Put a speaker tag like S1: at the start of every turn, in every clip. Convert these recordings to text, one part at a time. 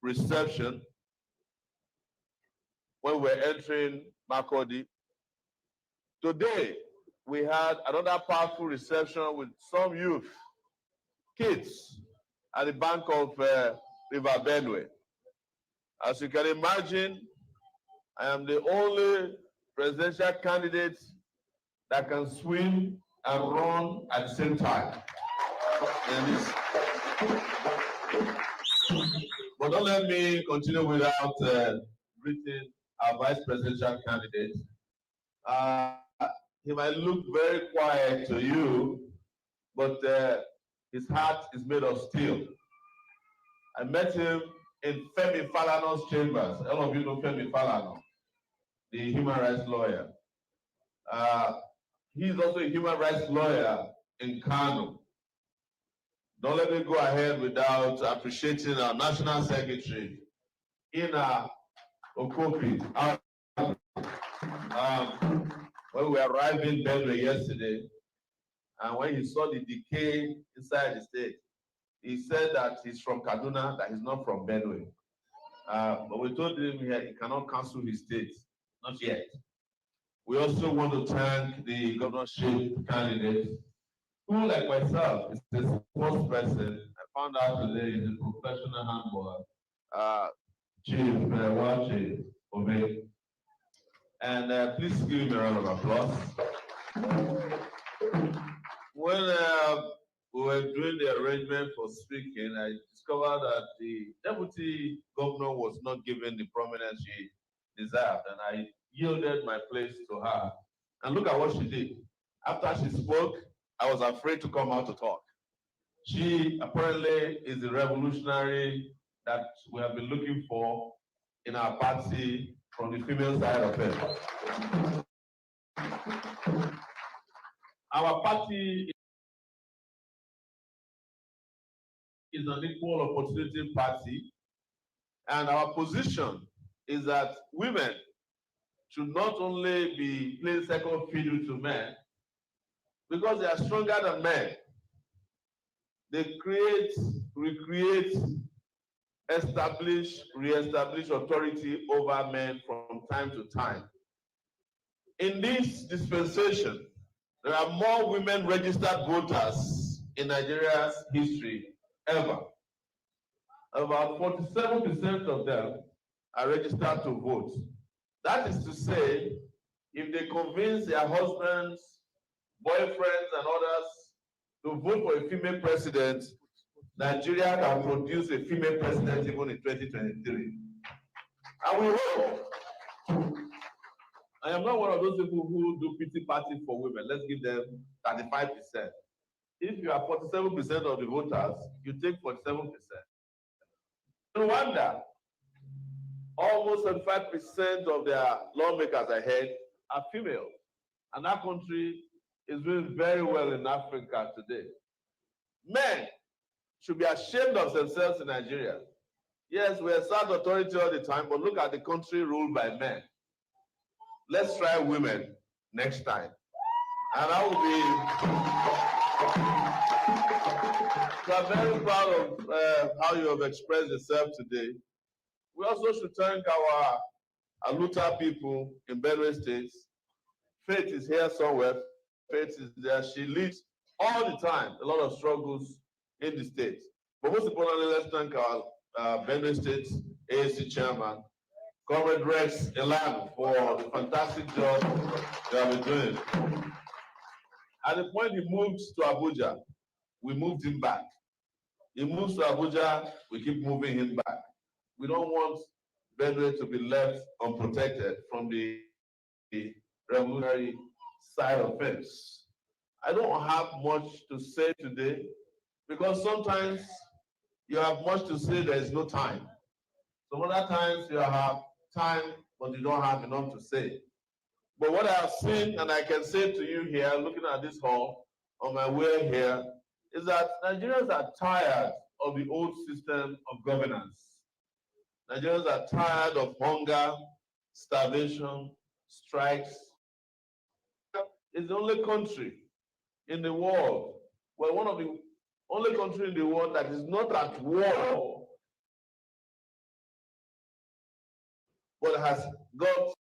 S1: reception when we're entering Makurdi. Today, we had another powerful reception with some youth, kids, at the bank of River Benue. As you can imagine, I am the only presidential candidate that can swim and run at the same time. But don't let me continue without greeting our vice presidential candidate. He might look very quiet to you, but his heart is made of steel. I met him in Femi Falana's chambers. All of you know Femi Falana, the human rights lawyer. He's also a human rights lawyer in Kano. Don't let me go ahead without appreciating our National Secretary, Ina Okopi. When we arrived in Benue yesterday, and when he saw the decay inside the state, he said that he's from Kaduna, that he's not from Benue. But we told him here he cannot cancel his state, not yet. We also want to thank the governorship candidate, who, like myself, is the sports person. I found out today is a professional handballer, Chief Wachi Obi. And please give him a round of applause. When we were doing the arrangement for speaking, I discovered that the deputy governor was not given the prominence she deserved, and I yielded my place to her. And look at what she did. After she spoke, I was afraid to come out to talk. She apparently is the revolutionary that we have been looking for in our party from the female side of it. Our party is an equal opportunity party, and our position is that women should not only be playing second fiddle to men, because they are stronger than men. They create, recreate, establish, re-establish authority over men from time to time. In this dispensation, there are more women registered voters in Nigeria's history ever. About 47% of them are registered to vote. That is to say, if they convince their husbands, boyfriends, and others to vote for a female president, Nigeria can produce a female president even in 2023. And we hope. I am not one of those people who do pity party for women. Let's give them 35%. If you are 47% of the voters, you take 47%. In Rwanda, almost 75% of their lawmakers ahead are female. And that country is doing very well in Africa today. Men should be ashamed of themselves in Nigeria. Yes, we assert authority all the time, but look at the country ruled by men. Let's try women next time. And I will be so I'm very proud of how you have expressed yourself today. We also should thank our Aluta people in Benue State. Faith is here somewhere. Faith is there. She leads all the time a lot of struggles in the state. But most importantly, let's thank our Benue State AAC chairman, Comrade Rex Elan, for the fantastic job they have been doing. At the point he moved to Abuja, we moved him back. He moves to Abuja, we keep moving him back. We don't want Benue to be left unprotected from the revolutionary side of things. I don't have much to say today because sometimes you have much to say, there is no time. Some other times you have time, but you don't have enough to say. But what I have seen, and I can say to you here, looking at this hall on my way here, is that Nigerians are tired of the old system of governance. Nigerians are tired of hunger, starvation, strikes. It's the only country in the world, well, one of the only countries in the world that is not at war but has got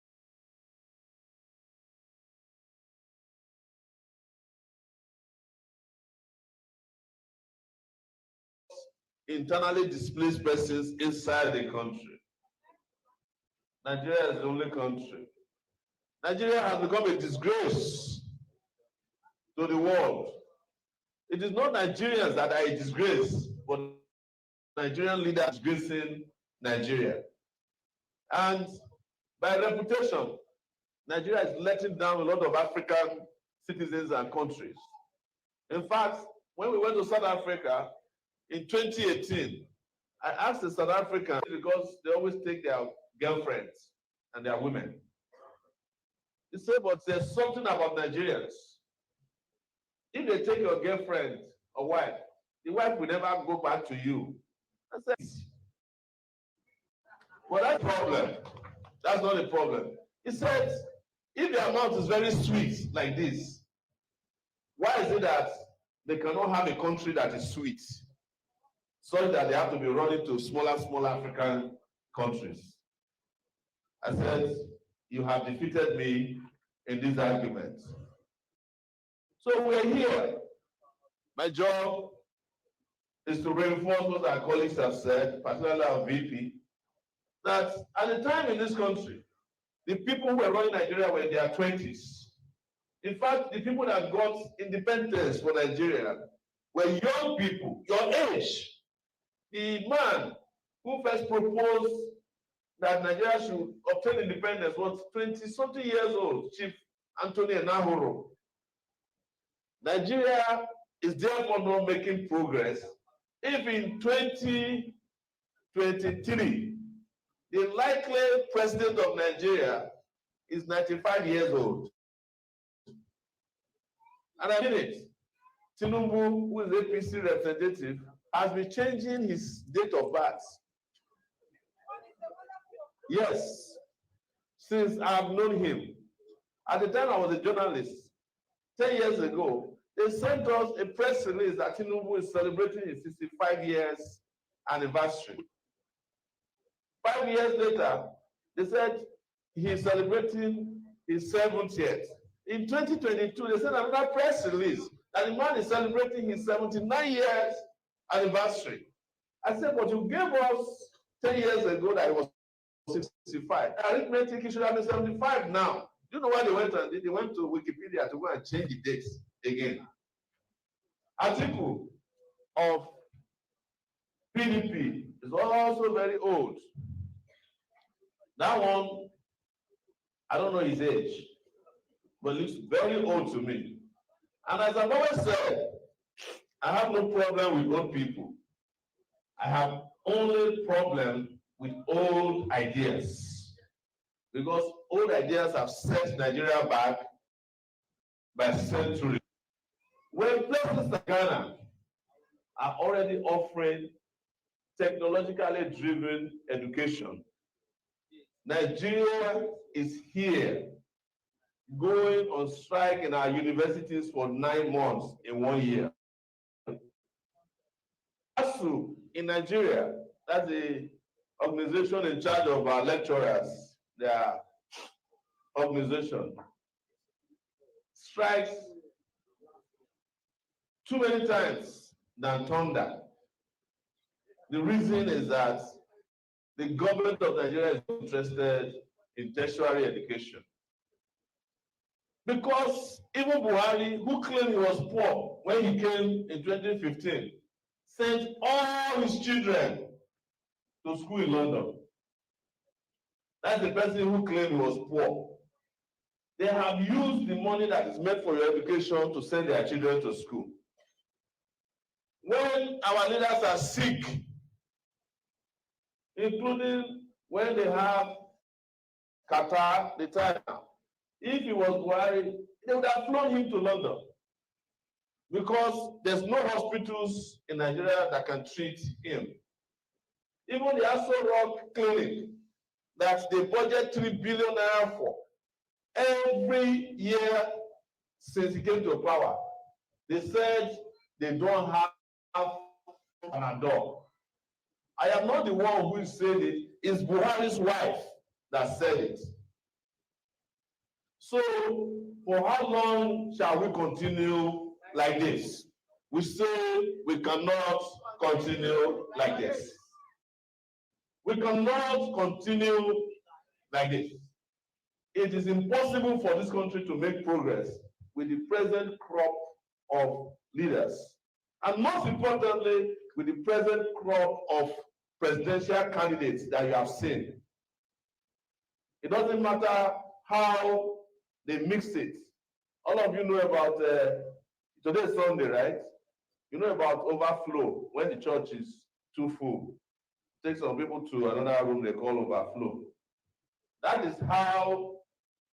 S1: internally displaced persons inside the country. Nigeria is the only country. Nigeria has become a disgrace to the world. It is not Nigerians that are a disgrace, but Nigerian leaders disgracing Nigeria. And by reputation, Nigeria is letting down a lot of African citizens and countries. In fact, when we went to South Africa in 2018, I asked the South Africans, because they always take their girlfriends and their women. He said, but there's something about Nigerians. If they take your girlfriend or wife, the wife will never go back to you. I said, well, that's a problem. That's not a problem. He said, if their mouth is very sweet like this, why is it that they cannot have a country that is sweet, so that they have to be running to smaller African countries? I said, you have defeated me in this argument. So we're here. My job is to reinforce what our colleagues have said, particularly our VP, that at the time in this country, the people who were running Nigeria were in their 20s. In fact, the people that got independence for Nigeria were young people, your age. The man who first proposed that Nigeria should obtain independence was 20-something years old, Chief Anthony Enahoro. Nigeria is therefore not making progress if in 2023, the likely president of Nigeria is 95 years old. And I mean it. Tinubu, who is APC representative, has been changing his date of birth. Yes, since I have known him. At the time I was a journalist, 10 years ago, they sent us a press release that Tinubu is celebrating his 65 years anniversary. 5 years later, they said he's celebrating his 70th. In 2022, they sent another press release that the man is celebrating his 79 years anniversary. I said, but you gave us 10 years ago that he was 65. Arithmetic, he should have been 75 now. Do you know why they went and they went to Wikipedia to go and change the dates again? Atiku of PDP is also very old. That one, I don't know his age, but looks very old to me. And as I've always said, I have no problem with old people. I have only problem with old ideas. Because old ideas have set Nigeria back by centuries. When places like Ghana are already offering technologically driven education, Nigeria is here going on strike in our universities for 9 months in 1 year. ASU in Nigeria, that's the organization in charge of our lecturers, their organization, strikes too many times than thunder. The reason is that the government of Nigeria is interested in tertiary education. Because even Buhari, who claimed he was poor when he came in 2015, sent all his children to school in London. That's the person who claimed he was poor. They have used the money that is meant for your education to send their children to school. When our leaders are sick, including when they have Qatar, the time, if he was Buhari, they would have flown him to London. Because there's no hospitals in Nigeria that can treat him. Even the Aso Rock Clinic that they budget 3 billion naira for every year since he came to power, they said they don't have an adult. I am not the one who is saying it, it's Buhari's wife that said it. So, for how long shall we continue like this? We say we cannot continue like this. We cannot continue like this. It is impossible for this country to make progress with the present crop of leaders. And most importantly, with the present crop of presidential candidates that you have seen. It doesn't matter how they mix it. All of you know about, today is Sunday, right? You know about overflow, when the church is too full. Take some people to another room they call overflow. That is how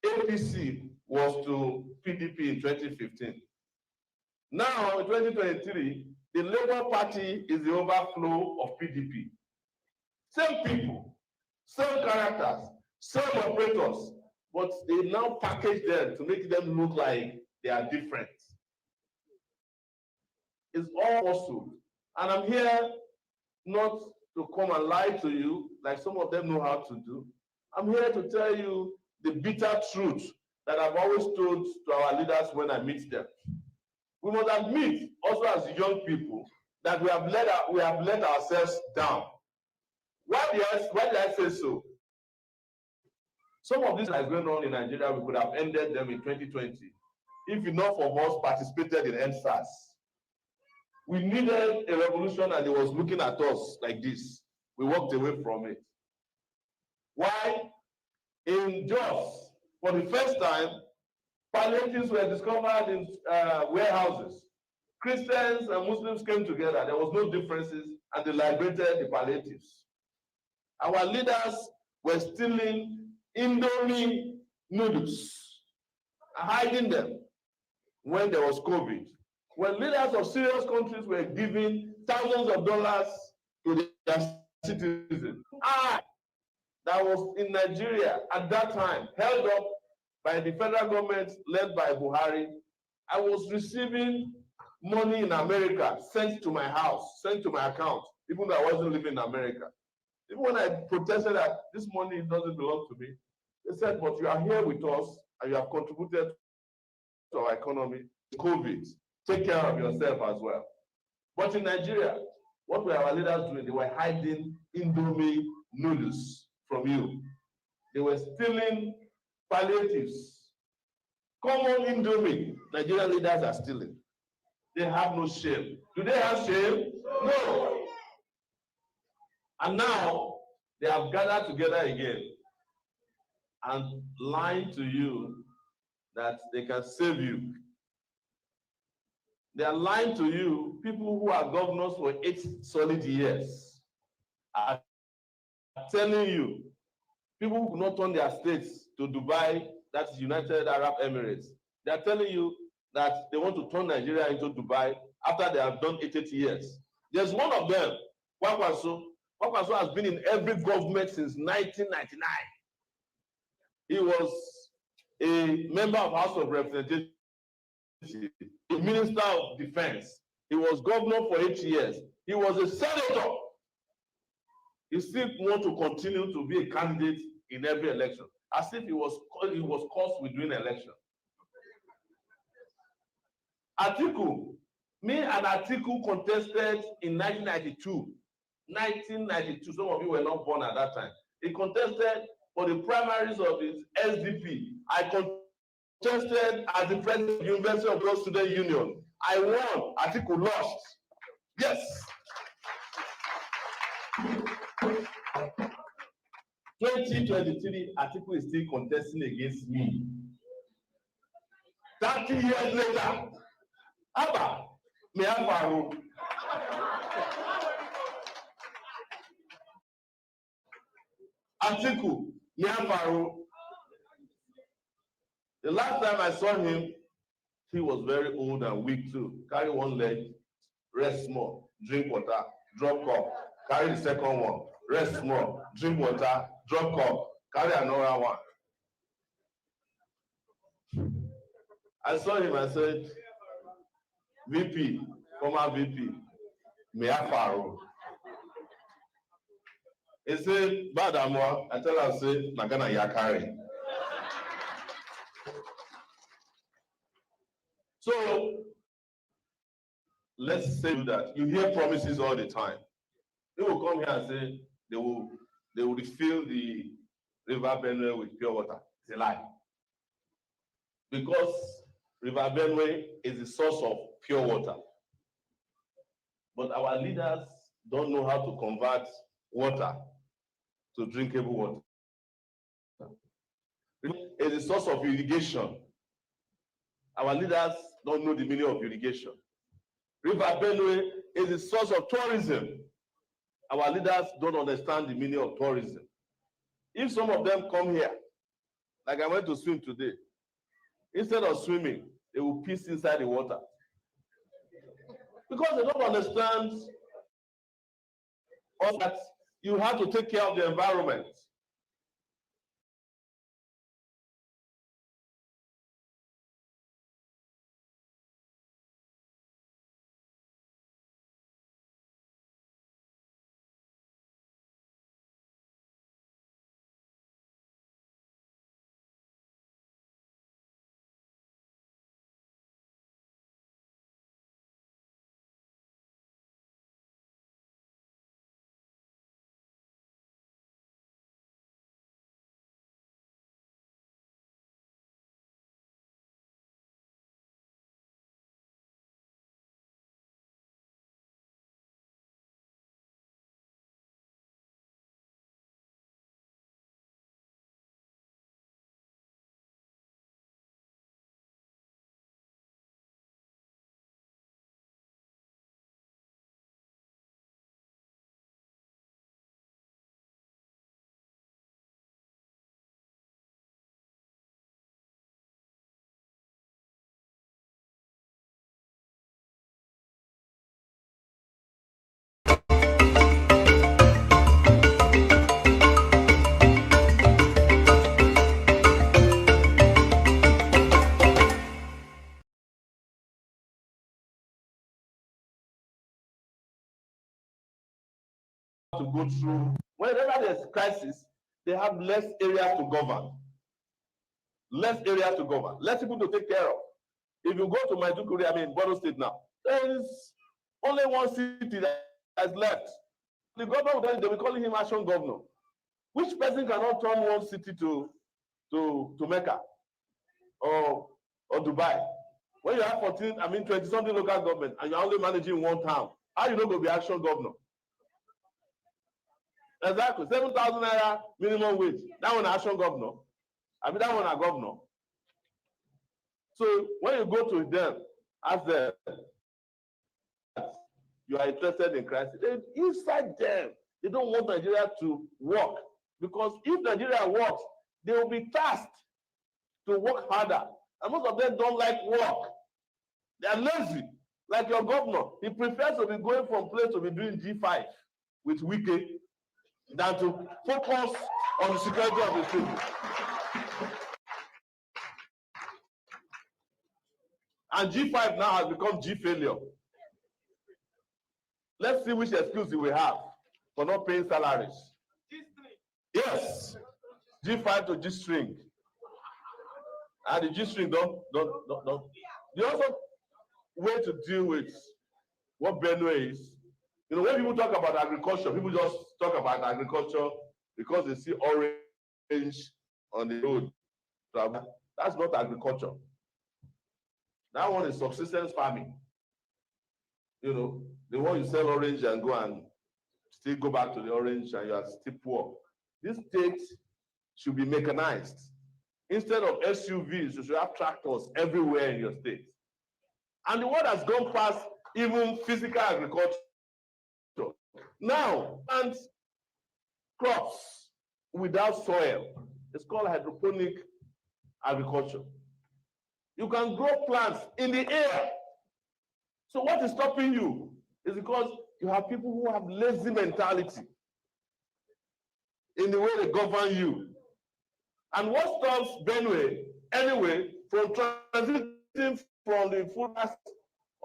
S1: APC was to PDP in 2015. Now, in 2023, the Labour Party is the overflow of PDP. Same people, same characters, same operators, but they now package them to make them look like they are different. It's all falsehood. And I'm here not to come and lie to you like some of them know how to do. I'm here to tell you the bitter truth that I've always told to our leaders when I meet them. We must admit, also as young people, that we have let ourselves down. Why did I say so? Some of this that is going on in Nigeria, we could have ended them in 2020 if enough of us participated in EndSARS. We needed a revolution and it was looking at us like this. We walked away from it. Why? In Jos, for the first time, palliatives were discovered in warehouses. Christians and Muslims came together. There was no differences, and they liberated the palliatives. Our leaders were stealing Indomie noodles and hiding them when there was COVID. When leaders of serious countries were giving thousands of dollars to their citizens. That was in Nigeria at that time, held up by the federal government led by Buhari. I was receiving money in America sent to my house, sent to my account, even though I wasn't living in America. Even when I protested that this money doesn't belong to me, they said, but you are here with us and you have contributed to our economy. COVID, take care of yourself as well. But in Nigeria, what were our leaders doing? They were hiding Indomie noodles from you. They were stealing palliatives. Common Indomie, Nigerian leaders are stealing. They have no shame. Do they have shame? No. And now they have gathered together again and lying to you that they can save you. They are lying to you. People who are governors for 8 solid years are telling you, people who will not turn their states to Dubai, that's United Arab Emirates. They are telling you that they want to turn Nigeria into Dubai after they have done 80 years. There's one of them, Kwakwaso. Kwakwaso has been in every government since 1999. He was a member of House of Representatives, a Minister of Defense. He was governor for 8 years. He was a senator. He still wants to continue to be a candidate in every election, as if he was cursed with doing election. Atiku, me and Atiku contested in 1992. 1992, some of you were not born at that time. He contested for the primaries of his SDP. I contested as the president of the University of World Student Union. I won. Atiku lost. Yes. 2023, Atiku is still contesting against me. 30 years later, Abba, me Afaro. Atiku, me Afaro. The last time I saw him, he was very old and weak too. Carry one leg, rest small, drink water, drop cup. Carry the second one, rest small, drink water, drop cup. Carry another one. I saw him, I said, VP, former VP, me Afaro. He say, bad amwa, I tell her, say, Nagana Yakari. So, let's say that you hear promises all the time. They will come here and say they will refill the River Benue with pure water. It's a lie. Because River Benue is the source of pure water. But our leaders don't know how to convert water to drinkable water. It's the source of irrigation. Our leaders don't know the meaning of irrigation. River Benue is the source of tourism. Our leaders don't understand the meaning of tourism. If some of them come here, like I went to swim today, instead of swimming, they will piss inside the water. Because they don't understand that you have to take care of the environment. To go through, whenever there's crisis, they have less areas to govern. Less areas to govern, less people to take care of. If you go to Maiduguri, I mean, Borno State now, there is only one city that has left. The governor, they will call him Action Governor. Which person cannot turn one city to Mecca or Dubai? When you have 20-something local government and you're only managing one town, how you know go be Action Governor? Exactly, 7,000 naira minimum wage. That one Action Governor. I mean, that one a governor. So when you go to them, ask them, you are interested in crisis. Inside them, they don't want Nigeria to work. Because if Nigeria works, they will be tasked to work harder. And most of them don't like work. They are lazy. Like your governor, he prefers to be going from place to be doing G5 with Wike than to focus on the security of his people. And G5 now has become G failure. Let's see which excuse he will have for not paying salaries. Yes, G5 to G string. And the G string don't. The other way to deal with what Benue is, when people talk about agriculture, people just talk about agriculture because they see orange on the road. That's not agriculture. That one is subsistence farming. The one you sell orange and go and still go back to the orange and you are still poor. This state should be mechanized. Instead of SUVs, you should have tractors everywhere in your state. And the world has gone past even physical agriculture. Now, plant crops without soil. It's called hydroponic agriculture. You can grow plants in the air. So what is stopping you is because you have people who have lazy mentality in the way they govern you. And what stops Benue, anyway, from transiting from the food basket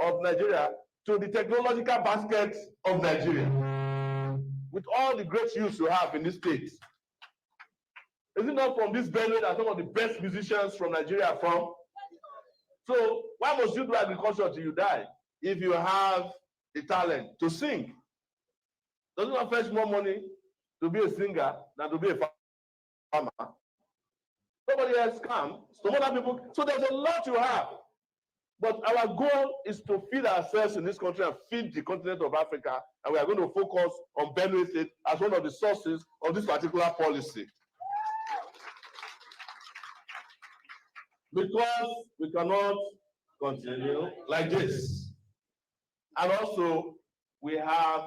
S1: of Nigeria to the technological basket of Nigeria? with all the great youths you have in this state? Is it not from this Benue that some of the best musicians from Nigeria are from? So why must you do agriculture till you die if you have the talent to sing? Doesn't it fetch more money to be a singer than to be a farmer? Nobody else can. Some other people. So there's a lot you have. But our goal is to feed ourselves in this country and feed the continent of Africa. And we are going to focus on Benue State as one of the sources of this particular policy. Because we cannot continue like this. And also, we have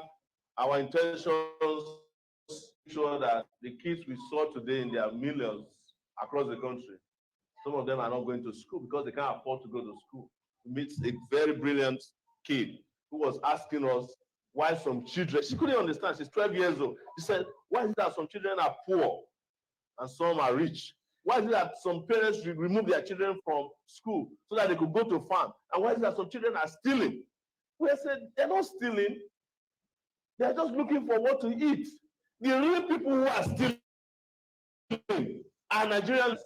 S1: our intentions to ensure that the kids we saw today in their millions across the country, some of them are not going to school because they can't afford to go to school. We meet a very brilliant kid who was asking us why some children, she couldn't understand, she's 12 years old. She said, why is it that some children are poor and some are rich? Why is it that some parents remove their children from school so that they could go to farm? And why is it that some children are stealing? We said, they're not stealing. They're just looking for what to eat. The real people who are stealing are Nigerians.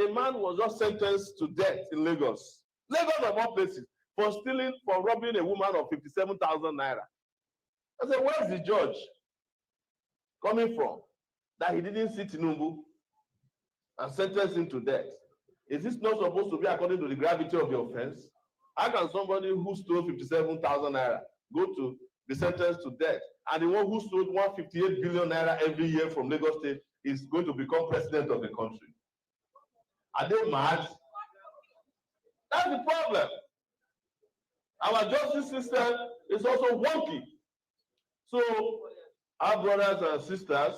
S1: A man was just sentenced to death in Lagos. Lagos of all places, for stealing, for robbing a woman of 57,000 naira. I said, where's the judge coming from that he didn't see Tinubu and sentence him to death? Is this not supposed to be according to the gravity of the offense? How can somebody who stole 57,000 naira go to be sentenced to death, and the one who stole 158 billion naira every year from Lagos State is going to become president of the country? Are they mad? That's the problem. Our justice system is also wonky. So, our brothers and sisters,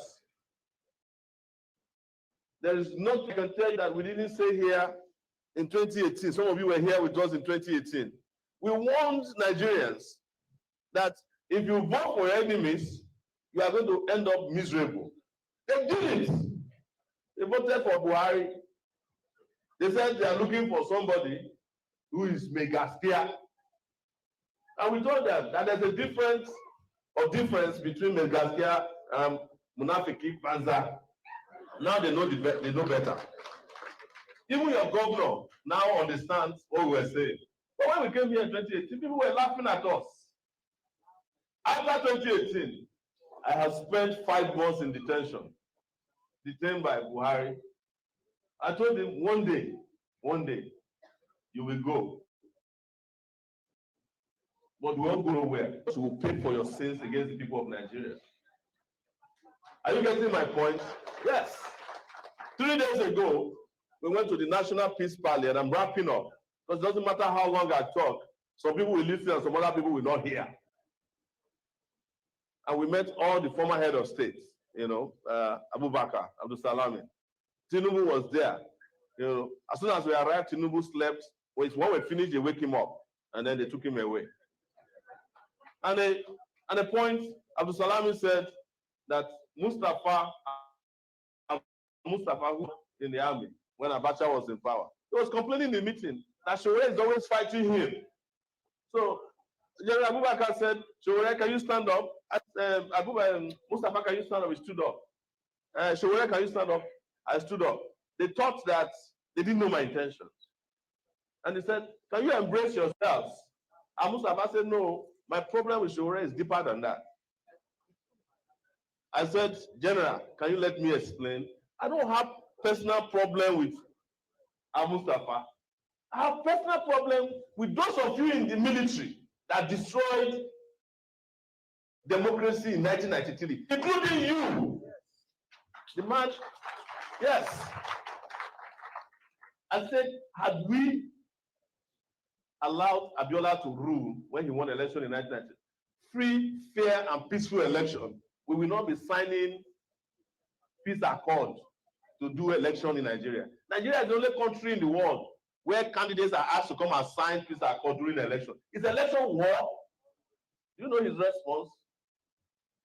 S1: there is nothing I can tell you that we didn't say here in 2018. Some of you were here with us in 2018. We warned Nigerians that if you vote for your enemies, you are going to end up miserable. They did it. They voted for Buhari. They said they are looking for somebody who is megastia. And we told them that there's a difference between megastia and Munafiki Panza. Now they know better. Even your governor now understands what we were saying. But when we came here in 2018, people were laughing at us. After 2018, I have spent 5 months in detention, detained by Buhari. I told him, one day, you will go. But we won't go nowhere. You will pay for your sins against the people of Nigeria. Are you getting my point? Yes. 3 days ago, we went to the National Peace Party, and I'm wrapping up. Because it doesn't matter how long I talk, some people will listen and some other people will not hear. And we met all the former head of state, Abubakar, Abdul Salami. Tinubu was there. As soon as we arrived, Tinubu slept. When we finished, they wake him up, and then they took him away. And at a point, Abdul Salami said that Mustafa who in the army when Abacha was in power, he was complaining in the meeting that Sowore is always fighting him. So General Abubakar said, Sowore, can you stand up? Mustafa, can you stand up? He stood up. Sowore, can you stand up? I stood up. They thought that they didn't know my intentions. And they said, can you embrace yourselves? And Mustafa said, no, my problem with Sowore is deeper than that. I said, General, can you let me explain? I don't have personal problem with Mustafa. I have personal problem with those of you in the military that destroyed democracy in 1993, including you. The man, yes. I said, had we allowed Abiola to rule when he won the election in 1990, free, fair, and peaceful election, we will not be signing peace accord to do election in Nigeria. Nigeria is the only country in the world where candidates are asked to come and sign peace accord during the election. Is the election war? Do you know his response?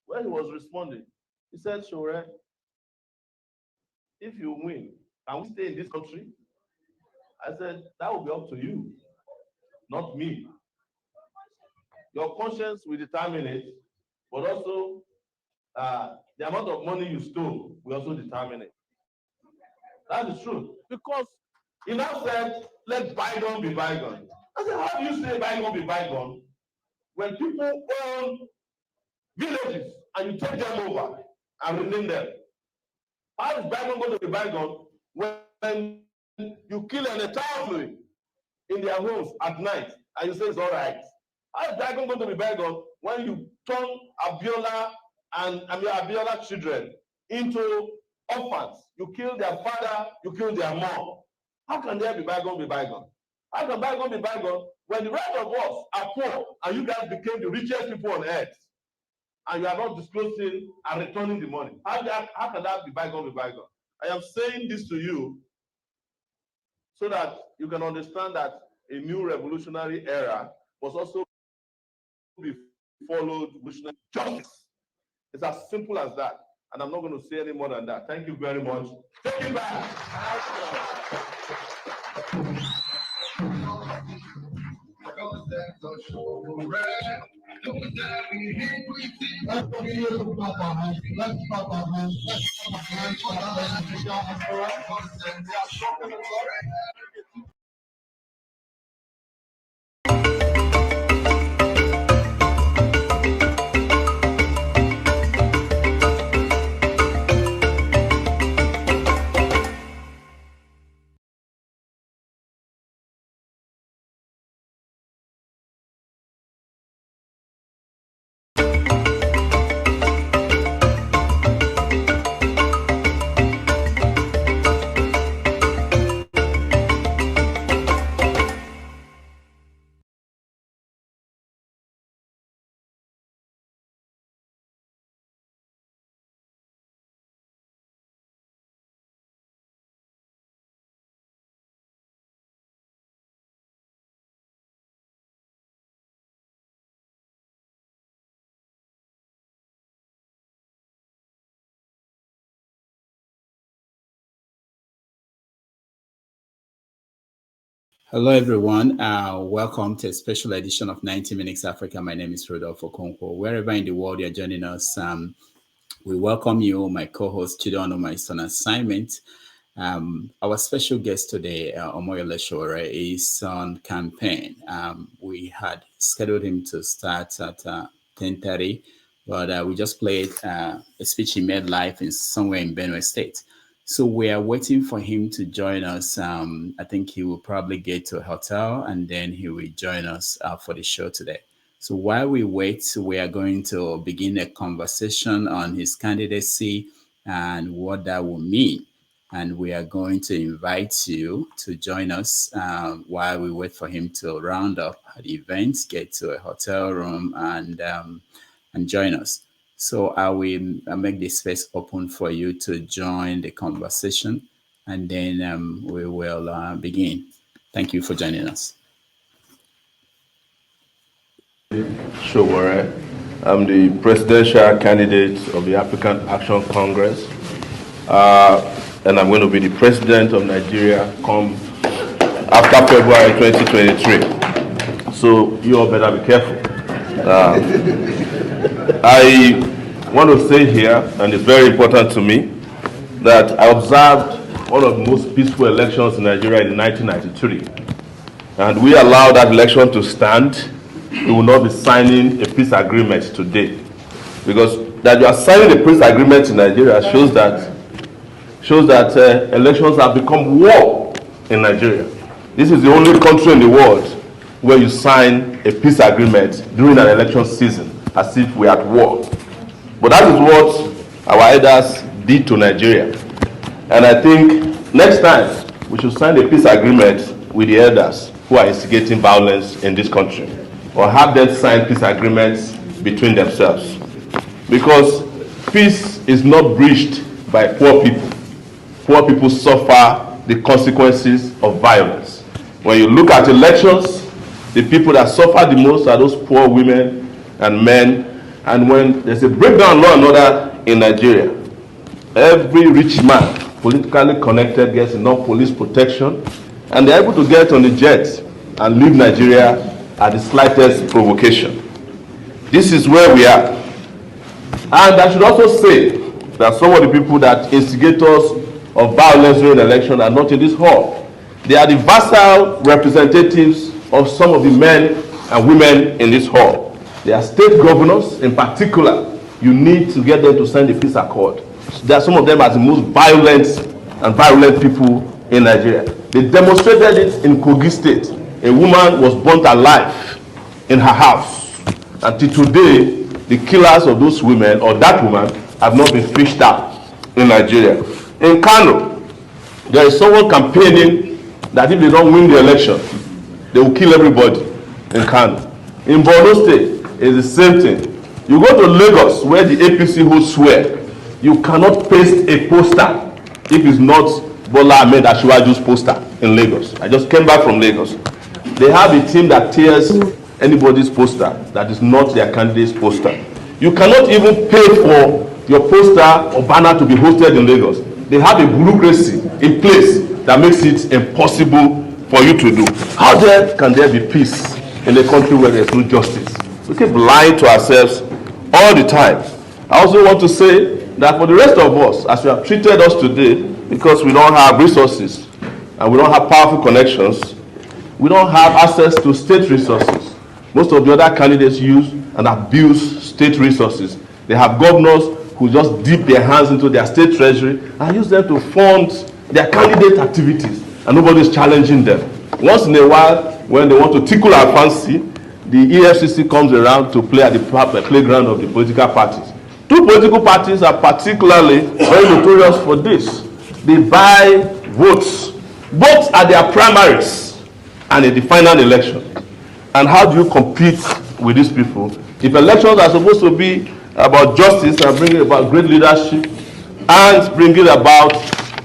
S1: When he was responding, he said, Sowore, if you win, can we stay in this country? I said, that will be up to you, not me. Your conscience will determine it, but also the amount of money you stole will also determine it. That is true. Because he now said, let bygone be bygone. I said, how do you say bygone be bygone when people own villages and you take them over and rename them? How is bygone going to be bygone when you kill an entire family in their homes at night and you say it's all right? How is bygone going to be bygone when you turn Abiola and Abiola's children into orphans? You kill their father, you kill their mom. How can there be bygone be bygone? How can bygone be bygone when the rest of us are poor and you guys became the richest people on earth and you are not disclosing and returning the money? How can that be bygone be bygone? I am saying this to you so that you can understand that a new revolutionary era must also be followed with justice. It's as simple as that. And I'm not going to say any more than that. Thank you very much. Take it back.
S2: Hello, everyone. Welcome to a special edition of 90 Minutes Africa. My name is Rodolfo Okonkwo. Wherever in the world you're joining us, we welcome you. My co-host Chidon Oma is on assignment. Our special guest today, Omoyele Sowore, is on campaign. We had scheduled him to start at 10:30, but we just played a speech he made live in somewhere in Benue State. So we are waiting for him to join us. I think he will probably get to a hotel and then he will join us for the show today. So while we wait, we are going to begin a conversation on his candidacy and what that will mean. And we are going to invite you to join us while we wait for him to round up the event, get to a hotel room, and join us. So I will make the space open for you to join the conversation, and then we will begin. Thank you for joining us.
S1: Sowore. I'm the presidential candidate of the African Action Congress, and I'm going to be the president of Nigeria come after February 2023. So you all better be careful. I want to say here, and it's very important to me, that I observed one of the most peaceful elections in Nigeria in 1993. And we allowed that election to stand. We will not be signing a peace agreement today. Because that you are signing a peace agreement in Nigeria shows that elections have become war in Nigeria. This is the only country in the world where you sign a peace agreement during an election season, as if we are at war. But that is what our elders did to Nigeria. And I think next time we should sign a peace agreement with the elders who are instigating violence in this country, or have them sign peace agreements between themselves. Because peace is not breached by poor people. Poor people suffer the consequences of violence. When you look at elections, the people that suffer the most are those poor women and men. And when there's a breakdown in law and order in Nigeria, every rich man, politically connected, gets enough police protection, and they're able to get on the jet and leave Nigeria at the slightest provocation. This is where we are. And I should also say that some of the people that instigators of violence during the election are not in this hall. They are the vassal representatives of some of the men and women in this hall. They are state governors in particular. You need to get them to sign the peace accord. There are some of them as the most violent and virulent people in Nigeria. They demonstrated it in Kogi State. A woman was burnt alive in her house. Until today, the killers of those women or that woman have not been fished out in Nigeria. In Kano, there is someone campaigning that if they don't win the election, they will kill everybody in Kano. In Borno State, it's the same thing. You go to Lagos, where the APC holds sway, you cannot paste a poster if it's not Bola Tinubu's poster in Lagos. I just came back from Lagos. They have a team that tears anybody's poster that is not their candidate's poster. You cannot even pay for your poster or banner to be hosted in Lagos. They have a bureaucracy in place that makes it impossible for you to do. How can there be peace in a country where there's no justice? We keep lying to ourselves all the time. I also want to say that for the rest of us, as you have treated us today, because we don't have resources and we don't have powerful connections, we don't have access to state resources. Most of the other candidates use and abuse state resources. They have governors who just dip their hands into their state treasury and use them to fund their candidate activities, and nobody is challenging them. Once in a while, when they want to tickle our fancy, the EFCC comes around to play at the playground of the political parties. Two political parties are particularly very notorious for this. They buy votes, both at their primaries and in the final election. And how do you compete with these people? If elections are supposed to be about justice and bringing about great leadership and bringing about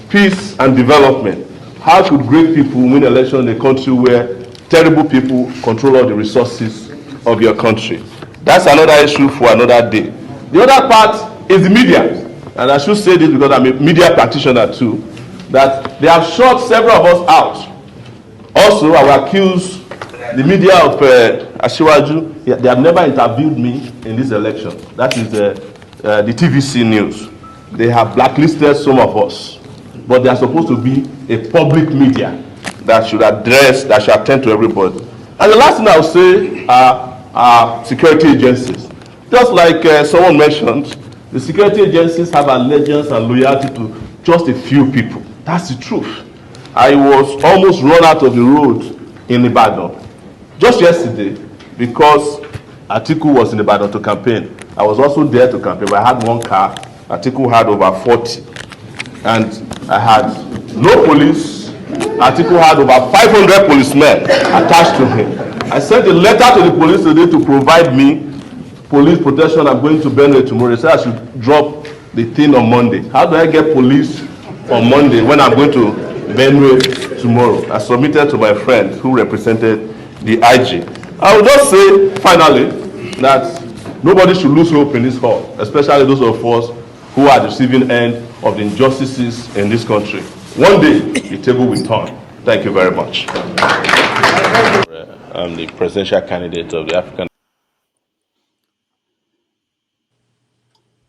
S1: peace and development, how could great people win elections in a country where terrible people control all the resources of your country? That's another issue for another day. The other part is the media. And I should say this because I'm a media practitioner too, that they have shut several of us out. Also, I will accuse the media of Asiwaju. They have never interviewed me in this election. That is the TVC news. They have blacklisted some of us, but they are supposed to be a public media that should address, that should attend to everybody. And the last thing I will say are security agencies. Just like someone mentioned, the security agencies have allegiance and loyalty to just a few people. That's the truth. I was almost run out of the road in Ibadan just yesterday because Atiku was in Ibadan to campaign. I was also there to campaign, but I had one car. Atiku had over 40. And I had no police. Atiku had over 500 policemen attached to him. I sent a letter to the police today to provide me police protection. I'm going to Benue tomorrow. They said I should drop the thing on Monday. How do I get police on Monday when I'm going to Benue tomorrow? I submitted to my friend who represented the IG. I will just say finally that nobody should lose hope in this hall, especially those of us who are the receiving end of the injustices in this country. One day, the table will turn. Thank you very much. I'm the presidential candidate of the African.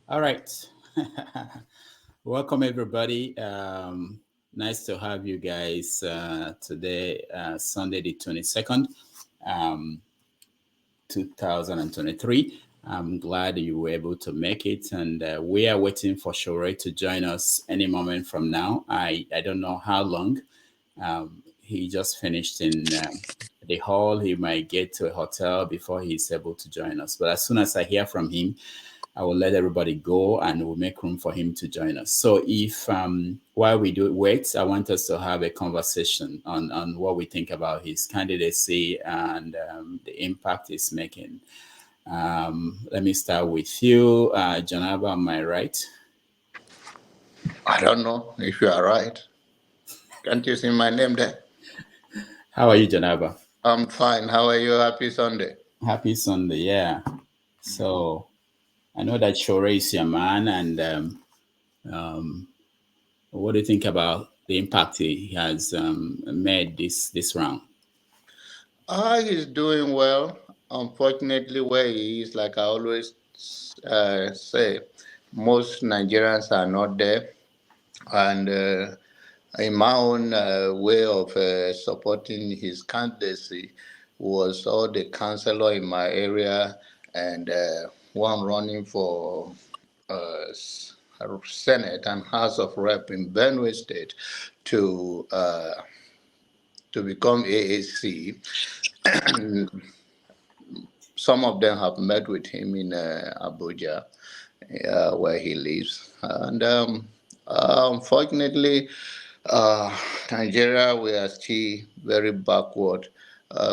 S2: All right. Welcome, everybody. Nice to have you guys today, Sunday the 22nd, 2023. I'm glad you were able to make it, and we are waiting for Sowore to join us any moment from now. I don't know how long. He just finished in the hall. He might get to a hotel before he's able to join us. But as soon as I hear from him, I will let everybody go and we'll make room for him to join us. So if while we do wait, I want us to have a conversation on what we think about his candidacy and the impact he's making. Let me start with you, Janaba, am I right?
S3: I don't know if you are right. Can't you see my name there?
S2: How are you, Janaba?
S3: I'm fine. How are you? Happy Sunday.
S2: Happy Sunday, yeah. So I know that Sowore is your man, and what do you think about the impact he has made this round?
S3: He's doing well. Unfortunately, where he is, like I always say most Nigerians are not there, and in my own way of supporting his candidacy was all the councillor in my area and one running for Senate and House of Rep in Benue State to become AAC. Some of them have met with him in Abuja, where he lives, and unfortunately, Nigeria, we are still very backward.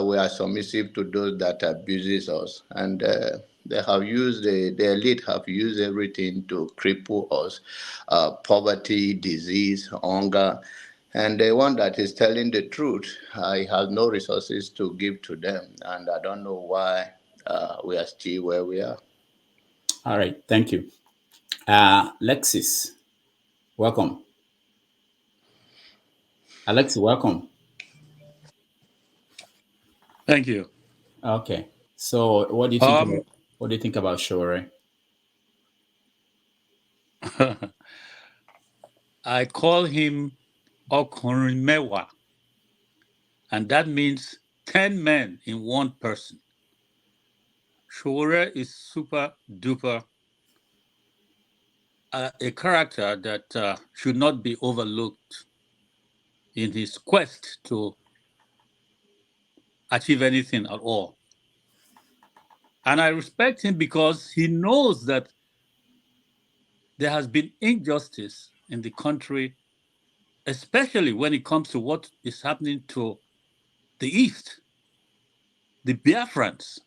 S3: We are submissive to those that abuses us, and they have used the elite have used everything to cripple us, poverty, disease, hunger, and the one that is telling the truth, he has no resources to give to them, and I don't know why we are still where we are.
S2: All right, thank you. Lexis, welcome. Alexi, welcome.
S4: Thank you.
S2: Okay. So what do you think about Sowore?
S4: I call him Ọkùnrin mẹ́wàá, and that means 10 men in one person. Sowore is super duper a character that should not be overlooked in his quest to achieve anything at all. And I respect him because he knows that there has been injustice in the country, especially when it comes to what is happening to the East, the Biafrans.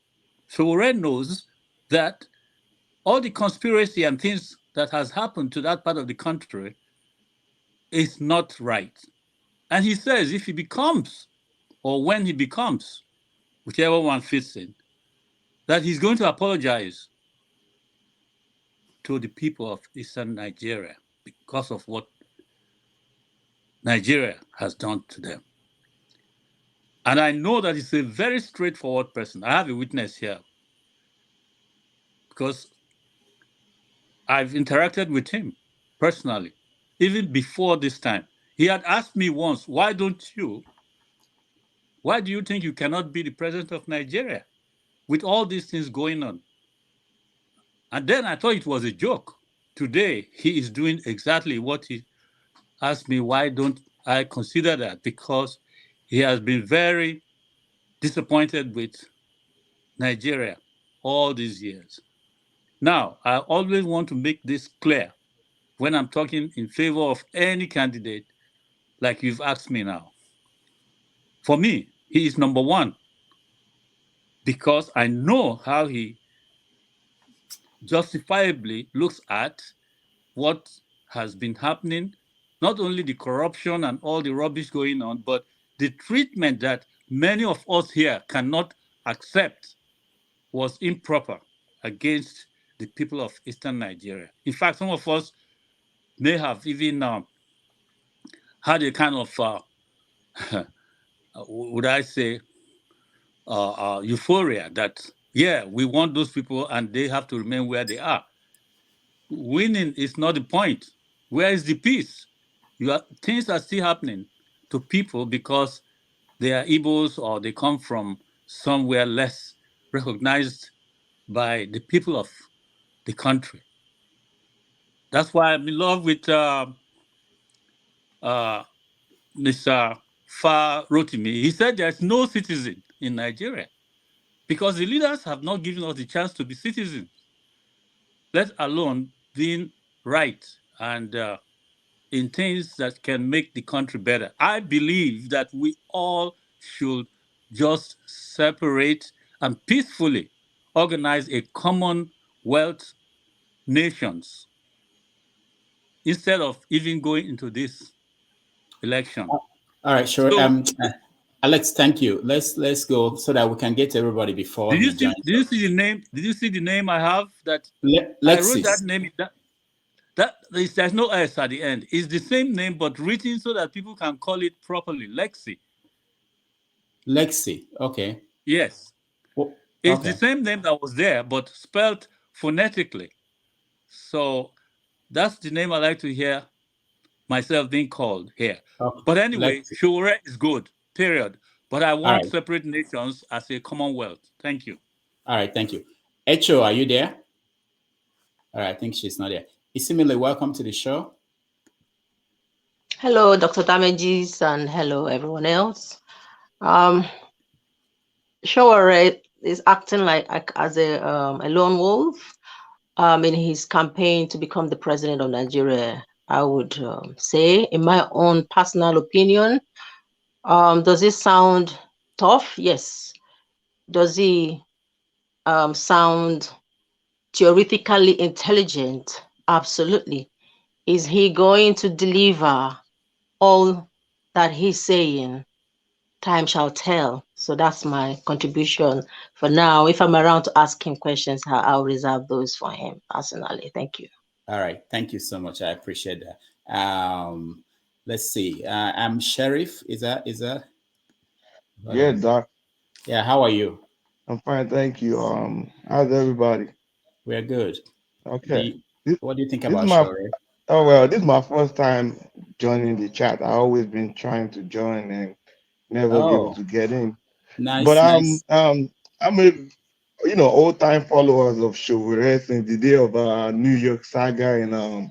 S4: Sowore knows that all the conspiracy and things that has happened to that part of the country is not right. And he says if he becomes, or when he becomes, whichever one fits in, that he's going to apologize to the people of Eastern Nigeria because of what Nigeria has done to them. And I know that he's a very straightforward person. I have a witness here because I've interacted with him personally, even before this time. He had asked me once, why do you think you cannot be the president of Nigeria with all these things going on? And then I thought it was a joke. Today, he is doing exactly what he asked me, why don't I consider that? Because he has been very disappointed with Nigeria all these years. Now, I always want to make this clear when I'm talking in favor of any candidate, like you've asked me now. For me, he is number one because I know how he justifiably looks at what has been happening, not only the corruption and all the rubbish going on, but the treatment that many of us here cannot accept was improper against the people of Eastern Nigeria. In fact, some of us may have even had a kind of, would I say, euphoria that, yeah, we want those people and they have to remain where they are. Winning is not the point. Where is the peace? Things are still happening to people because they are Igbos or they come from somewhere less recognized by the people of the country. That's why I'm in love with Mr. Fa Rotimi. He said there's no citizen in Nigeria because the leaders have not given us the chance to be citizens, let alone being right and in things that can make the country better. I believe that we all should just separate and peacefully organize a commonwealth nations instead of even going into this election.
S2: All right, sure. So, Alex, thank you. Let's go so that we can get everybody before he joins.
S4: Did you see the name? Did you see the name I have? That
S2: Lexis.
S4: I wrote that name. There's no S at the end. It's the same name but written so that people can call it properly. Lexi.
S2: Lexi. Okay.
S4: Yes.
S2: Well,
S4: it's the same name that was there, but spelled phonetically. So that's the name I like to hear myself being called here.
S2: Oh,
S4: But anyway,
S2: let's.
S4: Sowore is good, period. But I
S2: All
S4: want
S2: right.
S4: separate nations as a commonwealth. Thank you.
S2: All right. Thank you. Echo, are you there? All right. I think she's not there. Isimile, welcome to the show.
S5: Hello, Dr. Damages, and hello, everyone else. Sowore is acting like as a lone wolf in his campaign to become the president of Nigeria. I would say, in my own personal opinion, does it sound tough? Yes. Does he sound theoretically intelligent? Absolutely. Is he going to deliver all that he's saying? Time shall tell. So that's my contribution for now. If I'm around to ask him questions, I'll reserve those for him personally. Thank you.
S2: All right. Thank you so much. I appreciate that. Let's see. I'm Sheriff. Is that? Hold
S6: Yeah,
S2: on.
S6: Doc.
S2: Yeah. How are you?
S6: I'm fine, thank you. How's everybody?
S2: We're good.
S6: Okay.
S2: What do you think
S6: This is
S2: about
S6: my
S2: Shore?
S6: oh well, this is my first time joining the chat. I always been trying to join and never be able
S2: Oh,
S6: to get in. But
S2: nice, nice.
S6: I'm a old time followers of Sowore since the day of New York saga and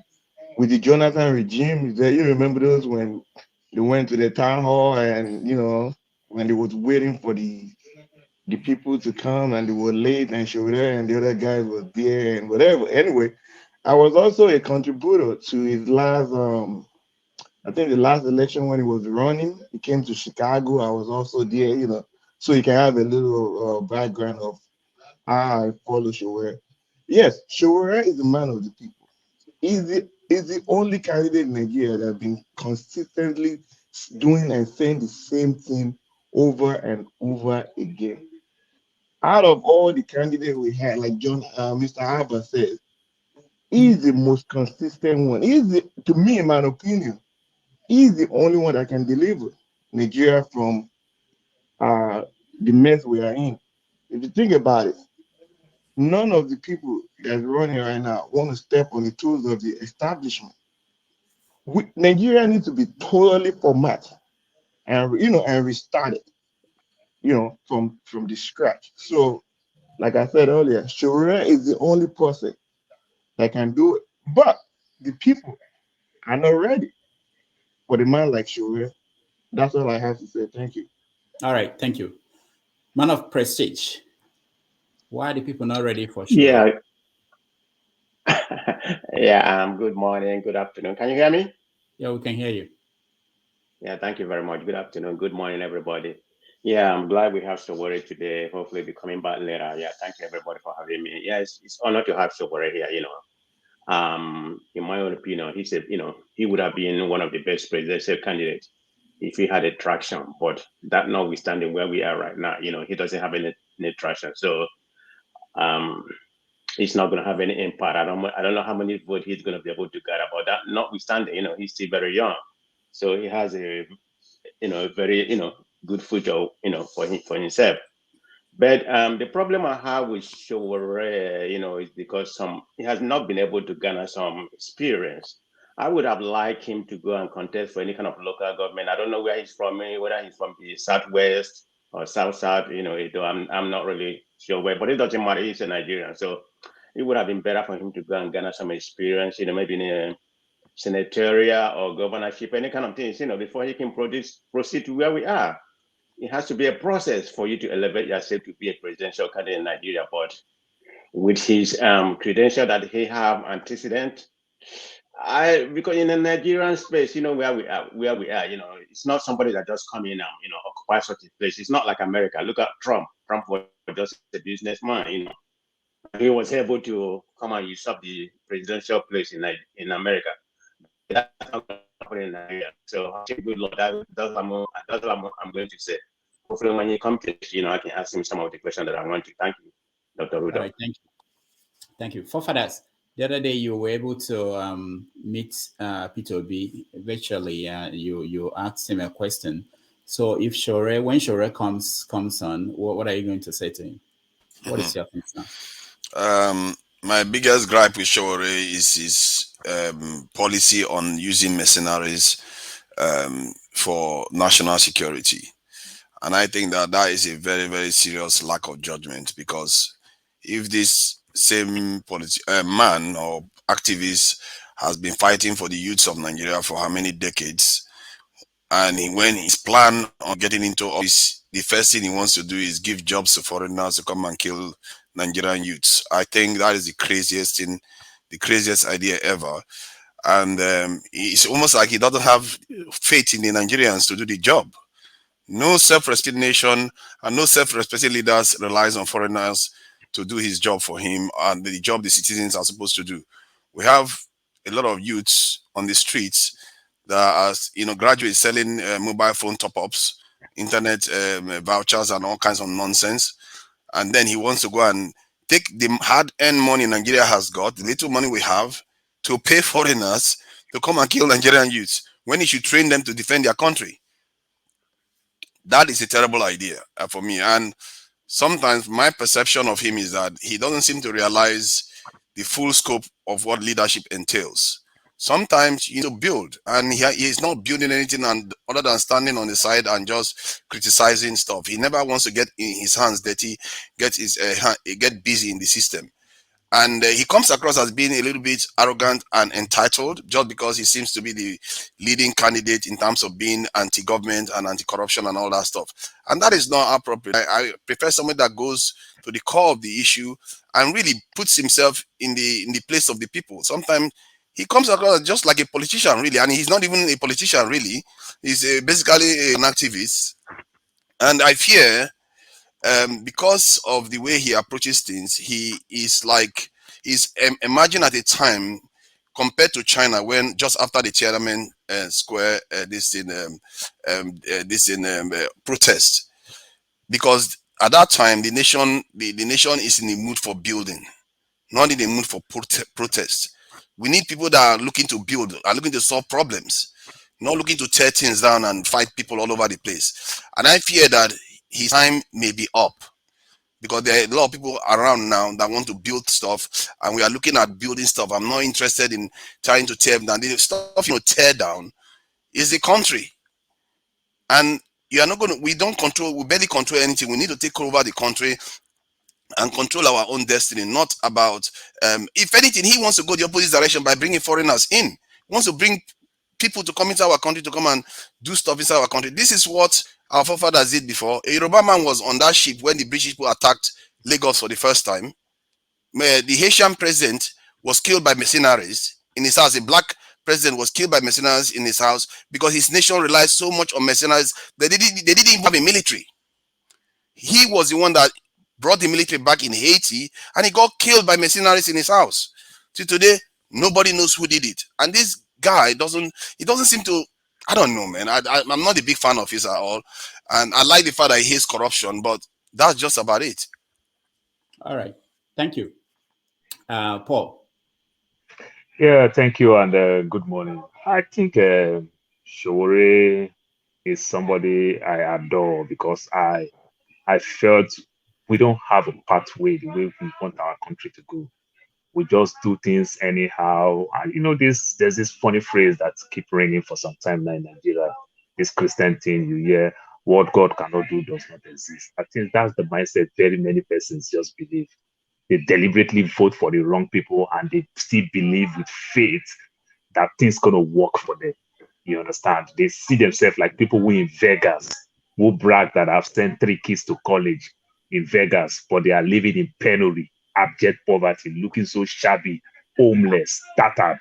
S6: with the Jonathan regime. You remember those when they went to the town hall and when they was waiting for the people to come and they were late and she was there and the other guys were there and whatever. Anyway, I was also a contributor to his last I think the last election when he was running, he came to Chicago. I was also there, so you can have a little background of how I follow Sowore. Yes, Sowore is a man of the people. He's the only candidate in Nigeria that has been consistently doing and saying the same thing over and over again. Out of all the candidates we had, like Mr. Abba said, he's the most consistent one. To me, in my opinion, he's the only one that can deliver Nigeria from uh, the mess we are in. If you think about it, none of the people that's running right now want to step on the toes of the establishment. Nigeria needs to be totally formatted and restarted, from the scratch. So, like I said earlier, Sowore is the only person that can do it. But the people are not ready for the man like Sowore. That's all I have to say. Thank you.
S2: All right. Thank you. Man of prestige. Why are the people not ready for Shore?
S7: Yeah, yeah. Good morning, good afternoon. Can you hear me?
S2: Yeah, we can hear you.
S7: Yeah, thank you very much. Good afternoon, good morning, everybody. Yeah, I'm glad we have Sowore today. Hopefully, be coming back later. Yeah, thank you everybody for having me. Yeah, it's honor to have Sowore here. In my own opinion, he would have been one of the best presidential candidates if he had a traction. But that notwithstanding, where we are right now, he doesn't have any traction. So um he's not going to have any impact. I don't know how many votes he's going to be able to get about that. Notwithstanding, he's still very young, so he has a very good future, for himself. But the problem I have with Sowore, is because he has not been able to garner some experience. I would have liked him to go and contest for any kind of local government. I don't know where he's from, whether he's from the southwest or south. I'm not really sure where, but it doesn't matter. He's a Nigerian, so it would have been better for him to go and garner some experience. Maybe in a senatorial or governorship, any kind of things. Before he can proceed to where we are. It has to be a process for you to elevate yourself to be a presidential candidate in Nigeria. But with his credential that he have antecedent, because in the Nigerian space, where we are, it's not somebody that just come in and occupy such a place. It's not like America. Look at Trump. Trump was just a businessman. He was able to come and usurp the presidential place in America. That's not going to happen in Nigeria. So, good Lord, that's what I'm going to say. Hopefully, when he comes, I can ask him some of the questions that I want to. Thank you, Dr.
S2: All
S7: Rudolph.
S2: right. Thank you. Thank you. Forefathers, the other day you were able to meet Peter Obi virtually. You asked him a question. So when Shore comes on, what are you going to say to him? What is your concern?
S8: My biggest gripe with Sowore is his policy on using mercenaries for national security. And I think that that is a very, very serious lack of judgment, because if this same man or activist has been fighting for the youths of Nigeria for how many decades, and when his plan on getting into office, the first thing he wants to do is give jobs to foreigners to come and kill Nigerian youths. I think that is the craziest thing, the craziest idea ever. And it's almost like he doesn't have faith in the Nigerians to do the job. No self-respecting nation and no self-respecting leaders relies on foreigners to do his job for him and the job the citizens are supposed to do. We have a lot of youths on the streets that are, graduates selling mobile phone top-ups, internet vouchers, and all kinds of nonsense. And then he wants to go and take the hard-earned money Nigeria has got, the little money we have, to pay foreigners to come and kill Nigerian youths when he should train them to defend their country. That is a terrible idea for me. And sometimes my perception of him is that he doesn't seem to realize the full scope of what leadership entails. Sometimes you need to build, and he's not building anything other than standing on the side and just criticizing stuff. He never wants to get his hands dirty, get busy in the system. And he comes across as being a little bit arrogant and entitled, just because he seems to be the leading candidate in terms of being anti-government and anti-corruption and all that stuff. And that is not appropriate. I prefer someone that goes to the core of the issue and really puts himself in the place of the people. Sometimes he comes across just like a politician, really, and he's not even a politician, really. He's basically an activist. And I fear, because of the way he approaches things, he is like he's emerging at a time compared to China, when just after the Tiananmen Square protest, because at that time the nation is in the mood for building, not in the mood for protest. We need people that are looking to build, are looking to solve problems, not looking to tear things down and fight people all over the place. And I fear that his time may be up, because there are a lot of people around now that want to build stuff, and we are looking at building stuff. I'm not interested in trying to tear down. The stuff tear down is the country, and you are not going to. We barely control anything. We need to take over the country and control our own destiny. Not about. If anything, he wants to go the opposite direction by bringing foreigners in. He wants to bring people to come into our country, to come and do stuff inside our country. This is what our forefathers did before. A Yoruba man was on that ship when the British people attacked Lagos for the first time. The Haitian president was killed by mercenaries in his house. A black president was killed by mercenaries in his house, because his nation relies so much on mercenaries that they didn't even have a military. He was the one that brought the military back in Haiti, and he got killed by mercenaries in his house. Till today, nobody knows who did it. And this guy doesn't seem to. I don't know, man. I'm not a big fan of his at all, and I like the fact that he hates corruption, but that's just about it.
S2: All right, thank you, Paul.
S9: Yeah, thank you, and good morning. I think Sowore is somebody I adore, because I felt we don't have a pathway the way we want our country to go. We just do things anyhow. And there's this funny phrase that keep ringing for some time now in Nigeria. This Christian thing you hear, what God cannot do does not exist. I think that's the mindset very many persons just believe. They deliberately vote for the wrong people, and they still believe with faith that things gonna work for them. You understand? They see themselves like people who in Vegas, who brag that I've sent 3 kids to college in Vegas, but they are living in penury, abject poverty, looking so shabby, homeless, tattered.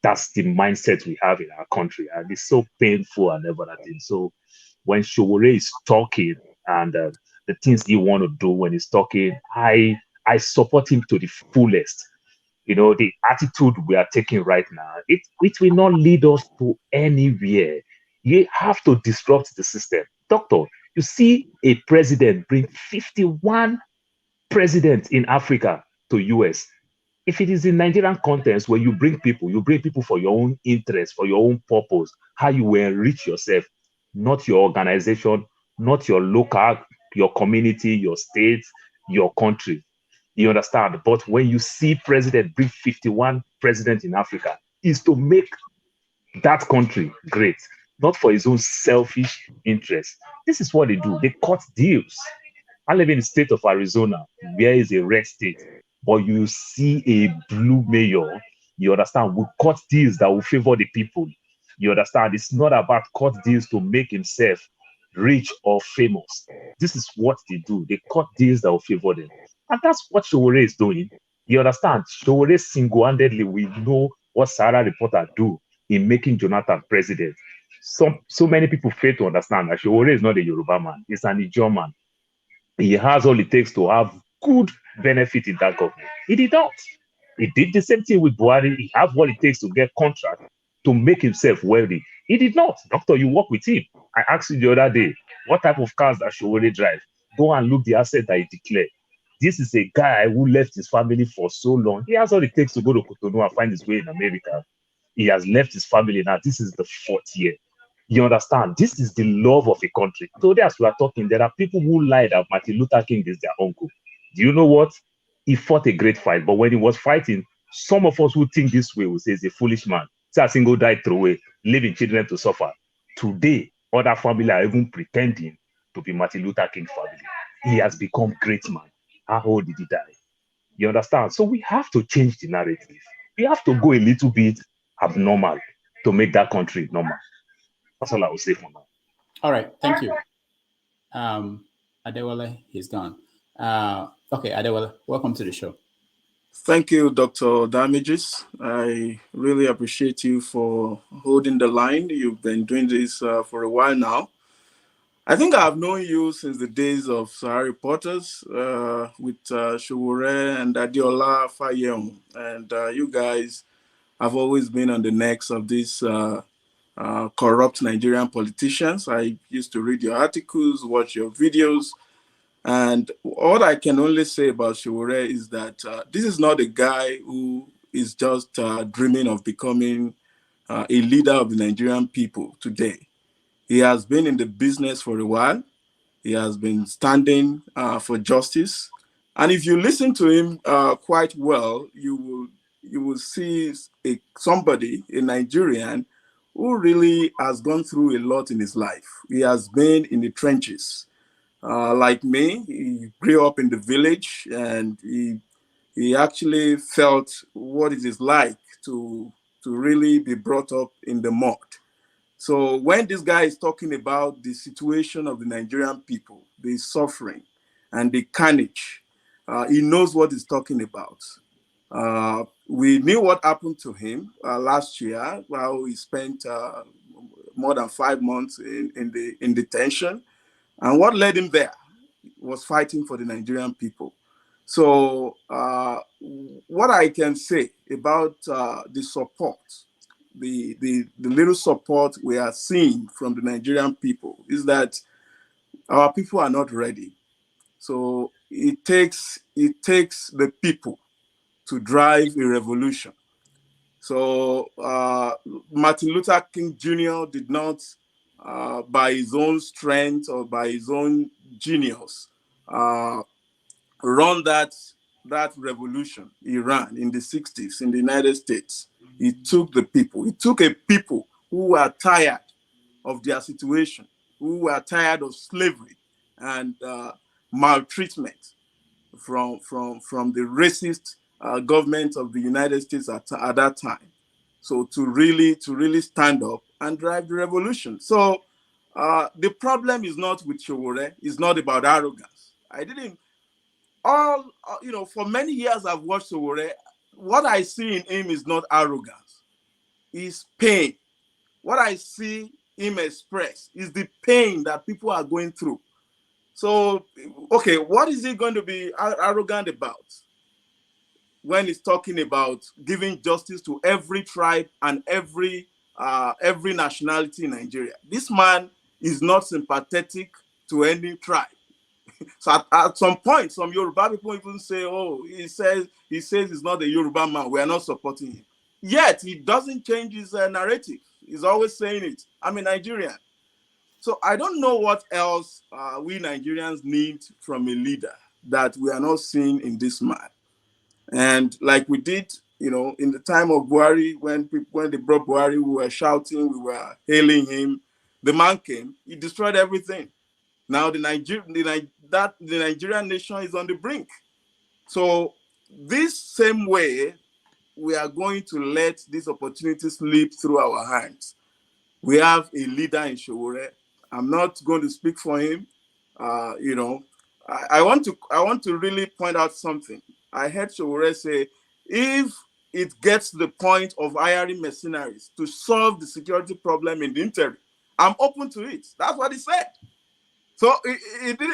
S9: That's the mindset we have in our country, and it's so painful and everything. So when Sowore is talking, and the things he want to do when he's talking, I support him to the fullest. The attitude we are taking right now, it will not lead us to anywhere. You have to disrupt the system. Doctor, you see a president bring 51 presidents in Africa to US. If it is in Nigerian context where you bring people for your own interest, for your own purpose, how you will enrich yourself, not your organization, not your local, your community, your state, your country. You understand? But when you see president bring 51 presidents in Africa, is to make that country great, not for his own selfish interest. This is what they do. They cut deals. I live in the state of Arizona, where is a red state, but you see a blue mayor, you understand, will cut deals that will favor the people. You understand? It's not about cut deals to make himself rich or famous. This is what they do. They cut deals that will favor them. And that's what Sowore is doing. You understand? Sowore single-handedly, we know what Sarah Reporter do in making Jonathan president. So many people fail to understand that Sowore is not a Yoruba man. He's an Ijaw man. He has all it takes to have good benefit in that government. He did not. He did the same thing with Buhari. He has what it takes to get contract to make himself wealthy. He did not. Doctor, you work with him. I asked you the other day, what type of cars does Sowore drive? Go and look the asset that he declared. This is a guy who left his family for so long. He has all it takes to go to Cotonou and find his way in America. He has left his family now. This is the 4th year. You understand? This is the love of a country. Today, as we are talking, there are people who lie that Martin Luther King is their uncle. Do you know what? He fought a great fight, but when he was fighting, some of us who think this way will say he's a foolish man. Say a single died through away, leaving children to suffer. Today, other families are even pretending to be Martin Luther King family. He has become great man. How old did he die? You understand? So we have to change the narrative. We have to go a little bit abnormal to make that country normal. That's all I will say for now.
S2: All right, thank you. Adewale, he's gone. Okay, Adewale, welcome to the show.
S10: Thank you, Dr. Damages. I really appreciate you for holding the line. You've been doing this for a while now. I think I've known you since the days of Sahara Reporters with Sowore and Adeola Fayem. And you guys have always been on the necks of these corrupt Nigerian politicians. I used to read your articles, watch your videos. And what I can only say about Sowore is that this is not a guy who is just dreaming of becoming a leader of the Nigerian people today. He has been in the business for a while. He has been standing for justice. And if you listen to him quite well, you will see somebody, a Nigerian, who really has gone through a lot in his life. He has been in the trenches. Like me, he grew up in the village, and he actually felt what it is like to really be brought up in the mud. So when this guy is talking about the situation of the Nigerian people, the suffering and the carnage, he knows what he's talking about. We knew what happened to him last year, while he spent more than 5 months in detention. And what led him there was fighting for the Nigerian people. So what I can say about the support, the little support we are seeing from the Nigerian people is that our people are not ready. So it takes the people to drive a revolution. So Martin Luther King Jr. did not, by his own strength or by his own genius, run that revolution he ran in the 60s in the United States. He took the people. He took a people who were tired of their situation, who were tired of slavery and maltreatment from the racist government of the United States at that time. So to really stand up and drive the revolution. So the problem is not with Sowore. It's not about arrogance. For many years I've watched Sowore. What I see in him is not arrogance. It's pain. What I see him express is the pain that people are going through. So, okay, what is he going to be arrogant about when he's talking about giving justice to every tribe and every nationality in Nigeria? This man is not sympathetic to any tribe. So at some point, some Yoruba people even say, "Oh, he says he's not a Yoruba man. We are not supporting him." Yet he doesn't change his narrative. He's always saying it. I'm a Nigerian. So I don't know what else we Nigerians need from a leader. that we are not seeing in this man. And like we did, in the time of Buhari, when they brought Buhari, we were shouting, we were hailing him. The man came, he destroyed everything. Now the Nigerian nation is on the brink. So this same way, we are going to let this opportunity slip through our hands. We have a leader in Sowore. I'm not going to speak for him. I want to really point out something. I heard Sowore say, if it gets to the point of hiring mercenaries to solve the security problem in the interim, I'm open to it. That's what he said. So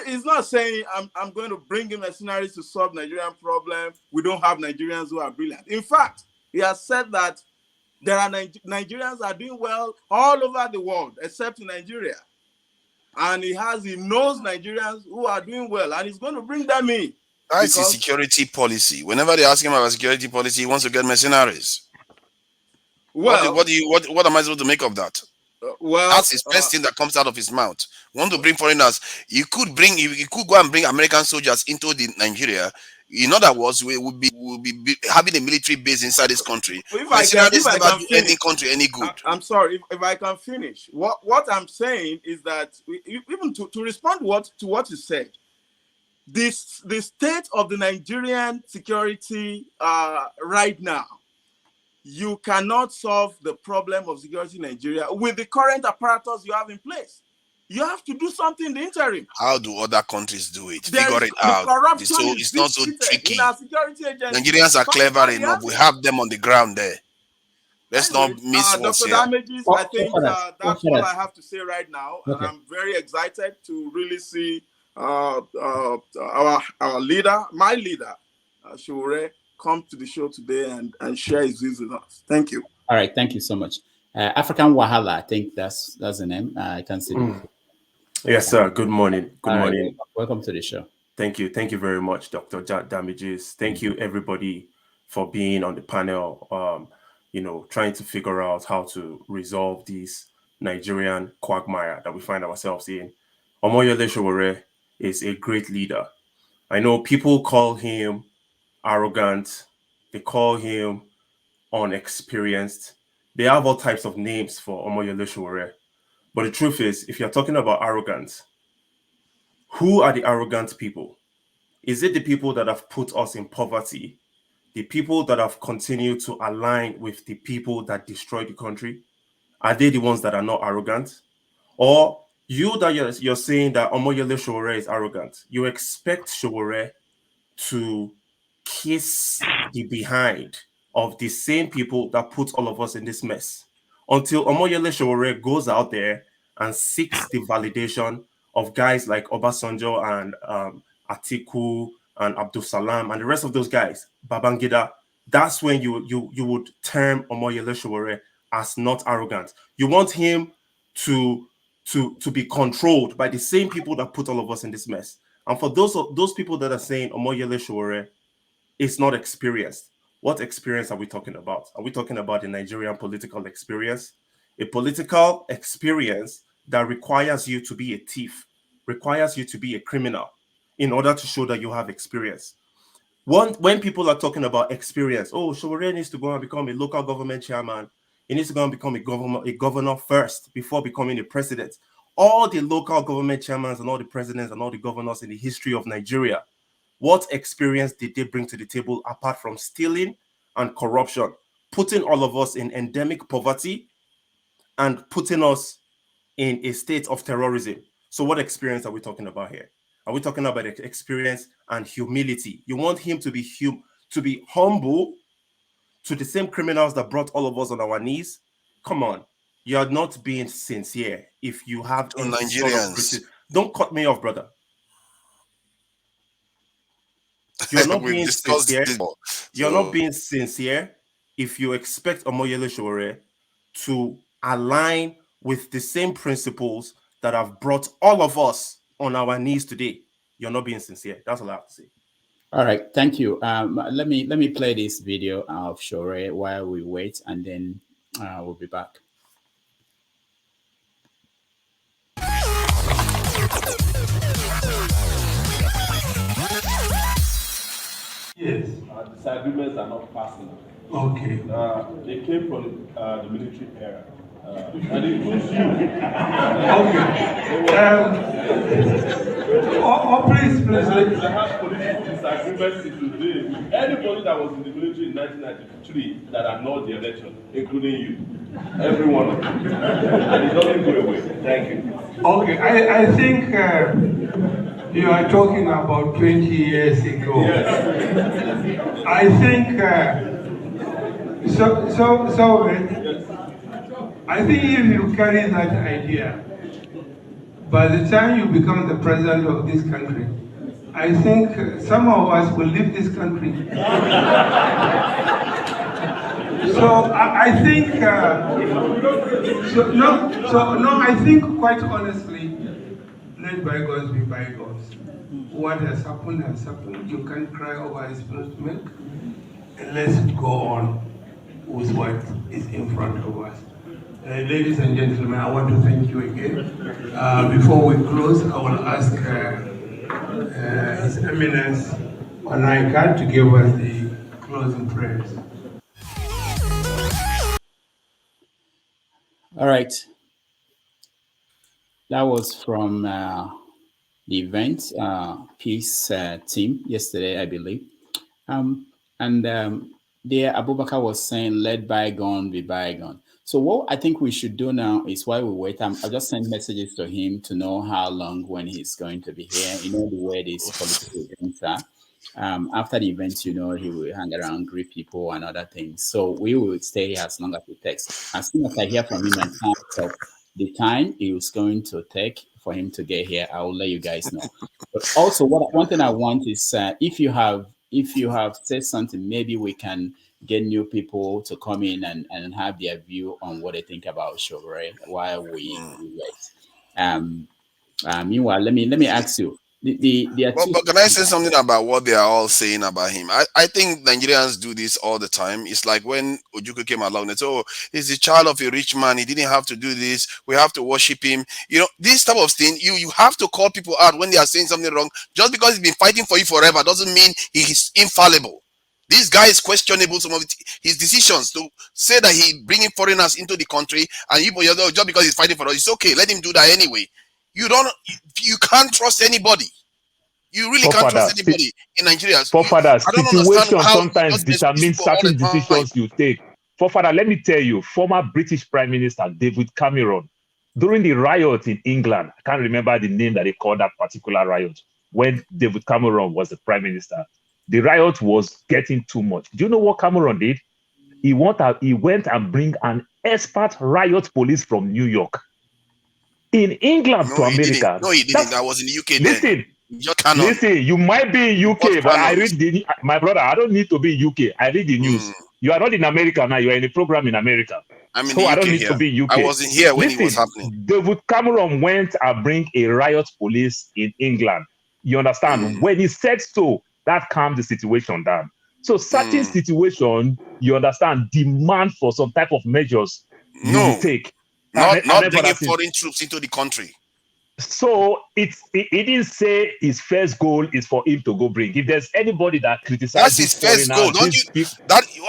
S10: he's not saying I'm going to bring in mercenaries to solve Nigerian problem. We don't have Nigerians who are brilliant. In fact, he has said that there are Nigerians are doing well all over the world, except in Nigeria. And he knows Nigerians who are doing well, and he's going to bring them in.
S8: That's his security policy. Whenever they ask him about security policy, he wants to get mercenaries.
S10: Well,
S8: what am I supposed to make of that? That's his first thing that comes out of his mouth. Want to bring foreigners? You could go and bring American soldiers into Nigeria. In other words, we will be having a military base inside this country.
S10: If I can
S8: do any country any good.
S10: I'm sorry if I can finish. What I'm saying is that even to respond to what you said, the state of the Nigerian security right now, you cannot solve the problem of security in Nigeria with the current apparatus you have in place. You have to do something in the interim.
S8: How do other countries do it? Figure it out. It's not so tricky.
S10: In our security agency.
S8: Nigerians are clever enough. We have them on the ground there. Let's not miss what's
S10: Dr.
S8: here.
S10: Damages, I think that's all I have to say right now. Okay. And I'm very excited to really see our leader, my leader, Sowore, come to the show today and share his views with us. Thank you.
S2: All right, thank you so much. African Wahala, I think that's the name. I can see.
S11: Yes, sir. Good morning. Good morning.
S2: Right. Welcome to the show.
S11: Thank you. Thank you very much, Dr. Damages. Thank you, everybody, for being on the panel, trying to figure out how to resolve this Nigerian quagmire that we find ourselves in. Omoyele Sowore is a great leader. I know people call him arrogant. They call him unexperienced. They have all types of names for Omoyele Sowore. But the truth is, if you're talking about arrogance, who are the arrogant people? Is it the people that have put us in poverty? The people that have continued to align with the people that destroyed the country? Are they the ones that are not arrogant? Or you that you're saying that Omoyele Sowore is arrogant, you expect Sowore to kiss the behind of the same people that put all of us in this mess, until Omoyele Sowore goes out there and seeks the validation of guys like Obasanjo and Atiku and Abdul Salam and the rest of those guys, Babangida. That's when you would term Omoyele Sowore as not arrogant. You want him to be controlled by the same people that put all of us in this mess. And for those people that are saying Omoyele Sowore is not experienced, what experience are we talking about? Are we talking about the Nigerian political experience? A political experience that requires you to be a thief, requires you to be a criminal in order to show that you have experience. When people are talking about experience, Sowore needs to go and become a local government chairman. He needs to go and become a governor first before becoming a president. All the local government chairmans and all the presidents and all the governors in the history of Nigeria, what experience did they bring to the table apart from stealing and corruption, putting all of us in endemic poverty and putting us in a state of terrorism? So what experience are we talking about here? Are we talking about experience and humility? You want him to be humble to the same criminals that brought all of us on our knees? Come on. You are not being sincere if you have any
S8: Nigerians.
S11: sort of... Don't cut me off, brother. You're not being sincere. You're not being sincere if you expect Omoyele Sowore to align with the same principles that have brought all of us on our knees today. You're not being sincere. That's all I have to say.
S2: All right, thank you. Let me play this video of Sowore while we wait, and then we'll be back.
S1: disagreements are not personal.
S12: Okay.
S1: They came from the military era. And it includes you.
S12: Okay. Please.
S1: I have political disagreements today with anybody that was in the military in 1993 that annulled the election, including you. Every one of you. And it doesn't go away. Thank you.
S12: Okay, I think you are talking about 20 years ago.
S1: Yes.
S12: I think I think if you carry that idea, by the time you become the president of this country, I think some of us will leave this country. So I think I think quite honestly, let bygones be bygones. What has happened has happened. You can't cry over spilled milk. And let's go on with what is in front of us. Ladies and gentlemen, I want to thank you again. Before we close, I will ask His Eminence Onaika to give us the closing prayers.
S2: All right. That was from the event peace team yesterday, I believe. There Abubakar was saying, let bygone be bygone. So what I think we should do now is while we wait, I'll just send messages to him to know how long when he's going to be here. You know the way these political events are. After the event, he will hang around, greet people and other things. So we will stay here as long as it takes. As soon as I hear from him and the time it was going to take for him to get here, I will let you guys know. But also, one thing I want is if you have said something, maybe we can get new people to come in and have their view on what they think about Sowore while we wait. Meanwhile, let me ask you.
S8: But can I say something about what they are all saying about him? I think Nigerians do this all the time. It's like when Ojukwu came along and said, oh, he's the child of a rich man. He didn't have to do this. We have to worship him. This type of thing, you have to call people out when they are saying something wrong. Just because he's been fighting for you forever doesn't mean he's infallible. This guy is questionable, some of his decisions to say that he bringing foreigners into the country and just because he's fighting for us, it's okay. Let him do that anyway. You can't trust anybody. You really can't trust anybody in Nigeria.
S9: Situation sometimes determines certain decisions you take. Forefather, let me tell you, former British Prime Minister David Cameron, during the riot in England, I can't remember the name that they called that particular riot, when David Cameron was the Prime Minister, the riot was getting too much. Do you know what Cameron did? He went and bring an expert riot police from New York in England to America.
S8: No, he didn't. I was in the UK
S9: then. Listen, you might be in UK, but I read my brother, I don't need to be in UK. I read the news. You are not in America now. You are in a program in America.
S8: I'm in the UK I don't need to be in UK. I wasn't here when it was happening.
S9: David Cameron went and bring a riot police in England. You understand? When he said so, that calmed the situation down. So certain situation, you understand, demand for some type of measures you will take.
S8: Not bringing foreign troops into the country.
S9: So he didn't say his first goal is for him to go bring. If there's anybody that criticizes,
S8: that's his first goal.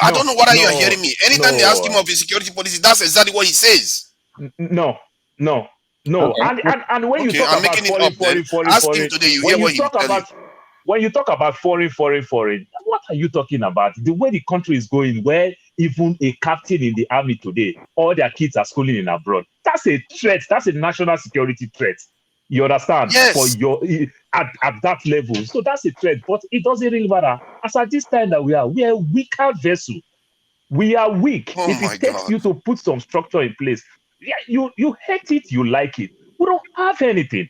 S8: I don't know whether you are hearing me. Anytime they ask him of his security policy, that's exactly what he says.
S9: No.
S8: Okay.
S9: And when you talk about foreign,
S8: ask him today. You hear what he tells you.
S9: When you talk about foreign, what are you talking about? The way the country is going, where even a captain in the army today, all their kids are schooling in abroad. That's a threat. That's a national security threat. You understand?
S8: Yes.
S9: For your at that level. So that's a threat. But it doesn't really matter. As at this time that we are a weaker vessel. We are weak. If it takes you to put some structure in place, you hate it, you like it. We don't have anything.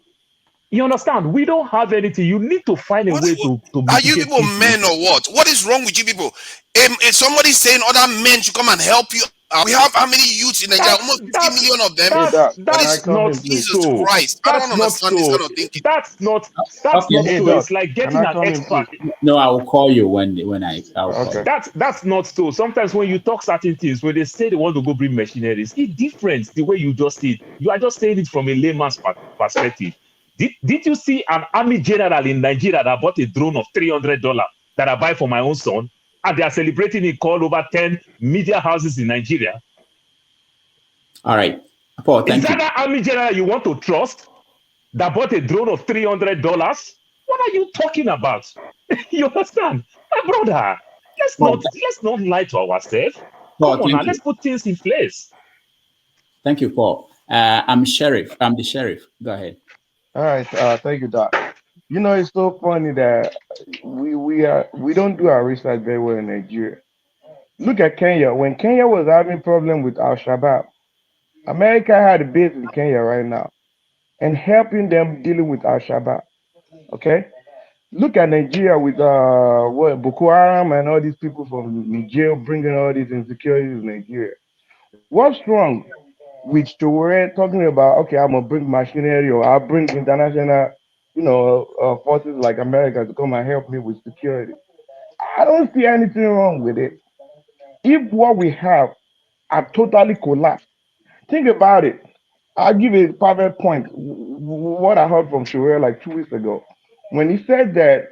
S9: You understand? We don't have anything. You need to find a way to
S8: are you people men or what? What is wrong with you people? If somebody's saying other men should come and help you, we have how many youths in Nigeria? Almost 50 million of them.
S9: That's not
S8: Jesus
S9: so.
S8: Christ. I don't understand this kind of thinking.
S9: That's not so. It's like getting an expert.
S2: No, I will call you when I'll call.
S9: That's not so. Sometimes when you talk certain things, when they say they want to go bring machineries, it's different the way you just say it. You are just saying it from a layman's perspective. Did you see an army general in Nigeria that bought a drone of $300 that I buy for my own son? and they are celebrating it all over 10 media houses in Nigeria.
S2: All right. Paul, thank
S9: Is
S2: you.
S9: that an army general you want to trust that bought a drone of $300? What are you talking about? You understand? My brother, let's not lie to ourselves.
S2: Paul,
S9: Come on now,
S2: thank
S9: let's
S2: you.
S9: put things in place.
S2: Thank you, Paul. I'm Sheriff. I'm the sheriff. Go ahead.
S6: All right, thank you, Doc. You know, it's so funny that we don't do our research very well in Nigeria. Look at Kenya. When Kenya was having problem with Al Shabaab, America had a base in Kenya right now and helping them dealing with Al Shabaab. Okay, look at Nigeria with what Boko Haram and all these people from Nigeria bringing all these insecurities in Nigeria. What's wrong with Sowore talking about, okay, I'm gonna bring machinery or I'll bring international, forces like America to come and help me with security? I don't see anything wrong with it. If what we have are totally collapsed, think about it. I'll give a perfect point. What I heard from Sowore like 2 weeks ago, when he said that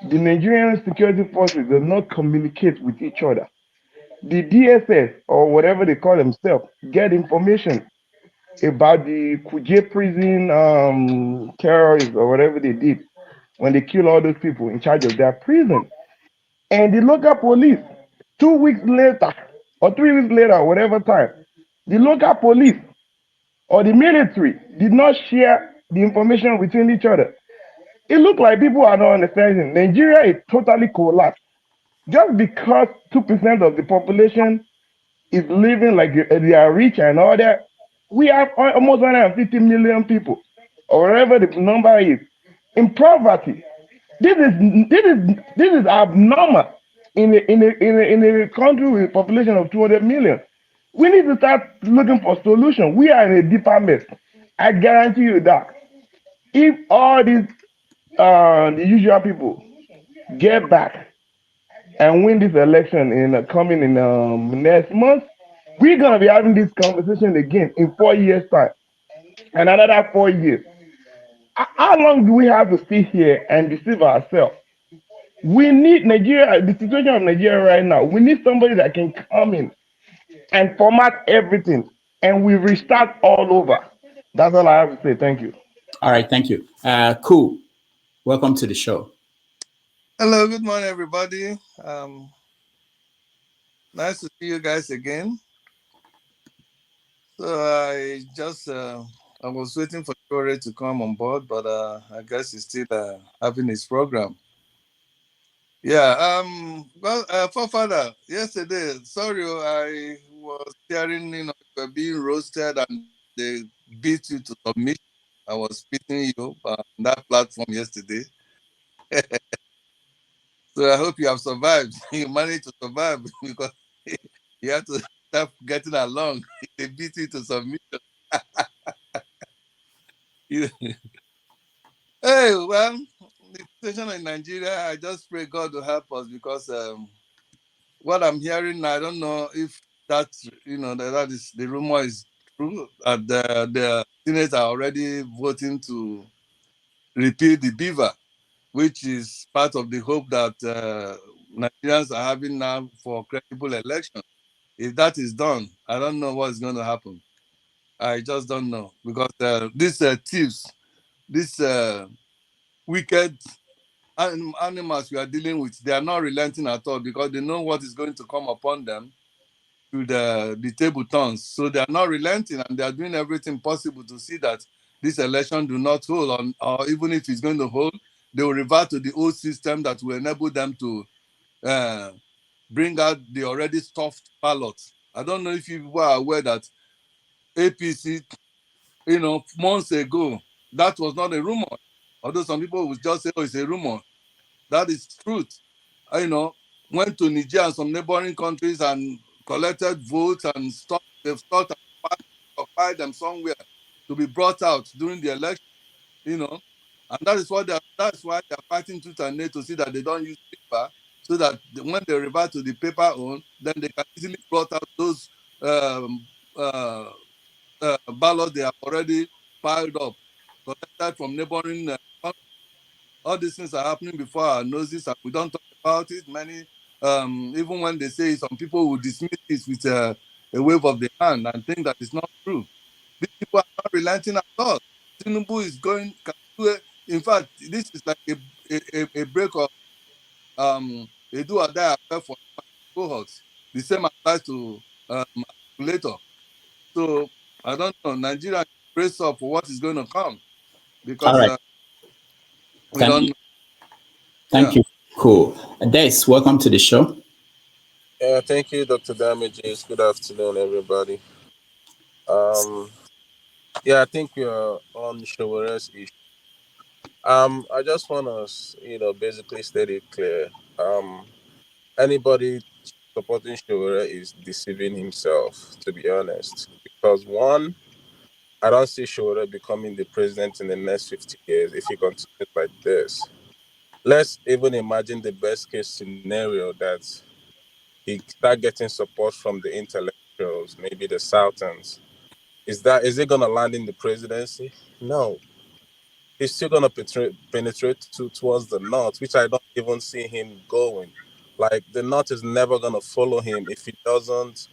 S6: the Nigerian security forces do not communicate with each other. The DSS or whatever they call themselves get information about the Kuje prison terrorists or whatever they did when they kill all those people in charge of their prison. And the local police, 2 weeks later or 3 weeks later, whatever time, the local police or the military did not share the information between each other. It looked like people are not understanding. Nigeria is totally collapsed. Just because 2% of the population is living like they are rich and all that, we have almost 150 million people, or whatever the number is, in poverty. This is abnormal in a country with a population of 200 million. We need to start looking for solutions. We are in a deeper mess. I guarantee you that if all these the usual people get back and win this election in coming in next month, we're gonna be having this conversation again in 4 years' time, and another 4 years. How long do we have to sit here and deceive ourselves? We need Nigeria, the situation of Nigeria right now. We need somebody that can come in and format everything, and we restart all over. That's all I have to say. Thank you.
S2: All right, thank you. Cool. Welcome to the show.
S13: Hello, good morning, everybody. Nice to see you guys again. So I was waiting for Sowore to come on board, but I guess he's still having his program. Yeah. Forefather, yesterday, sorry, I was hearing you were being roasted and they beat you to submission. I was beating you on that platform yesterday. So I hope you have survived. You managed to survive because you have to start getting along. They beat you to submission. Hey, well, the situation in Nigeria, I just pray God to help us because what I'm hearing, I don't know if that's, that is the rumor is true. The Senate are already voting to repeal the beaver, which is part of the hope that Nigerians are having now for credible election. If that is done, I don't know what's going to happen. I just don't know because these thieves, these wicked animals we are dealing with, they are not relenting at all because they know what is going to come upon them to the table turns. So they are not relenting and they are doing everything possible to see that this election do not hold on, or even if it's going to hold, they will revert to the old system that will enable them to bring out the already stuffed ballots. I don't know if you were aware that APC, months ago, that was not a rumor. Although some people would just say, oh, it's a rumor. That is truth. Went to Niger and some neighboring countries and collected votes and stuff. They've thought and filed them somewhere to be brought out during the election, And that's why they're fighting tooth and nail to see that they don't use paper, so that when they revert to the paper own, then they can easily brought out those ballots they have already piled up, collected from neighboring countries. All these things are happening before our noses, and we don't talk about it. Many even when they say some people will dismiss this with a wave of the hand and think that it's not true. These people are not relenting at all. Tinubu is going, in fact, this is like a break of they do or die affair for cohorts. The same applies to later. So I don't know. Nigeria brace up for what is going to come
S2: All
S13: because
S2: right.
S13: we don't know.
S2: Thank
S13: Yeah.
S2: you. Cool. Des, welcome to the show.
S14: Yeah, thank you, Dr. Damages. Good afternoon, everybody. Yeah, I think we are on Showore's issue. I just want to, basically state it clear. Anybody supporting Showore is deceiving himself, to be honest. Because one, I don't see Showore becoming the president in the next 50 years if he continues like this. Let's even imagine the best case scenario that he start getting support from the intellectuals, maybe the Sultans. Is it gonna land in the presidency? No. He's still gonna penetrate towards the north, which I don't even see him going. Like the north is never gonna follow him if he doesn't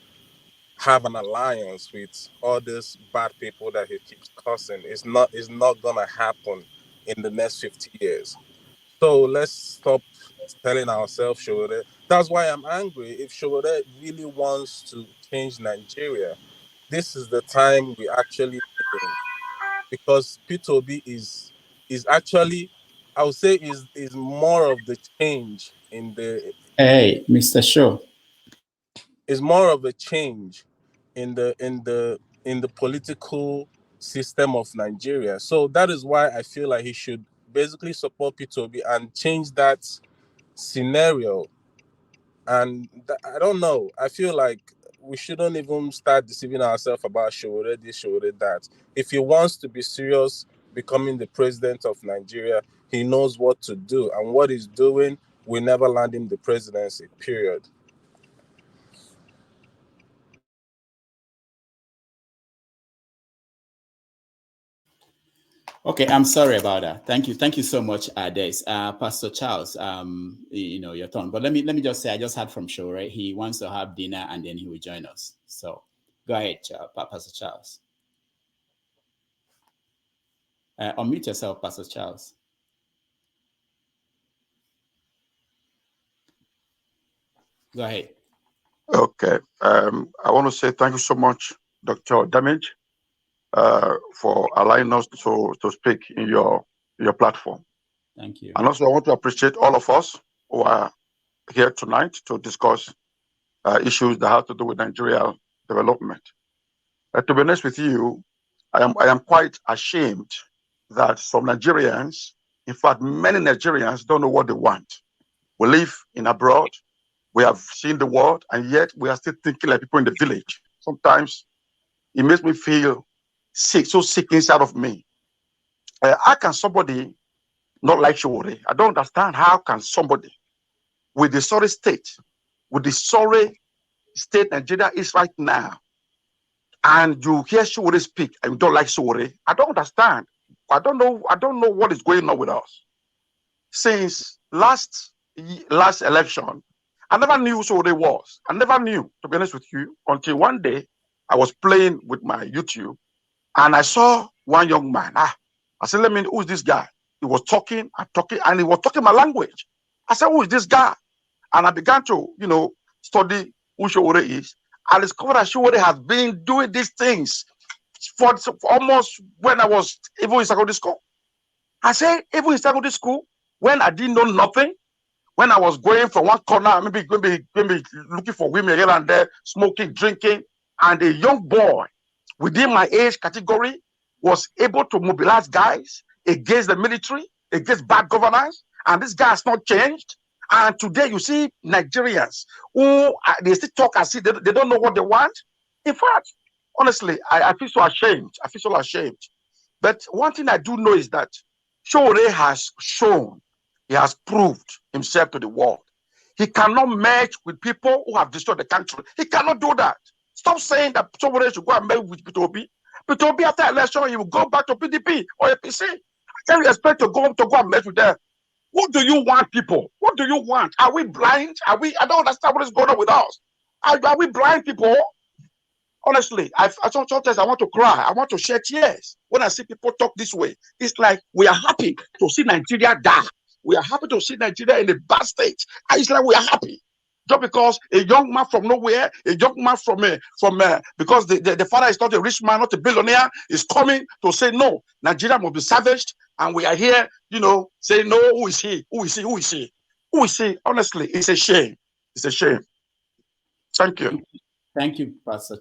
S14: have an alliance with all these bad people that he keeps cursing. It's not gonna happen in the next 50 years. So let's stop telling ourselves Showore. That's why I'm angry. If Showore really wants to change Nigeria, this is the time we actually need him. Because Peter Obi is actually, I would say, is more of the change in the
S2: Hey, Mr. Show.
S14: is more of a change in the political system of Nigeria. So that is why I feel like he should basically support Peter Obi and change that scenario. And I don't know. I feel like we shouldn't even start deceiving ourselves about Showore this, Showore that. If he wants to be serious becoming the president of Nigeria, he knows what to do. And what he's doing will never land him the presidency, period.
S2: Okay, I'm sorry about that. Thank you so much, Des. Pastor Charles, your turn. But let me just say, I just heard from Showore. He wants to have dinner and then he will join us. So go ahead, Pastor Charles. Unmute yourself, Pastor Charles. Go ahead.
S15: Okay. I want to say thank you so much, Dr. Damage, for allowing us to speak in your platform.
S2: Thank you.
S15: And also, I want to appreciate all of us who are here tonight to discuss issues that have to do with Nigeria development. To be honest with you, I am quite ashamed that some Nigerians, in fact, many Nigerians don't know what they want. We live in abroad. We have seen the world, and yet we are still thinking like people in the village. Sometimes it makes me feel sick, so sick inside of me. How can somebody not like Showore? I don't understand how can somebody with the sorry state, Nigeria is right now, and you hear Showore speak and you don't like Showore. I don't understand. I don't know what is going on with us. Since last election, I never knew who Showore was. I never knew, to be honest with you, until one day I was playing with my YouTube and I saw one young man. I said, who's this guy? He was talking and he was talking my language. I said, who is this guy? And I began to, study who Showore is. I discovered that Showore has been doing these things for almost when I was even in secondary school. I said, even in secondary school, when I didn't know nothing, when I was going from one corner, maybe looking for women here and there, smoking, drinking, and a young boy within my age category was able to mobilize guys against the military, against bad governance, and this guy has not changed. And today you see Nigerians who they still talk as if they don't know what they want. In fact, honestly, I feel so ashamed. I feel so ashamed. But one thing I do know is that Showore has shown, he has proved himself to the world. He cannot merge with people who have destroyed the country. He cannot do that. Stop saying that Showore should go and merge with Peter Obi. Peter Obi, after election, he will go back to PDP or APC. How can you expect to go and merge with them? What do you want, people? What do you want? Are we blind? I don't understand what is going on with us. Are we blind, people? Honestly, sometimes I want to cry. I want to shed tears when I see people talk this way. It's like we are happy to see Nigeria die. We are happy to see Nigeria in a bad state. And it's like we are happy. Just because a young man from nowhere, a young man because the father is not a rich man, not a billionaire, is coming to say no, Nigeria must be savaged, and we are here, saying no. Who is he? Who is he? Who is he? Who is he? Honestly, it's a shame. It's a shame. Thank you.
S2: Thank you, Pastor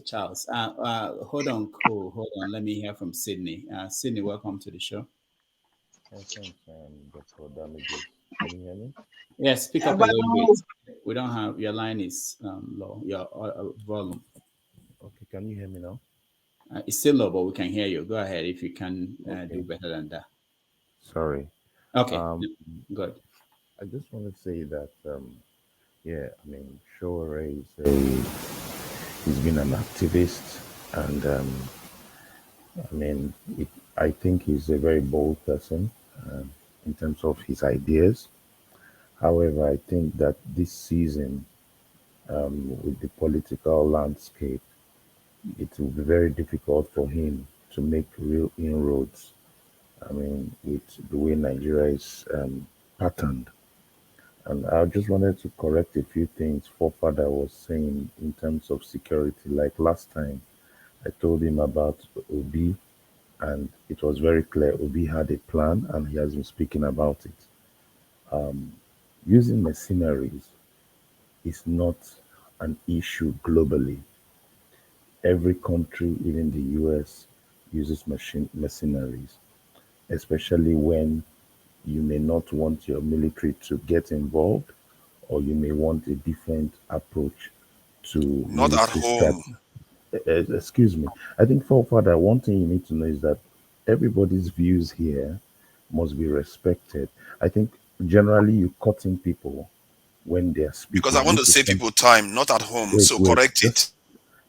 S2: Charles. Hold on, cool. Hold on. Let me hear from Sydney. Sydney, welcome to the show.
S16: Thanks, Dr. Damages. Can you hear me?
S2: Yes, speak up a little bit. We don't have your line is low. Your volume.
S16: Okay, can you hear me now?
S2: It's still low, but we can hear you. Go ahead if you can do better than that.
S16: Sorry.
S2: Okay, good.
S16: I just want to say that, Sowore he's been an activist, and I think he's a very bold person in terms of his ideas. However, I think that this season, with the political landscape, it will be very difficult for him to make real inroads. With the way Nigeria is patterned. And I just wanted to correct a few things Forefather was saying in terms of security. Like last time, I told him about Obi, and it was very clear Obi had a plan, and he has been speaking about it. Using mercenaries is not an issue globally. Every country, even the US, uses mercenaries, especially when you may not want your military to get involved, or you may want a different approach to
S8: Not at
S16: military
S8: home.
S16: strategy. Excuse me. I think, Father, one thing you need to know is that everybody's views here must be respected. I think generally you cutting people when they are speaking.
S8: Because I want to save people time, not at home. So correct it.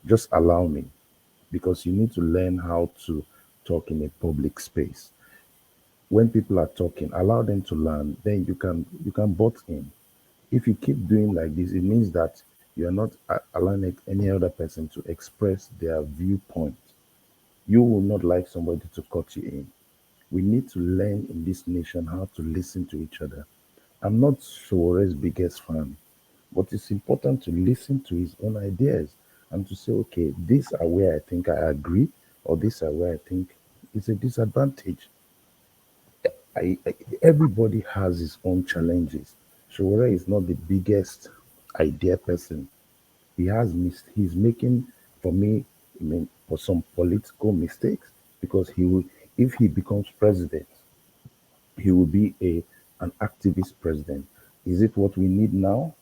S16: Just allow me, because you need to learn how to talk in a public space. When people are talking, allow them to learn. Then you can butt in. If you keep doing like this, it means that you are not allowing any other person to express their viewpoint. You will not like somebody to cut you in. We need to learn in this nation how to listen to each other. I'm not Sowore's biggest fan, but it's important to listen to his own ideas and to say, okay, these are where I think I agree, or these are where I think it's a disadvantage. Everybody has his own challenges. Sowore is not the biggest idea person. He's making, for me, for some political mistakes, because if he becomes president, he will be an activist president. Is it what we need now?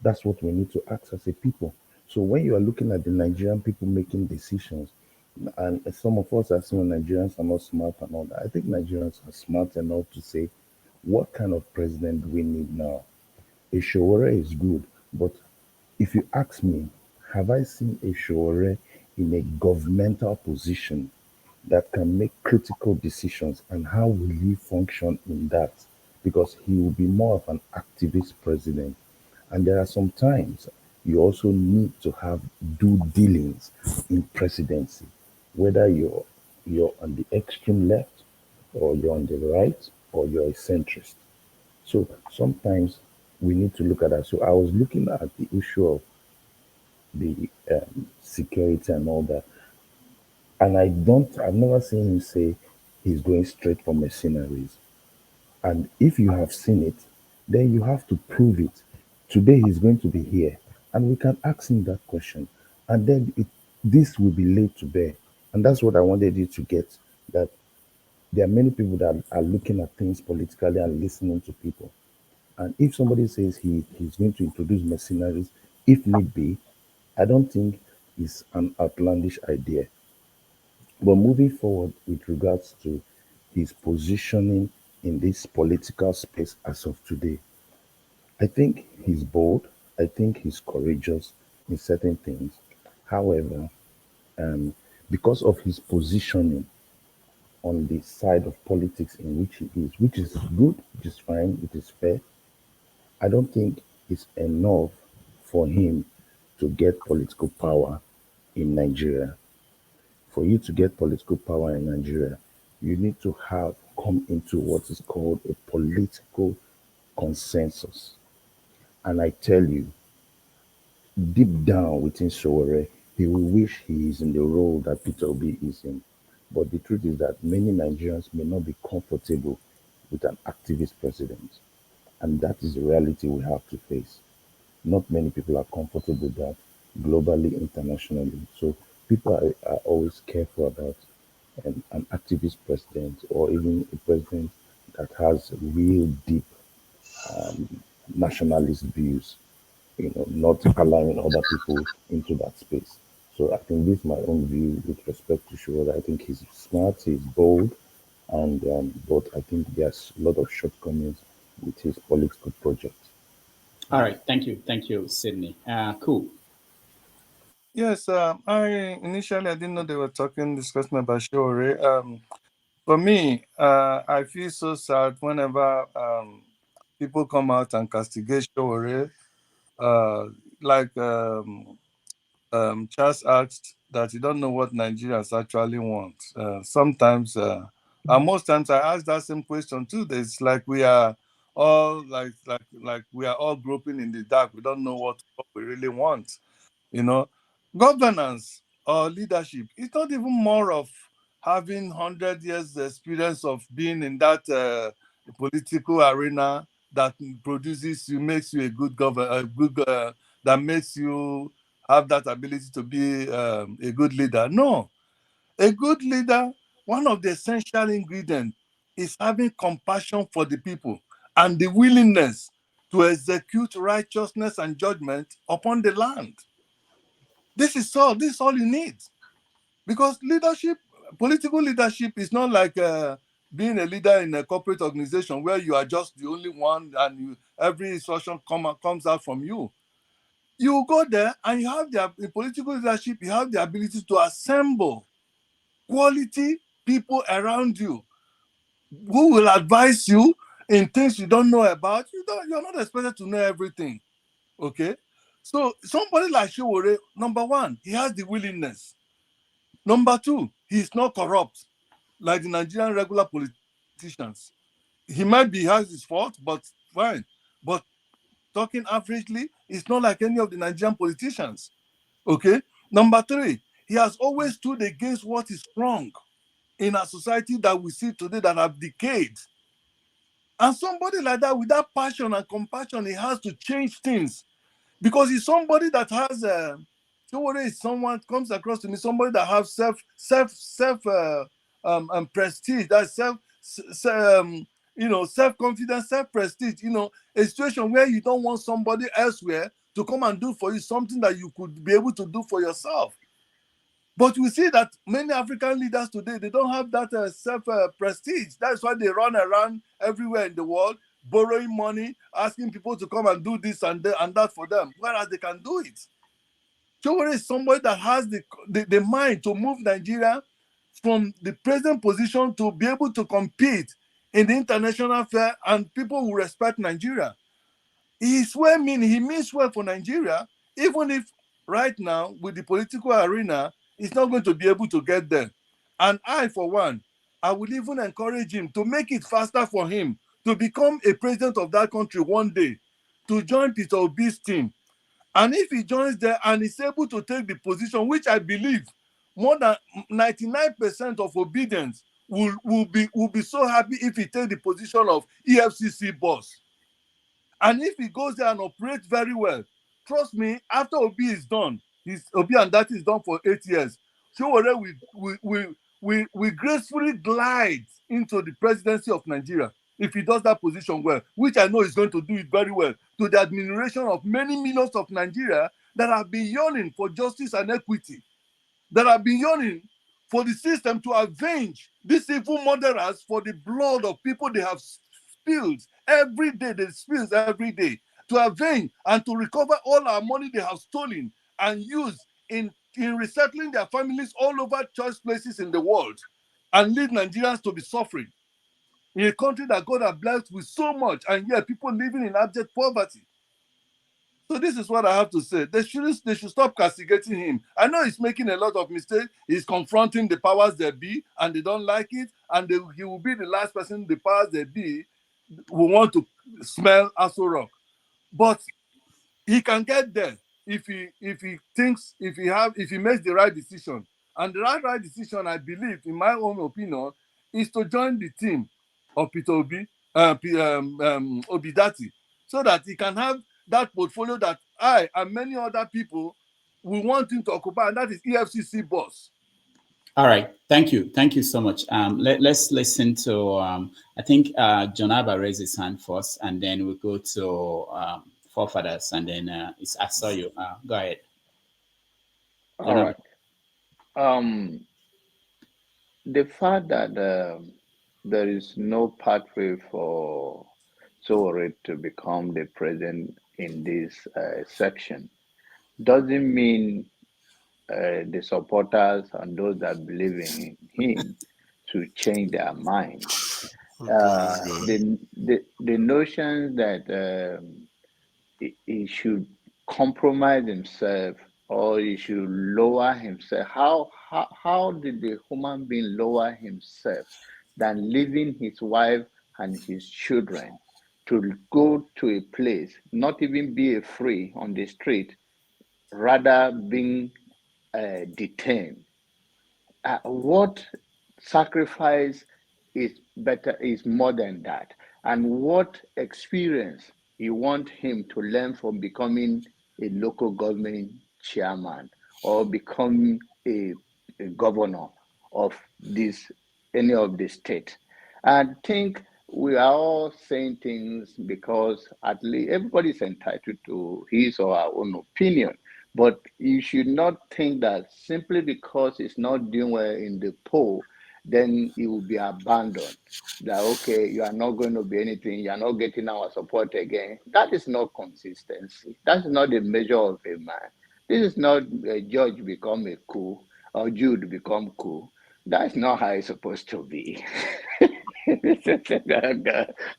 S16: That's what we need to ask as a people. So when you are looking at the Nigerian people making decisions, and some of us are saying Nigerians are not smart and all that, I think Nigerians are smart enough to say, what kind of president do we need now? A Sowore is good, but if you ask me, have I seen a Sowore in a governmental position that can make critical decisions, and how will he function in that? Because he will be more of an activist president. And there are some times you also need to have due dealings in presidency, whether you're on the extreme left, or you're on the right, or you're a centrist. So sometimes we need to look at that. So I was looking at the issue of the security and all that, and I've never seen him say he's going straight for mercenaries. And if you have seen it, then you have to prove it. Today he's going to be here, and we can ask him that question, and then this will be laid to bear. And that's what I wanted you to get, that there are many people that are looking at things politically and listening to people. And if somebody says he's going to introduce mercenaries, if need be, I don't think it's an outlandish idea. But moving forward with regards to his positioning in this political space as of today, I think he's bold. I think he's courageous in certain things. However, because of his positioning, on the side of politics in which he is, which is good, which is fine, it is fair. I don't think it's enough for him to get political power in Nigeria. For you to get political power in Nigeria, you need to have come into what is called a political consensus. And I tell you, deep down within Sowore, he will wish he is in the role that Peter Obi is in. But the truth is that many Nigerians may not be comfortable with an activist president. And that is the reality we have to face. Not many people are comfortable with that globally, internationally. So people are always careful about an activist president or even a president that has real deep nationalist views, not allowing other people into that space. So I think this is my own view with respect to Schroeder. I think he's smart, he's bold, and but I think there's a lot of shortcomings with his political project.
S2: All right. Thank you, Sydney. Cool.
S13: Yes, I didn't know they were discussing about Shore. For me, I feel so sad whenever people come out and castigate Shore. Uh, like Charles asked that you don't know what Nigerians actually want. Sometimes, and most times, I ask that same question too. It's like we are all like we are all groping in the dark. We don't know what we really want. You know, governance or leadership. It's not even more of having 100 years experience of being in that political arena that produces you, makes you a good governor, a good that makes you have that ability to be a good leader. No, a good leader, one of the essential ingredients is having compassion for the people and the willingness to execute righteousness and judgment upon the land. This is all you need. Because leadership, political leadership is not like being a leader in a corporate organization where you are just the only one and every instruction comes out from you. You go there and you have in political leadership, you have the ability to assemble quality people around you who will advise you in things you don't know about. You're not expected to know everything. Okay? So somebody like Showore, number one, he has the willingness. Number two, he's not corrupt like the Nigerian regular politicians. He might be has his fault, but fine. But talking averagely, it's not like any of the Nigerian politicians. Okay. Number three, he has always stood against what is wrong in a society that we see today that have decayed. And somebody like that, with that passion and compassion, he has to change things because he's somebody that has somebody is someone comes across to me, somebody that has self prestige, that's self confidence, self prestige, a situation where you don't want somebody elsewhere to come and do for you something that you could be able to do for yourself. But we see that many African leaders today, they don't have that self prestige. That's why they run around everywhere in the world, borrowing money, asking people to come and do this and that for them, whereas they can do it. Chowore is somebody that has the mind to move Nigeria from the present position to be able to compete in the international fair, and people will respect Nigeria. He means well for Nigeria, even if right now with the political arena, he's not going to be able to get there. And I, for one, I will even encourage him to make it faster for him to become a president of that country one day, to join Peter Obi's team. And if he joins there and is able to take the position, which I believe more than 99% of obedience will be so happy if he takes the position of EFCC boss. And if he goes there and operates very well, trust me, after Obi is done, Obi and that is done for 8 years, Showore will gracefully glide into the presidency of Nigeria if he does that position well, which I know he's going to do it very well, to the admiration of many millions of Nigeria that have been yearning for justice and equity, that have been yearning for the system to avenge these evil murderers for the blood of people they have spilled every day. They spills every day to avenge and to recover all our money they have stolen and used in resettling their families all over choice places in the world. and leave Nigerians to be suffering in a country that God has blessed with so much, and yet people living in abject poverty. So this is what I have to say. They should stop castigating him. I know he's making a lot of mistakes. He's confronting the powers that be, and they don't like it. And he will be the last person the powers that be will want to smell Aso Rock. But he can get there if he makes the right decision. And the right decision, I believe, in my own opinion, is to join the team of Peter Obi, Obidati, so that he can have that portfolio that I and many other people will want him to occupy, and that is EFCC boss.
S2: All right, thank you so much. Let's listen to. I think John Abba raised his hand first, and then we go to forefathers, and then I saw you. Go ahead.
S3: All right. The fact that there is no pathway for Sowore to become the president in this section doesn't mean the supporters and those that believe in him to change their mind. The notion that he should compromise himself or he should lower himself. How did the human being lower himself than leaving his wife and his children to go to a place, not even be free on the street, rather being detained? What sacrifice is more than that? And what experience you want him to learn from becoming a local government chairman or becoming a governor of any of the state? I think we are all saying things because at least everybody's entitled to his or her own opinion. But you should not think that simply because it's not doing well in the poll, then it will be abandoned. That, okay, you are not going to be anything, you are not getting our support again. That is not consistency. That's not the measure of a man. This is not a judge become a coup or Jude become coup. That's not how it's supposed to be.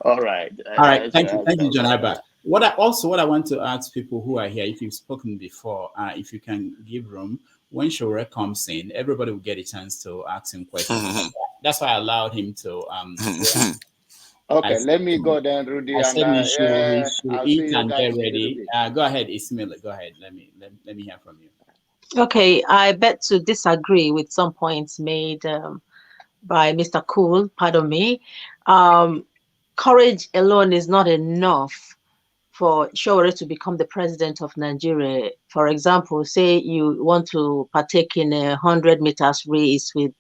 S3: All right.
S2: All right. Thank you, John Abba. What I want to ask people who are here, if you've spoken before, if you can give room, when Sowore comes in, everybody will get a chance to ask him questions. That's why I allowed him to.
S3: Okay, let me go then, Rudy.
S2: I said he should
S3: I'll
S2: eat
S3: see you
S2: and
S3: guys
S2: get
S3: in a little
S2: ready.
S3: bit.
S2: Go ahead, Ismail. Go ahead. Let me hear from you.
S5: Okay, I bet to disagree with some points made by Mr. Cool. Pardon me. Courage alone is not enough for Sowore to become the president of Nigeria. For example, say you want to partake in a 100 meters race with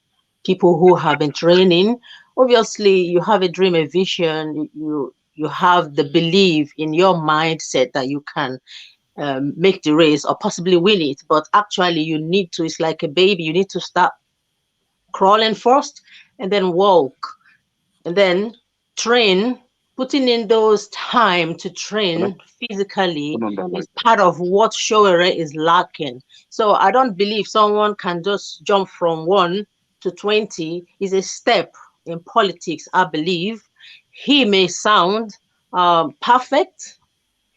S5: people who have been training. Obviously, you have a dream, a vision. You have the belief in your mindset that you can make the race or possibly win it. But actually, you need to. It's like a baby. You need to start crawling first, and then walk, and then train. Putting in those time to train physically is part of what Sowore is lacking. So I don't believe someone can just jump from 1 to 20. Is a step in politics, I believe. He may sound perfect.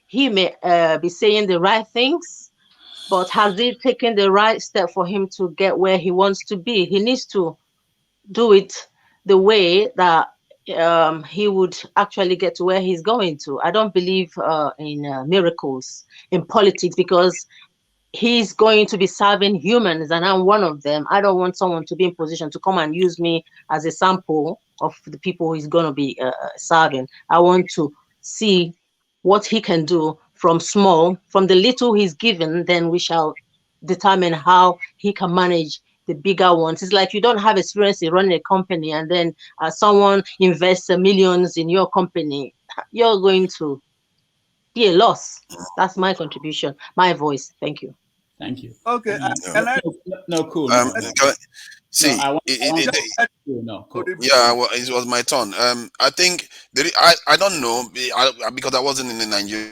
S5: He may be saying the right things, but has he taken the right step for him to get where he wants to be? He needs to do it the way that he would actually get to where he's going to. I don't believe in miracles in politics because he's going to be serving humans and I'm one of them. I don't want someone to be in position to come and use me as a sample of the people he's going to be serving. I want to see what he can do from the little he's given, then we shall determine how he can manage the bigger ones. It's like you don't have experience in running a company and then someone invests millions in your company. You're going to be a loss. That's my contribution, my voice. Thank you.
S2: Thank you.
S13: Okay.
S2: No, cool.
S8: See,
S2: cool.
S8: Yeah, well, it was my turn. I think I don't know because I wasn't in the Nigeria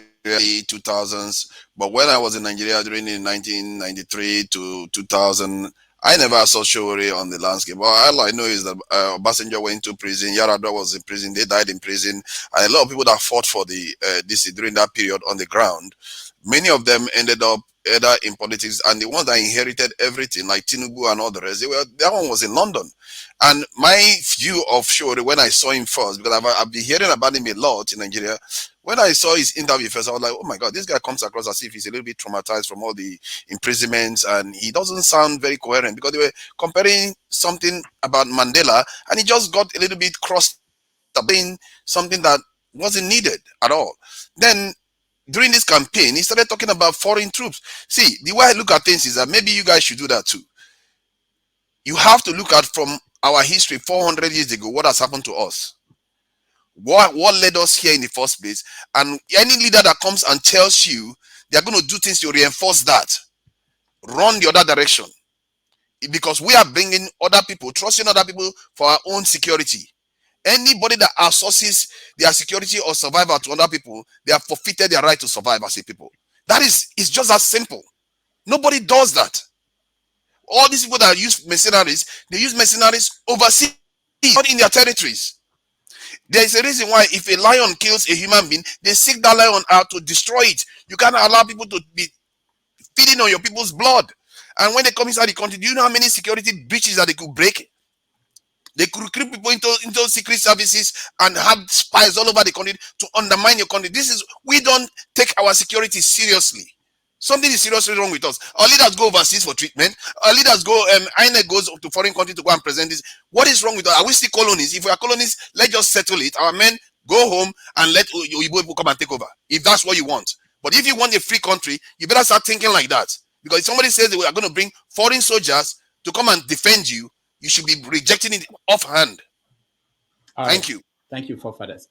S8: 2000s, but when I was in Nigeria during the 1993 to 2000, I never saw Sowore on the landscape. Well, all I know is that Obasanjo went to prison, Yaradua was in prison, they died in prison, and a lot of people that fought for the DC during that period on the ground, many of them ended up either in politics, and the ones that inherited everything, like Tinubu and all the rest, that one was in London. And my view of Sowore when I saw him first, because I've been hearing about him a lot in Nigeria, when I saw his interview first, I was like, oh my God, this guy comes across as if he's a little bit traumatized from all the imprisonments, and he doesn't sound very coherent, because they were comparing something about Mandela, and he just got a little bit crossed up in something that wasn't needed at all. Then during this campaign, he started talking about foreign troops. See, the way I look at things is that maybe you guys should do that too. You have to look at from our history 400 years ago, what has happened to us. What led us here in the first place? And any leader that comes and tells you they're going to do things to reinforce that, run the other direction. Because we are bringing other people, trusting other people for our own security. Anybody that outsources their security or survival to other people, they have forfeited their right to survive as a people. That is, it's just as simple. Nobody does that. All these people that use mercenaries, they use mercenaries overseas, not in their territories. There is a reason why if a lion kills a human being, they seek that lion out to destroy it. You can't allow people to be feeding on your people's blood. And when they come inside the country, do you know how many security breaches that they could break? They could recruit people into secret services and have spies all over the country to undermine your country. We don't take our security seriously. Something is seriously wrong with us. Our leaders go overseas for treatment. Our leaders go, INEC goes to foreign country to go and present this. What is wrong with us? Are we still colonies? If we are colonies, let's just settle it. Our men go home and let Igbo people come and take over. If that's what you want. But if you want a free country, you better start thinking like that. Because if somebody says they are going to bring foreign soldiers to come and defend you, you should be rejecting it offhand. Thank you.
S2: Thank you, forefathers.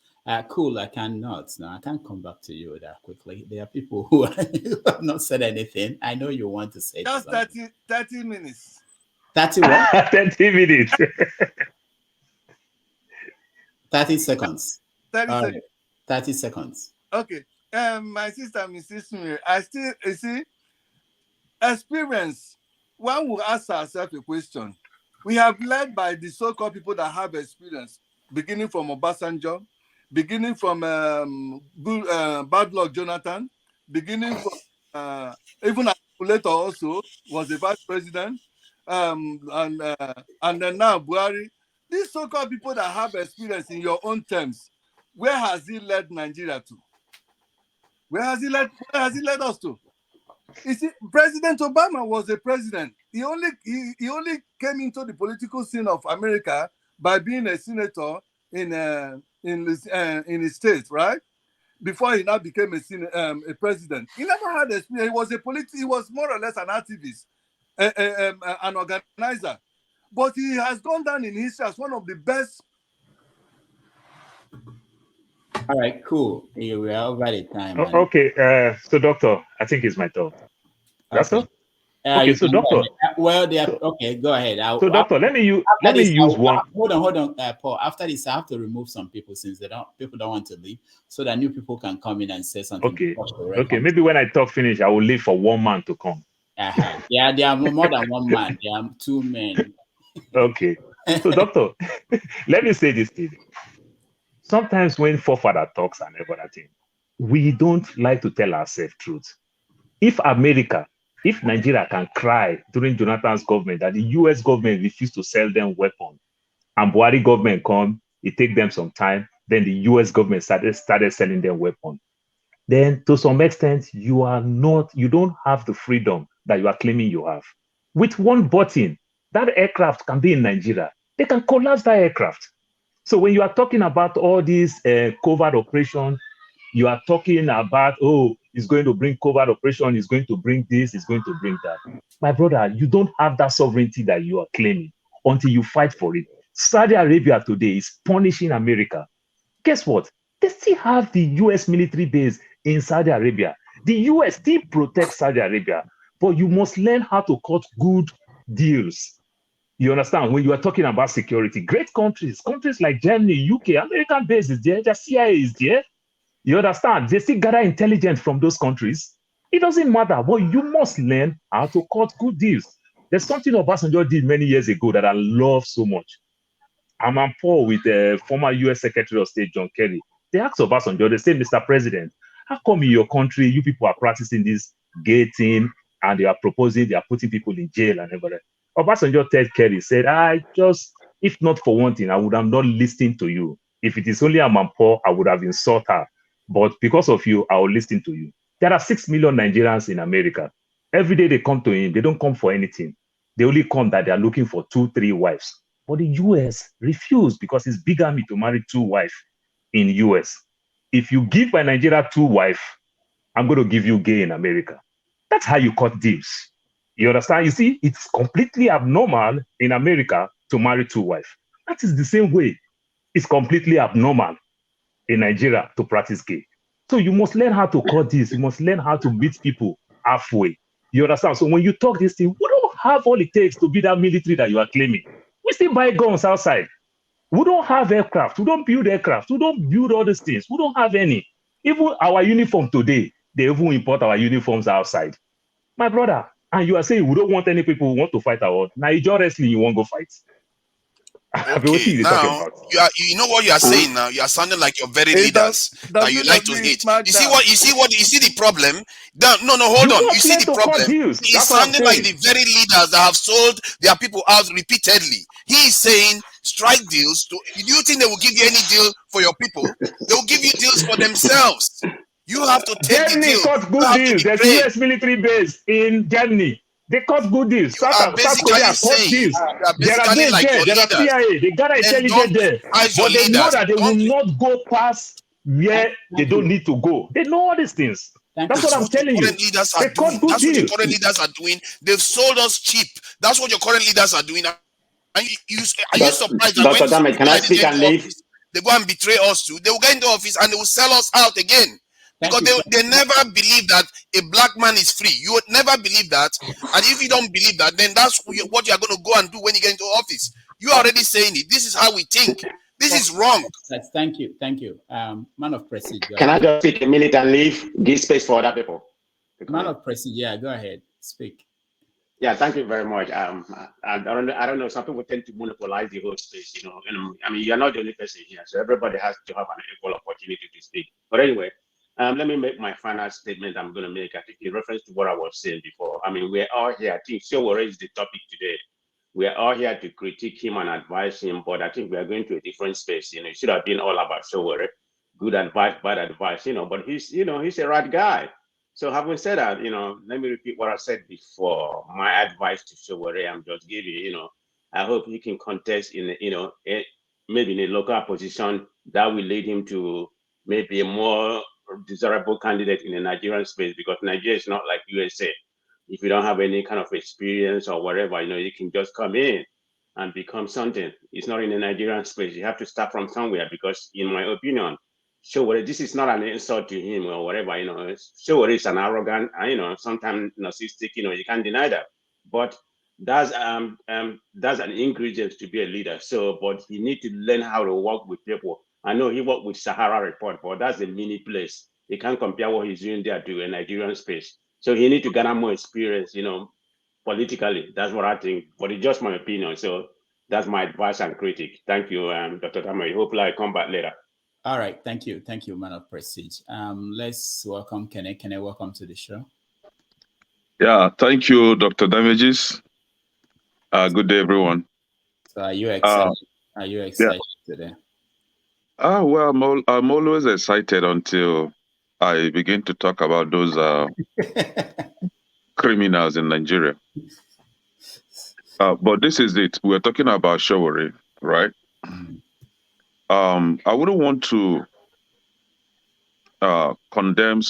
S2: Cool, I cannot. Now, I can't come back to you that quickly. There are people who have not said anything. I know you want to say
S13: just 30 minutes.
S2: 30 what?
S9: 30 minutes.
S2: 30 seconds.
S13: 30 seconds.
S2: Right. 30 seconds.
S13: Okay. My sister, Mrs. Smith, I still, you see, experience. One will ask ourselves a question. We have led by the so-called people that have experience, beginning from Obasanjo, beginning from Bad Luck Jonathan, beginning from even Atiku also was the vice president, and then now Buhari. These so-called people that have experience in your own terms, where has he led Nigeria to? Where has he led us to? You see, President Obama was a president. He only came into the political scene of America by being a senator in his state, right? Before he now became a president. He never had experience. He was more or less an activist, an organizer. But he has gone down in history as one of the best.
S2: All right, cool. We are over the time.
S9: Okay, so doctor, I think it's my turn. That's all. Okay, so doctor.
S2: Okay, go ahead.
S9: So doctor, let me use one.
S2: Hold on, Paul. After this, I have to remove some people since people don't want to leave, so that new people can come in and say something.
S9: Okay. Maybe when I talk finish, I will leave for one man to come.
S2: Yeah, there are more than one man. There are two men.
S9: Okay. So doctor, let me say this thing. Sometimes when forefather talks and everything, we don't like to tell ourselves truth. If Nigeria can cry during Jonathan's government that the US government refused to sell them weapons, and Buhari government come, it take them some time, then the US government started selling them weapons. Then to some extent, you don't have the freedom that you are claiming you have. With one button, that aircraft can be in Nigeria. They can collapse that aircraft. So when you are talking about all these covert operations, you are talking about, it's going to bring covert operation, it's going to bring this, it's going to bring that. My brother, you don't have that sovereignty that you are claiming until you fight for it. Saudi Arabia today is punishing America. Guess what? They still have the US military base in Saudi Arabia. The US still protects Saudi Arabia, but you must learn how to cut good deals. You understand? When you are talking about security, great countries like Germany, UK, American base is there, the CIA is there. You understand? They still gather intelligence from those countries. It doesn't matter, but you must learn how to cut good deals. There's something Obasanjo did many years ago that I love so much. I'm on par with the former US Secretary of State, John Kerry. They asked Obasanjo, they say, Mr. President, how come in your country you people are practicing this gay thing and they are putting people in jail and everything? Obasanjo told Kerry, said, if not for one thing, I would have not listened to you. If it is only Amanpo, I would have insulted her. But because of you, I will listen to you. There are 6 million Nigerians in America. Every day they come to him, they don't come for anything. They only come that they are looking for 2, 3 wives. But the US refused because it's bigamy to marry 2 wives in US. If you give my Nigeria 2 wives, I'm going to give you gay in America. That's how you cut deals. You understand? You see, it's completely abnormal in America to marry 2 wives. That is the same way it's completely abnormal in Nigeria to practice gay. So you must learn how to cut this. You must learn how to meet people halfway. You understand? So when you talk this thing, we don't have all it takes to be that military that you are claiming. We still buy guns outside. We don't have aircraft. We don't build aircraft. We don't build all these things. We don't have any. Even our uniform today, they even import our uniforms outside. My brother, and you are saying we don't want any people who want to fight our war. Now you just wrestling, you won't go fight.
S8: Okay, now you know what you are saying now. You are sounding like your very leaders that you like to hate. You see the problem. No, hold on. You see the problem. He's sounding like the very leaders that have sold their people out repeatedly. He is saying strike deals. Do you think they will give you any deal for your people? They will give you deals for themselves. You have to take
S9: Germany
S8: the deal.
S9: cut good deals. There's US military base in Germany. They cut good deals. South Korea cut deals. There are they there. There are CIA. They got intelligence there. But they know that they will not go past where they don't need to go. They know all these things. That's what I'm telling you. They cut good deals.
S8: That's what your current leaders are doing. They've sold us cheap. That's what your current leaders are doing. Are you surprised that when
S7: Dr. can I speak and leave?
S8: They go and betray us too? They will get into office and they will sell us out again. Because they never believe that a black man is free. You would never believe that. And if you don't believe that, then that's what you are going to go and do when you get into office. You are already saying it. This is how we think. This is wrong.
S2: Thank you. Man of Prestige.
S7: Can I just speak a minute and leave? Give space for other people.
S2: Man of Prestige, yeah, go ahead. Speak.
S7: Yeah, thank you very much. I don't know. Some people tend to monopolize the whole space, you know. And I mean, you're not the only person here, so everybody has to have an equal opportunity to speak. But anyway, let me make my final statement. I'm going to make, I think, in reference to what I was saying before. I mean, we're all here. I think Sowore is the topic today. We are all here to critique him and advise him, but I think we are going to a different space. You know, it should have been all about Sowore, good advice, bad advice. You know, but he's a right guy. So having said that, you know, let me repeat what I said before. My advice to Sowore, I'm just giving, you know, I hope he can contest in, you know, maybe in a local position that will lead him to maybe a more desirable candidate in the Nigerian space, because Nigeria is not like USA. If you don't have any kind of experience or whatever, you know, you can just come in and become something. It's not in the Nigerian space. You have to start from somewhere, because in my opinion, Sowore, this is not an insult to him or whatever, you know. Sowore is an arrogant, you know, sometimes narcissistic, you know, you can't deny that. But that's an ingredient to be a leader. So, but he need to learn how to work with people. I know he worked with Sahara Report, but that's a mini place. He can't compare what he's doing there to a Nigerian space. So he need to gather more experience, you know, politically. That's what I think. But it's just my opinion. So that's my advice and critique. Thank you, Dr. Tamari. Hopefully I come back later.
S2: All right, thank you, man of Prestige. Let's welcome Kene. Kene, welcome to the show.
S17: Yeah, thank you, Dr. Damages. Good day, everyone.
S2: So, are you excited? Today?
S17: Well, I'm always excited until I begin to talk about those criminals in Nigeria. But this is it. We're talking about Sowore, right? I wouldn't want to condemn,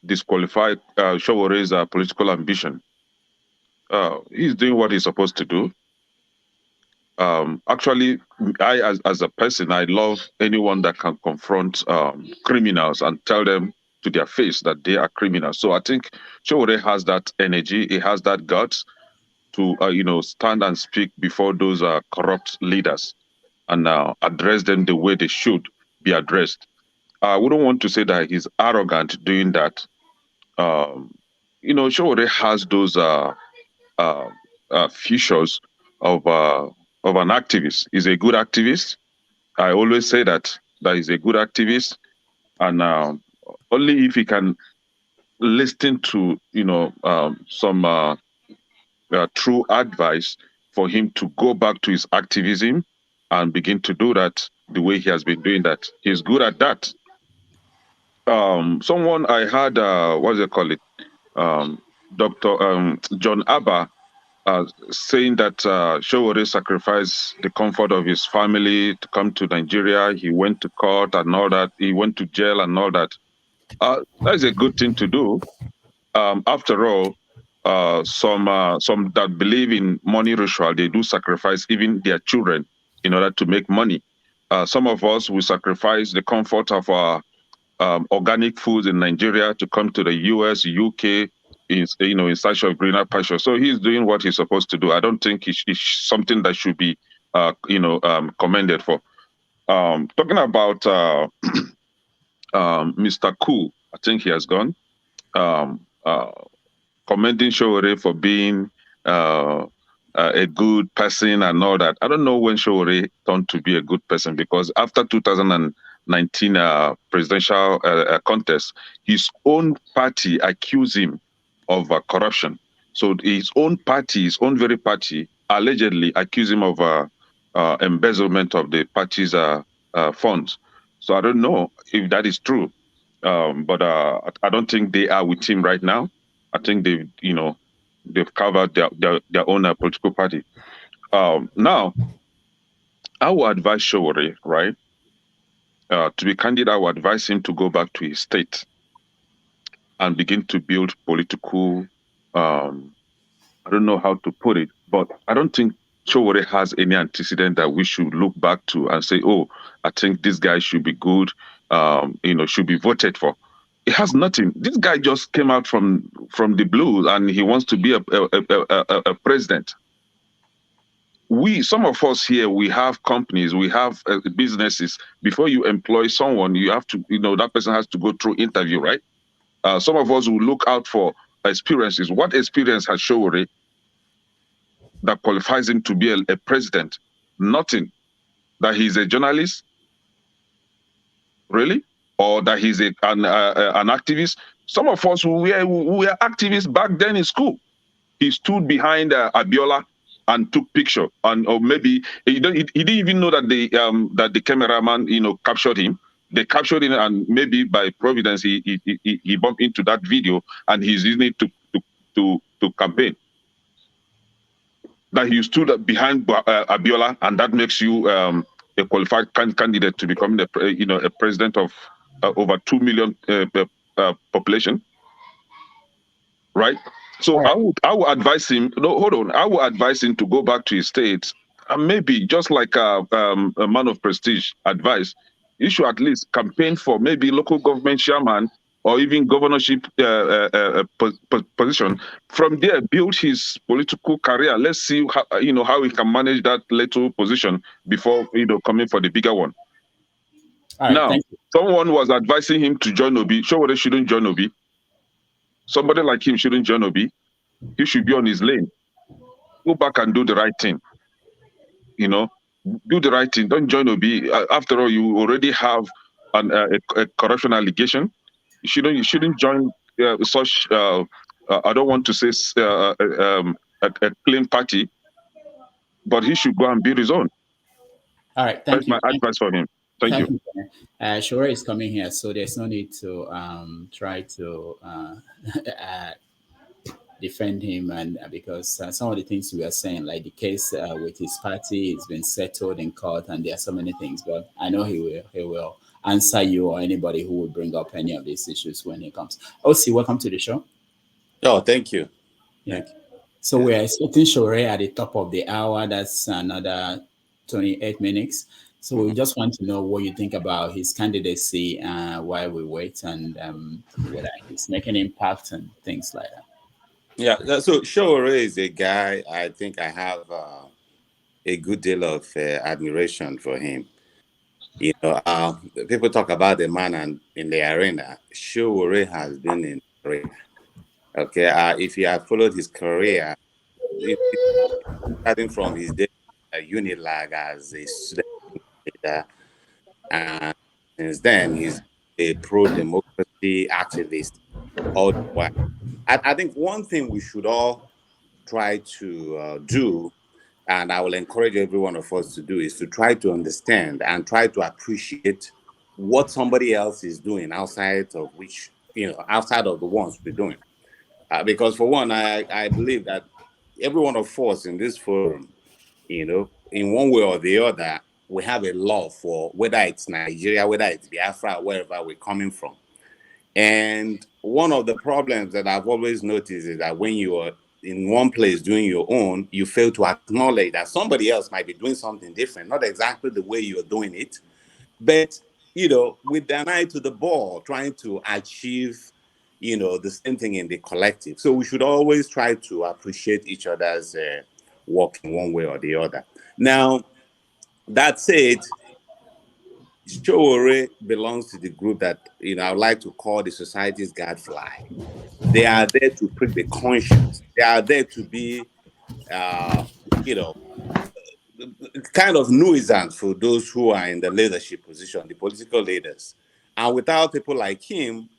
S17: disqualify Sowore's political ambition. He's doing what he's supposed to do. Actually, I, as a person, I love anyone that can confront criminals and tell them to their face that they are criminals. So I think Sowore has that energy. He has that guts to, stand and speak before those corrupt leaders and address them the way they should be addressed. I wouldn't want to say that he's arrogant doing that. Sowore has those features of an activist. He's a good activist. I always say that he's a good activist, and only if he can listen to some true advice for him to go back to his activism and begin to do that the way he has been doing that. He's good at that. Someone I had, what do they call it? Dr. John Abba saying that Sowore sacrificed the comfort of his family to come to Nigeria. He went to court and all that. He went to jail and all that. That's a good thing to do. After all, some that believe in money ritual, they do sacrifice even their children in order to make money. Some of us will sacrifice the comfort of our organic foods in Nigeria to come to the US, UK, in search of greener pasture. So he's doing what he's supposed to do. I don't think it's something that should be, commended for. Talking about Mr. Cool, I think he has gone. Um, uh, Commending Sowore for being a good person and all that. I don't know when Sowore turned to be a good person, because after 2019 presidential contest, his own party accused him of corruption. So his own party, his own very party, allegedly accused him of embezzlement of the party's funds. So I don't know if that is true, but I don't think they are with him right now. I think they've covered their own political party. Now, I would advise Sowore, right? To be candid, I would advise him to go back to his state and begin to build political. I don't know how to put it, but I don't think Sowore has any antecedent that we should look back to and say, "Oh, I think this guy should be good. Should be voted for." It has nothing. This guy just came out from the blue, and he wants to be a president. Some of us here, we have companies, we have businesses. Before you employ someone, you have to, that person has to go through interview, right? Some of us will look out for experiences. What experience has Sowore that qualifies him to be a president? Nothing. That he's a journalist, really, or that he's an activist. Some of us we were activists back then in school. He stood behind Abiola and took picture, or maybe he didn't even know that the cameraman captured him. They captured him, and maybe by providence he bumped into that video, and he's using it to campaign. That he stood behind Abiola, and that makes you a qualified candidate to become a president of over 2 million population, right? So I would advise him. No, hold on. I would advise him to go back to his state, and maybe just like a man of prestige advice, he should at least campaign for maybe local government chairman or even governorship position. From there, build his political career. Let's see how he can manage that little position before coming for the bigger one.
S2: All right,
S17: now, someone was advising him to join Obi. Sowore shouldn't join Obi. Somebody like him shouldn't join Obi. He should be on his lane. Go back and do the right thing. Do the right thing. Don't join Obi. After all, you already have a corruption allegation. You shouldn't join such. I don't want to say a clean party, but he should go and build his own.
S2: All right,
S17: That's my advice for him. Thank you.
S2: Sowore is coming here, so there's no need to try to defend him, and because some of the things we are saying, like the case with his party, it's been settled in court, and there are so many things. But I know he will answer you or anybody who will bring up any of these issues when he comes. Osi, welcome to the show.
S18: Oh, thank you.
S2: Yeah. So we're expecting Sowore at the top of the hour. That's another 28 minutes. So we just want to know what you think about his candidacy while we wait, and whether he's making impact and things like that.
S18: Yeah, so Sowore is a guy, I think I have a good deal of admiration for him. People talk about the man in the arena. Sowore has been in the arena. Okay, if you have followed his career, starting from his day at Unilag as a student leader, and since then he's a pro-democracy activist all the while. I think one thing we should all try to do, and I will encourage every one of us to do, is to try to understand and try to appreciate what somebody else is doing outside of outside of the ones we're doing. Because for one, I believe that every one of us in this forum, in one way or the other, we have a love for whether it's Nigeria, whether it's Biafra, wherever we're coming from. And one of the problems that I've always noticed is that when you are in one place doing your own, you fail to acknowledge that somebody else might be doing something different, not exactly the way you're doing it, but with an eye to the ball, trying to achieve the same thing in the collective. So we should always try to appreciate each other's work in one way or the other. Now, that said, Sowore belongs to the group that I would like to call the society's gadfly. They are there to prick the conscience. They are there to be, you know, kind of nuisance for those who are in the leadership position, the political leaders. And without people like him,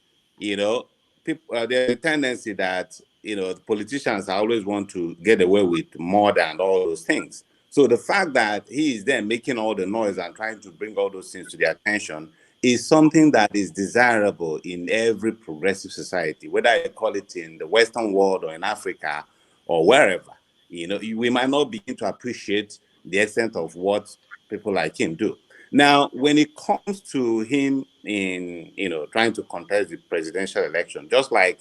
S18: there's a tendency that the politicians always want to get away with more than all those things. So the fact that he is there making all the noise and trying to bring all those things to their attention is something that is desirable in every progressive society, whether you call it in the Western world or in Africa or wherever. We might not begin to appreciate the extent of what people like him do. Now, when it comes to him in trying to contest the presidential election, just like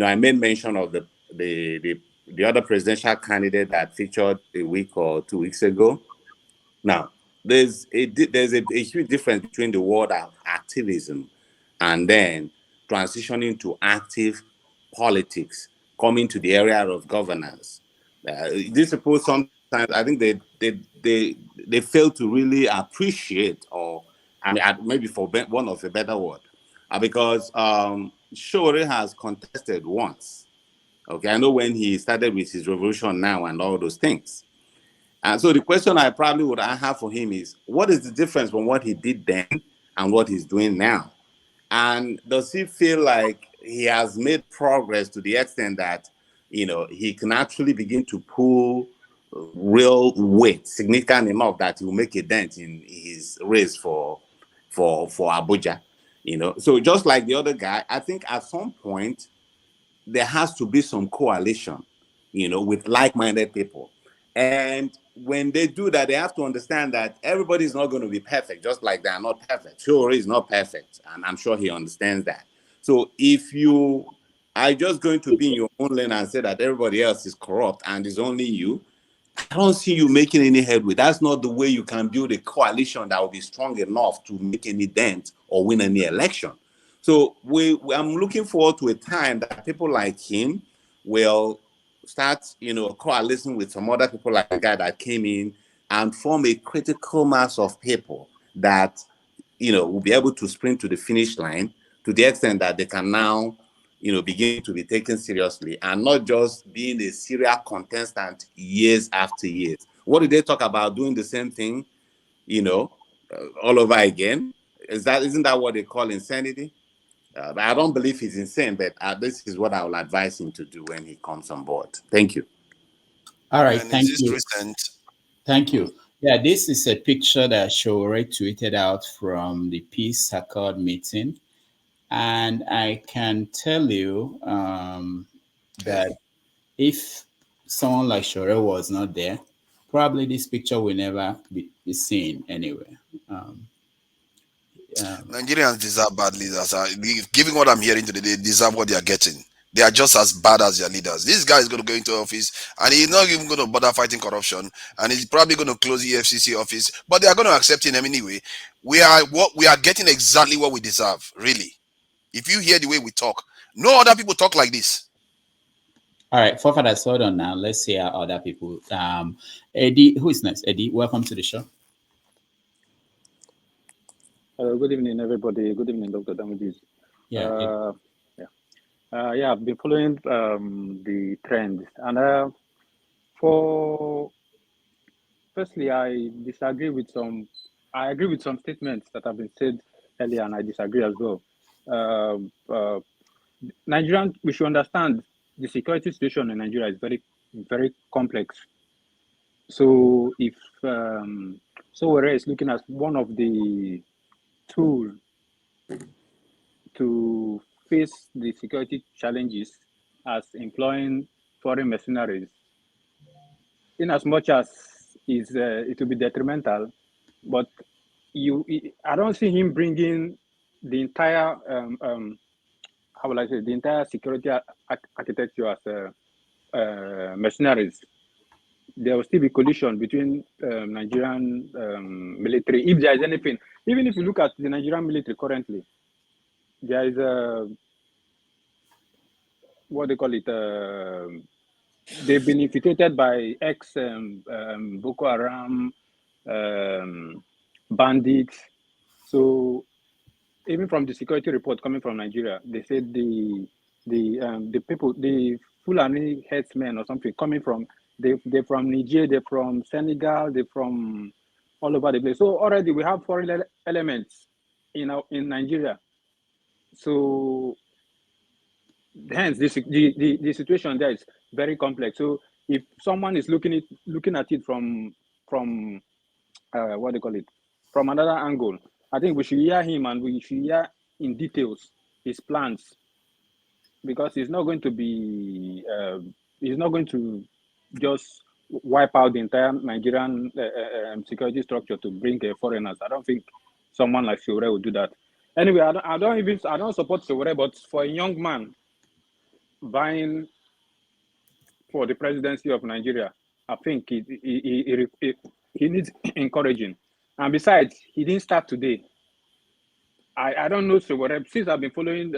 S18: I made mention of the other presidential candidate that featured a week or 2 weeks ago. Now, there's a huge difference between the word of activism and then transitioning to active politics, coming to the area of governance. These people sometimes, I think they fail to really appreciate, or maybe for one of a better word, because Sowore has contested once. Okay, I know when he started with his revolution now and all those things. And so the question I probably would have for him is, what is the difference from what he did then and what he's doing now? And does he feel like he has made progress to the extent that, he can actually begin to pull real weight, significant enough that he will make a dent in his race for Abuja? So just like the other guy, I think at some point there has to be some coalition, with like-minded people. And when they do that, they have to understand that everybody's not going to be perfect, just like they are not perfect. Sowore is not perfect, and I'm sure he understands that. So if you are just going to be in your own lane and say that everybody else is corrupt and it's only you, I don't see you making any headway. That's not the way you can build a coalition that will be strong enough to make any dent or win any election. So I'm looking forward to a time that people like him will start, coalescing with some other people like the guy that came in and form a critical mass of people that, will be able to sprint to the finish line to the extent that they can now, begin to be taken seriously and not just being a serial contestant years after years. What did they talk about? Doing the same thing, all over again? Isn't that what they call insanity? I don't believe he's insane, but this is what I will advise him to do when he comes on board. Thank you.
S2: All right,
S8: And
S2: thank
S8: is this
S2: you.
S8: recent?
S2: Thank you. Yeah, this is a picture that Sowore tweeted out from the Peace Accord meeting. And I can tell you that if someone like Sowore was not there, probably this picture will never be seen anywhere.
S8: Nigerians deserve bad leaders. Given what I'm hearing today, they deserve what they are getting. They are just as bad as their leaders. This guy is going to go into office and he's not even going to bother fighting corruption, and he's probably going to close the FCC office, but they are going to accept him anyway. We are getting exactly what we deserve, really. If you hear the way we talk, no other people talk like this.
S2: All right, forefathers, hold on now. Let's see how other people. Eddie, who is next? Eddie, welcome to the show.
S19: Good evening, everybody. Good evening, Dr. Damages.
S2: Yeah.
S19: Yeah, I've been following the trends, and firstly, I disagree with some. I agree with some statements that have been said earlier, and I disagree as well. Nigerian, we should understand the security situation in Nigeria is very, very complex. So if Sowore is looking at one of the tools to face the security challenges as employing foreign mercenaries, in as much as it will be detrimental, but I don't see him bringing the entire how will I say, the entire security architecture as mercenaries. There will still be collision between Nigerian military, if there is anything. Even if you look at the Nigerian military currently, there is what they call it. They've been infiltrated by ex Boko Haram bandits. So even from the security report coming from Nigeria, they said the people, the Fulani headsmen or something coming from they're from Niger, they're from Senegal, they're from all over the place. So already we have foreign elements in Nigeria. So hence the situation there is very complex. So if someone is looking at it from what they call it, from another angle, I think we should hear him and we should hear in details his plans, because he's not going to just wipe out the entire Nigerian security structure to bring foreigners. I don't think someone like Sowore would do that. Anyway, I don't support Sowore, but for a young man vying for the presidency of Nigeria, I think he needs encouraging. And besides, he didn't start today. I don't know Sowore. Since I've been following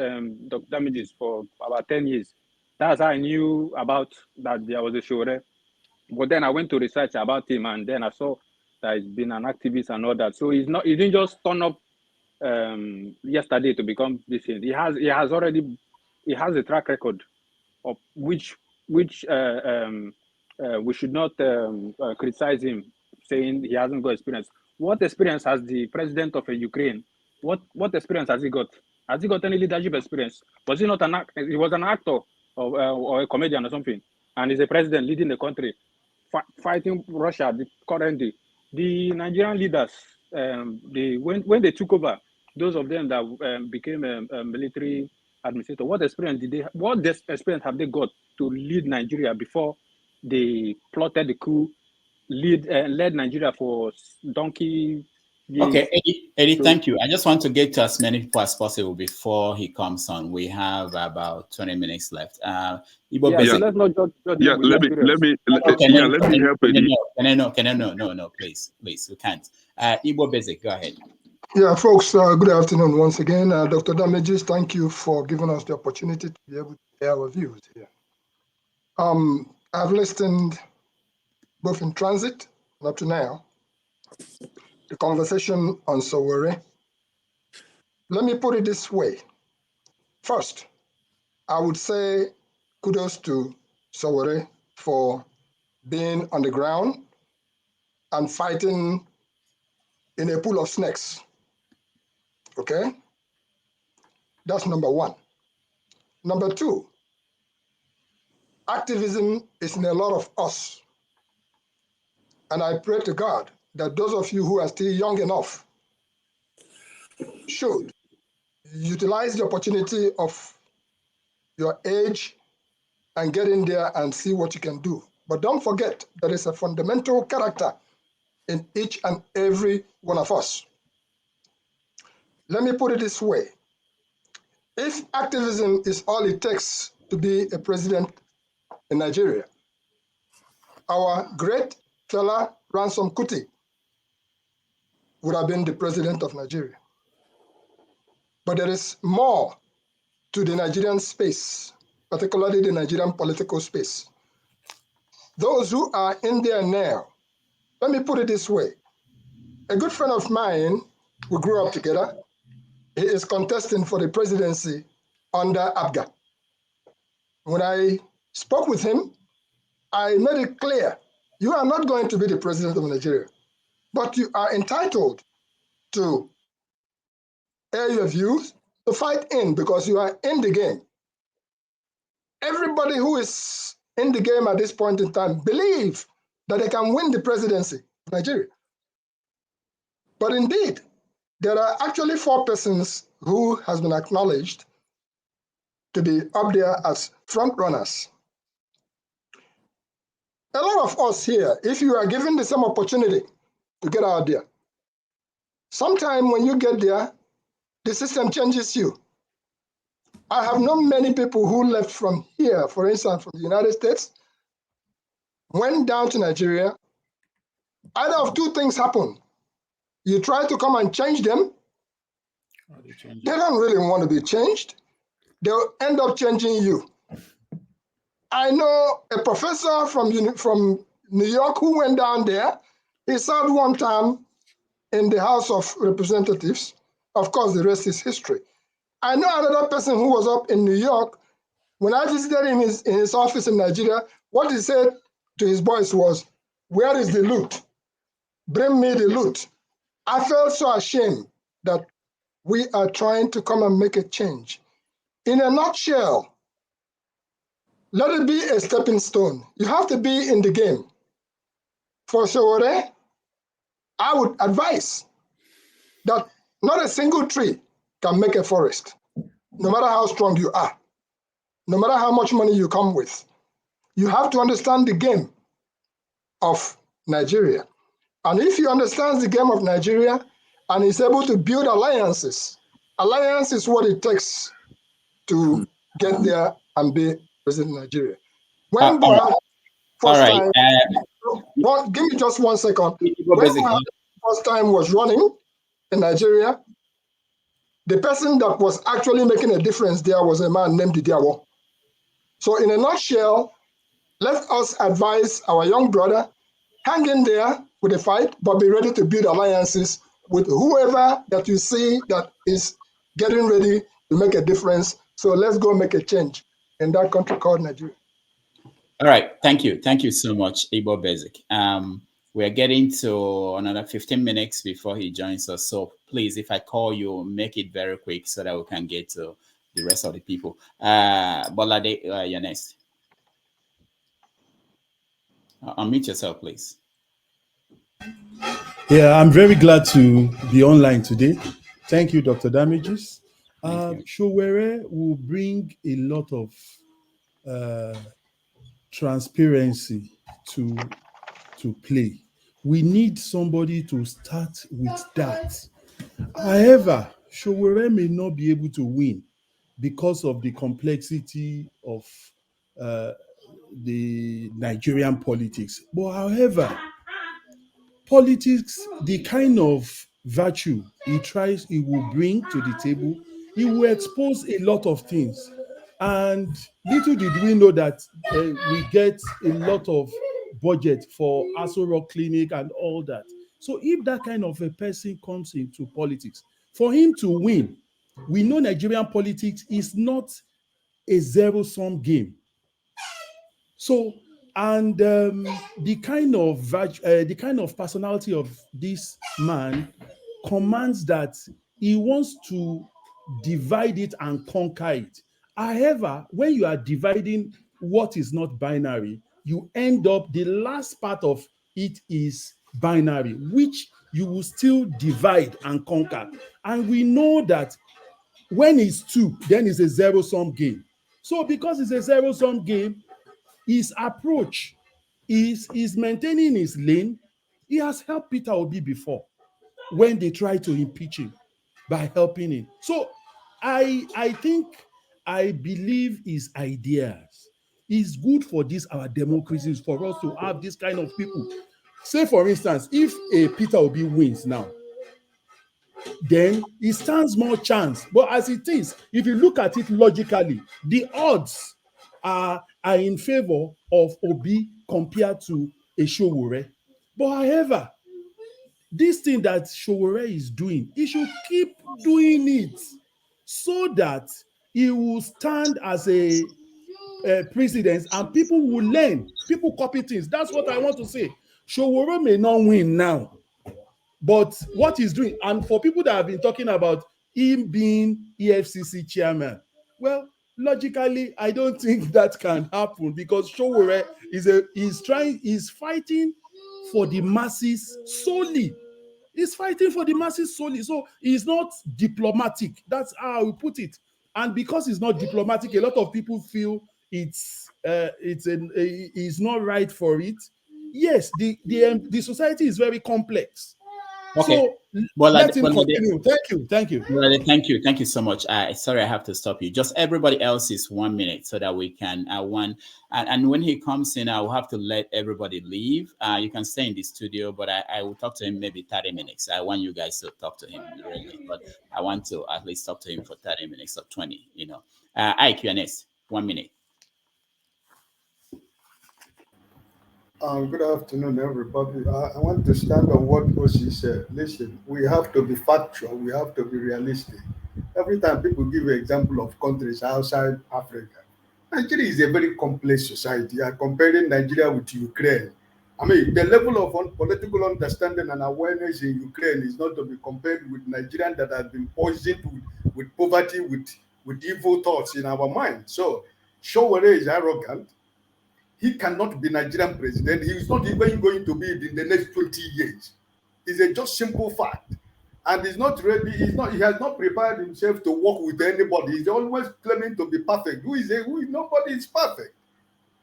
S19: Dr. Damages for about 10 years, that's how I knew about that there was a Sowore. But then I went to research about him, and then I saw that he's been an activist and all that. So he didn't just turn up yesterday to become this thing. He has a track record of which we should not criticize him, saying he hasn't got experience. What experience has the president of Ukraine? What experience has he got? Has he got any leadership experience? Was he not he was an actor or a comedian or something, and he's a president leading the country, fighting Russia currently. The Nigerian leaders, when they took over, those of them that became a military administrator, what experience have they got to lead Nigeria before they plotted the coup, led Nigeria for donkey years?
S2: Okay, Eddie, thank you. I just want to get to as many people as possible before he comes on. We have about 20 minutes left.
S19: So let's not judge him with experience.
S17: Let me help Eddie.
S2: No, please, we can't. Igbo Basic, go ahead.
S20: Yeah, folks, good afternoon once again. Dr. Damages, thank you for giving us the opportunity to be able to share our views here. I've listened both in transit and up to now, the conversation on Sowore. Let me put it this way. First, I would say kudos to Sowore for being on the ground and fighting in a pool of snakes. Okay? That's number one. Number two, activism is in a lot of us. And I pray to God that those of you who are still young enough should utilize the opportunity of your age and get in there and see what you can do. But don't forget, there is a fundamental character in each and every one of us. Let me put it this way. If activism is all it takes to be a president in Nigeria, our great fella Ransom Kuti would have been the president of Nigeria. But there is more to the Nigerian space, particularly the Nigerian political space. Those who are in there now, let me put it this way. A good friend of mine, we grew up together. He is contesting for the presidency under Abga. When I spoke with him, I made it clear, you are not going to be the president of Nigeria, but you are entitled to air your views, to fight in, because you are in the game. Everybody who is in the game at this point in time believe that they can win the presidency of Nigeria. But indeed, there are actually 4 persons who has been acknowledged to be up there as front runners. A lot of us here, if you are given the same opportunity to get out there, sometime when you get there, the system changes you. I have known many people who left from here, for instance, from the United States, went down to Nigeria. Either of 2 things happen. You try to come and change them. They don't really want to be changed. They'll end up changing you. I know a professor from New York who went down there. He served 1 term in the House of Representatives. Of course, the rest is history. I know another person who was up in New York. When I visited him in his office in Nigeria, what he said to his boys was, "Where is the loot? Bring me the loot." I felt so ashamed that we are trying to come and make a change. In a nutshell, let it be a stepping stone. You have to be in the game. For Sowore, I would advise that not a single tree can make a forest, no matter how strong you are, no matter how much money you come with. You have to understand the game of Nigeria. And if you understand the game of Nigeria and is able to build alliances, alliance is what it takes to get there and be president of Nigeria. When Buhari first time, give me just 1 second. When Buhari first time was running in Nigeria, the person that was actually making a difference there was a man named Didiawo. So in a nutshell, let us advise our young brother, hang in there with the fight, but be ready to build alliances with whoever that you see that is getting ready to make a difference. So let's go make a change in that country called Nigeria.
S2: All right. Thank you. Thank you so much, Igbo Basic. We're getting to another 15 minutes before he joins us. So please, if I call you, make it very quick so that we can get to the rest of the people. Bola, you're next. Unmute yourself, please.
S21: Yeah, I'm very glad to be online today. Thank you, Dr. Damages. Sowore will bring a lot of transparency to play. We need somebody to start with that. However, Sowore may not be able to win because of the complexity of the Nigerian politics. But however, politics, the kind of virtue he will bring to the table, he will expose a lot of things. And little did we know that we get a lot of budget for Aso Rock Clinic and all that. So if that kind of a person comes into politics, for him to win, we know Nigerian politics is not a zero-sum game. So, and the kind of personality of this man commands that he wants to divide it and conquer it. However, when you are dividing what is not binary, you end up, the last part of it is binary, which you will still divide and conquer. And we know that when it's 2, then it's a zero-sum game. So because it's a zero-sum game, his approach is maintaining his lane. He has helped Peter Obi before when they tried to impeach him by helping him. So I believe his ideas is good for this, our democracies, for us to have this kind of people. Say, for instance, if a Peter Obi wins now, then he stands more chance. But as it is, if you look at it logically, the odds are in favor of Obi compared to a Sowore. But however, this thing that Sowore is doing, he should keep doing it so that he will stand as a presidents, and people will learn. People copy things. That's what I want to say. Sowore may not win now, but what he's doing, and for people that have been talking about him being EFCC chairman, well, logically, I don't think that can happen because Sowore is fighting for the masses solely. He's fighting for the masses solely. So he's not diplomatic. That's how I will put it. And because he's not diplomatic, a lot of people feel it's not right for it. Yes, the society is very complex.
S2: Okay.
S21: So let him continue. Thank you.
S2: Thank you so much. Sorry, I have to stop you. Just everybody else is 1 minute so that we can and when he comes in, I will have to let everybody leave. You can stay in the studio, but I will talk to him maybe 30 minutes. I want you guys to talk to him really, but I want to at least talk to him for 30 minutes or 20. Ike, you're next. 1 minute.
S4: Good afternoon, everybody. I want to stand on what Osi said. Listen, we have to be factual. We have to be realistic. Every time people give an example of countries outside Africa, Nigeria is a very complex society. You are comparing Nigeria with Ukraine. I mean, the level of political understanding and awareness in Ukraine is not to be compared with Nigerians that have been poisoned with poverty, with evil thoughts in our mind. So, Sowore is arrogant. He cannot be Nigerian president. He is not even going to be it in the next 20 years. It's a just simple fact. And he's not ready, he has not prepared himself to work with anybody. He's always claiming to be perfect. Nobody is perfect.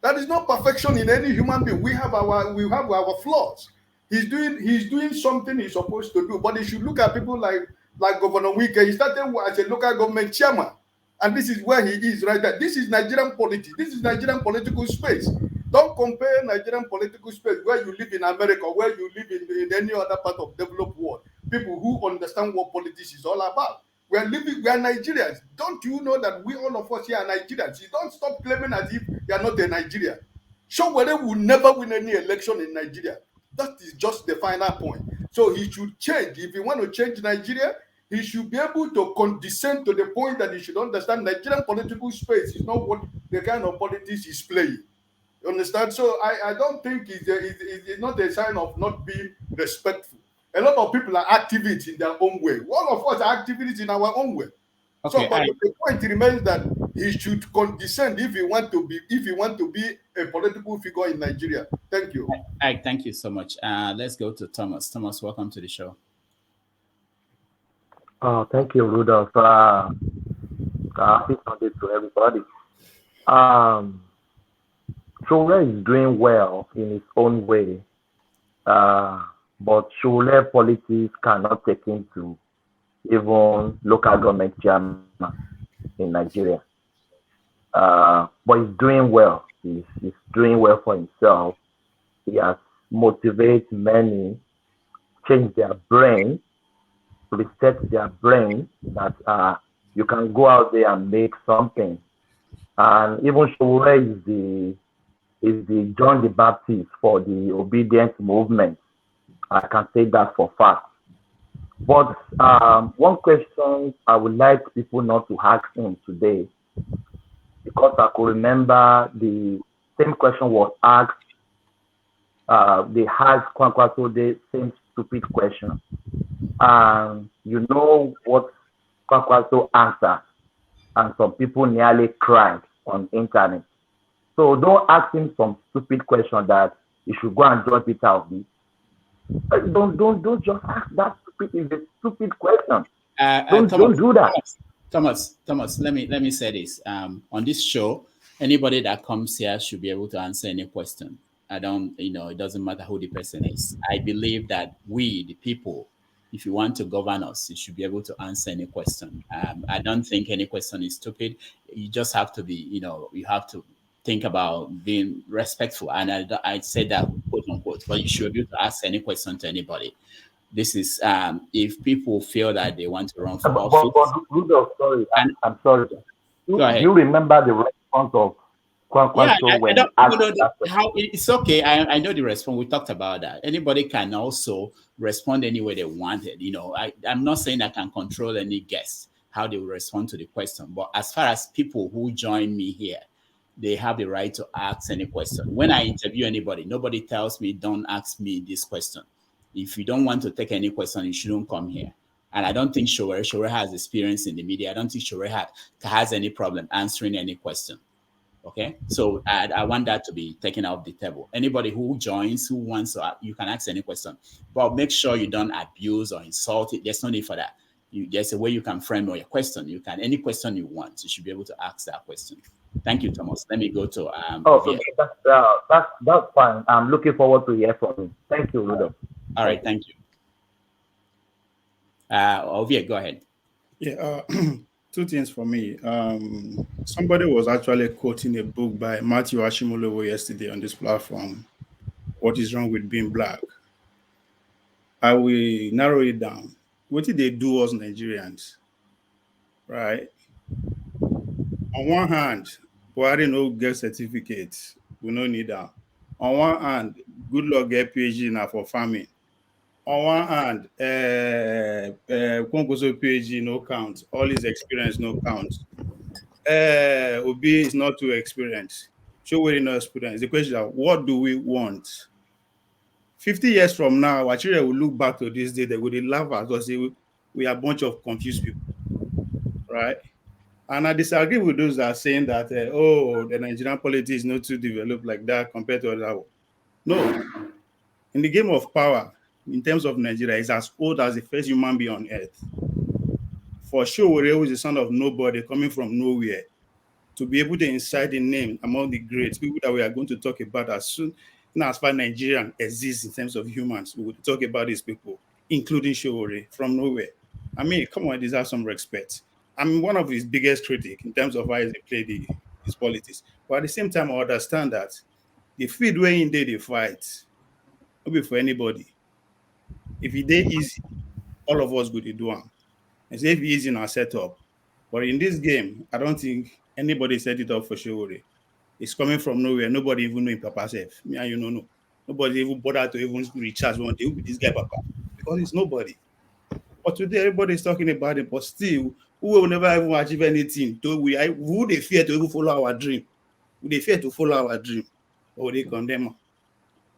S4: That is not perfection in any human being. We have our flaws. He's doing something he's supposed to do, but he should look at people like Governor Wike. He started as a local government chairman. And this is where he is right there. This is Nigerian politics. This is Nigerian political space. Don't compare Nigerian political space where you live in America, where you live in any other part of developed world. People who understand what politics is all about. We are Nigerians. Don't you know that we all of us here are Nigerians? You don't stop claiming as if you are not a Nigerian. Sowore will never win any election in Nigeria. That is just the final point. So he should change. If he want to change Nigeria, he should be able to condescend to the point that he should understand Nigerian political space is not what the kind of politics he's playing. You understand? So I don't think it's not a sign of not being respectful. A lot of people are activists in their own way. All of us are activists in our own way. Okay, so, but the point remains that he should condescend if he want to be a political figure in Nigeria. Thank you.
S2: Thank you so much. Let's go to Thomas. Thomas, welcome to the show.
S22: Thank you, Rudolph. Happy Sunday to everybody. Sowore is doing well in his own way, but Sowore politics cannot take him to even local government chairman in Nigeria. But he's doing well. He's doing well for himself. He has motivated many, change their brain, reset their brain that you can go out there and make something. And even Sowore is the John the Baptist for the obedience movement. I can say that for fact. But one question I would like people not to ask him today, because I could remember the same question was asked. They asked Kwankwaso the same stupid question. You know what Kwankwaso answered, and some people nearly cried on internet. So don't ask him some stupid question that you should go and join Peter Obi. Don't just ask that stupid. It's a stupid question. Don't do that.
S2: Thomas, let me say this. On this show, anybody that comes here should be able to answer any question. It doesn't matter who the person is. I believe that we, the people, if you want to govern us, you should be able to answer any question. I don't think any question is stupid. You just have to be, you have to think about being respectful. And I say that quote unquote, but you should be able to ask any question to anybody. This is if people feel that they want to run for office.
S22: But Rudolph, sorry, I'm sorry. Do you remember the response of Kwankwaso when
S2: it's okay. I know the response. We talked about that. Anybody can also respond any way they wanted. I'm not saying I can control any guest how they will respond to the question. But as far as people who join me here, they have the right to ask any question. When I interview anybody, nobody tells me, don't ask me this question. If you don't want to take any question, you shouldn't come here. And I don't think Sowore has experience in the media. I don't think Sowore has any problem answering any question. Okay, so I want that to be taken off the table. Anybody who joins, who wants to, you can ask any question, but make sure you don't abuse or insult it. There's no need for that. There's a way you can frame your question. You can, any question you want, you should be able to ask that question. Thank you, Thomas. Let me go to
S22: Oh,
S2: Ovie.
S22: okay, that's fine. I'm looking forward to hear from you. Thank you, Rudolph.
S2: All right, thank you. Ovie, go ahead.
S10: Yeah, two things for me. Somebody was actually quoting a book by Matthew Ashimolowo yesterday on this platform. What is wrong with being black? I will narrow it down. What did they do us Nigerians? Right? On one hand, Buhari no get certificates. We no need that. On one hand, good luck get PhD now for farming. On one hand, Kwankoso PhD no count. All his experience no count. Obi is not too experienced. Sowore no experience. The question is, what do we want? 50 years from now, our children will look back to this day, they will laugh at us, say we are a bunch of confused people, right? And I disagree with those that are saying that, the Nigerian politics is not too developed like that compared to other. No. In the game of power, in terms of Nigeria, it's as old as the first human being on earth. For sure, who is the son of nobody coming from nowhere, to be able to incite the name among the great people that we are going to talk about as soon as far Nigerian exists in terms of humans, we will talk about these people, including Sowore from nowhere. I mean, come on, deserve some respect. I'm one of his biggest critics in terms of how he played his politics. But at the same time, I understand that the field where in they fight, not be for anybody. If it dey easy, all of us go to do them. And say if it easy in our setup. But in this game, I don't think anybody set it up for Sowore. It's coming from nowhere. Nobody even know him Papa self. Me and you know. Nobody even bother to even recharge one day. Who be this guy Papa? Because it's nobody. But today everybody is talking about it, but still, who will never even achieve anything. Who they fear to even follow our dream? Who they fear to follow our dream? Or they condemn?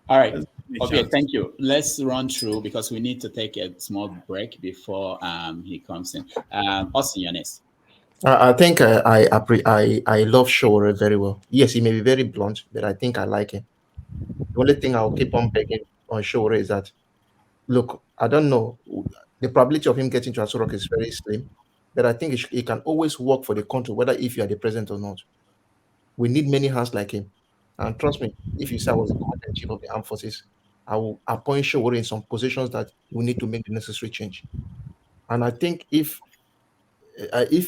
S2: All right. Okay, thank you. Let's run through because we need to take a small break before he comes in. Austin, you're next.
S11: I think I love Sowore very well. Yes, he may be very blunt, but I think I like him. The only thing I'll keep on begging on Sowore is that, look, I don't know, the probability of him getting to Aso Rock is very slim, but I think he can always work for the country, whether if you are the president or not. We need many hands like him. And trust me, if you say I was the commander-in-chief of the armed forces, I will appoint Sowore in some positions that we need to make the necessary change. And I think if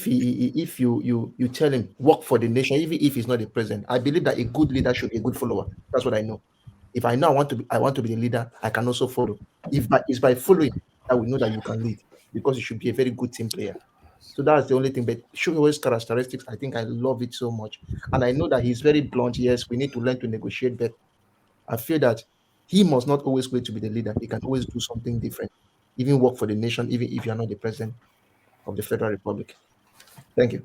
S11: you tell him work for the nation, even if he's not the president, I believe that a good leader should be a good follower. That's what I know. If I know I want to be the leader, I can also follow. It's by following that we know that you can lead, because you should be a very good team player. So that's the only thing. But Showore's characteristics, I think I love it so much, and I know that he's very blunt. Yes, we need to learn to negotiate, but I feel that he must not always wait to be the leader. He can always do something different, even work for the nation, even if you are not the president of the Federal Republic. Thank you.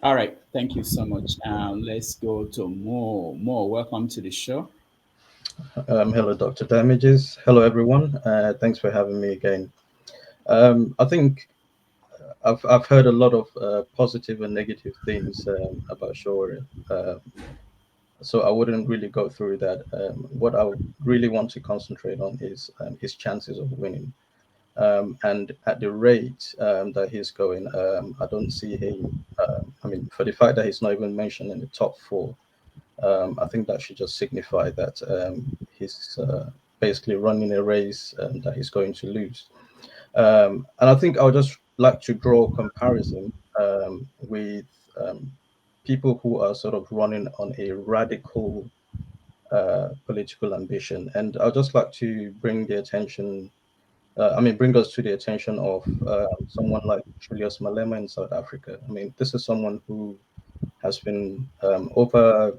S2: All right. Thank you so much. Let's go to Mo. Mo, welcome to the show.
S23: Hello, Dr. Damages. Hello, everyone. Thanks for having me again. I think I've heard a lot of positive and negative things about Sowore. So I wouldn't really go through that. What I really want to concentrate on is his chances of winning. And at the rate that he's going, I don't see him. I mean, for the fact that he's not even mentioned in the top four, I think that should just signify that he's basically running a race that he's going to lose. And I think I would just like to draw a comparison with people who are sort of running on a radical political ambition. And I'd just like to bring the attention bring us to the attention of someone like Julius Malema in South Africa. I mean, this is someone who has been over,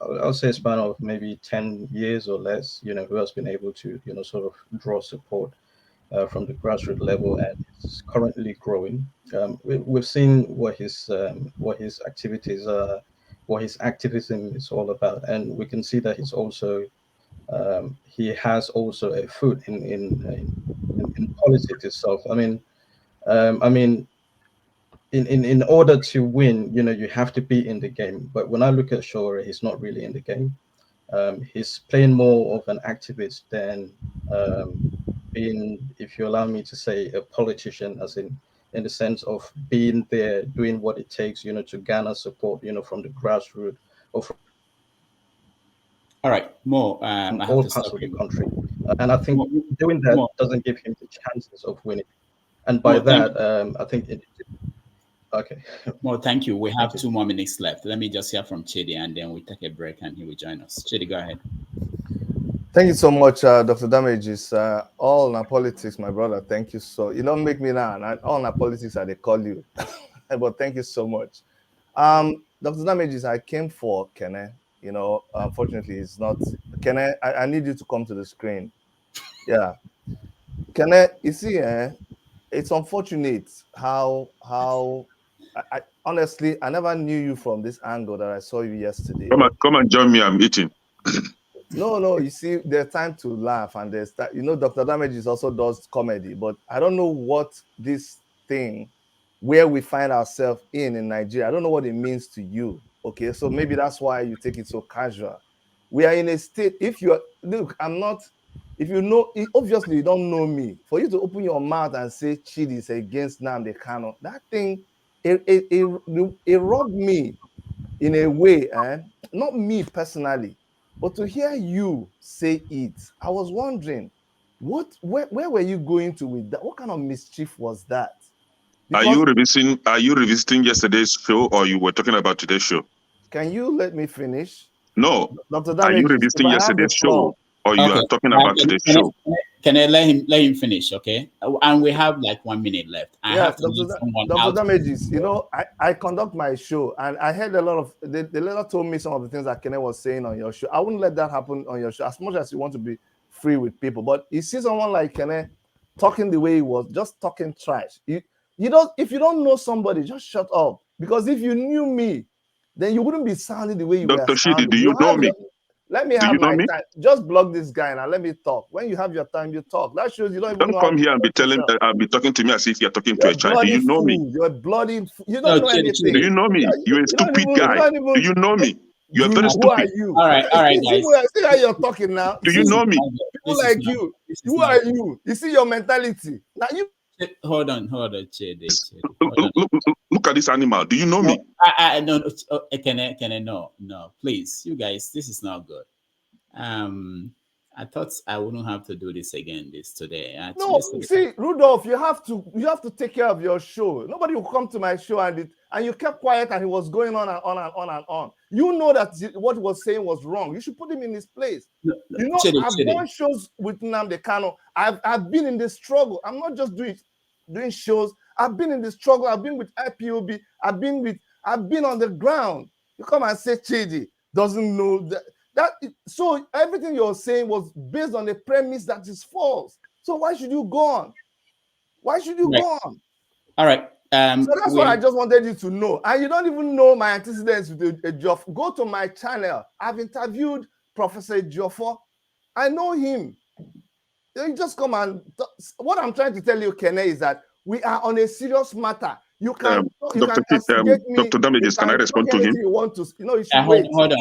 S23: I'll say a span of maybe 10 years or less, who has been able to, sort of draw support from the grassroots level and is currently growing. We've seen what his activities are what his activism is all about, and we can see that he's also he has also a foot in politics itself. I mean, in order to win, you have to be in the game. But when I look at Sowore, he's not really in the game. He's playing more of an activist than being, if you allow me to say, a politician, as in the sense of being there, doing what it takes, to garner support, from the grassroots or from
S2: All right, Mo, I have
S23: all
S2: to
S23: parts
S2: stop
S23: of the
S2: you.
S23: country. And I think doing that
S2: Mo,
S23: doesn't give him the chances of winning. And by
S2: Mo, thank
S23: that, I think okay.
S2: Mo, thank you. We
S23: Thank
S2: have
S23: you.
S2: 2 more minutes left. Let me just hear from Chidi, and then we take a break, and he will join us. Chidi, go ahead.
S1: Thank you so much, Dr. Damages. All na politics, my brother. Thank you so. You don't make me now. All na politics, they call you. But thank you so much. Dr. Damages, I came for Kene. Unfortunately, it's not Kene. I need you to come to the screen. Yeah, Kene. You see, it's unfortunate how I honestly I never knew you from this angle that I saw you yesterday.
S17: Come and join me. I'm eating.
S1: No, you see, there's time to laugh, and there's that. Dr. Damages also does comedy, but I don't know what this thing where we find ourselves in Nigeria. I don't know what it means to you. Okay, so maybe that's why you take it so casual. We are in a state. If I'm not. If you know, obviously you don't know me. For you to open your mouth and say Chidi is against Nnamdi Kanu, that thing, it rubbed me in a way, not me personally, but to hear you say it, I was wondering, where were you going to with that? What kind of mischief was that? Because
S17: Are you revisiting yesterday's show, or you were talking about today's show?
S1: can you let me finish?
S17: No.
S1: Dr.
S17: Are you
S1: Damages, if
S17: revisiting
S1: I have the
S17: yesterday's
S1: floor.
S17: show, or you are talking about today's show?
S2: Can I let him finish? Okay, and we have like 1 minute left. I have to leave someone
S1: Dr.
S2: out.
S1: Damages, I conduct my show, and I heard a lot of the letter told me some of the things that Kenneth was saying on your show. I wouldn't let that happen on your show, as much as you want to be free with people. But you see someone like Kenneth talking the way he was, just talking trash. You don't, if you don't know somebody, just shut up. Because if you knew me, then you wouldn't be sounding the way you were
S17: Dr. Shidi,
S1: sounding.
S17: do you know me?
S1: Let me
S17: Do
S1: have
S17: you know
S1: my
S17: me?
S1: time. Just block this guy and let me talk. When you have your time, you talk. That shows you don't even know
S17: Don't
S1: how
S17: come
S1: to
S17: here and be
S1: yourself.
S17: talking to me as if you're talking to
S1: You're
S17: a child. Do
S1: bloody
S17: you know me?
S1: fool. You're bloody. You don't know anything.
S17: Do you know me? You're a stupid guy. Do you know me? You're very
S1: Who are
S17: stupid.
S1: you?
S2: All right, guys.
S1: See how you're talking now.
S17: Do you know me?
S1: People like you. Who are you? You see your mentality. Now you.
S2: Hold on, Chidi.
S17: Look at this animal. Do you know me?
S2: No, can I? No, please, you guys, this is not good. I thought I wouldn't have to do this again today.
S1: No, see, Rudolph, you have to take care of your show. Nobody will come to my show and you kept quiet and he was going on and on and on and on. You know that what he was saying was wrong. You should put him in his place. I've done shows with Nnamdi Kanu. I've been in the struggle. I'm not just doing shows. I've been in the struggle. I've been with IPOB. I've been on the ground. You come and say Chidi doesn't know that. So everything you're saying was based on the premise that is false. So why should you go on? Why should you go on?
S2: All right.
S1: So that's what I just wanted you to know. And you don't even know my antecedents with Joff. Go to my channel. I've interviewed Professor Joffo. I know him. You just come and what I'm trying to tell you, Kene, is that we are on a serious matter. You can castigate me.
S17: Dr. Damages, can I respond to him?
S1: You want to, you should wait.
S2: Hold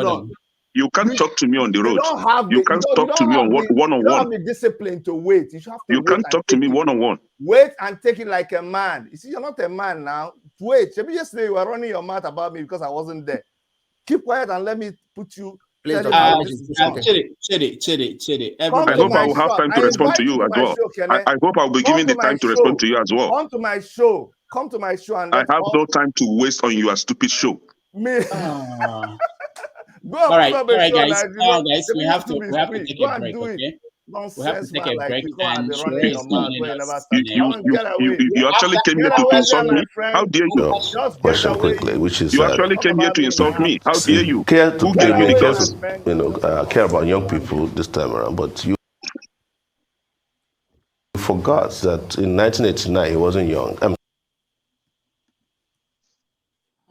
S2: on.
S17: You can't talk to me on the road. You can't talk to me on one-on-one.
S1: You don't have the discipline to wait. You have to
S17: You can't talk to me one-on-one.
S1: Wait and take it like a man. You see, you're not a man now. Wait. Maybe yesterday you were running your mouth about me because I wasn't there. Keep quiet and let me put you.
S11: Please,
S2: Chidi.
S17: I hope I will have time to respond to you as well. I hope I'll be given the time to respond to you as well.
S1: Come to my show. Come to my show and
S17: I have no time to waste on your stupid show.
S1: Me.
S2: All right, guys. We have to take a break, okay? We have to take a break. And
S17: you actually came here to insult me. How dare you?
S6: Question quickly, which is
S17: you actually came here to insult me. How dare you?
S6: Care to tell me because I care about young people this time around, but you forgot that in 1989 he wasn't young.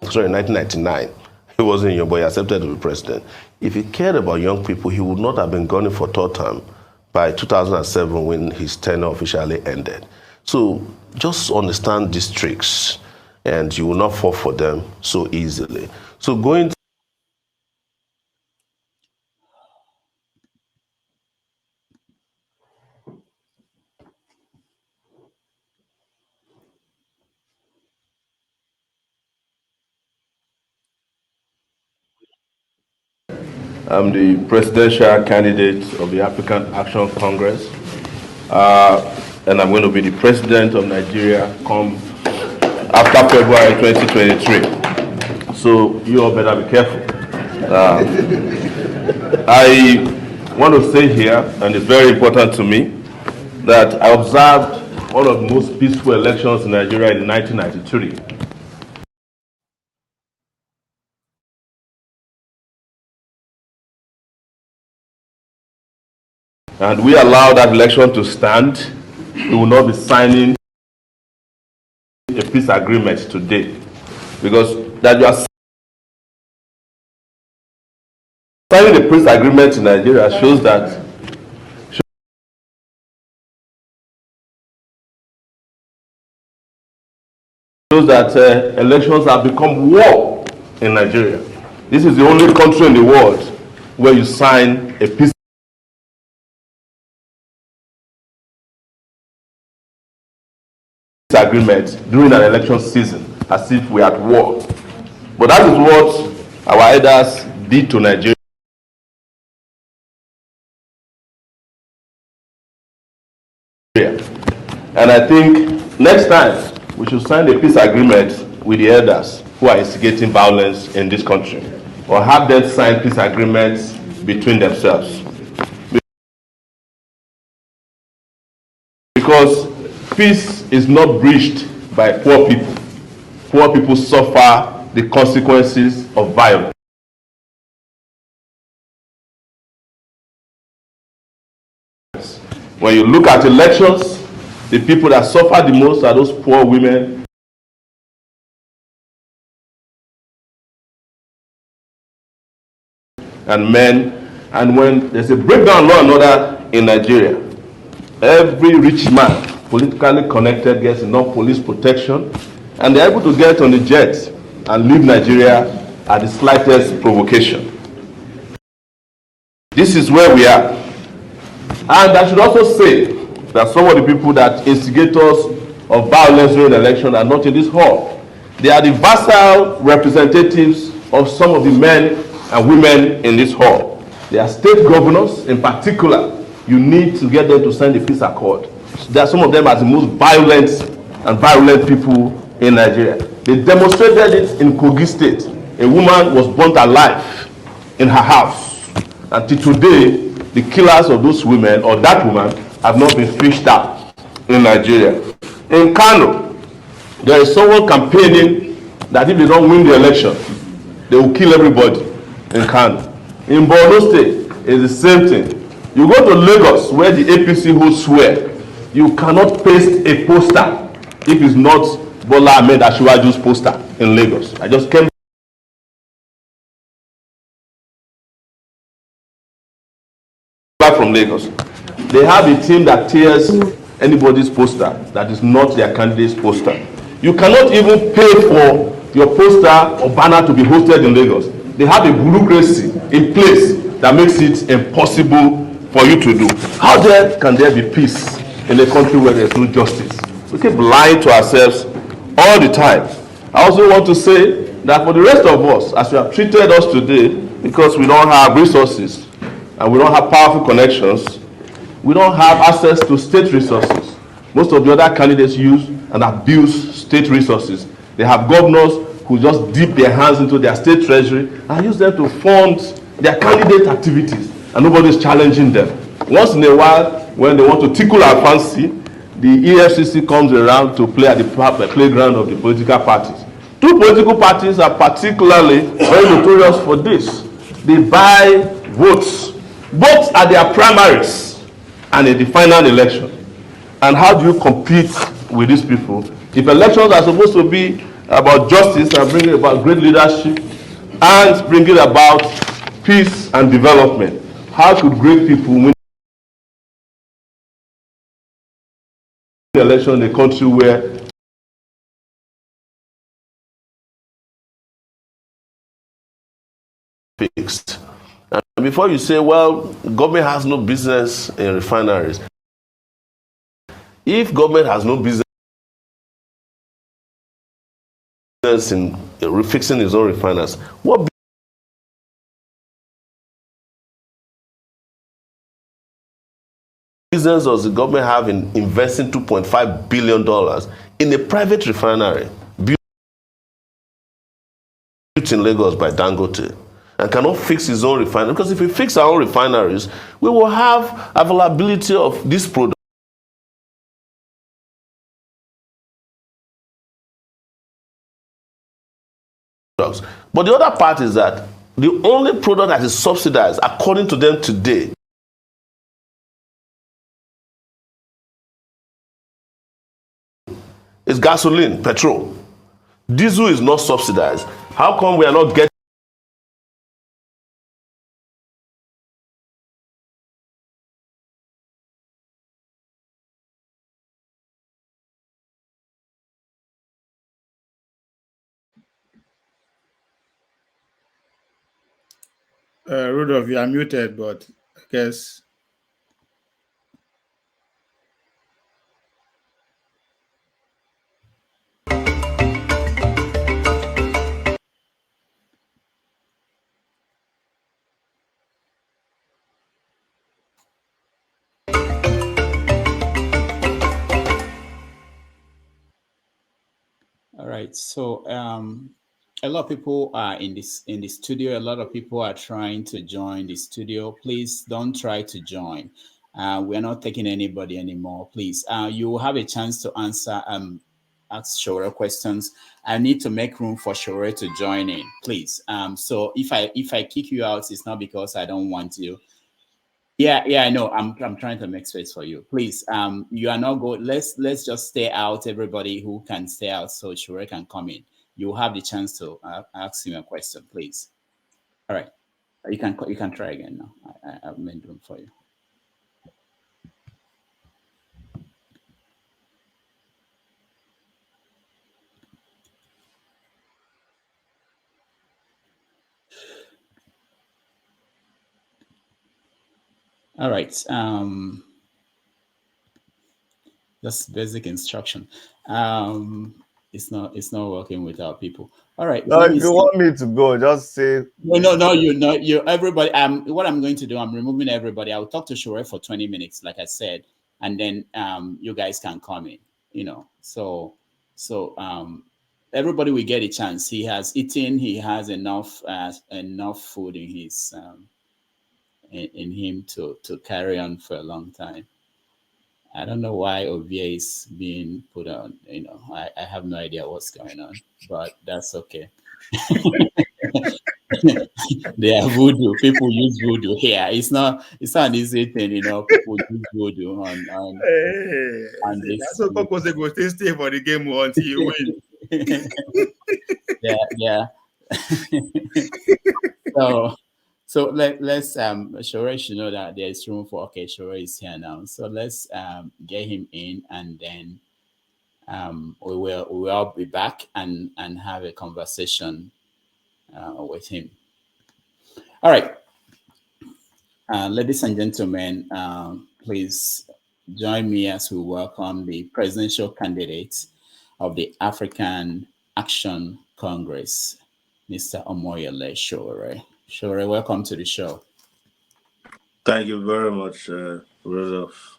S6: Sorry, 1999 He wasn't young, but he accepted to be president. If he cared about young people, he would not have been gunning for third term by 2007 when his tenure officially ended. So just understand these tricks and you will not fall for them so easily. So going to I'm the presidential candidate of the African Action Congress, and I'm going to be the president of Nigeria come after February 2023. So you all better be careful. I want to say here, and it's very important to me, that I observed one of the most peaceful elections in Nigeria in 1993. And we allow that election to stand, we will not be signing a peace agreement today. Because that you are signing a peace agreement in Nigeria shows that elections have become war in Nigeria. This is the only country in the world where you sign a peace agreement during an election season as if we are at war. But that is what our elders did to Nigeria. And I think next time we should sign a peace agreement with the elders who are instigating violence in this country, or have them sign peace agreements between themselves. Because peace is not breached by poor people. Poor people suffer the consequences of violence. When you look at elections, the people that suffer the most are those poor women and men. And when there's a breakdown in law and order in Nigeria, every rich man, politically connected, gets enough police protection, and they're able to get on the jet and leave Nigeria at the slightest provocation. This is where we are. And I should also say that some of the people that instigators of violence during the election are not in this hall. They are the vassal representatives of some of the men and women in this hall. They are state governors in particular. You need to get them to sign the peace accord. There are some of them as the most violent and virulent people in Nigeria. They demonstrated it in Kogi State. A woman was burnt alive in her house. Until today, the killers of those women or that woman have not been fished out in Nigeria. In Kano, there is someone campaigning that if they don't win the election, they will kill everybody in Kano. In Borno State, it's the same thing. You go to Lagos, where the APC holds swear, you cannot paste a poster if it's not Bola Ahmed Asiwaju's poster in Lagos. I just came back from Lagos. They have a team that tears anybody's poster that is not their candidate's poster. You cannot even pay for your poster or banner to be hosted in Lagos. They have a bureaucracy in place that makes it impossible for you to do. How can there be peace in a country where there's no justice? We keep lying to ourselves all the time. I also want to say that for the rest of us, as you have treated us today, because we don't have resources and we don't have powerful connections, we don't have access to state resources. Most of the other candidates use and abuse state resources. They have governors who just dip their hands into their state treasury and use them to fund their candidate activities, and nobody is challenging them. Once in a while, when they want to tickle our fancy, the EFCC comes around to play at the playground of the political parties. Two political parties are particularly very notorious for this. They buy votes, both at their primaries and in the final election. And how do you compete with these people? If elections are supposed to be about justice and bringing about great leadership and bringing about peace and development. How could great people win the election in a country where fixed? And before you say, well, government has no business in refineries. If government has no business in refixing its own refiners, what business does the government have in investing $2.5 billion in a private refinery built in Lagos by Dangote, and cannot fix his own refinery? Because if we fix our own refineries, we will have availability of this product. But the other part is that the only product that is subsidized, according to them today, is gasoline, petrol. Diesel is not subsidized. How come we are not getting
S10: Rudolph, you are muted, but I guess.
S2: All right. So a lot of people are in the studio. A lot of people are trying to join the studio. Please don't try to join. We're not taking anybody anymore. Please. You will have a chance to answer ask Sowore questions. I need to make room for Sowore to join in, please. So if I kick you out, it's not because I don't want you. Yeah, I know. I'm trying to make space for you. Please, you are not going. Let's just stay out. Everybody who can stay out, so Sowore can come in. You have the chance to ask him a question, please. All right, you can try again now. I've made room for you. All right. Just basic instruction. It's not working with our people. All right.
S1: No, if you want me to go, just say
S2: no. You everybody. What I'm going to do, I'm removing everybody. I'll talk to Sowore for 20 minutes, like I said, and then you guys can come in. So everybody will get a chance. He has eaten. He has enough food in his in him to carry on for a long time. I don't know why OVA is being put on. I have no idea what's going on, but that's okay. They are voodoo. People use voodoo here. It's not an easy thing, People use voodoo on this.
S10: That's what Kokose go stay for the game until you win.
S2: Yeah. So let's Sowore should know that there is room for Sowore is here now. So let's get him in, and then we will all be back and have a conversation with him. All right, ladies and gentlemen, please join me as we welcome the presidential candidate of the African Action Congress, Mr. Omoyele Sowore. Sowore, welcome to the show.
S12: Thank you very much, Rudolph.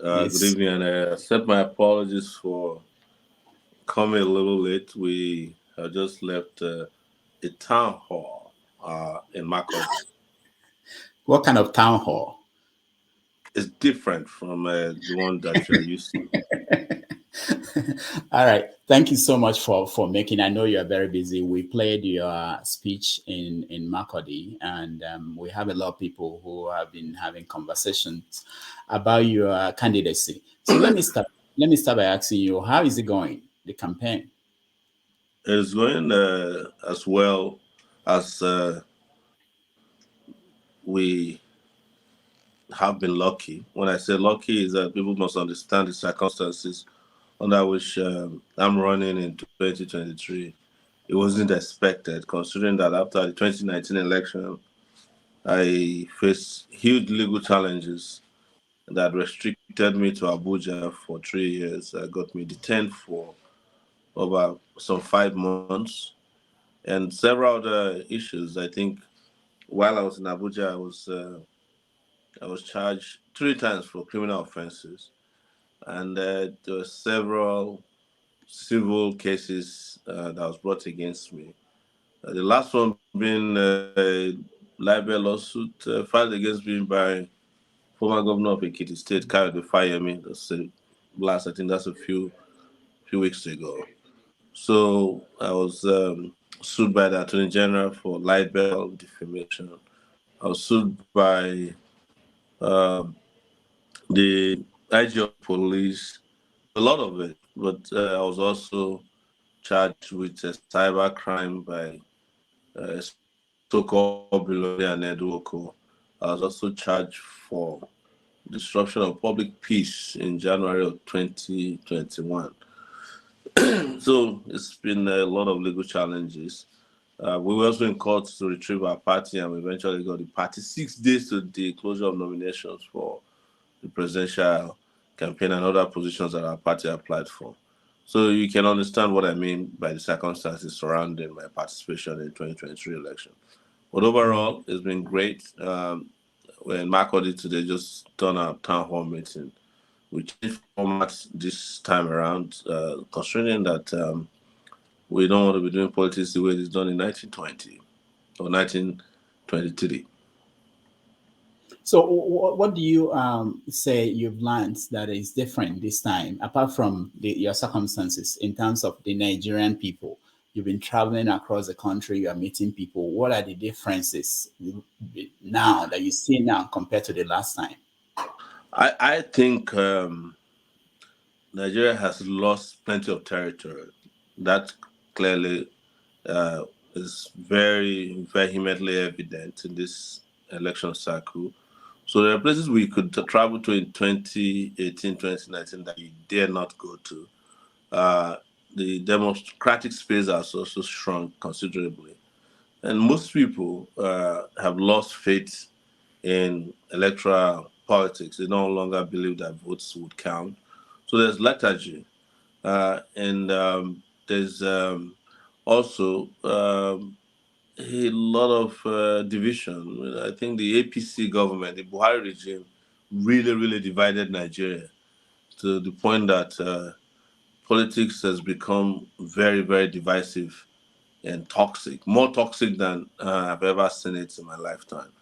S2: Yes.
S12: Good evening, and I accept my apologies for coming a little late. We have just left a town hall in Makurdi.
S2: What kind of town hall?
S12: It's different from the one that you're used to.
S2: All right. Thank you so much for making. I know you are very busy. We played your speech in Makurdi, and we have a lot of people who have been having conversations about your candidacy. So let me start. Let me start by asking you, how is it going, the campaign?
S12: It's going as well as we have been lucky. When I say lucky, is that people must understand the circumstances under which I'm running in 2023. It wasn't expected, considering that after the 2019 election, I faced huge legal challenges that restricted me to Abuja for 3 years. Got me detained for over some 5 months and several other issues. I think while I was in Abuja, I was charged 3 times for criminal offenses, and there were several civil cases that was brought against me. The last one being a libel lawsuit filed against me by former governor of Ekiti State, Kayode Fayemi. That's last, I think that's a few weeks ago. So I was sued by the Attorney General for libel, defamation. I was sued by um, the IG of police, a lot of it. But I was also charged with a cyber crime by so-called billionaire Nedwoko. I was also charged for disruption of public peace in January of 2021. So it's been a lot of legal challenges. We were also in court to retrieve our party, and we eventually got the party 6 days to the closure of nominations for the presidential campaign and other positions that our party applied for. So you can understand what I mean by the circumstances surrounding my participation in the 2023 election. But overall, it's been great. When Makodi today just done our town hall meeting, we changed formats this time around, considering that we don't want to be doing politics the way it's done in 1920 or 1923.
S2: So, what do you say you've learned that is different this time, apart from your circumstances in terms of the Nigerian people? You've been traveling across the country, you are meeting people. What are the differences now that you see now compared to the last time?
S12: I think Nigeria has lost plenty of territory. That clearly uh, is very vehemently evident in this election cycle. So there are places we could travel to in 2018, 2019 that you dare not go to. Uh, the democratic space has also shrunk considerably. And most people have lost faith in electoral politics. They no longer believe that votes would count. So there's lethargy. And there's also a lot of division. I think the APC government, the Buhari regime, really, really divided Nigeria to the point that politics has become very, very divisive and toxic, more toxic than I've ever seen it in my lifetime.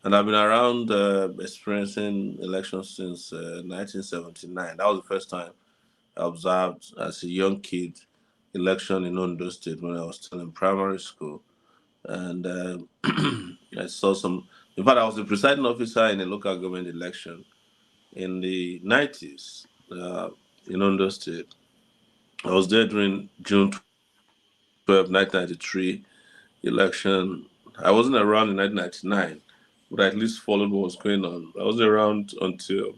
S12: And I've been around experiencing elections since 1979. That was the first time I observed as a young kid election in Ondo State when I was still in primary school. And I saw some, in fact, I was the presiding officer in a local government election in the 90s in Ondo State. I was there during June 12, 1993 election. I wasn't around in 1999, but I at least followed what was going on. I was around until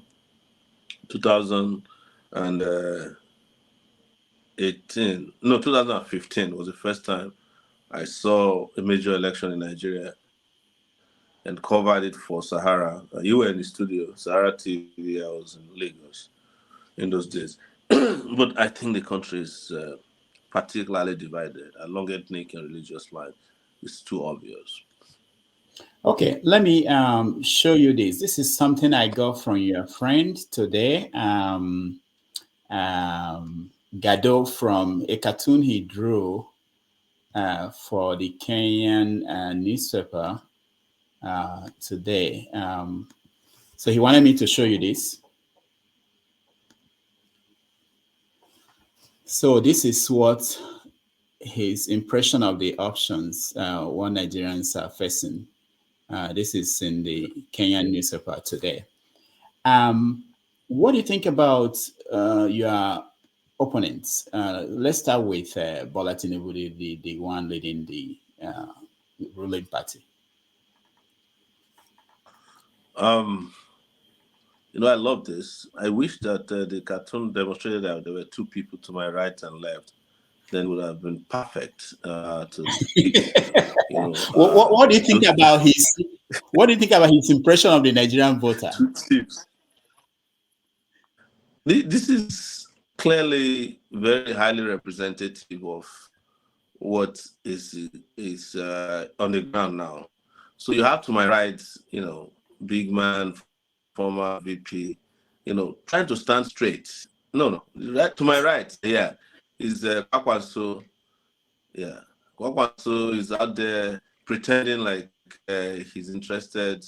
S12: 2018. No, 2015 was the first time I saw a major election in Nigeria and covered it for Sahara. You were in the studio, Sahara TV. I was in Lagos in those days. But I think the country is particularly divided along ethnic and religious lines. It's too obvious.
S2: Okay, let me show you this. This is something I got from your friend today. Gado, from a cartoon he drew for the Kenyan newspaper today. So he wanted me to show you this. So this is what his impression of the options what Nigerians are facing. This is in the Kenyan newspaper today. What do you think about your opponents? Let's start with Bola Tinubu, the one leading ruling party?
S12: I love this. I wish that the cartoon demonstrated that there were two people to my right and left. Then it would have been perfect to depict.
S2: What do you think about his? What do you think about his impression of the Nigerian voter?
S12: Two tips. This is clearly very highly representative of what is on the ground now. So you have to my right, big man, former VP, trying to stand straight. No, right to my right, is Kwakwanso. Yeah, Kwakwanso is out there pretending like he's interested,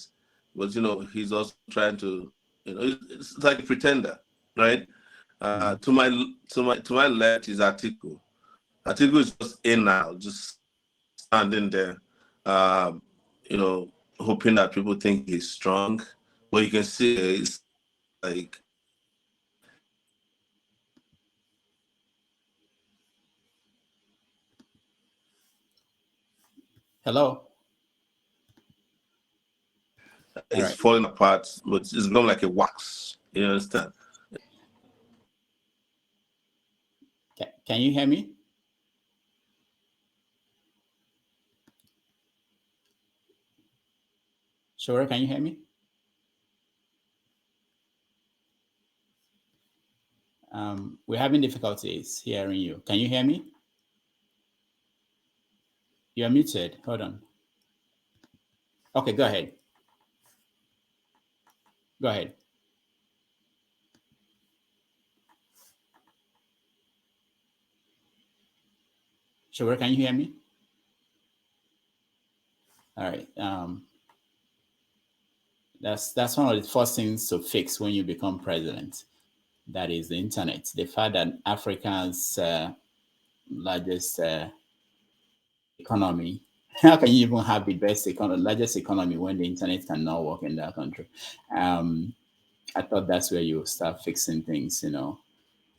S12: but he's also trying to, it's like a pretender, right? To my left is Atiku. Atiku is just in now, just standing there, hoping that people think he's strong. But you can see it's like
S2: Hello.
S12: It's falling apart, but it's gone like a wax. You understand?
S2: Can you hear me? Sowore, can you hear me? We're having difficulties hearing you. Can you hear me? You're muted. Hold on. Okay, go ahead. Go ahead. Sowore, can you hear me? All right. That's one of the first things to fix when you become president. That is the internet. The fact that Africa's largest economy, how can you even have the largest economy when the internet cannot work in that country? I thought that's where you start fixing things,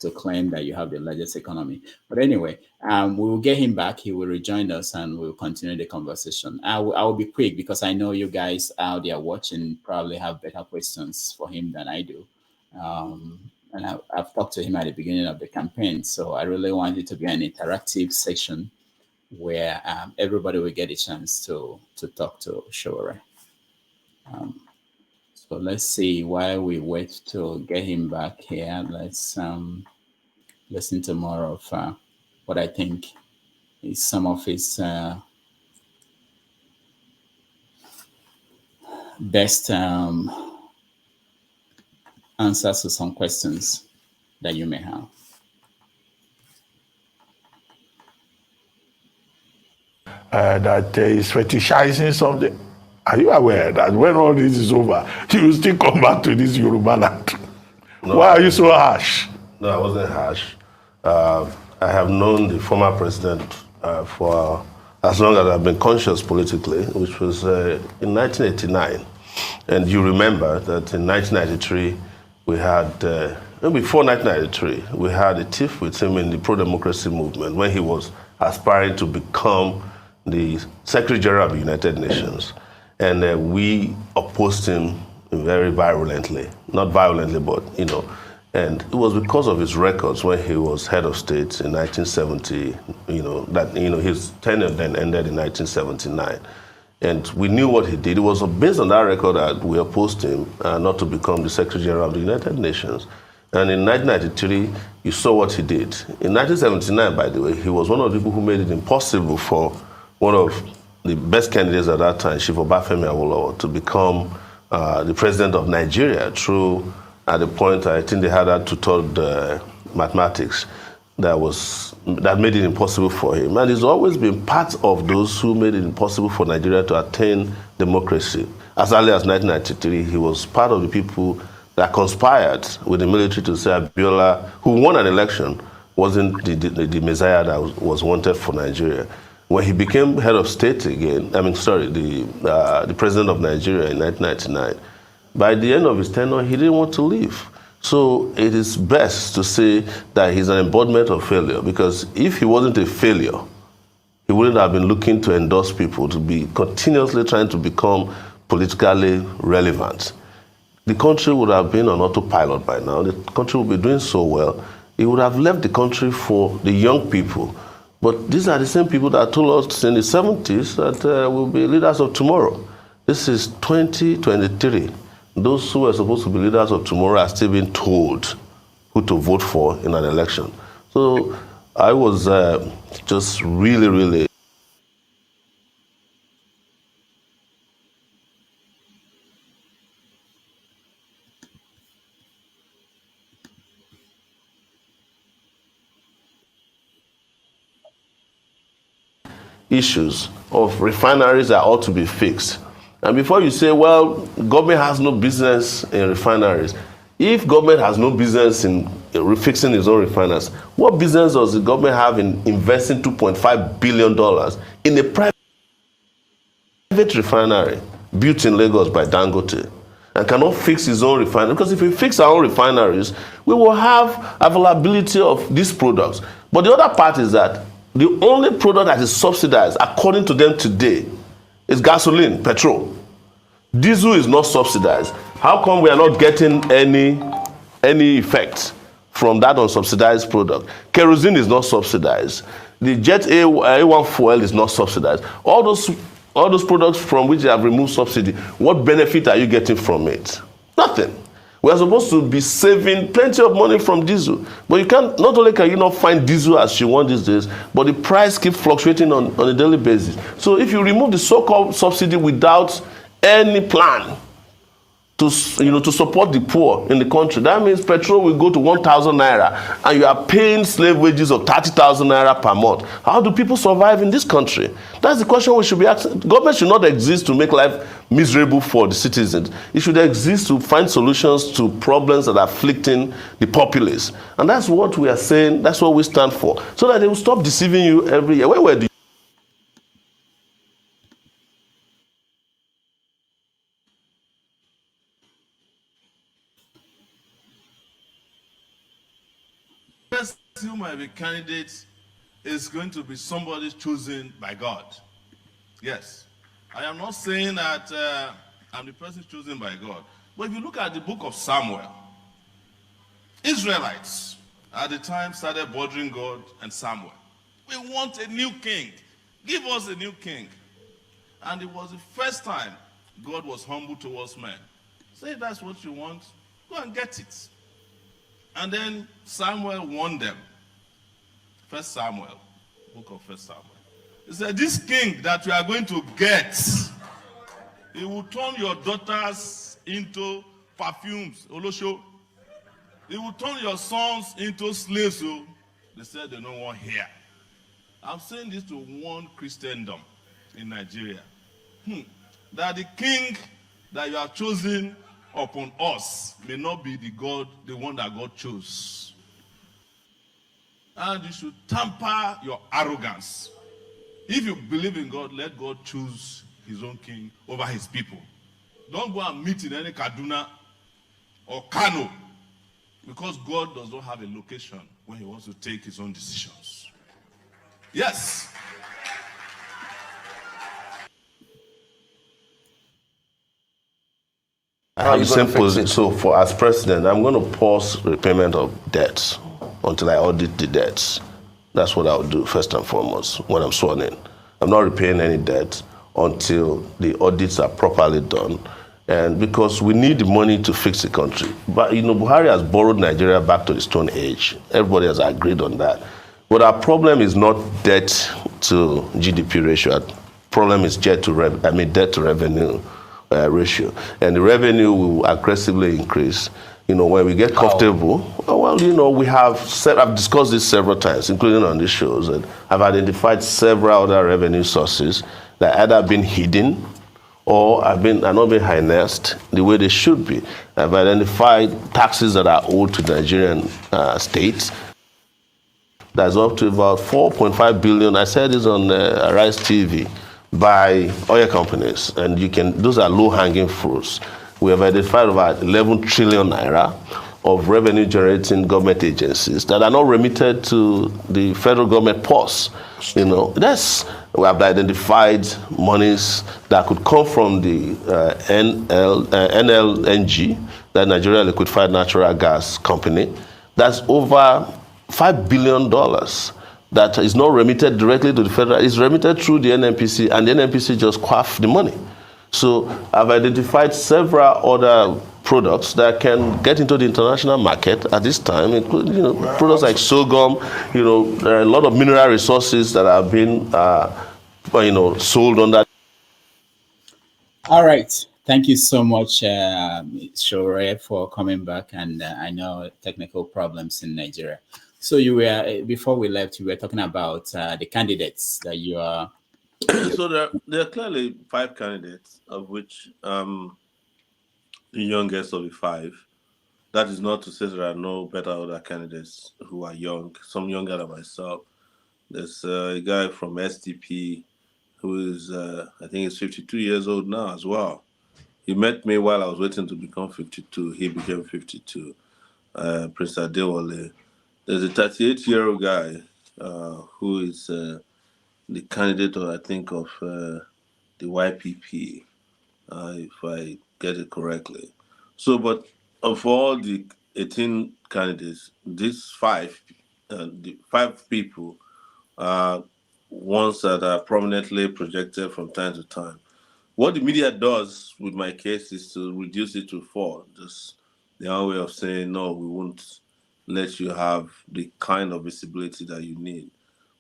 S2: to claim that you have the largest economy. But anyway, we will get him back. He will rejoin us and we'll continue the conversation. I will be quick because I know you guys out there watching probably have better questions for him than I do. And I've talked to him at the beginning of the campaign. So I really want it to be an interactive section where everybody will get a chance to talk to Sowore. So let's see, while we wait to get him back here, let's listen to more of what I think is some of his best answers to some questions that you may have.
S6: That is fetishizing something. Are you aware that when all this is over, you will still come back to this Yoruba land?
S12: No,
S6: Why are you so harsh?
S12: No, I wasn't harsh. I have known the former president for as long as I've been conscious politically, which was in 1989. And you remember that in 1993, we had, before 1993, we had a tiff with him in the pro-democracy movement when he was aspiring to become the Secretary General of the United Nations. And we opposed him very virulently. Not violently, but, and it was because of his records when he was head of state in 1970, his tenure then ended in 1979. And we knew what he did. It was based on that record that we opposed him not to become the Secretary General of the United Nations. And in 1993, you saw what he did. In 1979, by the way, he was one of the people who made it impossible for one of the best candidates at that time, Chief Obafemi Awolowo, to become the president of Nigeria through, at the point, I think they had that two-third mathematics that made it impossible for him. And he's always been part of those who made it impossible for Nigeria to attain democracy. As early as 1993, he was part of the people that conspired with the military to say Abiola, who won an election, wasn't the messiah that was wanted for Nigeria. When he became head of state again, the president of Nigeria in 1999, by the end of his tenure, he didn't want to leave. So it is best to say that he's an embodiment of failure, because if he wasn't a failure,
S6: he wouldn't have been looking to endorse people, to be continuously trying to become politically relevant. The country would have been on autopilot by now. The country would be doing so well. He would have left the country for the young people. But these are the same people that told us in the 70s that we'll be leaders of tomorrow. This is 2023. Those who are supposed to be leaders of tomorrow are still being told who to vote for in an election. So I was just really issues of refineries that ought to be fixed. And before you say, well, government has no business in refineries. If government has no business in fixing its own refineries, what business does the government have in investing $2.5 billion in a private refinery built in Lagos by Dangote and cannot fix his own refinery? Because if we fix our own refineries, we will have availability of these products. But the other part is that the only product that is subsidized, according to them today, is gasoline, petrol. Diesel is not subsidized. How come we are not getting any effect from that unsubsidized product? Kerosene is not subsidized. The Jet A1 fuel is not subsidized. All those products from which they have removed subsidy, what benefit are you getting from it? Nothing. We are supposed to be saving plenty of money from diesel. But you can't, not only can you not find diesel as you want these days, but the price keeps fluctuating on a daily basis. So if you remove the so-called subsidy without any plan to support the poor in the country, that means petrol will go to 1,000 naira and you are paying slave wages of 30,000 naira per month. How do people survive in this country? That's the question we should be asking. Government should not exist to make life miserable for the citizens. It should exist to find solutions to problems that are afflicting the populace. And that's what we are saying, that's what we stand for. So that they will stop deceiving you every year. Where were the
S14: person who might be candidate is going to be somebody chosen by God. Yes. I am not saying that I'm the person chosen by God. But if you look at the book of Samuel, Israelites at the time started bothering God and Samuel. We want a new king. Give us a new king. And it was the first time God was humble towards men. Say that's what you want, go and get it. And then Samuel warned them. First Samuel, book of First Samuel. He said, this king that we are going to get, he will turn your daughters into perfumes, Olosho. He will turn your sons into slaves. So they said they don't want here. I'm saying this to warn Christendom in Nigeria. That the king that you have chosen upon us may not be the one that God chose. And you should temper your arrogance. If you believe in God, let God choose his own king over his people. Don't go and meet in any Kaduna or Kano, because God does not have a location when he wants to take his own decisions. Yes.
S6: I have the same position. So as president, I'm going to pause repayment of debts until I audit the debts. That's what I'll do first and foremost when I'm sworn in. I'm not repaying any debt until the audits are properly done. And because we need the money to fix the country. But Buhari has borrowed Nigeria back to the Stone Age. Everybody has agreed on that. But our problem is not debt to GDP ratio. Our problem is debt to revenue ratio. And the revenue will aggressively increase. When we get comfortable, we have I've discussed this several times, including on these shows, and I've identified several other revenue sources that either been hidden or are not being harnessed the way they should be. I've identified taxes that are owed to Nigerian states. That's up to about 4.5 billion. I said this on Arise TV by oil companies, and those are low-hanging fruits. We have identified about 11 trillion naira of revenue generating government agencies that are not remitted to the federal government purse. We have identified monies that could come from the NLNG, the Nigeria Liquefied Natural Gas Company. That's over $5 billion that is not remitted directly to the federal. It's remitted through the NNPC, and the NNPC just quaff the money. So I've identified several other products that can get into the international market at this time, including products like sorghum. There are a lot of mineral resources that have been sold on that.
S2: All right. Thank you so much, Sowore, for coming back. And I know technical problems in Nigeria. So you were, before we left, you were talking about the candidates that you are.
S12: So there are clearly 5 candidates, of which the youngest of the 5. That is not to say there are no better other candidates who are young, some younger than myself. There's a guy from SDP who is, I think he's 52 years old now as well. He met me while I was waiting to become 52. He became 52. Prince Adewale. There's a 38-year-old guy who is the candidate, I think, of the YPP, if I get it correctly. So, but of all the 18 candidates, these 5, the 5 people are ones that are prominently projected from time to time. What the media does with my case is to reduce it to 4. Just their way of saying, no, we won't let you have the kind of visibility that you need.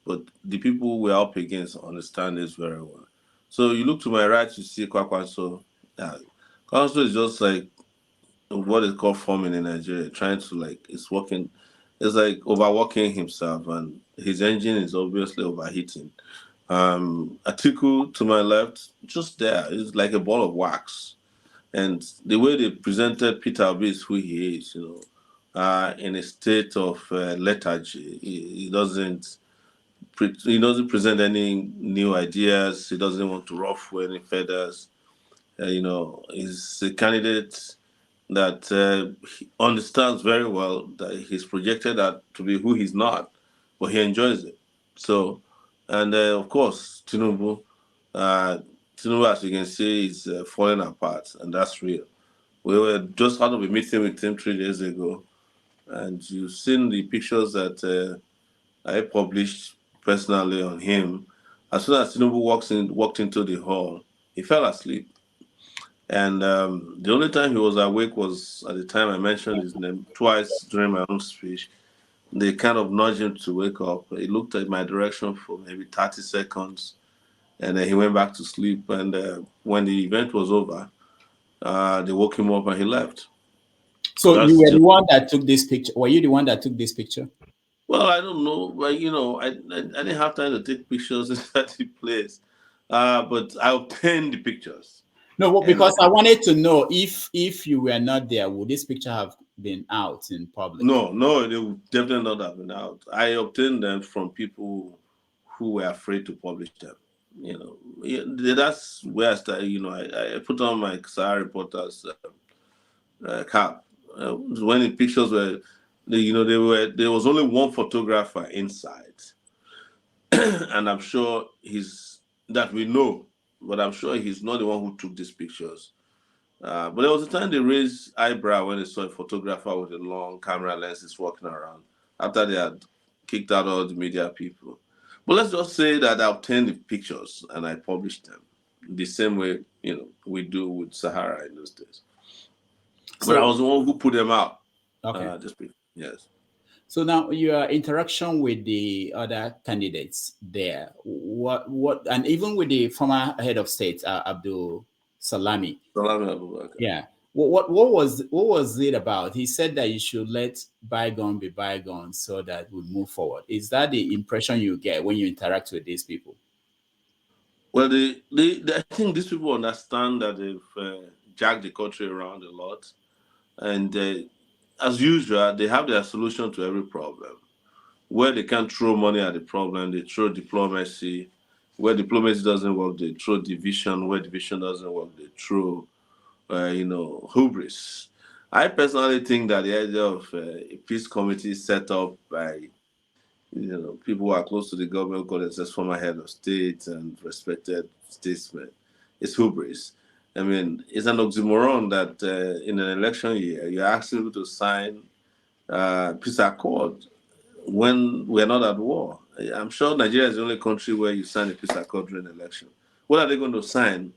S12: But the people we're up against understand this very well. So you look to my right, you see Kwakwanso. Kwakwanso is just like what is called forming in Nigeria, trying to it's working. It's like overworking himself, and his engine is obviously overheating. Atiku to my left, just there, is like a ball of wax. And the way they presented Peter Obi is who he is, in a state of lethargy. He doesn't present any new ideas. He doesn't want to ruffle any feathers. He's a candidate that he understands very well that he's projected that to be who he's not, but he enjoys it. So, and of course, Tinubu, as you can see, is falling apart, and that's real. We were just out of a meeting with him 3 days ago, and you've seen the pictures that I published personally on him. As soon as Tinubu walked into the hall, he fell asleep. And the only time he was awake was at the time I mentioned his name twice during my own speech. They kind of nudged him to wake up. He looked at my direction for maybe 30 seconds, and then he went back to sleep. And when the event was over, they woke him up and he left.
S2: So you were the one that took this picture. Were you the one that took this picture?
S12: Well, I don't know, but I didn't have time to take pictures inside the place, but I obtained the pictures.
S2: No, because I wanted to know if you were not there, would this picture have been out in public?
S12: No, they would definitely not have been out. I obtained them from people who were afraid to publish them. That's where I started. I put on my Sahara reporter's cap. When the pictures were, there was only one photographer inside, and I'm sure that we know, but I'm sure he's not the one who took these pictures. But there was a time they raised eyebrow when they saw a photographer with a long camera lenses walking around after they had kicked out all the media people. But let's just say that I obtained the pictures and I published them the same way we do with Sahara in those days. But I was the one who put them out.
S2: Okay.
S12: Yes.
S2: So now your interaction with the other candidates there, what, and even with the former head of state, Abdul Salami.
S12: Abubakar.
S2: Yeah. What was it about? He said that you should let bygone be bygone so that we move forward. Is that the impression you get when you interact with these people?
S12: Well, I think these people understand that they've jacked the country around a lot, and as usual, they have their solution to every problem. Where they can't throw money at the problem, they throw diplomacy. Where diplomacy doesn't work, they throw division. Where division doesn't work, they throw, hubris. I personally think that the idea of a peace committee set up by people who are close to the government, call themselves former head of state and respected statesmen, is hubris. I mean, it's an oxymoron that in an election year you're asking people to sign peace accord when we're not at war. I'm sure Nigeria is the only country where you sign a peace accord during an election. What are they going to sign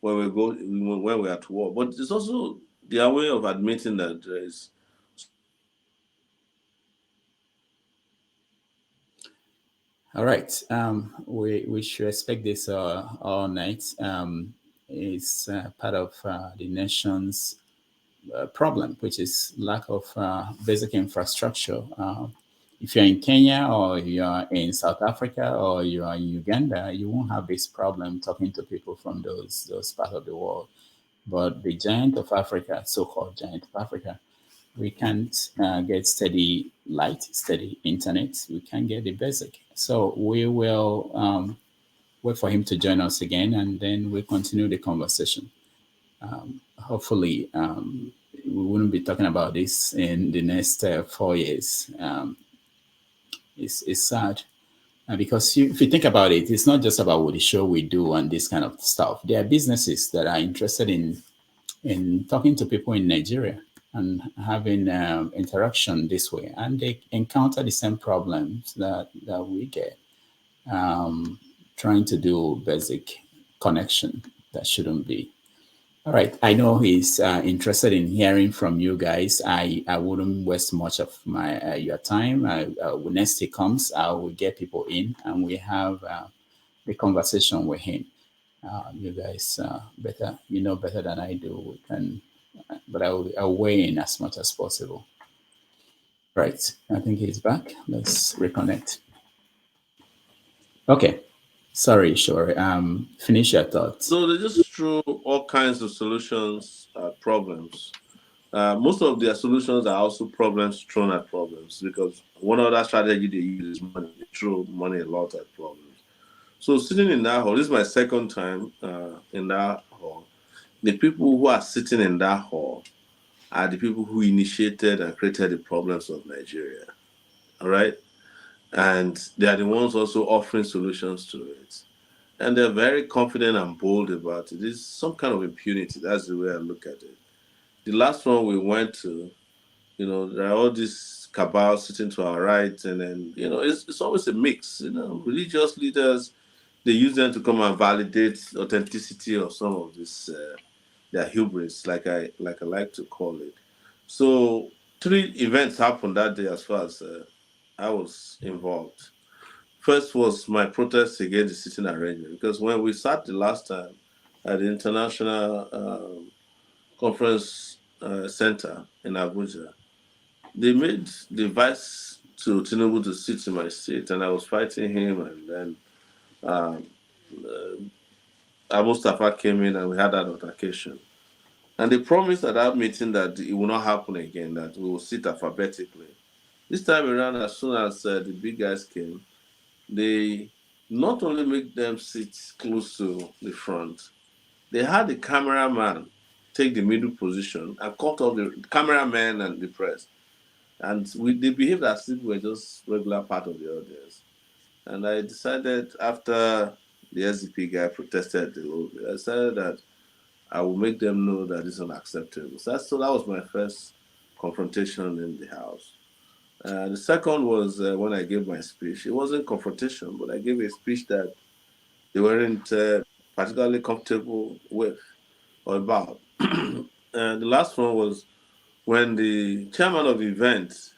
S12: when we're at war? But it's also their way of admitting that there is.
S2: All right. We should expect this all night. It's part of the nation's problem, which is lack of basic infrastructure. If you're in Kenya or you're in South Africa or you are in Uganda, you won't have this problem talking to people from those parts of the world. But the giant of Africa, so-called giant of Africa, we can't get steady light, steady internet. We can't get the basic. So we will wait for him to join us again, and then we'll continue the conversation. Hopefully, we wouldn't be talking about this in the next 4 years. It's sad. Because if you think about it, it's not just about what the show we do and this kind of stuff. There are businesses that are interested in talking to people in Nigeria and having interaction this way, and they encounter the same problems that we get. Trying to do basic connection that shouldn't be. All right, I know he's interested in hearing from you guys. I wouldn't waste much of my your time. When next he comes, I will get people in and we have the conversation with him. You guys better than I do. We can, but I'll weigh in as much as possible. Right, I think he's back. Let's reconnect. Okay, sorry, sure. Finish your thoughts.
S12: So they just throw all kinds of solutions at problems. Most of their solutions are also problems thrown at problems because one other strategy they use is money. They throw money a lot at problems. So sitting in that hall, this is my second time in that hall. The people who are sitting in that hall are the people who initiated and created the problems of Nigeria. All right? And they are the ones also offering solutions to it. And they're very confident and bold about it. It's some kind of impunity. That's the way I look at it. The last one we went to, there are all these cabals sitting to our right, and then, it's always a mix. Religious leaders, they use them to come and validate authenticity of some of this, their hubris, like I like to call it. So 3 events happened that day as far as I was involved. First was my protest against the sitting arrangement, because when we sat the last time at the International Conference Center in Abuja, they made the vice to Tinubu to sit in my seat, and I was fighting him, and then Mustafa came in and we had that altercation. And they promised at that meeting that it will not happen again, that we will sit alphabetically. This time around, as soon as the big guys came, they not only make them sit close to the front, they had the cameraman take the middle position and cut off the cameraman and the press. And they behaved as if we were just regular part of the audience. And I decided after the SDP guy protested the whole day, I decided that I will make them know that it's unacceptable. So that was my first confrontation in the house. The second was when I gave my speech. It wasn't confrontation, but I gave a speech that they weren't particularly comfortable with or about. And the last one was when the chairman of the event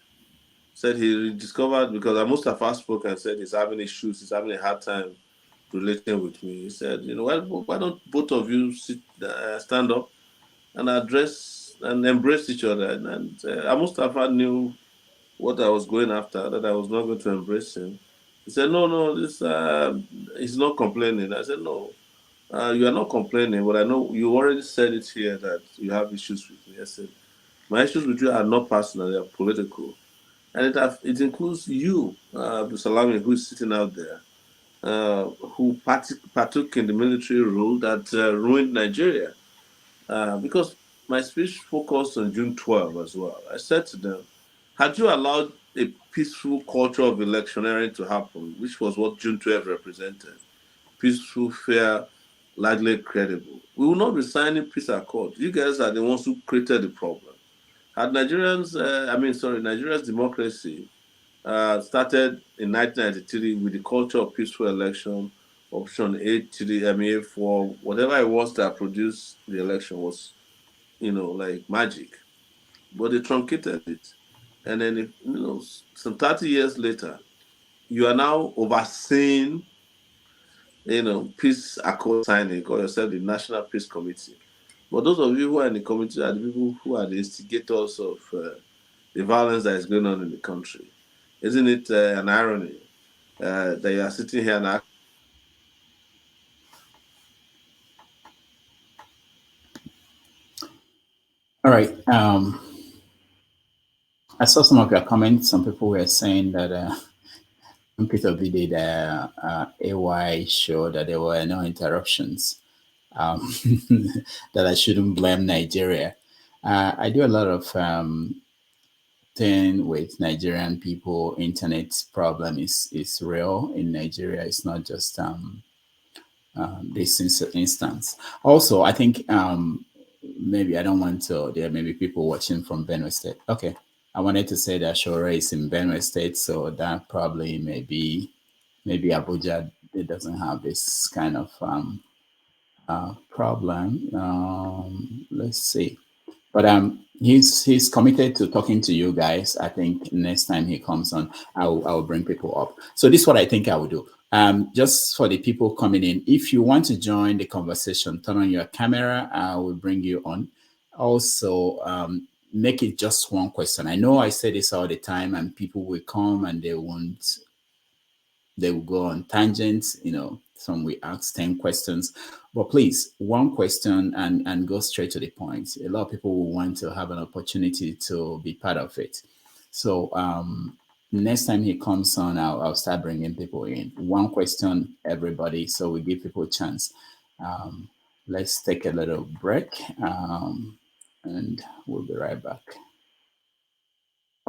S12: said he discovered, because Mustafa spoke and said he's having issues, he's having a hard time relating with me. He said, why don't both of you stand up and address and embrace each other? And Mustafa knew what I was going after, that I was not going to embrace him. He said, no, this he's not complaining. I said, no, you are not complaining, but I know you already said it here that you have issues with me. I said, my issues with you are not personal, they are political. And it includes you, Abdul Salami, who is sitting out there, who partook in the military rule that ruined Nigeria. Because my speech focused on June 12 as well. I said to them, had you allowed a peaceful culture of electioneering to happen, which was what June 12 represented, peaceful, fair, largely credible, we will not be signing peace accords. You guys are the ones who created the problem. Had Nigeria's democracy started in 1993 with the culture of peaceful election, option A3, A4, whatever it was that produced the election was, like magic. But they truncated it. And then, some 30 years later, you are now overseeing, peace accord signing, call yourself the National Peace Committee. But those of you who are in the committee are the people who are the instigators of the violence that is going on in the country. Isn't it an irony that you are sitting here now?
S2: All right. I saw some of your comments. Some people were saying that when Peter Obi did AY show that there were no interruptions. That I shouldn't blame Nigeria. I do a lot of thing with Nigerian people. Internet problem is real in Nigeria. It's not just this instance. Also, I think maybe I don't want to. There may be people watching from Benue State. Okay, I wanted to say that Shore is in Benue State, so that probably maybe Abuja it doesn't have this kind of problem. Let's see. But he's committed to talking to you guys. I think next time he comes on, I'll bring people up. So this is what I think I will do. Just for the people coming in, if you want to join the conversation, turn on your camera. I will bring you on. Also, make it just one question. I know I say this all the time, and people will come and they will go on tangents, some we ask 10 questions, but please, one question and go straight to the point. A lot of people will want to have an opportunity to be part of it. So next time he comes on, I'll start bringing people in. One question, everybody, so we give people a chance. Let's take a little break and we'll be right back.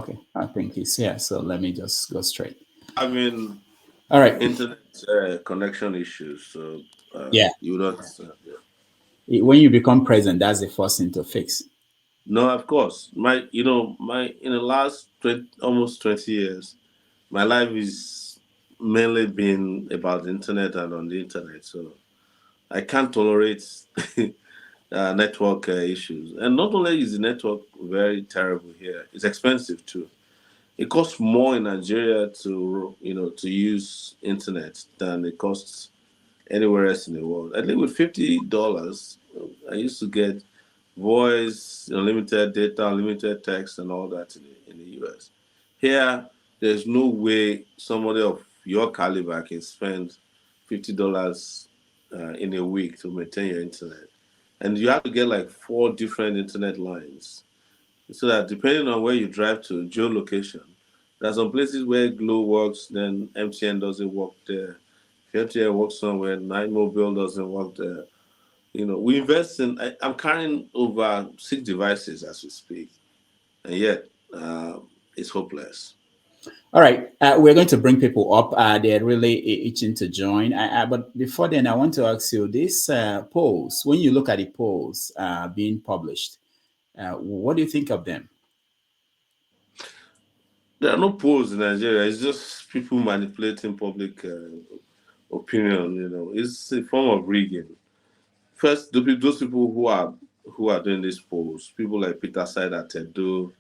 S2: Okay, I think he's here, so let me just go straight.
S12: All
S2: right.
S12: Internet connection issues. So
S2: yeah,
S12: you don't.
S2: When you become president, that's the first thing to fix.
S12: No, of course. In the last almost 20 years, my life is mainly been about the internet and on the internet. So I can't tolerate network issues. And not only is the network very terrible here, it's expensive too. It costs more in Nigeria to use internet than it costs anywhere else in the world. I think with $50, I used to get voice, unlimited data, unlimited text, and all that in the US. Here, there's no way somebody of your caliber can spend $50 in a week to maintain your internet. And you have to get like 4 different internet lines. So that depending on where you drive to, geolocation, there are some places where Glo works, then MTN doesn't work there. If MTN works somewhere, Nine Mobile doesn't work there. We invest in. I'm carrying over 6 devices as we speak, and yet it's hopeless.
S2: All right, we're going to bring people up. They're really itching to join. But before then, I want to ask you this: polls. When you look at the polls being published, what do you think of them?
S12: There are no polls in Nigeria. It's just people manipulating public opinion. It's a form of rigging. First, those people who are doing these polls, people like Peter Tedo,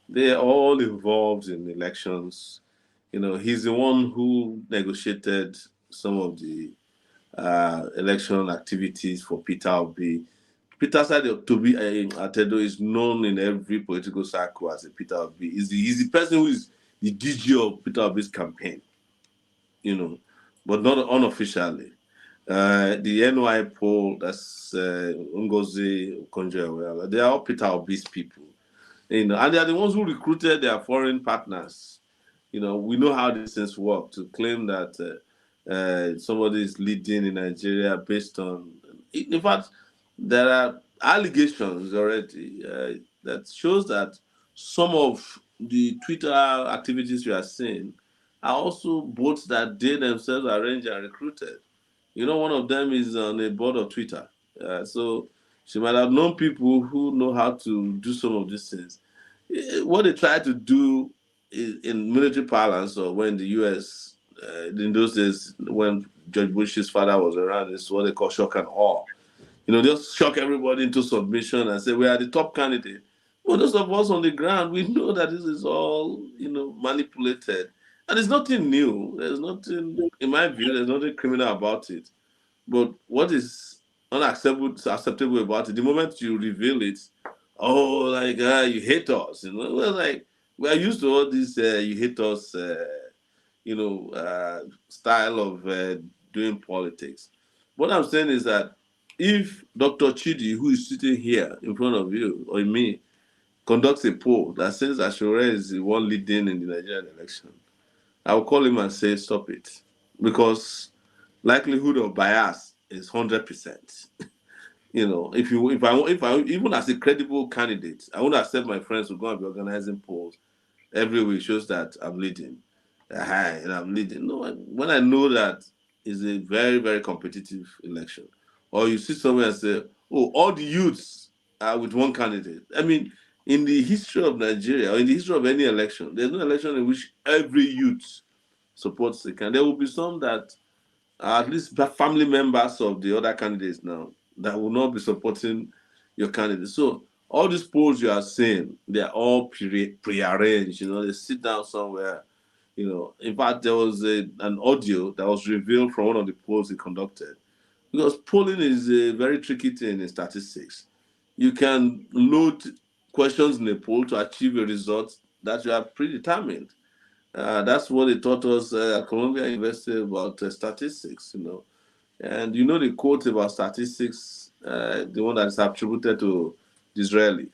S12: they are all involved in elections. He's the one who negotiated some of the election activities for Peter Obi. Peter Atedo is known in every political circle as a Peter Obi. He's the person who is the DG of Peter Obi's campaign, but not unofficially. The NY poll, that's Ngozi Okonjo-Iweala, they are all Peter Obi's people, and they are the ones who recruited their foreign partners. We know how these things work. To claim that somebody is leading in Nigeria based on, in fact, there are allegations already that shows that some of the Twitter activities we are seeing are also bots that they themselves arranged and recruited. You know, one of them is on a board of Twitter. So she might have known people who know how to do some of these things. What they try to do in military parlance, or when the US, in those days, when George Bush's father was around, is what they call shock and awe. You know, just shock everybody into submission and say, we are the top candidate. Well, those of us on the ground, we know that this is all, manipulated. And it's nothing new. There's nothing, in my view, there's nothing criminal about it. But what is acceptable about it, the moment you reveal it, oh, like, you hate us. Well, like, we are used to all this, you hate us, style of doing politics. What I'm saying is that if Dr. Chidi, who is sitting here in front of you or me, conducts a poll that says Ashore is the one leading in the Nigerian election, I will call him and say, stop it. Because likelihood of bias is 100%. If I even as a credible candidate, I won't accept my friends who go and be organizing polls every week shows that I'm leading. And I'm leading. No, when I know that it's a very, very competitive election, or you see somewhere and say, oh, all the youths are with one candidate. I mean, in the history of Nigeria, or in the history of any election, there's no election in which every youth supports the candidate. There will be some that are at least family members of the other candidates now that will not be supporting your candidate. So all these polls you are seeing, they are all pre-arranged. They sit down somewhere. In fact, there was an audio that was revealed from one of the polls he conducted. Because polling is a very tricky thing in statistics. You can load questions in a poll to achieve a result that you have predetermined. That's what they taught us at Columbia University about statistics. And the quote about statistics, the one that is attributed to Disraeli,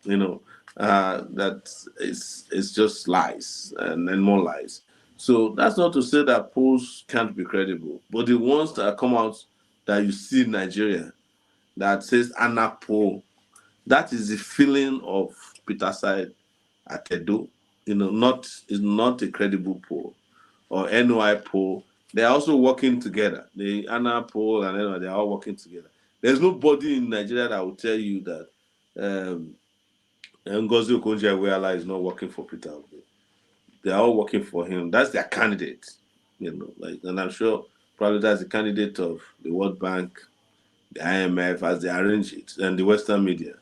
S12: that it's just lies and more lies. So that's not to say that polls can't be credible, but the ones that come out that you see in Nigeria that says Anna poll, that is the feeling of Peter Side at Edo. Is not a credible poll, or NY poll. They're also working together. The ANA poll and NY, they're all working together. There's nobody in Nigeria that will tell you that Ngozi Okonjo-Iweala is not working for Peter Obi. They're all working for him. That's their candidate. And I'm sure probably that's the candidate of the World Bank, the IMF, as they arrange it, and the Western media.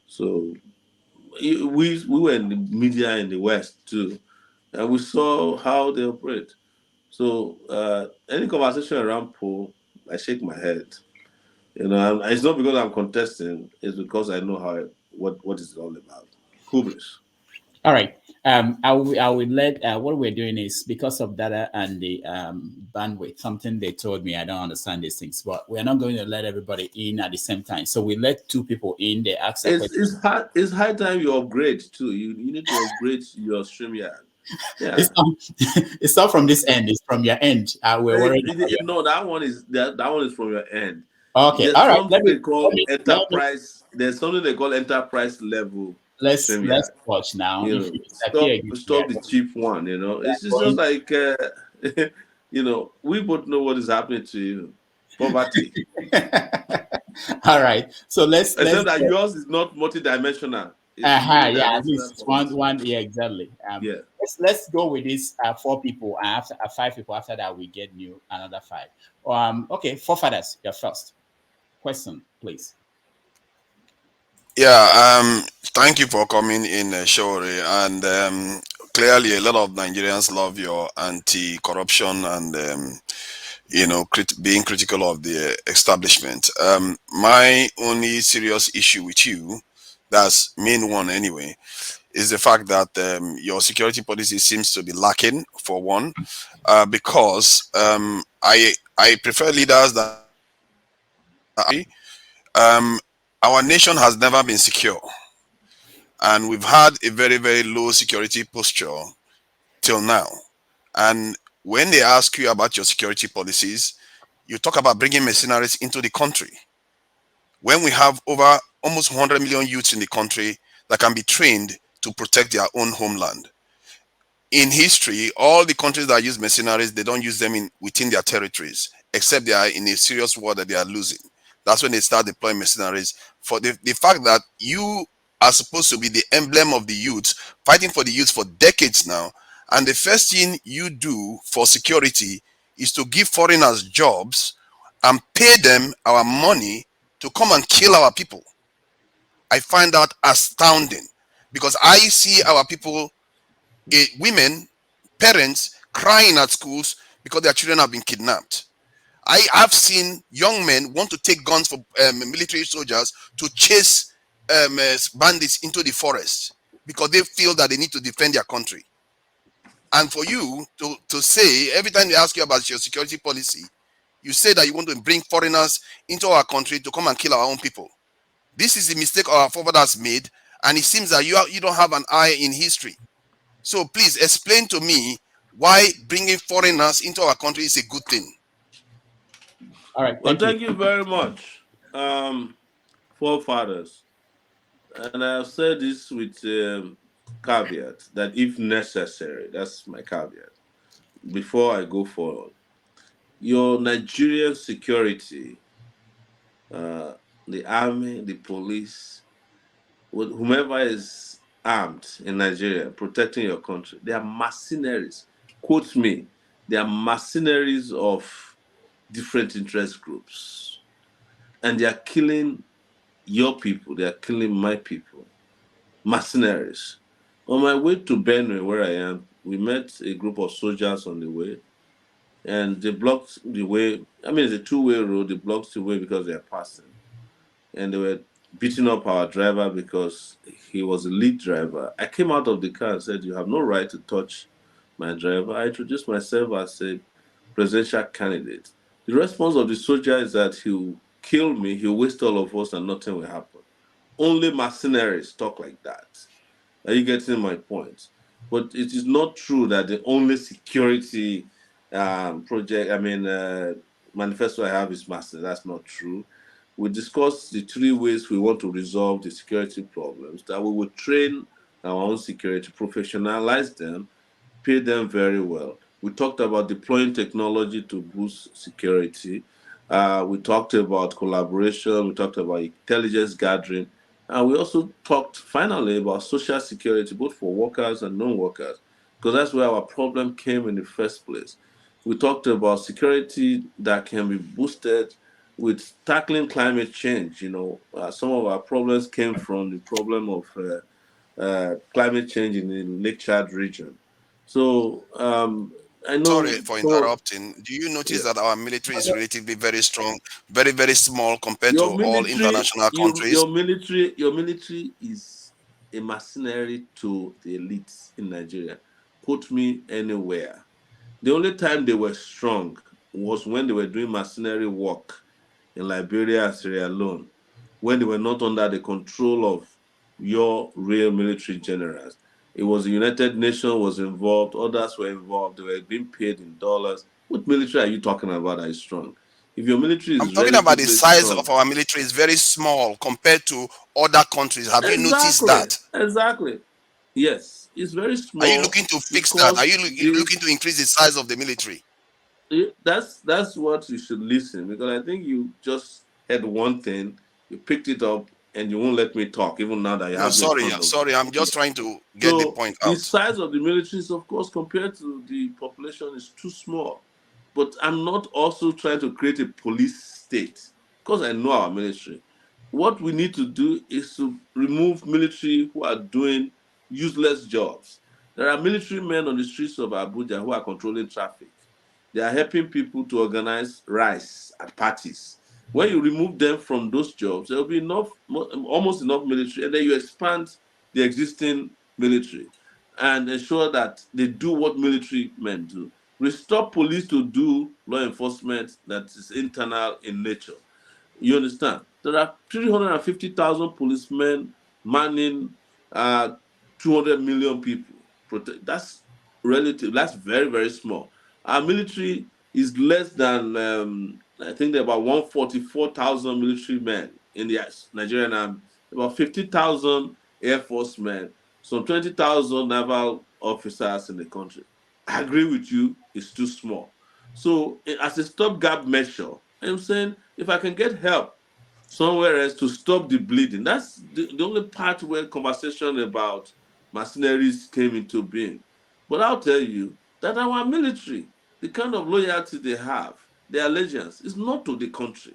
S12: So we were in the media in the West too, and we saw how they operate. So any conversation around poll, I shake my head. It's not because I'm contesting; it's because I know what it's all about. Hubris.
S2: All right. I will let what we're doing is because of data and the bandwidth, something they told me, I don't understand these things, but we're not going to let everybody in at the same time. So we let two people in, they ask a question.
S12: It's high time you upgrade too. You need to upgrade your StreamYard. Yeah.
S2: It's not from this end, it's from your end. We're worried
S12: no, that one is from your end.
S2: Okay.
S12: There's
S2: All right.
S12: something they call enterprise. There's something they call enterprise level.
S2: Let's watch now.
S12: Stop the cheap one. It's just like we both know what is happening to you. Poverty.
S2: All right. So let's
S12: that yours is not multidimensional.
S2: Yeah, at least one. Yeah, exactly.
S12: Yeah.
S2: Let's go with these 4 people, and after 5 people. After that, we get another 5. Okay, forefathers, you're first. Question, please.
S8: Yeah. Thank you for coming in, Shori. And clearly, a lot of Nigerians love your anti-corruption and being critical of the establishment. My only serious issue with you, that's main one anyway, is the fact that your security policy seems to be lacking, for one, because I prefer leaders that our nation has never been secure, and we've had a very, very low security posture till now. And when they ask you about your security policies, you talk about bringing mercenaries into the country when we have over almost 100 million youths in the country that can be trained to protect their own homeland. In history, all the countries that use mercenaries, they don't use them within their territories, except they are in a serious war that they are losing. That's when they start deploying mercenaries. For the fact that you are supposed to be the emblem of the youth, fighting for the youth for decades now, and the first thing you do for security is to give foreigners jobs and pay them our money to come and kill our people. I find that astounding, because I see our people, women, parents crying at schools because their children have been kidnapped. I have seen young men want to take guns for military soldiers to chase bandits into the forest because they feel that they need to defend their country. And for you to say, every time they ask you about your security policy, you say that you want to bring foreigners into our country to come and kill our own people. This is the mistake our forefathers made, and it seems that you don't have an eye in history. So please explain to me why bringing foreigners into our country is a good thing.
S2: All right,
S12: Well,
S2: thank you.
S12: thank you very much, forefathers. And I have said this with caveat that if necessary, that's my caveat. Before I go forward, your Nigerian security, the army, the police, whomever is armed in Nigeria protecting your country, they are mercenaries. Quote me, they are mercenaries of different interest groups. And they are killing your people, they are killing my people. Mercenaries. On my way to Benue, where I am, we met a group of soldiers on the way, and they blocked the way. I mean, it's a two-way road. They blocked the way because they are passing, and they were beating up our driver because he was a lead driver. I came out of the car and said, "You have no right to touch my driver." I introduced myself as a presidential candidate. The response of the soldier is that he'll kill me, he'll waste all of us, and nothing will happen. Only mercenaries talk like that. Are you getting my point? But it is not true that the only security manifesto I have is master. That's not true. We discussed the three ways we want to resolve the security problems, that we will train our own security, professionalize them, pay them very well. We talked about deploying technology to boost security. We talked about collaboration. We talked about intelligence gathering. And we also talked finally about social security, both for workers and non-workers, because that's where our problem came in the first place. We talked about security that can be boosted with tackling climate change. Some of our problems came from the problem of climate change in the Lake Chad region. So I
S8: Sorry
S12: know
S8: for
S12: so
S8: interrupting. Do you notice
S12: yeah.
S8: that our military is relatively very strong, very, very small compared to
S12: Your
S8: all
S12: military,
S8: international
S12: you,
S8: countries?
S12: your military is a mercenary to the elites in Nigeria. Put me anywhere. The only time they were strong was when they were doing mercenary work in Liberia and Sierra Leone, when they were not under the control of your real military generals. It was the United Nations was involved, others were involved, they were being paid in dollars. What military are you talking about that is strong? If your military
S8: I'm
S12: is
S8: talking about the
S12: relatively
S8: size
S12: strong,
S8: of our military is very small compared to other countries. Have you noticed
S12: exactly,
S8: that?
S12: exactly. Yes, it's very
S8: Are you
S12: small
S8: looking to fix that? Are
S12: because
S8: you
S12: the
S8: looking to increase the size of the military?
S12: that's what you should listen, because I think you just had one thing, you picked it up, and you won't let me talk even now that you
S8: No,
S12: have me in
S8: sorry,
S12: front of
S8: sorry. I'm
S12: you.
S8: just trying to get the
S12: So
S8: point
S12: the
S8: out.
S12: size of the military is, of course, compared to the population, is too small. But I'm not also trying to create a police state, because I know our military. What we need to do is to remove military who are doing useless jobs. There are military men on the streets of Abuja who are controlling traffic. They are helping people to organize rice at parties. When you remove them from those jobs, there will be almost enough military, and then you expand the existing military and ensure that they do what military men do. Restore police to do law enforcement that is internal in nature. You understand? There are 350,000 policemen manning 200 million people. That's relative. That's very, very small. Our military is less than, I think there are about 144,000 military men in the Nigerian army. about 50,000 Air Force men, some 20,000 naval officers in the country. I agree with you, it's too small. So, as a stopgap measure, I'm saying if I can get help somewhere else to stop the bleeding, that's the only part where conversation about mercenaries came into being. But I'll tell you that our military, the kind of loyalty they have, their allegiance, is not to the country,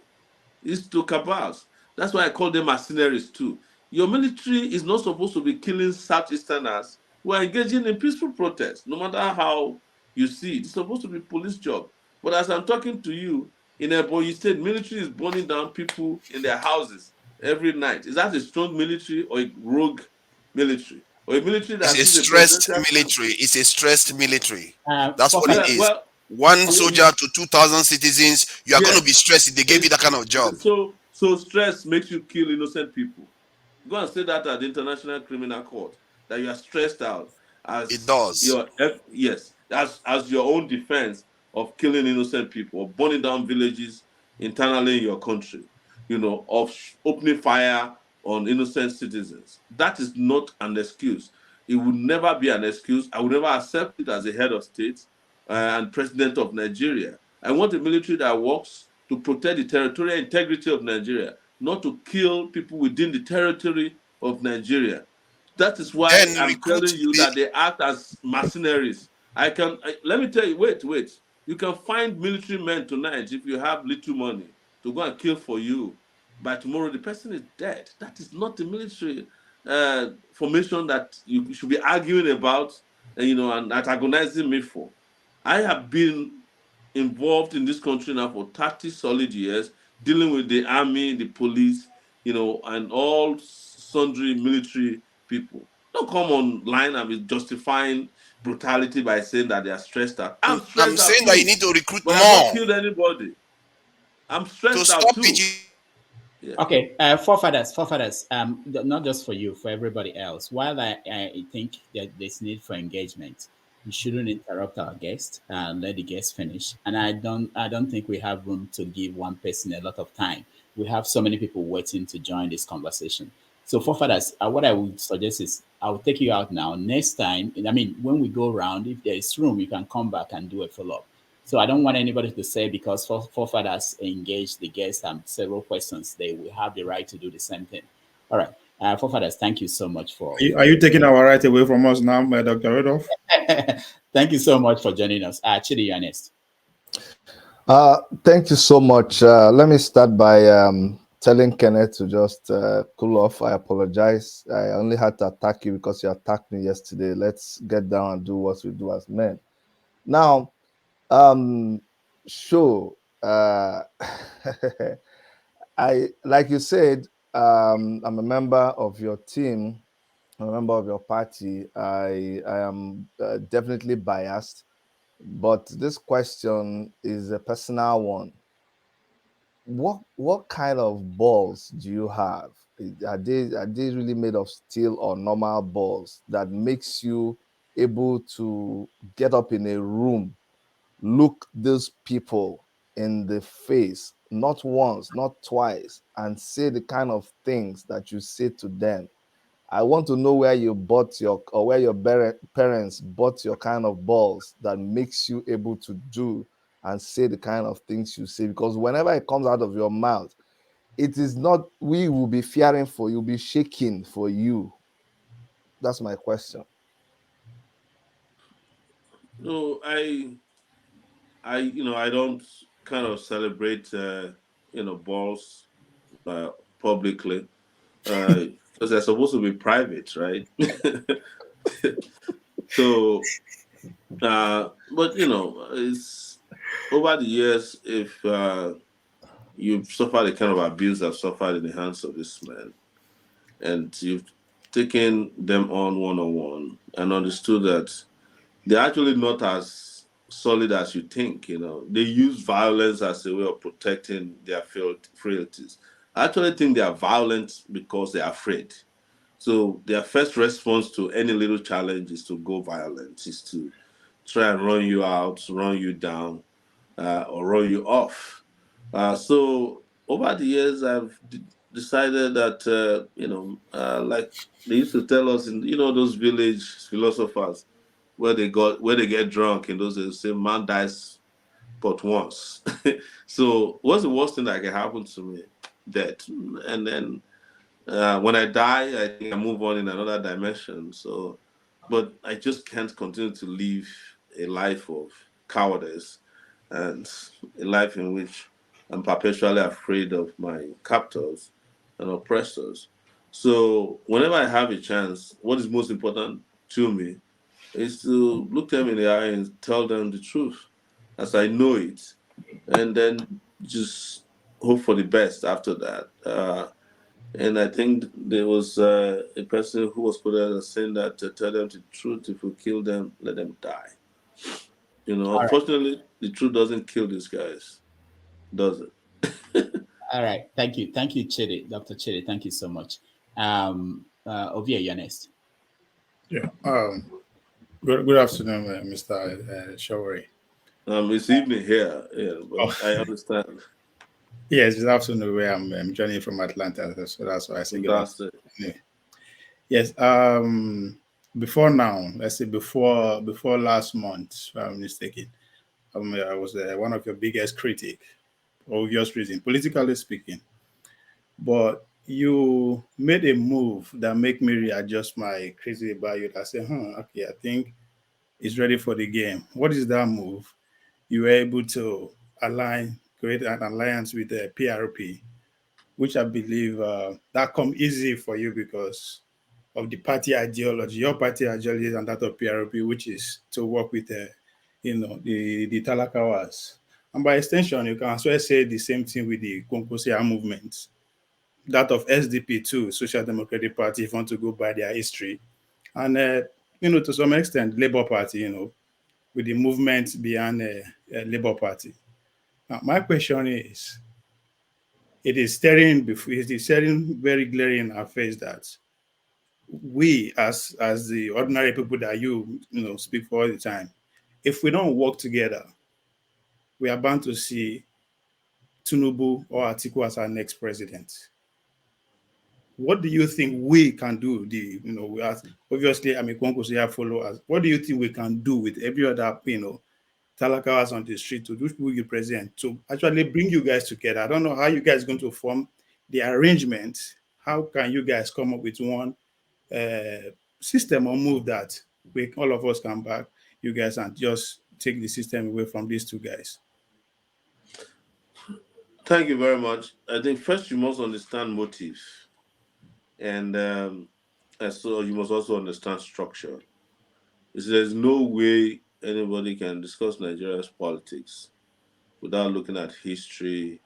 S12: it's to cabals. That's why I call them mercenaries too. Your military is not supposed to be killing Southeasterners who are engaging in peaceful protest, no matter how you see it. It's supposed to be police job. But as I'm talking to you, in Ebonyi State, military is burning down people in their houses every night. Is that a strong military or a rogue military? Or a military
S8: It's
S12: that
S8: a
S12: sees a
S8: stressed
S12: presidential camp?
S8: military. It's a stressed military. That's what it
S12: Yeah,
S8: is.
S12: well,
S8: One
S12: okay.
S8: soldier to 2,000 citizens. You are going to be
S12: Yes.
S8: stressed if they gave you that kind of job.
S12: So stress makes you kill innocent people. Go and say that at the International Criminal Court that you are stressed out
S8: It
S12: as
S8: does.
S12: yes, as your own defense of killing innocent people or burning down villages internally in your country, of opening fire on innocent citizens. That is not an excuse. It will never be an excuse. I will never accept it as a head of state and president of Nigeria. I want a military that works to protect the territorial integrity of Nigeria, not to kill people within the territory of Nigeria. That is why
S8: Then
S12: I'm
S8: recruit
S12: telling you
S8: the.
S12: that they act as mercenaries. Let me tell you, wait. You can find military men tonight if you have little money to go and kill for you. By tomorrow, the person is dead. That is not the military formation that you should be arguing about, and antagonizing me for. I have been involved in this country now for 30 solid years, dealing with the army, the police, and all sundry military people. Don't come online and be justifying brutality by saying that they are stressed out. I'm
S8: I'm
S12: stressed out
S8: saying that you
S12: too,
S8: need to recruit
S12: but I've not
S8: more
S12: killed anybody. I'm
S8: to
S12: stressed out
S8: stop
S12: too.
S8: it.
S12: Yeah.
S2: Okay, forefathers, not just for you, for everybody else. While I think that there's need for engagement, we shouldn't interrupt our guest and let the guest finish. And I don't think we have room to give one person a lot of time. We have so many people waiting to join this conversation. So, forefathers, what I would suggest is I will take you out now. Next time, I mean, when we go around, if there is room, you can come back and do a follow up. So I don't want anybody to say because forefathers engage the guests and several questions, they will have the right to do the same thing. All right. Forefathers, thank you so much
S10: Are you taking our right away from us now, Dr. Rodolph?
S2: thank you so much for joining us. Chidi, you're next.
S1: Thank you so much. Let me start by telling Kenneth to just cool off. I apologize. I only had to attack you because you attacked me yesterday. Let's get down and do what we do as men. Now, sure. I like you said, I'm a member of your team. I'm a member of your party. I am definitely biased, but this question is a personal one. What kind of balls do you have? Are they really made of steel or normal balls that makes you able to get up in a room, look these people in the face, not once, not twice, and say the kind of things that you say to them? I want to know where you bought your, or where your parents bought your kind of balls that makes you able to do and say the kind of things you say. Because whenever it comes out of your mouth, it is not, we will be fearing for you, be shaking for you. That's my question.
S12: No, I don't kind of celebrate, balls publicly because they're supposed to be private, right? So, but it's over the years, if you've suffered the kind of abuse I've suffered in the hands of this man, and you've taken them on one and understood that they're actually not as solid as you think. They use violence as a way of protecting their frailties. I actually think they are violent because they are afraid. So their first response to any little challenge is to go violent, is to try and run you out, run you down, or run you off. So over the years, I've decided that like they used to tell us in those village philosophers where they get drunk in those days, say man dies but once. So what's the worst thing that can happen to me? Death. And then when I die, I think I move on in another dimension. So, but I just can't continue to live a life of cowardice and a life in which I'm perpetually afraid of my captors and oppressors. So, whenever I have a chance, what is most important to me is to look them in the eye and tell them the truth as I know it, and then just hope for the best after that. And I think there was a person who was quoted as saying that to tell them the truth, if we kill them, let them die.
S2: All right.
S12: Unfortunately, the truth doesn't kill these guys, does it?
S2: All right. Thank you. Thank you, Chidi. Dr. Chidi. Thank you so much. Ovia, you're next.
S10: Yeah. Good afternoon, Mr. Sowore.
S12: It's evening here, yeah, but I understand.
S10: Yes, it's afternoon where I'm joining from Atlanta, so that's why I say good
S12: Fantastic.
S10: afternoon. Yes. Before now, let's say before last month, if I'm mistaken, I was one of your biggest critic, for obvious reason, politically speaking. But you made a move that make me readjust my crazy about you. I said, okay, I think it's ready for the game. What is that move? You were able to create an alliance with the PRP, which I believe that come easy for you because of the party ideology. Your party ideology and that of PRP, which is to work with the Talakawas. And by extension, you can as well say the same thing with the Konkosia movement, that of SDP too, Social Democratic Party, if you want to go by their history. And, to some extent, Labour Party, with the movement behind Labour Party. Now, my question is, it is staring very glaring in our face that we, as the ordinary people that speak for all the time, if we don't work together, we are bound to see Tinubu or Atiku as our next president. What do you think we can do? We are obviously, Kongo so follow us. What do you think we can do with every other Talakawas on the street to do we present to actually bring you guys together? I don't know how you guys are going to form the arrangement. How can you guys come up with one system or move that all of us can back you guys and just take the system away from these two guys?
S12: Thank you very much. I think first you must understand motive, and so you must also understand structure. There's no way anybody can discuss Nigeria's politics without looking at history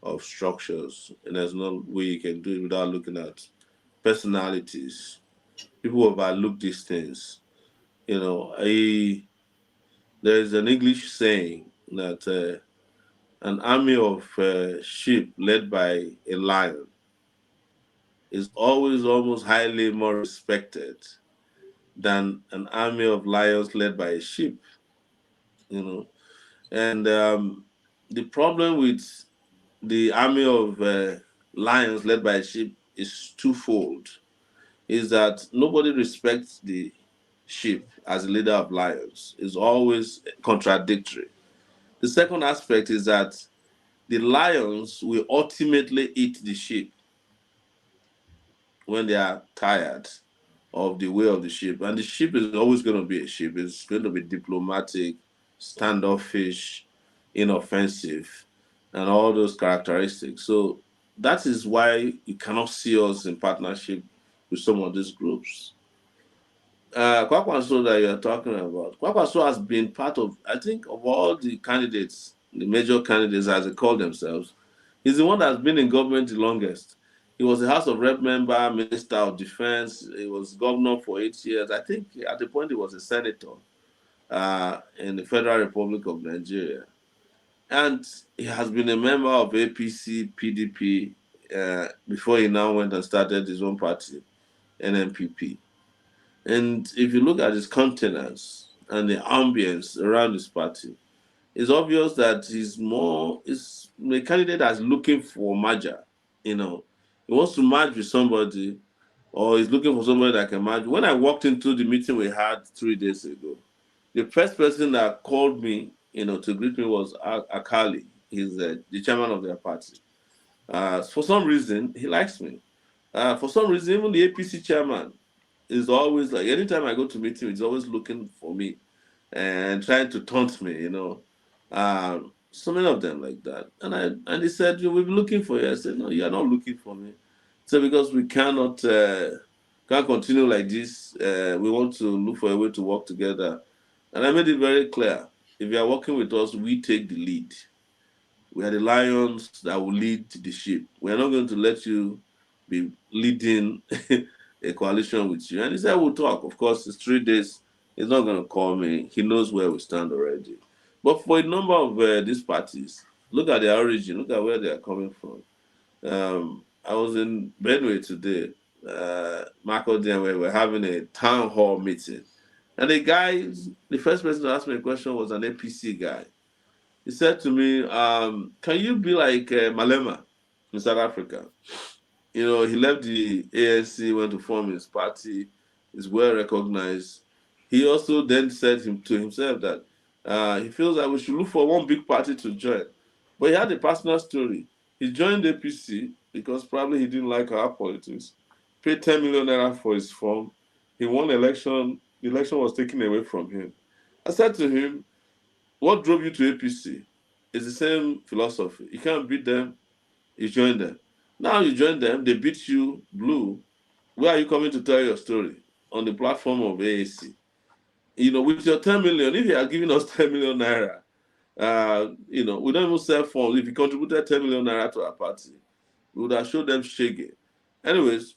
S12: of structures, and there's no way you can do it without looking at personalities. People overlook these things. There's an English saying that an army of sheep led by a lion is always almost highly more respected than an army of lions led by a sheep. And the problem with the army of lions led by a sheep is twofold. Is that nobody respects the sheep as a leader of lions. It's always contradictory. The second aspect is that the lions will ultimately eat the sheep when they are tired of the way of the sheep. And the sheep is always going to be a sheep. It's going to be diplomatic, standoffish, inoffensive, and all those characteristics. So that is why you cannot see us in partnership with some of these groups. Kwakwanso that you're talking about, Kwakwanso has been part of, I think, of all the candidates, the major candidates as they call themselves, he's the one that's been in government the longest. He was a House of Rep member, Minister of Defense. He was governor for 8 years. I think at the point he was a senator in the Federal Republic of Nigeria. And he has been a member of APC, PDP, before he now went and started his own party, NNPP. And if you look at his countenance and the ambience around his party, it's obvious that he's a candidate that's looking for merger. he wants to merge with somebody, or he's looking for somebody that can merge. When I walked into the meeting we had 3 days ago, the first person that called me, to greet me was Akali. He's the chairman of their party. For some reason, he likes me. For some reason, even the APC chairman is always like, anytime I go to meet him, he's always looking for me and trying to taunt me, so many of them like that. And he said, we've been looking for you. I said, no, you are not looking for me. So because we can't continue like this, we want to look for a way to work together. And I made it very clear, if you are working with us, we take the lead. We are the lions that will lead the sheep. We are not going to let you be leading a coalition with you. And he said, we'll talk. Of course, it's 3 days. He's not going to call me. He knows where we stand already. But for a number of these parties, look at their origin. Look at where they are coming from. I was in Benue today, Marco and we were having a town hall meeting. And the first person to ask me a question was an APC guy. He said to me, can you be like Malema in South Africa? He left the ANC, went to form his party, is well recognized. He also then said to himself that he feels that we should look for one big party to join. But he had a personal story. He joined APC because probably he didn't like our politics, paid 10 million naira for his form. He won election. The election was taken away from him. I said to him, what drove you to APC? It's the same philosophy. You can't beat them, you join them. Now you join them, they beat you blue. Where are you coming to tell your story? On the platform of AAC. With your 10 million, if you are giving us 10 million naira, we don't even sell forms. If you contributed 10 million naira to our party, we would have showed them shaggy. Anyways,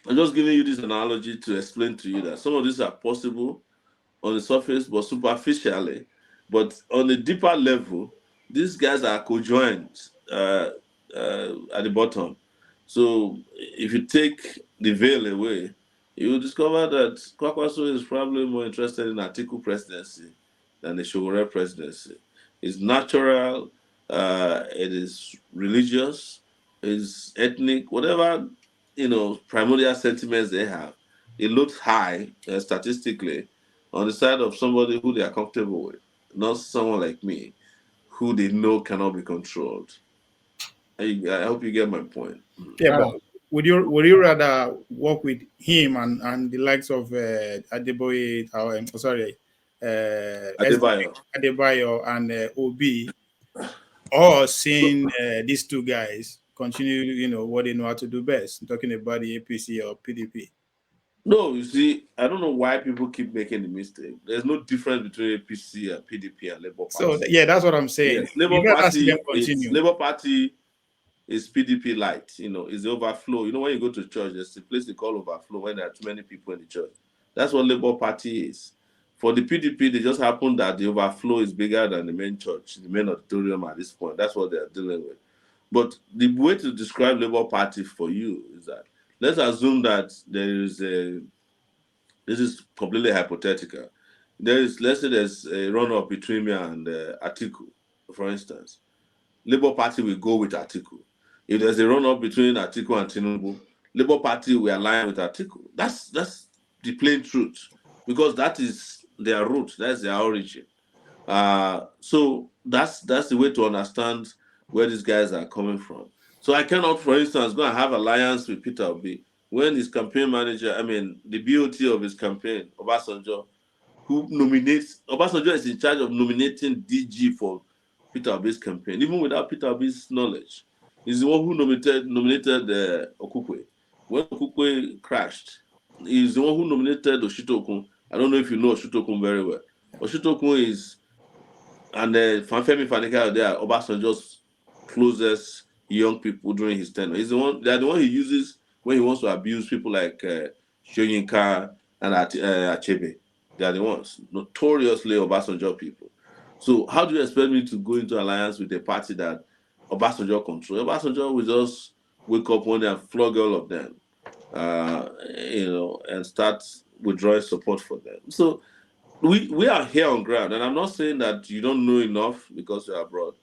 S12: I'm just giving you this analogy to explain to you that some of these are possible on the surface, but superficially. But on a deeper level, these guys are co-joined at the bottom. So if you take the veil away, you will discover that Kwakwaso is probably more interested in Atiku presidency than the Sowore presidency. It's natural, it is religious, it's ethnic, whatever, primordial sentiments they have. It looks high statistically on the side of somebody who they are comfortable with, not someone like me, who they know cannot be controlled. I hope you get my point.
S10: Yeah, but would you rather work with him and the likes of Adeboye, Adebayo and Obi, or seeing these two guys continue, what they know how to do best? I'm talking about the APC or PDP.
S12: No, you see, I don't know why people keep making the mistake. There's no difference between APC and PDP and Labour Party.
S10: So that's what I'm saying.
S12: Yes, Labour Party is PDP light. Is the overflow. When you go to church, there's a place they call overflow when there are too many people in the church. That's what Labour Party is. For the PDP, they just happen that the overflow is bigger than the main church, the main auditorium at this point. That's what they are dealing with. But the way to describe Labour Party for you is that, let's assume that this is completely hypothetical. Let's say there's a run-up between me and Atiku, for instance. Labour Party will go with Atiku. If there's a run-up between Atiku and Tinubu, Labour Party will align with Atiku. That's the plain truth, because that is their root, that's their origin. So that's the way to understand where these guys are coming from. So I cannot, for instance, go and have alliance with Peter Obi when his campaign manager, the BOT of his campaign, Obasanjo, Obasanjo is in charge of nominating DG for Peter Obi's campaign, even without Peter Obi's knowledge. He's the one who nominated Okukwe. When Okukwe crashed, he's the one who nominated Oshitokun. I don't know if you know Oshitokun very well. Oshitokun is, and Femi Fanika, they are Obasanjo's closest young people during his tenure. They're the one he uses when he wants to abuse people like Shoyinka and Achebe. They are the ones, notoriously Obasanjo people. So how do you expect me to go into alliance with a party that Obasanjo controls? Obasanjo will just wake up one day and flog all of them, and start withdrawing support for them. So we are here on ground, and I'm not saying that you don't know enough because you're abroad.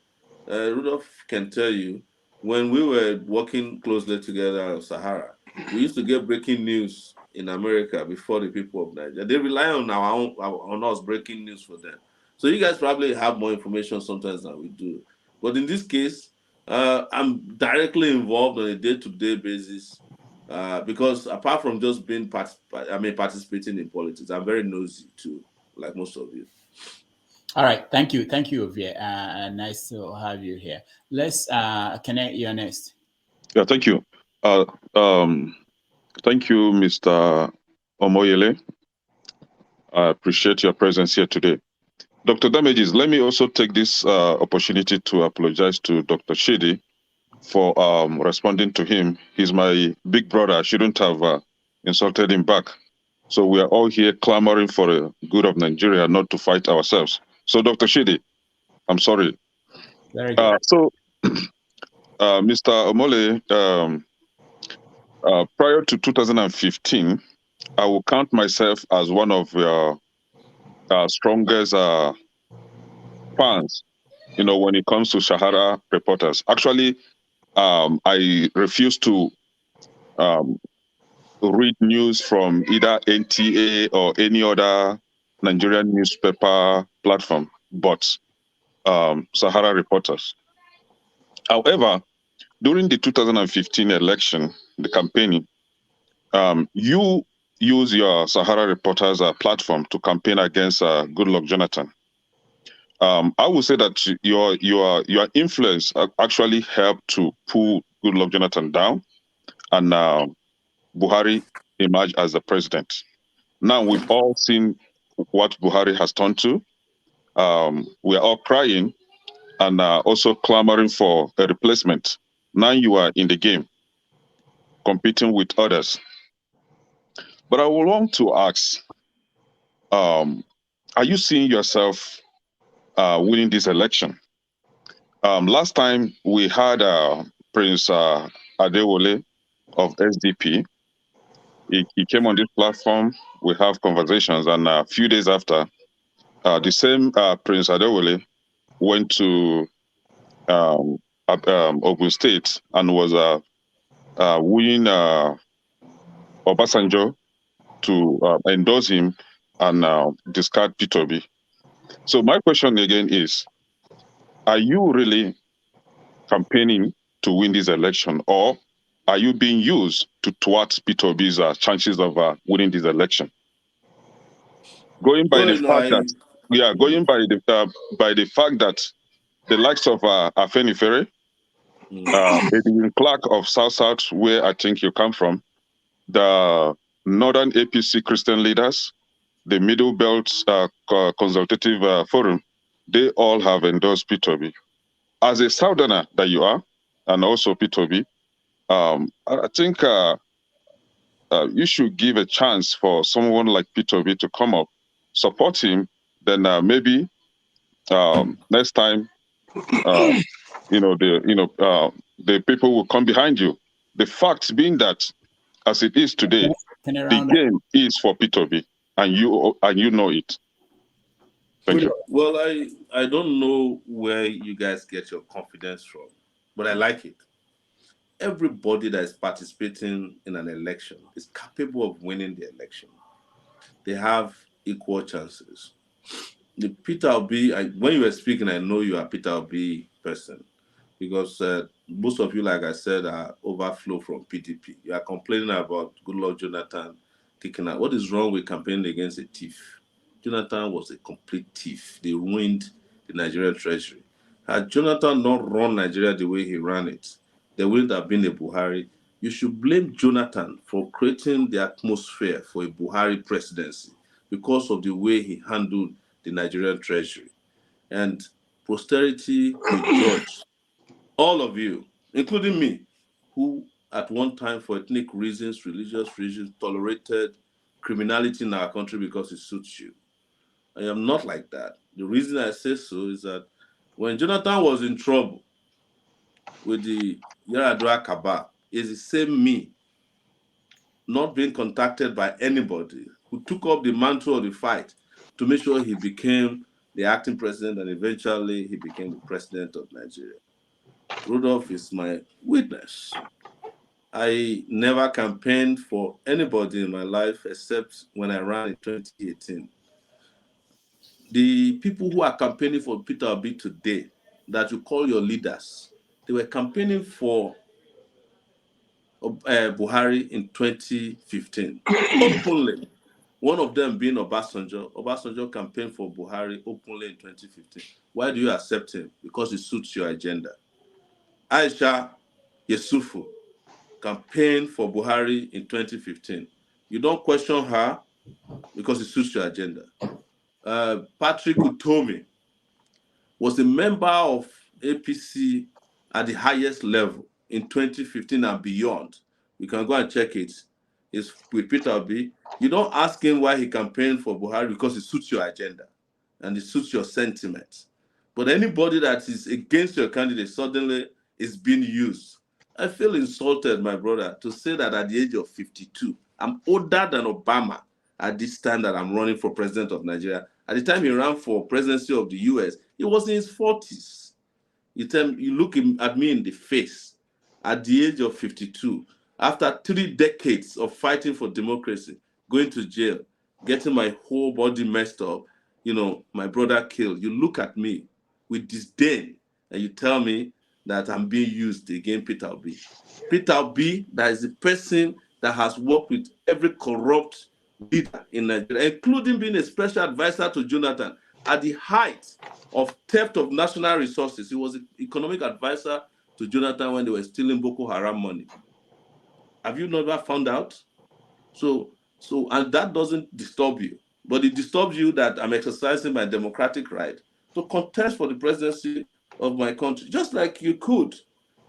S12: Rudolph can tell you when we were working closely together on Sahara, we used to get breaking news in America before the people of Nigeria. They rely on on us breaking news for them. So you guys probably have more information sometimes than we do. But in this case, I'm directly involved on a day-to-day basis because apart from just being participating in politics, I'm very nosy too, like most of you.
S2: All right, thank you, Ovie. Nice to have you here. Let's connect you next.
S17: Yeah, thank you. Uh, um, thank you, Mr. Omoyele. I appreciate your presence here today. Dr. Damages, let me also take this opportunity to apologize to Dr. Shidi for responding to him. He's my big brother. I shouldn't have insulted him back. So we are all here clamoring for the good of Nigeria, not to fight ourselves. So, Dr. Shidi, I'm sorry.
S2: Very good.
S17: Mr. Omole, prior to 2015, I will count myself as one of your strongest fans, when it comes to Sahara reporters. Actually, I refuse to read news from either NTA or any other Nigerian newspaper platform, but Sahara reporters. However, during the 2015 election, the campaigning, you use your Sahara reporters platform to campaign against Goodluck Jonathan. I would say that your influence actually helped to pull Goodluck Jonathan down, and Buhari emerged as the president. Now we've all seen what Buhari has turned to. We are all crying and also clamoring for a replacement. Now you are in the game, competing with others. But I would want to ask, are you seeing yourself winning this election? Last time we had Prince Adewale of SDP. He came on this platform. We have conversations, and a few days after, the same Prince Adewale went to Ogun State and was wooing Obasanjo to endorse him and discard Peter Obi. So my question again is, are you really campaigning to win this election, or are you being used to thwart Peter Obi's chances of winning this election? Going by the fact that the likes of Afenifere, Edwin Clark of South, where I think you come from, the Northern APC Christian leaders, the Middle Belt Consultative Forum, they all have endorsed Peter Obi. As a Southerner that you are, and also Peter Obi, I think you should give a chance for someone like Peter Obi to come up, support him, then maybe next time, the people will come behind you. The fact being that, as it is today, the game is for Peter Obi, and you know it. Thank you.
S12: Well, I don't know where you guys get your confidence from, but I like it. Everybody that is participating in an election is capable of winning the election. They have equal chances. The Peter Obi, when you were speaking, I know you are Peter Obi person, because most of you, like I said, are overflow from PDP. You are complaining about Goodluck Jonathan kicking out. What is wrong with campaigning against a thief? Jonathan was a complete thief. They ruined the Nigerian treasury. Had Jonathan not run Nigeria the way he ran it, there wouldn't have been a Buhari. You should blame Jonathan for creating the atmosphere for a Buhari presidency because of the way he handled the Nigerian treasury. And posterity will judge all of you, including me, who at one time, for ethnic reasons, religious reasons, tolerated criminality in our country because it suits you. I am not like that. The reason I say so is that when Jonathan was in trouble with the Yaradua Kabah, it's the same me, not being contacted by anybody, who took up the mantle of the fight to make sure he became the acting president and eventually he became the president of Nigeria. Rudolph is my witness. I never campaigned for anybody in my life except when I ran in 2018. The people who are campaigning for Peter Obi today, that you call your leaders, they were campaigning for Buhari in 2015 openly. One of them being Obasanjo. Obasanjo campaigned for Buhari openly in 2015. Why do you accept him? Because it suits your agenda. Aisha Yesufu campaigned for Buhari in 2015. You don't question her because it suits your agenda. Patrick Utomi was a member of APC at the highest level in 2015 and beyond. You can go and check it. It's with Peter Obi. You don't ask him why he campaigned for Buhari because it suits your agenda and it suits your sentiments. But anybody that is against your candidate suddenly is being used. I feel insulted, my brother, to say that at the age of 52, I'm older than Obama at this time that I'm running for president of Nigeria. At the time he ran for presidency of the US, he was in his 40s. You look at me in the face at the age of 52, after 3 decades of fighting for democracy, going to jail, getting my whole body messed up, my brother killed. You look at me with disdain and you tell me that I'm being used against Peter Obi. Peter Obi, that is the person that has worked with every corrupt leader in Nigeria, including being a special advisor to Jonathan at the height of theft of national resources. He was an economic advisor to Jonathan when they were stealing Boko Haram money. Have you never found out? And that doesn't disturb you, but it disturbs you that I'm exercising my democratic right to contest for the presidency of my country, just like you could.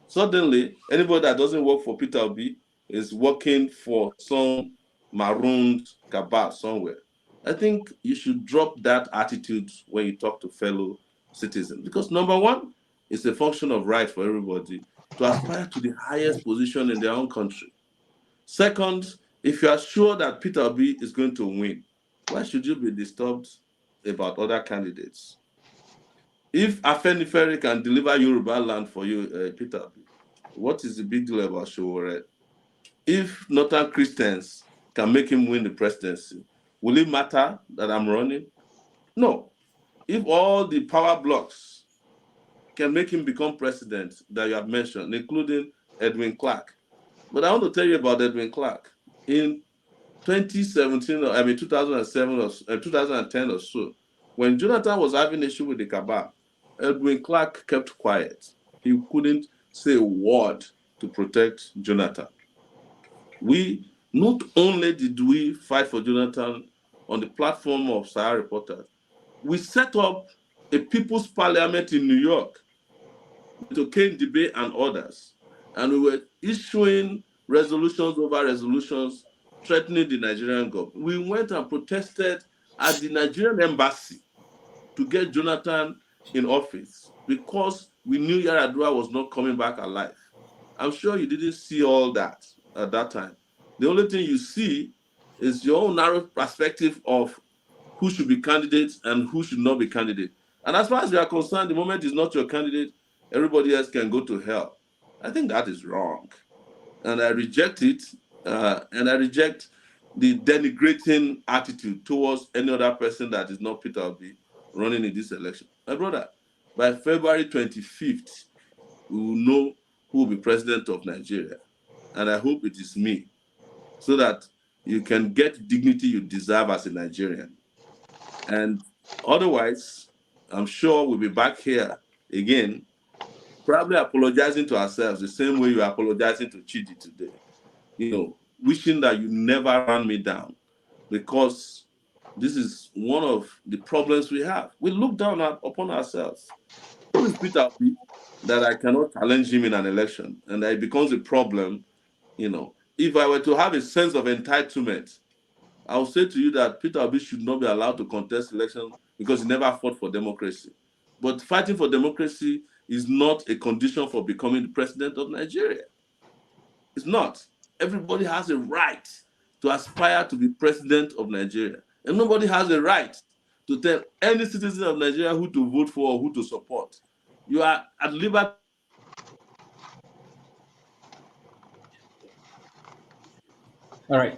S12: Suddenly, anybody that doesn't work for Peter Obi is working for some marooned cabal somewhere. I think you should drop that attitude when you talk to fellow citizens, because number one, it's a function of right for everybody to aspire to the highest position in their own country. Second, if you are sure that Peter Obi is going to win, why should you be disturbed about other candidates? If Afenifere can deliver Yoruba land for you, Peter Obi, what is the big deal about Sowore? If Northern Christians can make him win the presidency, will it matter that I'm running? No. If all the power blocks can make him become president that you have mentioned, including Edwin Clark. But I want to tell you about Edwin Clark. In 2017, 2007 or 2010 or so, when Jonathan was having issue with the cabal, Edwin Clark kept quiet. He couldn't say a word to protect Jonathan. Not only did we fight for Jonathan on the platform of Sahara Reporters, we set up a people's parliament in New York with O'Kane Debate and others. And we were issuing resolutions over resolutions threatening the Nigerian government. We went and protested at the Nigerian embassy to get Jonathan in office because we knew Yaradua was not coming back alive. I'm sure you didn't see all that at that time. The only thing you see is your own narrow perspective of who should be candidate and who should not be candidate. And as far as you are concerned, the moment it's not your candidate, everybody else can go to hell. I think that is wrong. And I reject it. And I reject the denigrating attitude towards any other person that is not Peter Obi running in this election. My brother, by February 25th, we will know who will be president of Nigeria. And I hope it is me, so that you can get dignity you deserve as a Nigerian. And otherwise, I'm sure we'll be back here again, probably apologizing to ourselves the same way you're apologizing to Chidi today. Wishing that you never ran me down, because this is one of the problems we have. We look down upon ourselves. Who is Peter Obi that I cannot challenge him in an election? And it becomes a problem. If I were to have a sense of entitlement, I will say to you that Peter Obi should not be allowed to contest election because he never fought for democracy. But fighting for democracy is not a condition for becoming the president of Nigeria. It's not. Everybody has a right to aspire to be president of Nigeria. And nobody has a right to tell any citizen of Nigeria who to vote for or who to support. You are at liberty
S2: All right.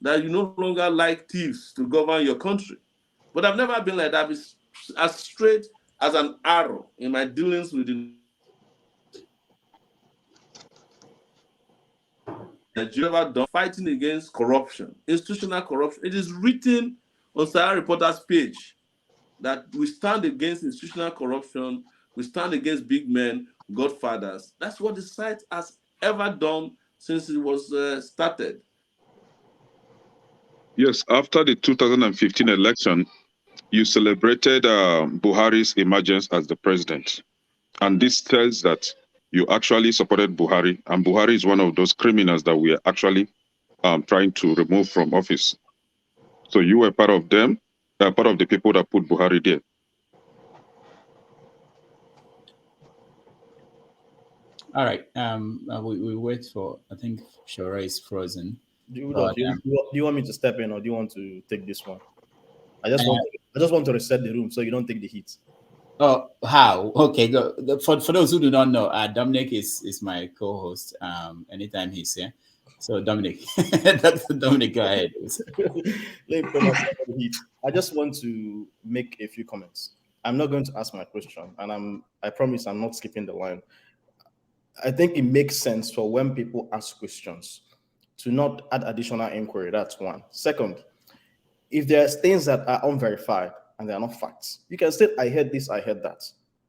S12: That you no longer like thieves to govern your country. But I've never been like that. It's as straight as an arrow in my dealings with the Nigeria done fighting against corruption, institutional corruption. It is written on Sahara Reporter's page that we stand against institutional corruption, we stand against big men, godfathers. That's what the site has ever done since it was started.
S17: Yes, after the 2015 election, you celebrated Buhari's emergence as the president. And this tells that you actually supported Buhari, and Buhari is one of those criminals that we are actually trying to remove from office. So you were part of them, part of the people that put Buhari there.
S2: All right. We wait for. I think Shora is frozen.
S3: Do you want me to step in, or do you want to take this one? I just want to reset the room so you don't take the heat.
S2: Oh, how? Okay, go. For those who do not know, Dominic is my co-host. Anytime he's here. So Dominic, Dominic, go ahead.
S3: Let me put myself on the heat. I just want to make a few comments. I'm not going to ask my question, and I promise I'm not skipping the line. I think it makes sense for when people ask questions to not add additional inquiry. That's one. Second, if there's things that are unverified and they are not facts, you can say, I heard this, I heard that,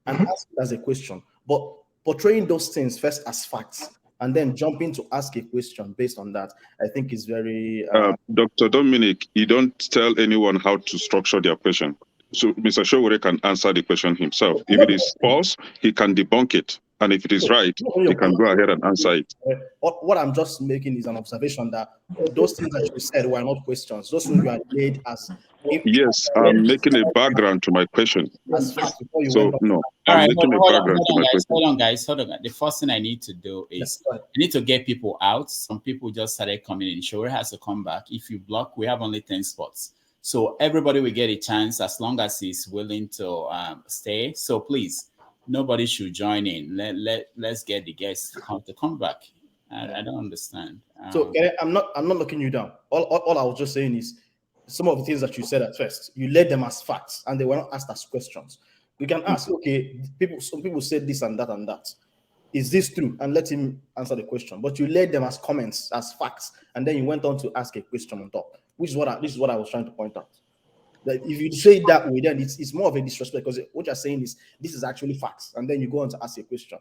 S3: and ask it as a question. But portraying those things first as facts and then jumping to ask a question based on that, I think is very...
S17: Dr. Dominic, you don't tell anyone how to structure their question. So Mr. Sowore can answer the question himself. If it is false, he can debunk it. And if it is right, he can go ahead and answer it.
S3: What I'm just making is an observation that those things that you said were not questions. Those things were laid as...
S17: Yes, I'm making a background to my question. So, no, I'm making a background to my question.
S2: Hold on, guys. The first thing I need to do is I need to get people out. Some people just started coming in. Sure has to come back. If you block, we have only 10 spots. So everybody will get a chance as long as he's willing to stay. So please, nobody should join in. Let's get the guests to come back. I don't understand.
S3: So I'm not looking you down. All I was just saying is some of the things that you said at first, you led them as facts and they were not asked as questions. You can ask, okay, some people said this and that and that. Is this true? And let him answer the question. But you led them as comments, as facts, and then you went on to ask a question on top. This is what I was trying to point out. That if you say it that way, then it's more of a disrespect, because what you're saying is this is actually facts, and then you go on to ask a question.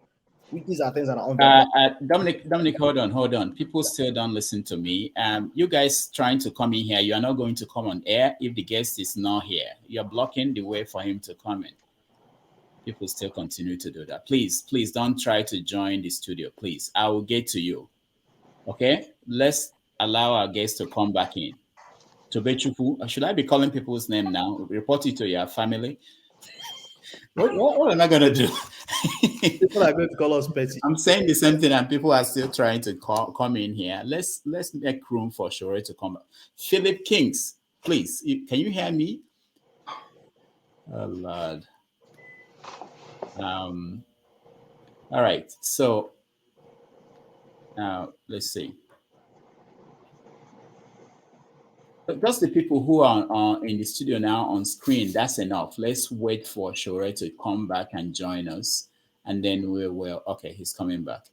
S3: These are things that are
S2: Dominic, hold on. People still don't listen to me. You guys trying to come in here, you are not going to come on air if the guest is not here. You're blocking the way for him to come in. People still continue to do that. Please don't try to join the studio. Please, I will get to you. Okay, let's allow our guests to come back in. Tobechuku, should I be calling people's name now? Report it to your family. What am I gonna do?
S3: People are going to call us petty.
S2: I'm saying the same thing, and people are still trying to come in here. Let's make room for Sowore to come. Philip Kings, please. Can you hear me? Oh Lord. All right. So now let's see. Just the people who are in the studio now on screen, that's enough. Let's wait for Sowore to come back and join us. And then we will, okay, he's coming back.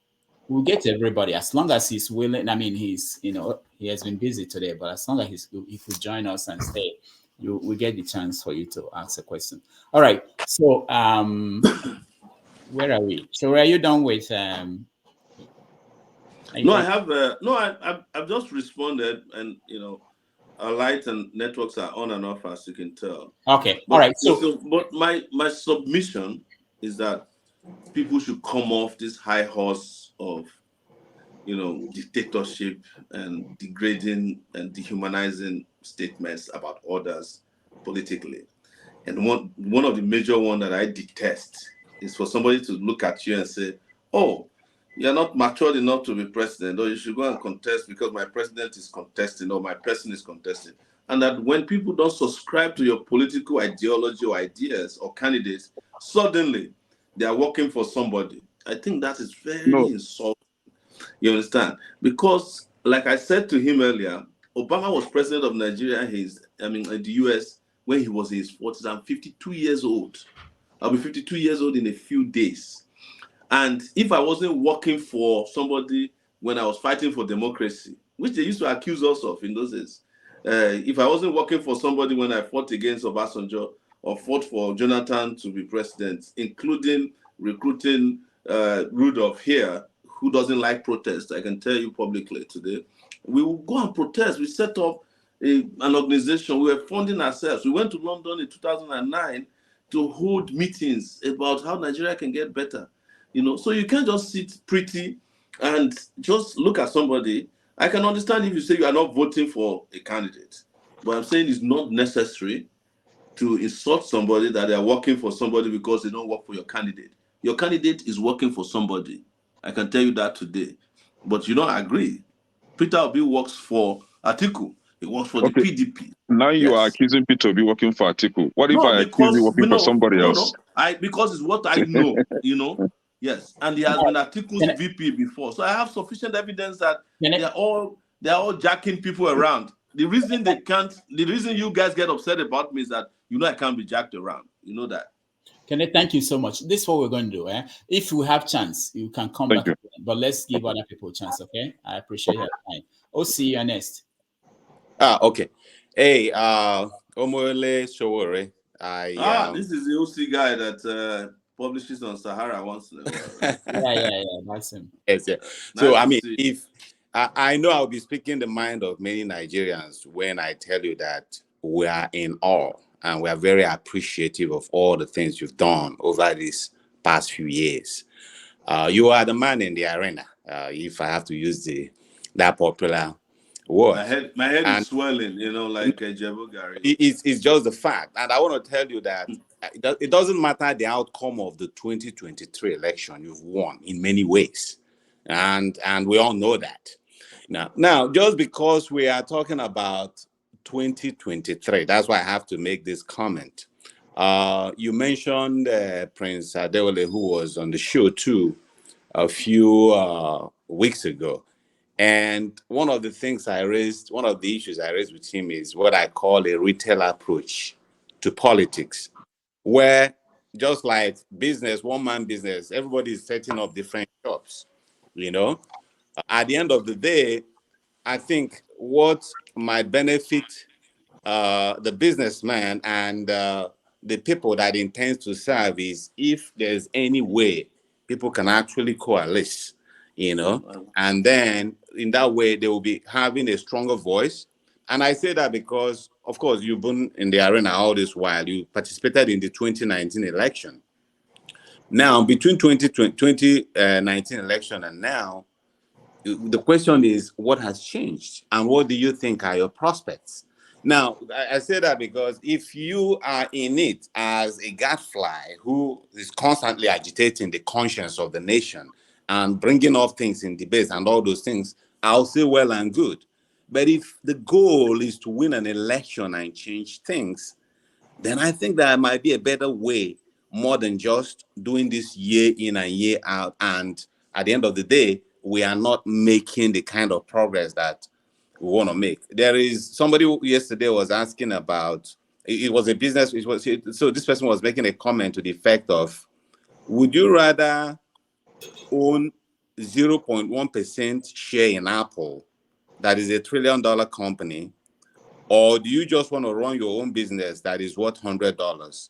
S2: We'll get everybody as long as he's willing. I mean, he has been busy today, but as long as he could join us and stay, we get the chance for you to ask a question. All right. So, where are we? Sowore, are you done with?
S12: No, I have. I've just responded, and our lights and networks are on and off, as you can tell.
S2: Okay. All right.
S12: But my submission is that people should come off this high horse of, dictatorship and degrading and dehumanizing statements about others politically. And one of the major ones that I detest is for somebody to look at you and say, "Oh, you're not matured enough to be president, or you should go and contest because my president is contesting or my person is contesting." And that when people don't subscribe to your political ideology or ideas or candidates, suddenly they are working for somebody. I think that is very insulting. You understand? Because
S6: like I said to him earlier, Obama was president of Nigeria. In the US when he was in his 40s. I'm 52 years old. I'll be 52 years old in a few days. And if I wasn't working for somebody when I was fighting for democracy, which they used to accuse us of in those days, if I wasn't working for somebody when I fought against Obasanjo or fought for Jonathan to be president, including recruiting Rudolph here, who doesn't like protest, I can tell you publicly today, we will go and protest. We set up an organization. We were funding ourselves. We went to London in 2009 to hold meetings about how Nigeria can get better. So you can't just sit pretty and just look at somebody. I can understand if you say you are not voting for a candidate, but I'm saying it's not necessary to insult somebody that they are working for somebody because they don't work for your candidate. Your candidate is working for somebody. I can tell you that today. But you don't agree. Peter Obi works for Atiku. He works for the PDP.
S17: Now you are
S6: Yes.
S17: accusing Peter Obi working for Atiku. What if
S6: No,
S17: I accuse you
S6: because
S17: working for somebody else?
S6: because it's what I know, Yes, and he has been Atiku's VP before, so I have sufficient evidence that they're all jacking people around. The reason you guys get upset about me is that I can't be jacked around. You know that.
S2: Kenneth, thank you so much. This is what we're going to do. If we have chance, you can come back again, but let's give other people a chance. Okay, I appreciate your time. OC, you're next.
S18: Okay. Hey, Omoyele Sowore.
S6: This is the OC guy that publishes on Sahara once in a while. Right?
S2: yeah, that's him.
S18: Yes, yeah. So I mean, if I know I'll be speaking the mind of many Nigerians when I tell you that we are in awe and we are very appreciative of all the things you've done over these past few years. You are the man in the arena, if I have to use that popular word.
S6: My head is swelling, like Jebu Gary.
S18: It's just the fact. And I want to tell you that it doesn't matter the outcome of the 2023 election. You've won in many ways. And we all know that. Now, just because we are talking about 2023, that's why I have to make this comment. You mentioned Prince Adewale, who was on the show too a few weeks ago. And one of the issues I raised with him is what I call a retail approach to politics, where just like business, one-man business, everybody is setting up different shops, At the end of the day, I think what might benefit the businessman and the people that intends to serve is if there's any way people can actually coalesce, and then in that way they will be having a stronger voice. And I say that because, of course, you've been in the arena all this while. You participated in the 2019 election. Now, between 2019 election and now, the question is, what has changed? And what do you think are your prospects? Now, I say that because if you are in it as a gadfly who is constantly agitating the conscience of the nation and bringing up things in debates and all those things, I'll say well and good. But if the goal is to win an election and change things, then I think there might be a better way, more than just doing this year in and year out. And at the end of the day, we are not making the kind of progress that we want to make. There is somebody who yesterday was asking about, it was a business, so this person was making a comment to the effect of, would you rather own 0.1% share in Apple, that is $1 trillion company, or do you just want to run your own business that is worth $100?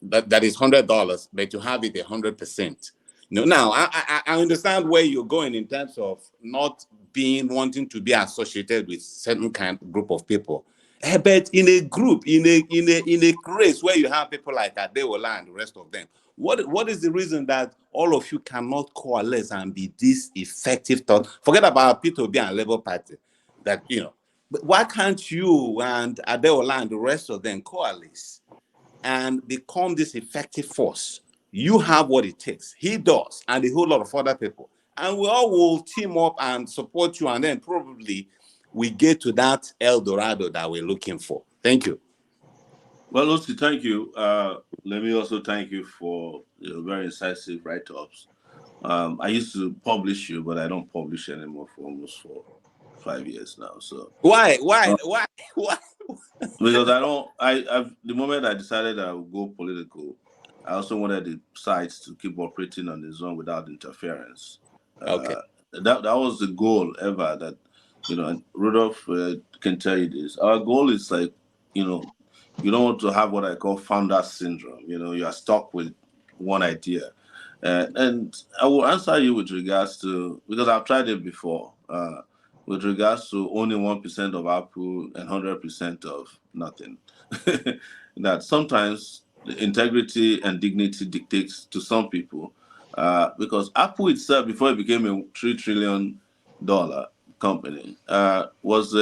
S18: That is $100, but you have it 100%. Now I understand where you're going in terms of not wanting to be associated with certain kind of group of people. But in a group, in a race where you have people like Adeola and the rest of them, what is the reason that all of you cannot coalesce and be this effective? Forget about Peter Obi and Labour Party. But why can't you and Adeola and the rest of them coalesce and become this effective force? You have what it takes. He does, and a whole lot of other people. And we all will team up and support you, and then probably we get to that El Dorado that we're looking for. Thank you.
S6: Well, Lucy, thank you. Let me also thank you for your very incisive write-ups
S12: I used to publish you, but I don't publish anymore for 5 years now. So
S18: Why?
S12: because I've the moment I decided I would go political, I also wanted the sites to keep operating on its own without interference.
S18: Okay.
S12: That was the goal ever. That and Rudolph can tell you this. Our goal is like, you don't want to have what I call founder syndrome. You are stuck with one idea. And I will answer you with regards to, because I've tried it before, with regards to only 1% of Apple and 100% of nothing. That sometimes the integrity and dignity dictates to some people, because Apple itself, before it became a $3 trillion company, was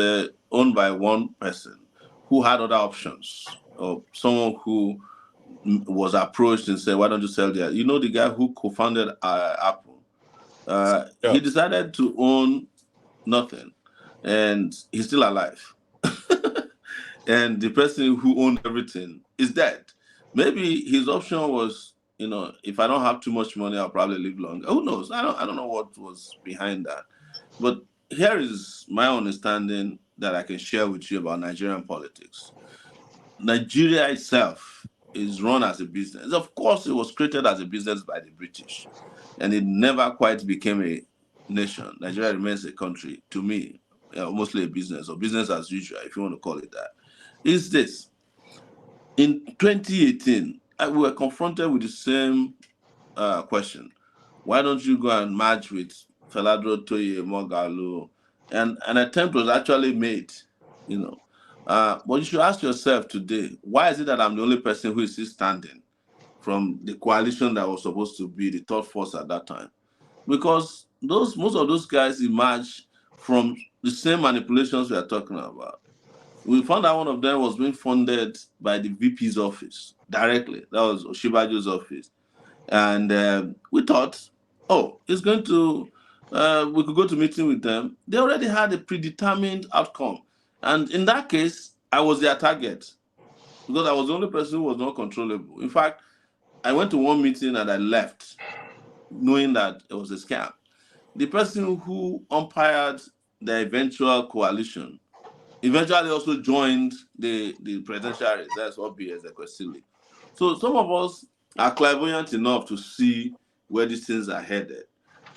S12: owned by one person who had other options, or someone who was approached and said, "Why don't you sell that?" The guy who co-founded Apple, he decided to own nothing, and he's still alive. And the person who owned everything is dead. Maybe his option was, if I don't have too much money, I'll probably live longer. Who knows? I don't know what was behind that. But here is my understanding that I can share with you about Nigerian politics. Nigeria itself is run as a business. Of course, it was created as a business by the British, and it never quite became a nation. Nigeria remains a country, to me, mostly a business, or business as usual, if you want to call it that. Is this. In 2018, we were confronted with the same question. Why don't you go and match with Feladro Toye Mogalo? And an attempt was actually made, but you should ask yourself today, why is it that I'm the only person who is still standing from the coalition that was supposed to be the third force at that time? Because most of those guys emerged from the same manipulations we are talking about. We found out one of them was being funded by the VP's office directly. That was Oshibajo's office. And we thought, it's going to, we could go to meeting with them. They already had a predetermined outcome. And in that case, I was their target because I was the only person who was not controllable. In fact, I went to one meeting and I left knowing that it was a scam. The person who umpired the eventual coalition eventually also joined the presidential race. That's what BS Ekwesili. So some of us are clairvoyant enough to see where these things are headed.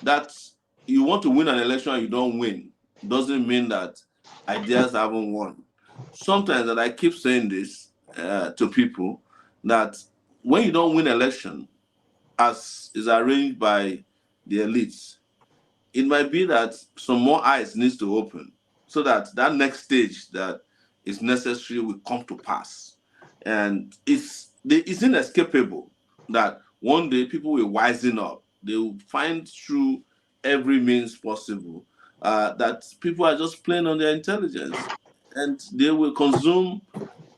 S12: That you want to win an election and you don't win doesn't mean that ideas haven't won. Sometimes, and I keep saying this to people, that when you don't win election, as is arranged by the elites, it might be that some more eyes needs to open so that that next stage that is necessary will come to pass. And it's inescapable that one day people will wisen up. They will find through every means possible that people are just playing on their intelligence, and they will consume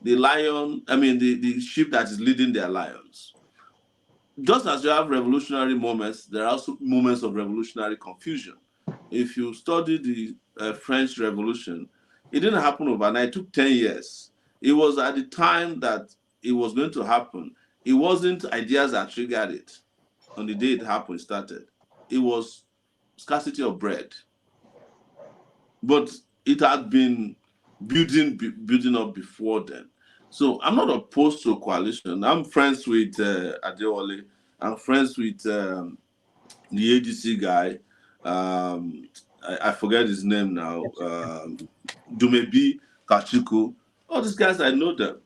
S12: the sheep that is leading their lions. Just as you have revolutionary moments, there are also moments of revolutionary confusion. If you study the French Revolution, it didn't happen overnight. It took 10 years. It was at the time that it was going to happen. It wasn't ideas that triggered it. On the day it happened, it started. It was scarcity of bread. But it had been building up before then. So I'm not opposed to a coalition. I'm friends with Adewale. I'm friends with the ADC guy. I forget his name now. Dumebi, Kachiku. All these guys, I know them.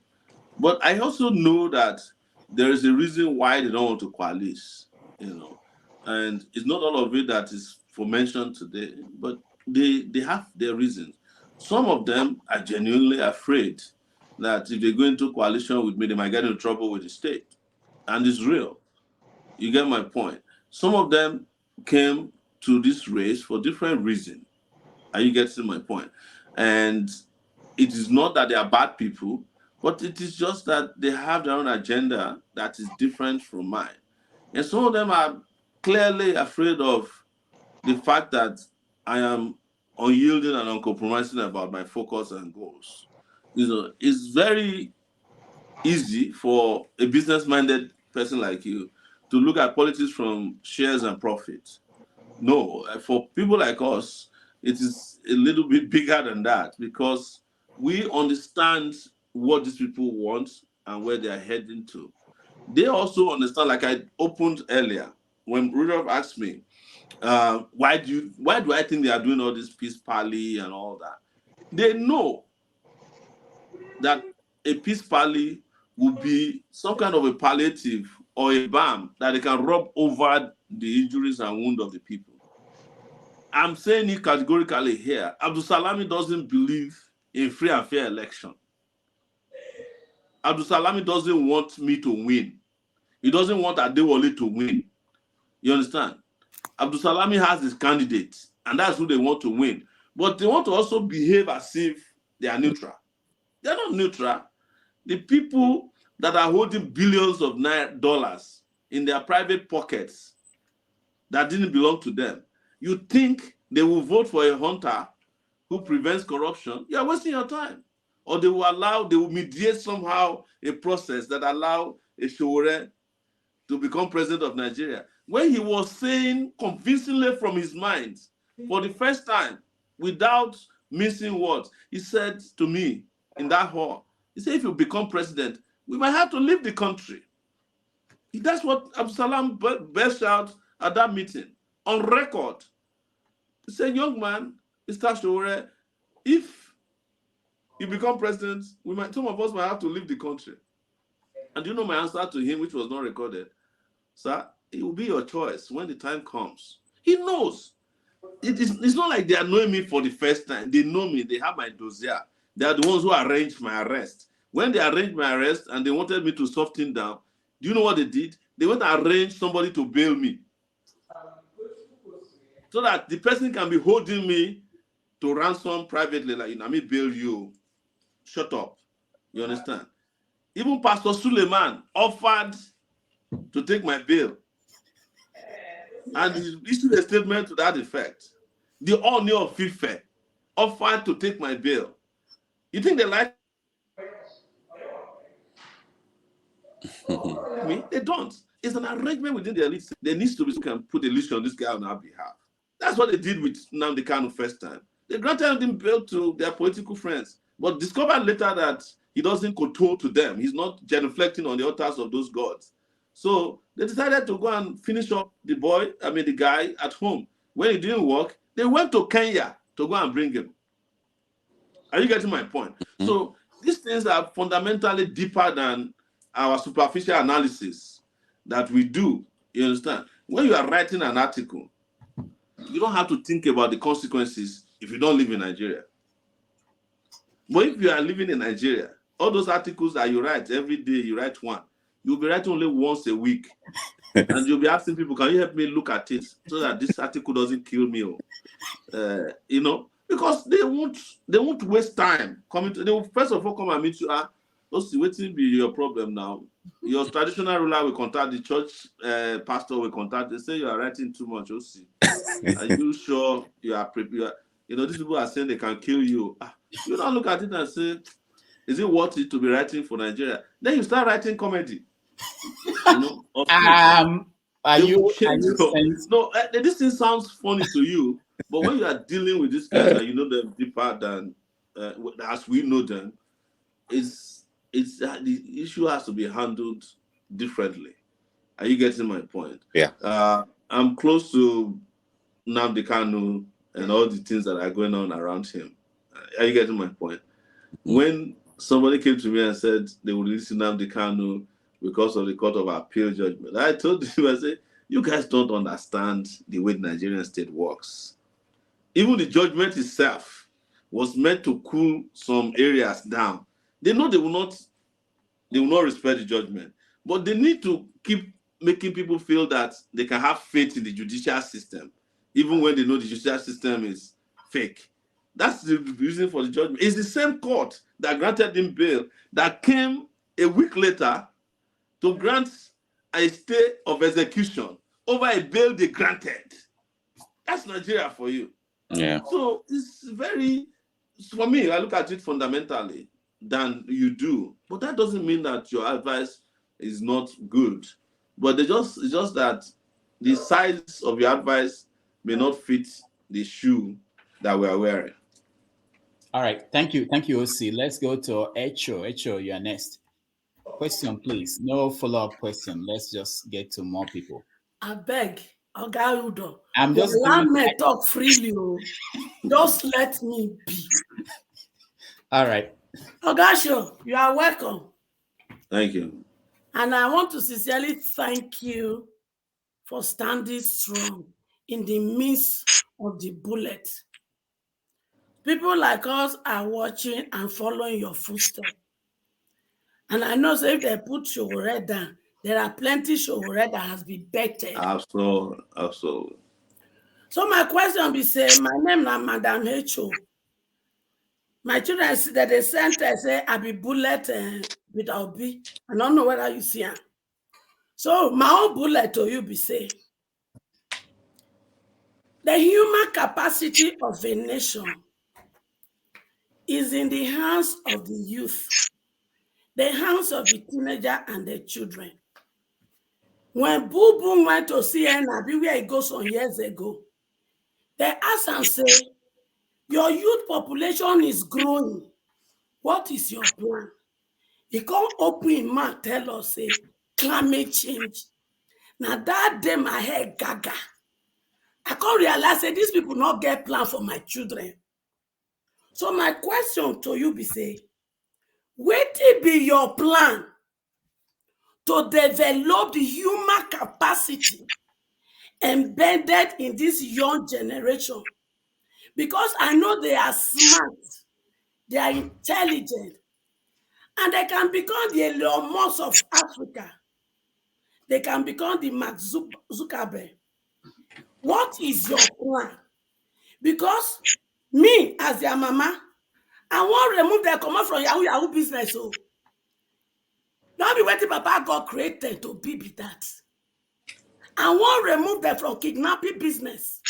S12: But I also know that there is a reason why they don't want to coalesce, And it's not all of it that is for mention today, but they have their reasons. Some of them are genuinely afraid that if they go into coalition with me, they might get into trouble with the state. And it's real. You get my point. Some of them came to this race for different reasons. Are you getting my point? And it is not that they are bad people, but it is just that they have their own agenda that is different from mine. And some of them are clearly afraid of the fact that I am unyielding and uncompromising about my focus and goals. It's very easy for a business-minded person like you to look at politics from shares and profit. No, for people like us, it is a little bit bigger than that because we understand what these people want and where they are heading to. They also understand, like I opened earlier, when Rudolph asked me, why do I think they are doing all this peace parley and all that? They know that a peace parley will be some kind of a palliative or a balm that they can rub over the injuries and wounds of the people. I'm saying it categorically here. Abdul Salami doesn't believe in free and fair election. Abdul Salami doesn't want me to win. He doesn't want Adewale to win. You understand? Abdul Salami has his candidates, and that's who they want to win. But they want to also behave as if they are neutral. They're not neutral. The people that are holding billions of dollars in their private pockets that didn't belong to them, you think they will vote for a hunter who prevents corruption? You are wasting your time. Or they will mediate somehow a process that allow a Sowore to become president of Nigeria. When he was saying convincingly from his mind, for the first time, without missing words, he said to me in that hall, he said, if you become president, we might have to leave the country. That's what Absalam burst out at that meeting, on record. He said, young man, Mr. Sowore, if you become president, some of us might have to leave the country. And you know my answer to him, which was not recorded? Sir, it will be your choice when the time comes. He knows. It's not like they are knowing me for the first time. They know me. They have my dossier. They are the ones who arranged my arrest. When they arranged my arrest and they wanted me to soften down, do you know what they did? They went and arranged somebody to bail me, so that the person can be holding me to ransom privately, like, I mean, bail you. Shut up. You understand? Even Pastor Suleiman offered to take my bail, and he issued a statement to that effect. The Oni of Ife offered to take my bail. You think they like me? They don't. It's an arrangement within the elite. There needs to be someone who can put a leash on this guy on our behalf. That's what they did with Nnamdi Kanu first time. They granted him bail to their political friends, but discovered later that he doesn't kowtow to them. He's not genuflecting on the altars of those gods. So they decided to go and finish up the guy at home. When it didn't work, they went to Kenya to go and bring him. Are you getting my point? Mm-hmm. So these things are fundamentally deeper than our superficial analysis that we do. You understand? When you are writing an article, you don't have to think about the consequences if you don't live in Nigeria. But if you are living in Nigeria, all those articles that you write every day, you write one. You'll be writing only once a week. And you'll be asking people, can you help me look at it so that this article doesn't kill me? Because they won't waste time coming to. They will first of all come and meet you. Waiting be your problem now. Your traditional ruler will contact the church pastor will contact. They say you are writing too much. Are you sure you are prepared? These people are saying they can kill you. You don't look at it and say, is it worth it to be writing for Nigeria? Then you start writing comedy.
S2: Are you
S12: No, this thing sounds funny to you, but when you are dealing with these guys and you know them deeper than as we know them, the issue has to be handled differently. Are you getting my point?
S18: Yeah.
S12: I'm close to Nnamdi Kanu and all the things that are going on around him. Are you getting my point? When somebody came to me and said they would release Nnamdi Kanu because of the Court of Appeal judgment, I told him, I said, you guys don't understand the way the Nigerian state works. Even the judgment itself was meant to cool some areas down. They know they will not respect the judgment, but they need to keep making people feel that they can have faith in the judicial system, even when they know the judicial system is fake. That's the reason for the judgment. It's the same court that granted him bail that came a week later to grant a stay of execution over a bail they granted. That's Nigeria for you.
S18: Yeah.
S12: So it's for me, I look at it fundamentally than you do. But that doesn't mean that your advice is not good. But it's just that the size of your advice may not fit the shoe that we are wearing.
S2: All right. Thank you. Thank you, OC. Let's go to Echo. Echo, you are next. Question, please. No follow-up question. Let's just get to more people.
S5: I beg, Oga Udo.
S2: I'm
S5: You
S2: just
S5: allow
S2: giving.
S5: me talk freely. Just let me be.
S2: All right.
S5: Ogasho, you are welcome.
S12: Thank you.
S5: And I want to sincerely thank you for standing strong in the midst of the bullet. People like us are watching and following your footsteps. And I know if they put Sowore down, there are plenty Sowore that has been betted.
S12: Absolutely.
S5: So my question be say, my name is Madam H.O. My children see that they sent say I be bullet with Obi. I don't know whether you see her. So my own bullet to you be say, the human capacity of a nation is in the hands of the youth, the hands of the teenager and the children. When Boo Boo went to see Nabi where he goes some years ago, they asked and say, your youth population is growing. What is your plan? He can't open his mouth tell us, say, climate change. Now that day my head gaga. I can't realize that these people not get plan for my children. So my question to you be say, what will be your plan to develop the human capacity embedded in this young generation? Because I know they are smart, they are intelligent, and they can become the Elon Musk of Africa. They can become the Mark Zuckerberg. What is your plan? Because me, as their mama, I want to remove their command from Yahoo business. So, don't be waiting Papa God created to be that. I want to remove them from kidnapping business.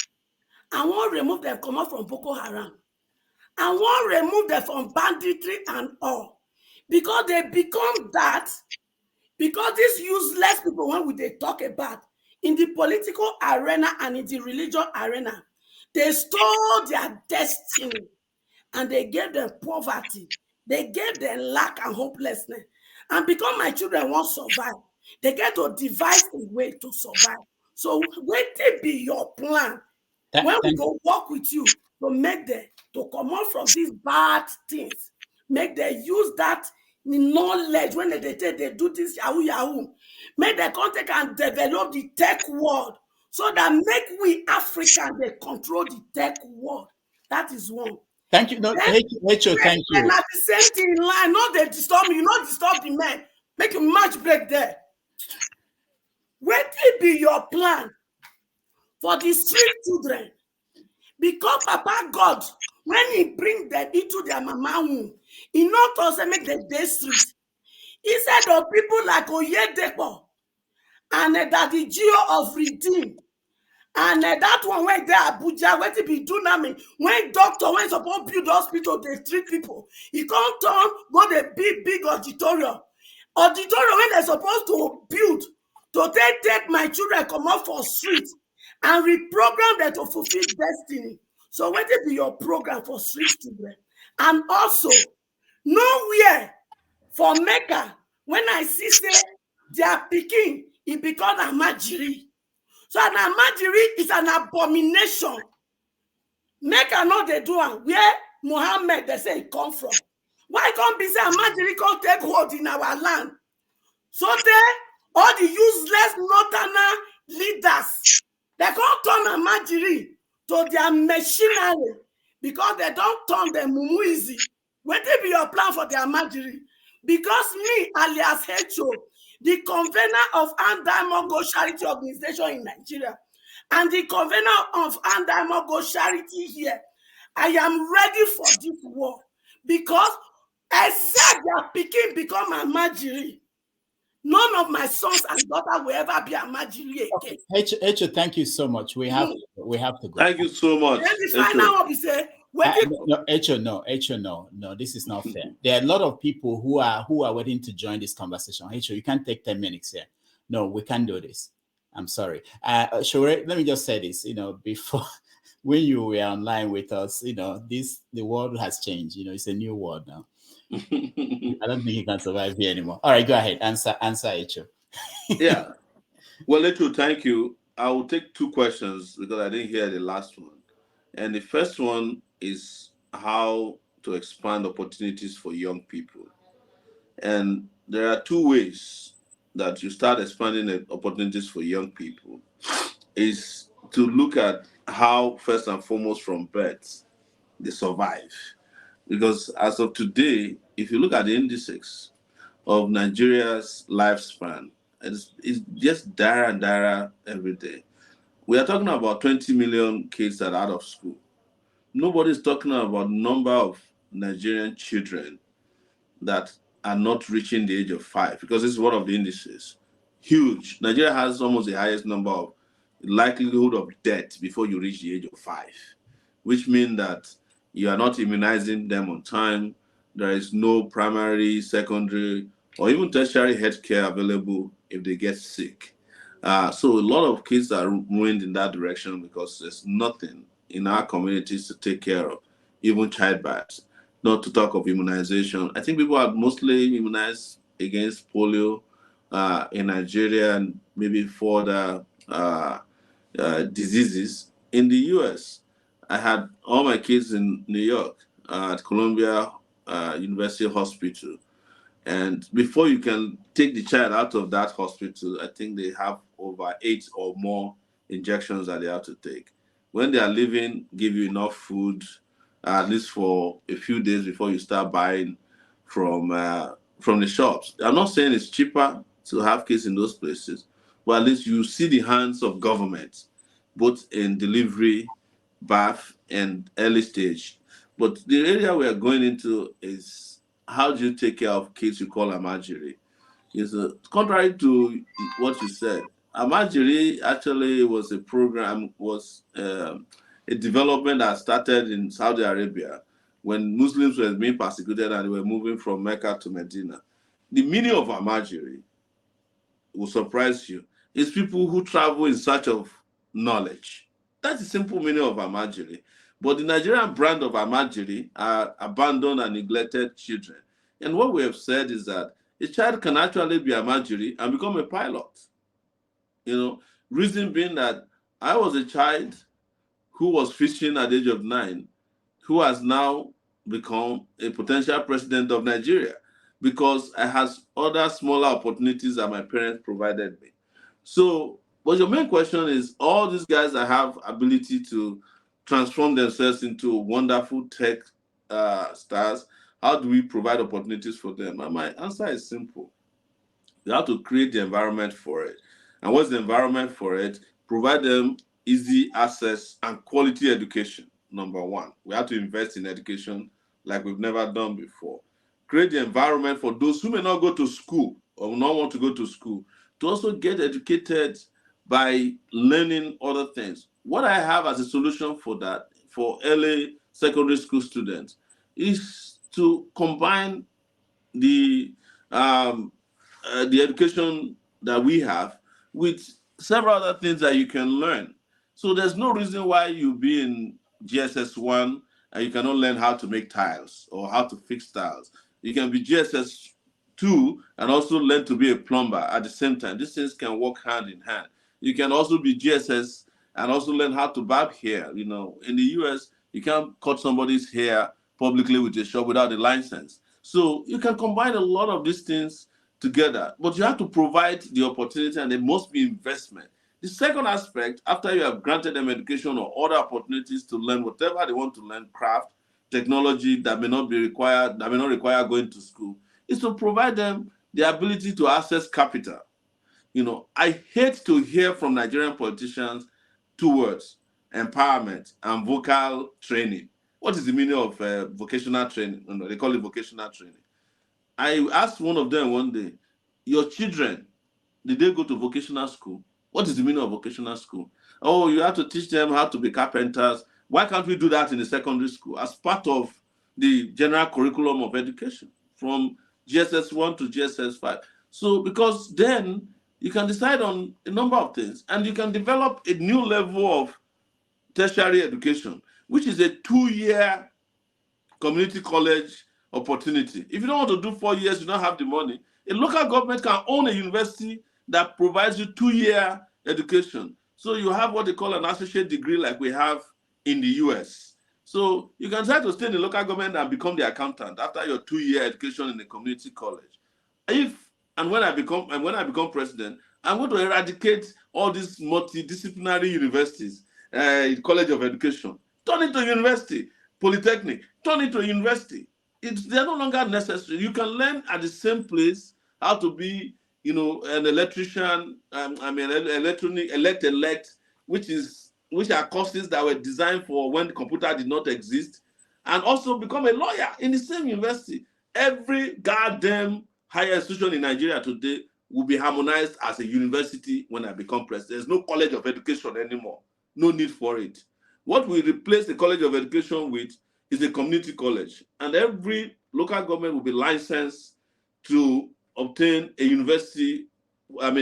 S5: I want to remove them command from Boko Haram. I want to remove them from banditry and all. Because they become that. Because these useless people, when they talk about in the political arena and in the religion arena, they stole their destiny and they gave them poverty. They gave them lack and hopelessness. And because my children won't survive, they get to devise a way to survive. So when they be your plan, when we go work with you to make them to come out from these bad things, make them use that knowledge when they do this Yahoo, make them come take and develop the tech world so that make we Africans they control the tech world. That is one.
S2: Thank you. No, H.O., thank you.
S5: And at the same thing in line, not they disturb me, you not disturb the men. Make a match break there. What will be your plan for the street children? Because Papa God, when he bring them into their mama womb, he not also make them day street. He said of people like Oyedepo and that the Geo of Redeem. And that one went there, Abuja, where to be do now. When doctor went supposed to build hospital, they treat people. He can't turn, go the big auditorium. Auditorium when they're supposed to build, to take my children come out for street and reprogram them to fulfill destiny. So what will be your program for street children? And also, nowhere for Mecca, when I see say their picking, it becomes a majiri. So an amajiri is an abomination. Mecca not they do it where Muhammad they say it come from. Why can't be say amajiri can't take hold in our land? So they all the useless northerner leaders they can't turn amajiri to their machinery because they don't turn them mumuizi. What will be your plan for their amajiri? Because me, alias H.O., the convener of Anti-Diamond Charity Organization in Nigeria, and the convener of Anti-Diamond Charity here, I am ready for this war because I said their picking become a majiri. None of my sons and daughters will ever be a majiri again.
S2: H.O., thank you so much. We have to go.
S12: Thank you so much.
S5: Then the final one we say,
S2: no, H.O., no, this is not fair. There are a lot of people who are waiting to join this conversation. H.O., you can't take 10 minutes here. no, we can't do this. I'm sorry. Sowore, let me just say this, before when you were online with us, the world has changed. It's a new world now. I don't think you can survive here anymore. All right, go ahead. Answer, Echo.
S12: Yeah. Well, Echo, thank you. I will take two questions because I didn't hear the last one. And the first one is how to expand opportunities for young people. And there are two ways that you start expanding the opportunities for young people is to look at how, first and foremost, from birth, they survive. Because as of today, if you look at the indices of Nigeria's lifespan, it's just dire and dire every day. We are talking about 20 million kids that are out of school. Nobody's talking about number of Nigerian children that are not reaching the age of 5, because this is one of the indices. Huge. Nigeria has almost the highest number of likelihood of death before you reach the age of 5, which means that you are not immunizing them on time. There is no primary, secondary, or even tertiary health care available if they get sick. So a lot of kids are ruined in that direction because there's nothing in our communities to take care of, even childbirth, not to talk of immunization. I think people are mostly immunized against polio in Nigeria and maybe further diseases. In the US, I had all my kids in New York at Columbia University Hospital. And before you can take the child out of that hospital, I think they have over 8 or more injections that they have to take. When they are leaving, give you enough food, at least for a few days before you start buying from the shops. I'm not saying it's cheaper to have kids in those places, but at least you see the hands of government, both in delivery, birth, and early stage. But the area we are going into is how do you take care of kids you call Amajiri? Is contrary to what you said. Amajiri actually was a program, was a development that started in Saudi Arabia when Muslims were being persecuted and they were moving from Mecca to Medina. The meaning of Amajiri will surprise you. It's people who travel in search of knowledge. That's the simple meaning of Amajiri. But the Nigerian brand of Amajiri are abandoned and neglected children. And what we have said is that a child can actually be Amajiri and become a pilot. Reason being that I was a child who was fishing at the age of 9, who has now become a potential president of Nigeria because I had other smaller opportunities that my parents provided me. So, but your main question is all these guys that have ability to transform themselves into wonderful tech stars, how do we provide opportunities for them? And my answer is simple. You have to create the environment for it. And what's the environment for it? Provide them easy access and quality education, number one. We have to invest in education like we've never done before. Create the environment for those who may not go to school or will not want to go to school to also get educated by learning other things. What I have as a solution for that, for early secondary school students, is to combine the education that we have with several other things that you can learn. So there's no reason why you be in GSS 1 and you cannot learn how to make tiles or how to fix tiles. You can be GSS 2 and also learn to be a plumber at the same time. These things can work hand in hand. You can also be GSS and also learn how to barb hair. In the US, you can't cut somebody's hair publicly with a shop without a license. So you can combine a lot of these things together, but you have to provide the opportunity and there must be investment. The second aspect, after you have granted them education or other opportunities to learn whatever they want to learn, craft, technology that may not require going to school, is to provide them the ability to access capital. I hate to hear from Nigerian politicians two words: empowerment and vocal training. What is the meaning of vocational training? No, they call it vocational training. I asked one of them one day, your children, did they go to vocational school? What is the meaning of vocational school? Oh, you have to teach them how to be carpenters. Why can't we do that in the secondary school as part of the general curriculum of education from GSS 1 to GSS 5? So, because then
S6: You can decide on a number of things, and you can develop a new level of tertiary education, which is a 2-year community college opportunity. If you don't want to do 4 years, you don't have the money, a local government can own a university that provides you 2-year education. So you have what they call an associate degree like we have in the US. So you can try to stay in the local government and become the accountant after your 2-year education in a community college. When I become president, I'm going to eradicate all these multidisciplinary universities, college of education, turn it to university, polytechnic, turn it to university. They're no longer necessary. You can learn at the same place how to be, an electrician, elect, which are courses that were designed for when the computer did not exist, and also become a lawyer in the same university. Every goddamn higher institution in Nigeria today will be harmonized as a university when I become president. There's no college of education anymore. No need for it. What we replace the college of education with is a community college, and every local government will be licensed to obtain a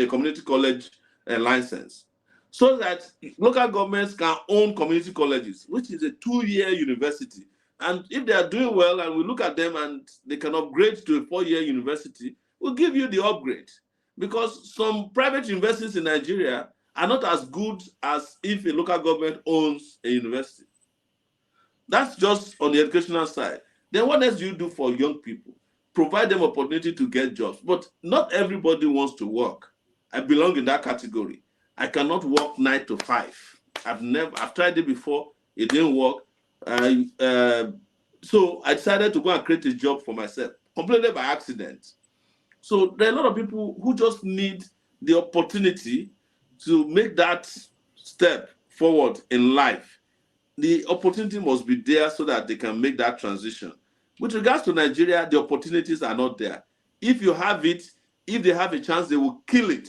S6: community college license, so that local governments can own community colleges, which is a 2-year university. And if they are doing well and we look at them and they can upgrade to a 4-year university, we'll give you the upgrade. Because some private universities in Nigeria are not as good as if a local government owns a university. That's just on the educational side. Then what else do you do for young people? Provide them opportunity to get jobs. But not everybody wants to work. I belong in that category. I cannot work 9 to 5. I've tried it before. It didn't work. So I decided to go and create a job for myself, completely by accident. So there are a lot of people who just need the opportunity to make that step forward in life. The opportunity must be there so that they can make that transition. With regards to Nigeria, the opportunities are not there. If you have it, if they have a chance, they will kill it.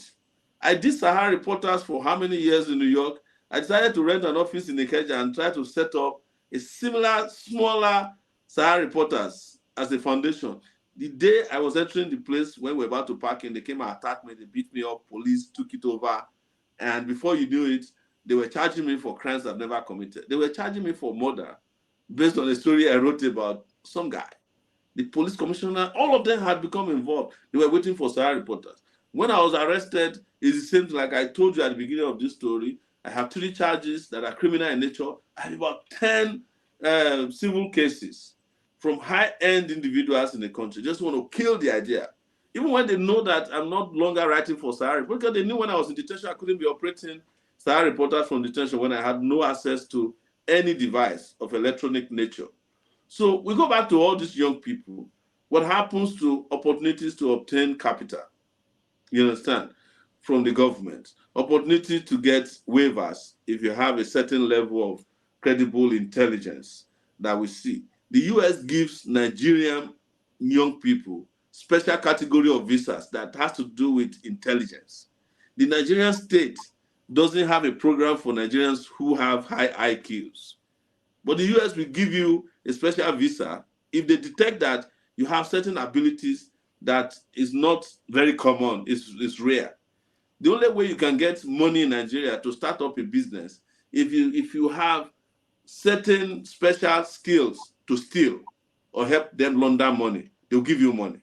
S6: I did Sahara Reporters for how many years in New York? I decided to rent an office in Ikeja and try to set up a similar, smaller Sahara Reporters as a foundation. The day I was entering the place when we were about to park in, they came and attacked me. They beat me up. Police took it over. And before you knew it, they were charging me for crimes I've never committed. They were charging me for murder based on a story I wrote about some guy. The police commissioner, all of them had become involved. They were waiting for Sahara Reporters. When I was arrested, it's the same thing like I told you at the beginning of this story. I have 3 charges that are criminal in nature. I have about 10 civil cases from high-end individuals in the country. Just want to kill the idea. Even when they know that I'm not longer writing for Sahara, because they knew when I was in detention, I couldn't be operating Sahara Reporters from detention when I had no access to any device of electronic nature. So we go back to all these young people. What happens to opportunities to obtain capital? You understand? From the government. Opportunity to get waivers if you have a certain level of credible intelligence that we see. The US gives Nigerian young people special category of visas that has to do with intelligence. The Nigerian state doesn't have a program for Nigerians who have high IQs. But the US will give you a special visa if they detect that you have certain abilities that is not very common, it's rare. The only way you can get money in Nigeria to start up a business, if you have certain special skills to steal or help them launder money, they'll give you money.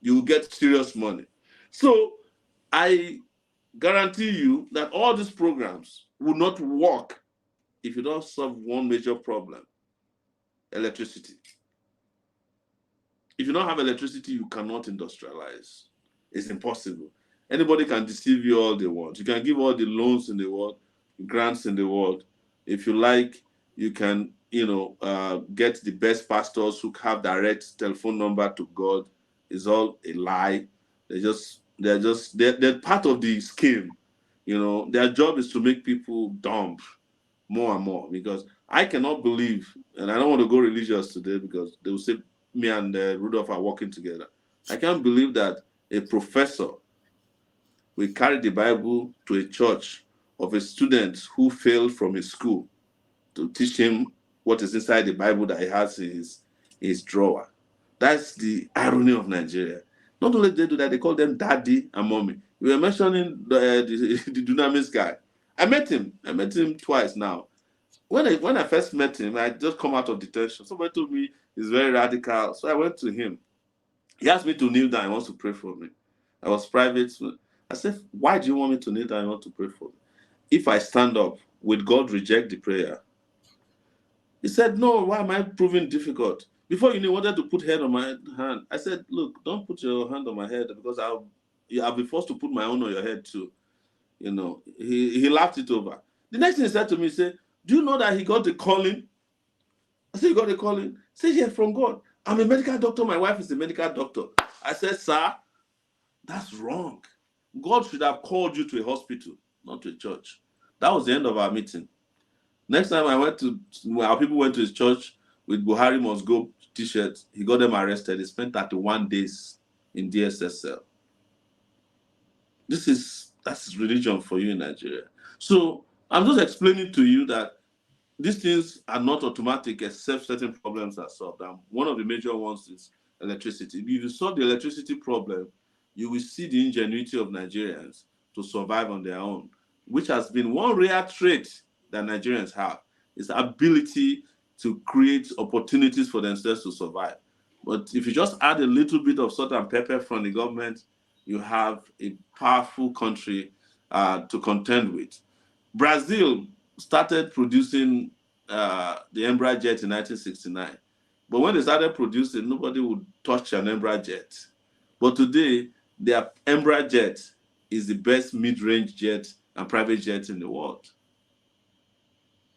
S6: You will get serious money. So I guarantee you that all these programs will not work if you don't solve one major problem: electricity. If you don't have electricity, you cannot industrialize. It's impossible. Anybody can deceive you all they want. You can give all the loans in the world, grants in the world. If you like, you can, get the best pastors who have direct telephone number to God. It's all a lie. They're part of the scheme. Their job is to make people dumb more and more, because I cannot believe, and I don't want to go religious today because they will say me and Rudolph are working together. I can't believe that a professor will carry the Bible to a church of a student who failed from his school to teach him what is inside the Bible that he has in his drawer. That's the irony of Nigeria. Not only they do that, they call them daddy and mommy.
S12: We were mentioning the Dunamis guy. I met him twice now. When I first met him, I just come out of detention. Somebody told me he's very radical. So I went to him. He asked me to kneel down. He wants to pray for me. I was private. I said, why do you want me to kneel down? I want to pray for me. If I stand up, will God reject the prayer? He said, no, why am I proving difficult? Before you knew, he wanted to put head on my hand. I said, look, don't put your hand on my head because I'll be forced to put my own on your head too. You know, he laughed it over. The next thing he said to me, he said, do you know that he got a calling? I said, you got a calling? He said, yeah, from God. I'm a medical doctor. My wife is a medical doctor. I said, sir, that's wrong. God should have called you to a hospital, not to a church. That was the end of our meeting. Next time our people went to his church with Buhari must go t-shirts. He got them arrested. He spent 31 days in DSS cell. That's religion for you in Nigeria. So I'm just explaining to you that these things are not automatic except certain problems are solved. And one of the major ones is electricity. If you solve the electricity problem, you will see the ingenuity of Nigerians to survive on their own, which has been one rare trait that Nigerians have, is the ability to create opportunities for themselves to survive. But if you just add a little bit of salt and pepper from the government, you have a powerful country to contend with. Brazil started producing the Embraer jet in 1969. But when they started producing, nobody would touch an Embraer jet. But today, their Embraer jet is the best mid-range jet and private jet in the world.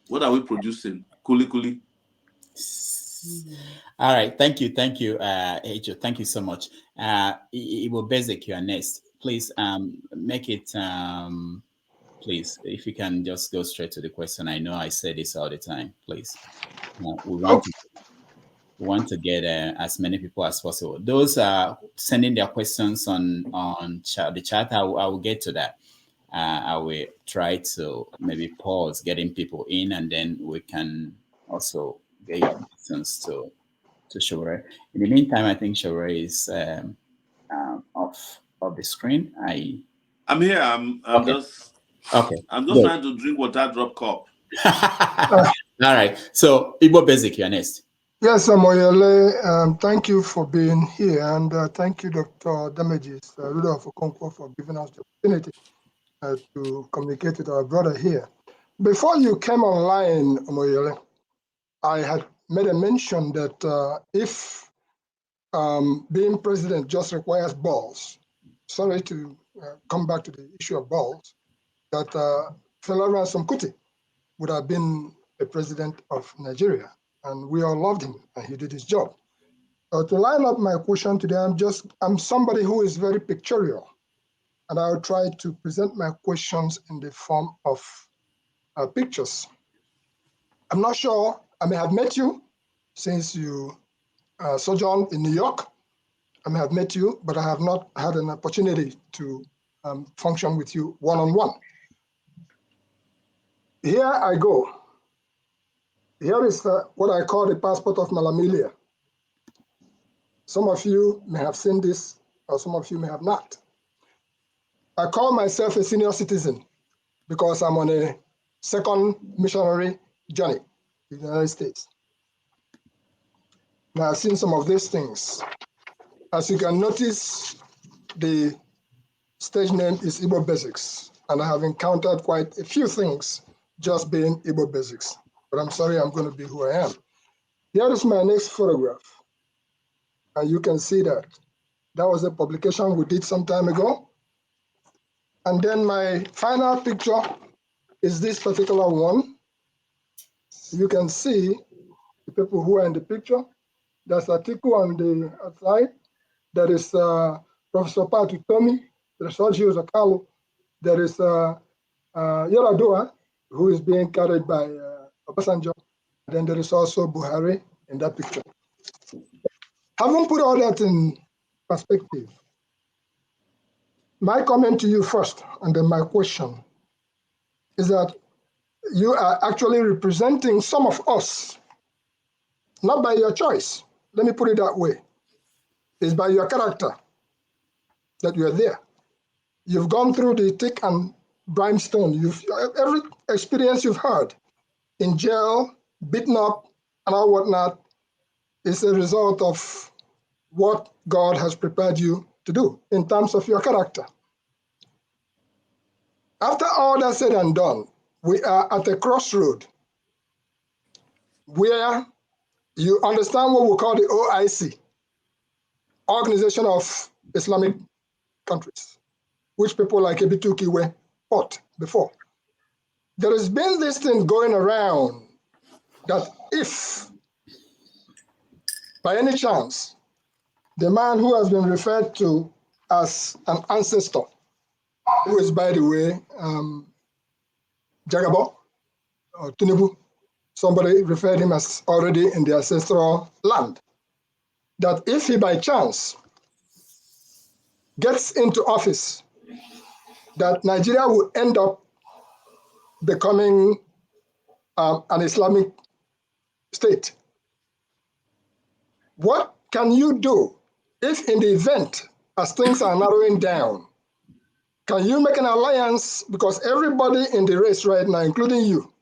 S12: What are we producing? Kuli.
S2: All right, thank you, Ejo. Thank you so much. Ibo Basic, you are next. Please make it. Please, if you can just go straight to the question. I know I say this all the time. Please, we want to get as many people as possible. Those are sending their questions on the chat. I will get to that. I will try to maybe pause getting people in, and then we can also get your questions to Sowore. In the meantime, I think Sowore is off the screen.
S12: I'm here. I'm
S2: okay.
S12: just
S2: okay.
S12: I'm just
S2: Good.
S12: trying to drink water, drop cup.
S2: All right. So Igbo Basic, you're next.
S20: Yes, Omoyele, thank you for being here, and thank you, Dr. Damages, Rudolph Okonkwo, for giving us the opportunity to communicate with our brother here. Before you came online, Omoyele, I had made a mention that if being president just requires balls, sorry to come back to the issue of balls, that Fela Ransom Kuti would have been a president of Nigeria. And we all loved him, and he did his job. To line up my question today, I'm somebody who is very pictorial, and I'll try to present my questions in the form of pictures. I'm not sure, I may have met you since you sojourned in New York. I may have met you, but I have not had an opportunity to function with you one-on-one. Here I go. Here is what I call the passport of Malamilia. Some of you may have seen this, or some of you may have not. I call myself a senior citizen because I'm on a second missionary journey in the United States. Now I've seen some of these things. As you can notice, the stage name is Igbo Basics, and I have encountered quite a few things just being Igbo Basics. But I'm sorry, I'm going to be who I am. Here is my next photograph. And you can see that. That was a publication we did some time ago. And then my final picture is this particular one. You can see the people who are in the picture. There's Atiku on the outside. There is Professor Patu Tomi. There's Sergio Zakalo. There is Yaradua, who is being carried by Obasanjo. Then there is also Buhari in that picture. Having put all that in perspective, my comment to you first, and then my question, is that you are actually representing some of us, not by your choice. Let me put it that way. It's by your character that you are there. You've gone through the thick and brimstone. Every experience you've had in jail, beaten up, and all whatnot is a result of what God has prepared you to do in terms of your character. After all that's said and done, we are at a crossroad where you understand what we call the OIC, Organization of Islamic Countries, which people like Ebituki were fought before. There has been this thing going around that if, by any chance, the man who has been referred to as an ancestor, who is, by the way, Jagabo or Tinubu, somebody referred him as already in the ancestral land, that if he by chance gets into office, that Nigeria will end up becoming an Islamic state. What can you do if in the event, as things are narrowing down, can you make an alliance? Because everybody in the race right now, including you,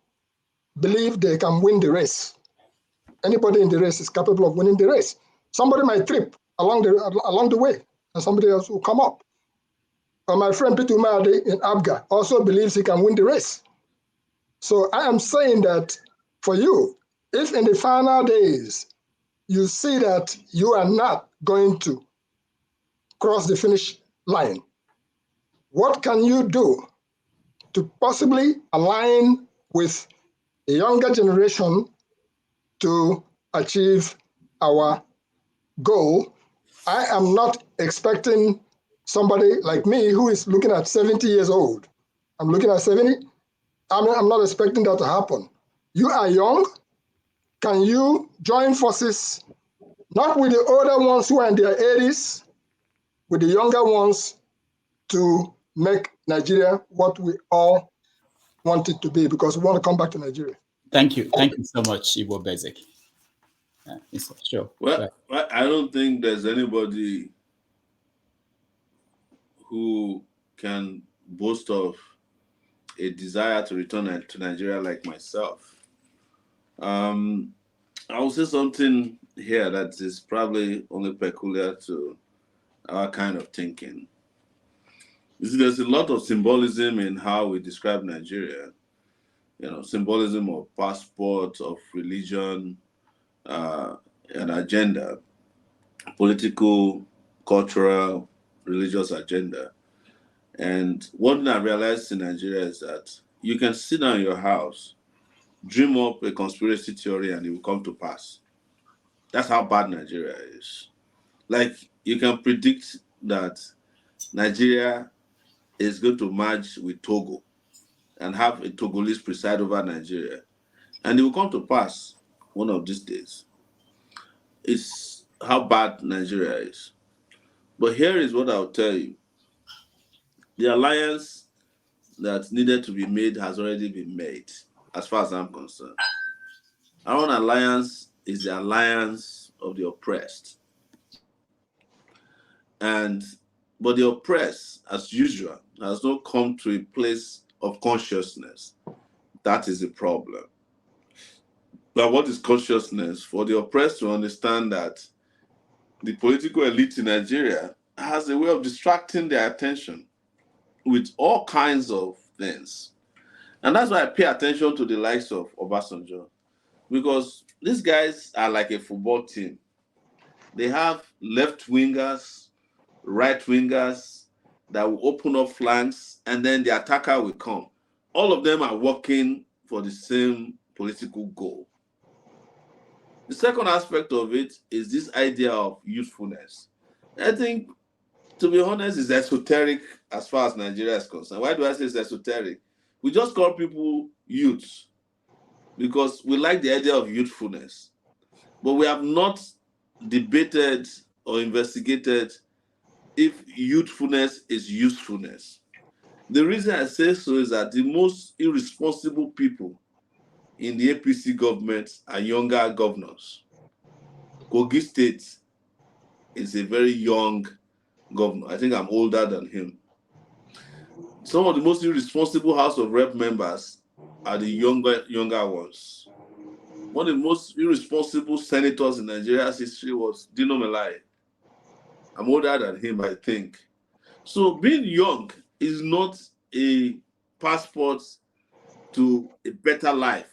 S20: believe they can win the race. Anybody in the race is capable of winning the race. Somebody might trip along the way, and somebody else will come up. But my friend Peter Obi in Abga also believes he can win the race. So I am saying that for you, if in the final days you see that you are not going to cross the finish line, what can you do to possibly align with a younger generation to achieve our goal? I am not expecting somebody like me who is looking at 70 years old. I'm looking at 70. I'm not expecting that to happen. You are young. Can you join forces, not with the older ones who are in their 80s, with the younger ones, to make Nigeria what we all want it to be, because we want to come back to Nigeria?
S2: Thank you. Thank you so much, Iwo Basic. Sure.
S12: Well, I don't think there's anybody who can boast of a desire to return to Nigeria like myself. I will say something here that is probably only peculiar to our kind of thinking. You see, there's a lot of symbolism in how we describe Nigeria. You know, symbolism of passport, of religion, an agenda, political, cultural, religious agenda. And one thing I realized in Nigeria is that you can sit down in your house, dream up a conspiracy theory, and it will come to pass. That's how bad Nigeria is. Like, you can predict that Nigeria is going to merge with Togo and have a Togolese preside over Nigeria. And it will come to pass one of these days. It's how bad Nigeria is. But here is what I'll tell you. The alliance that needed to be made has already been made, as far as I'm concerned. Our own alliance is the alliance of the oppressed. But the oppressed, as usual, has not come to a place of consciousness. That is the problem. But what is consciousness? For the oppressed to understand that the political elite in Nigeria has a way of distracting their attention with all kinds of things. And that's why I pay attention to the likes of Obasanjo, because these guys are like a football team. They have left wingers, right wingers that will open up flanks, and then the attacker will come. All of them are working for the same political goal. The second aspect of it is this idea of youthfulness. I think, to be honest, it's esoteric as far as Nigeria is concerned. Why do I say it's esoteric? We just call people youths because we like the idea of youthfulness. But we have not debated or investigated if youthfulness is usefulness. The reason I say so is that the most irresponsible people in the APC government are younger governors. Kogi State is a very young governor. I think I'm older than him.
S6: some of the most irresponsible House of Rep members are the younger ones. One of the most irresponsible senators in Nigeria's history was Dino Melaye. I'm older than him, I think. So being young is not a passport to a better life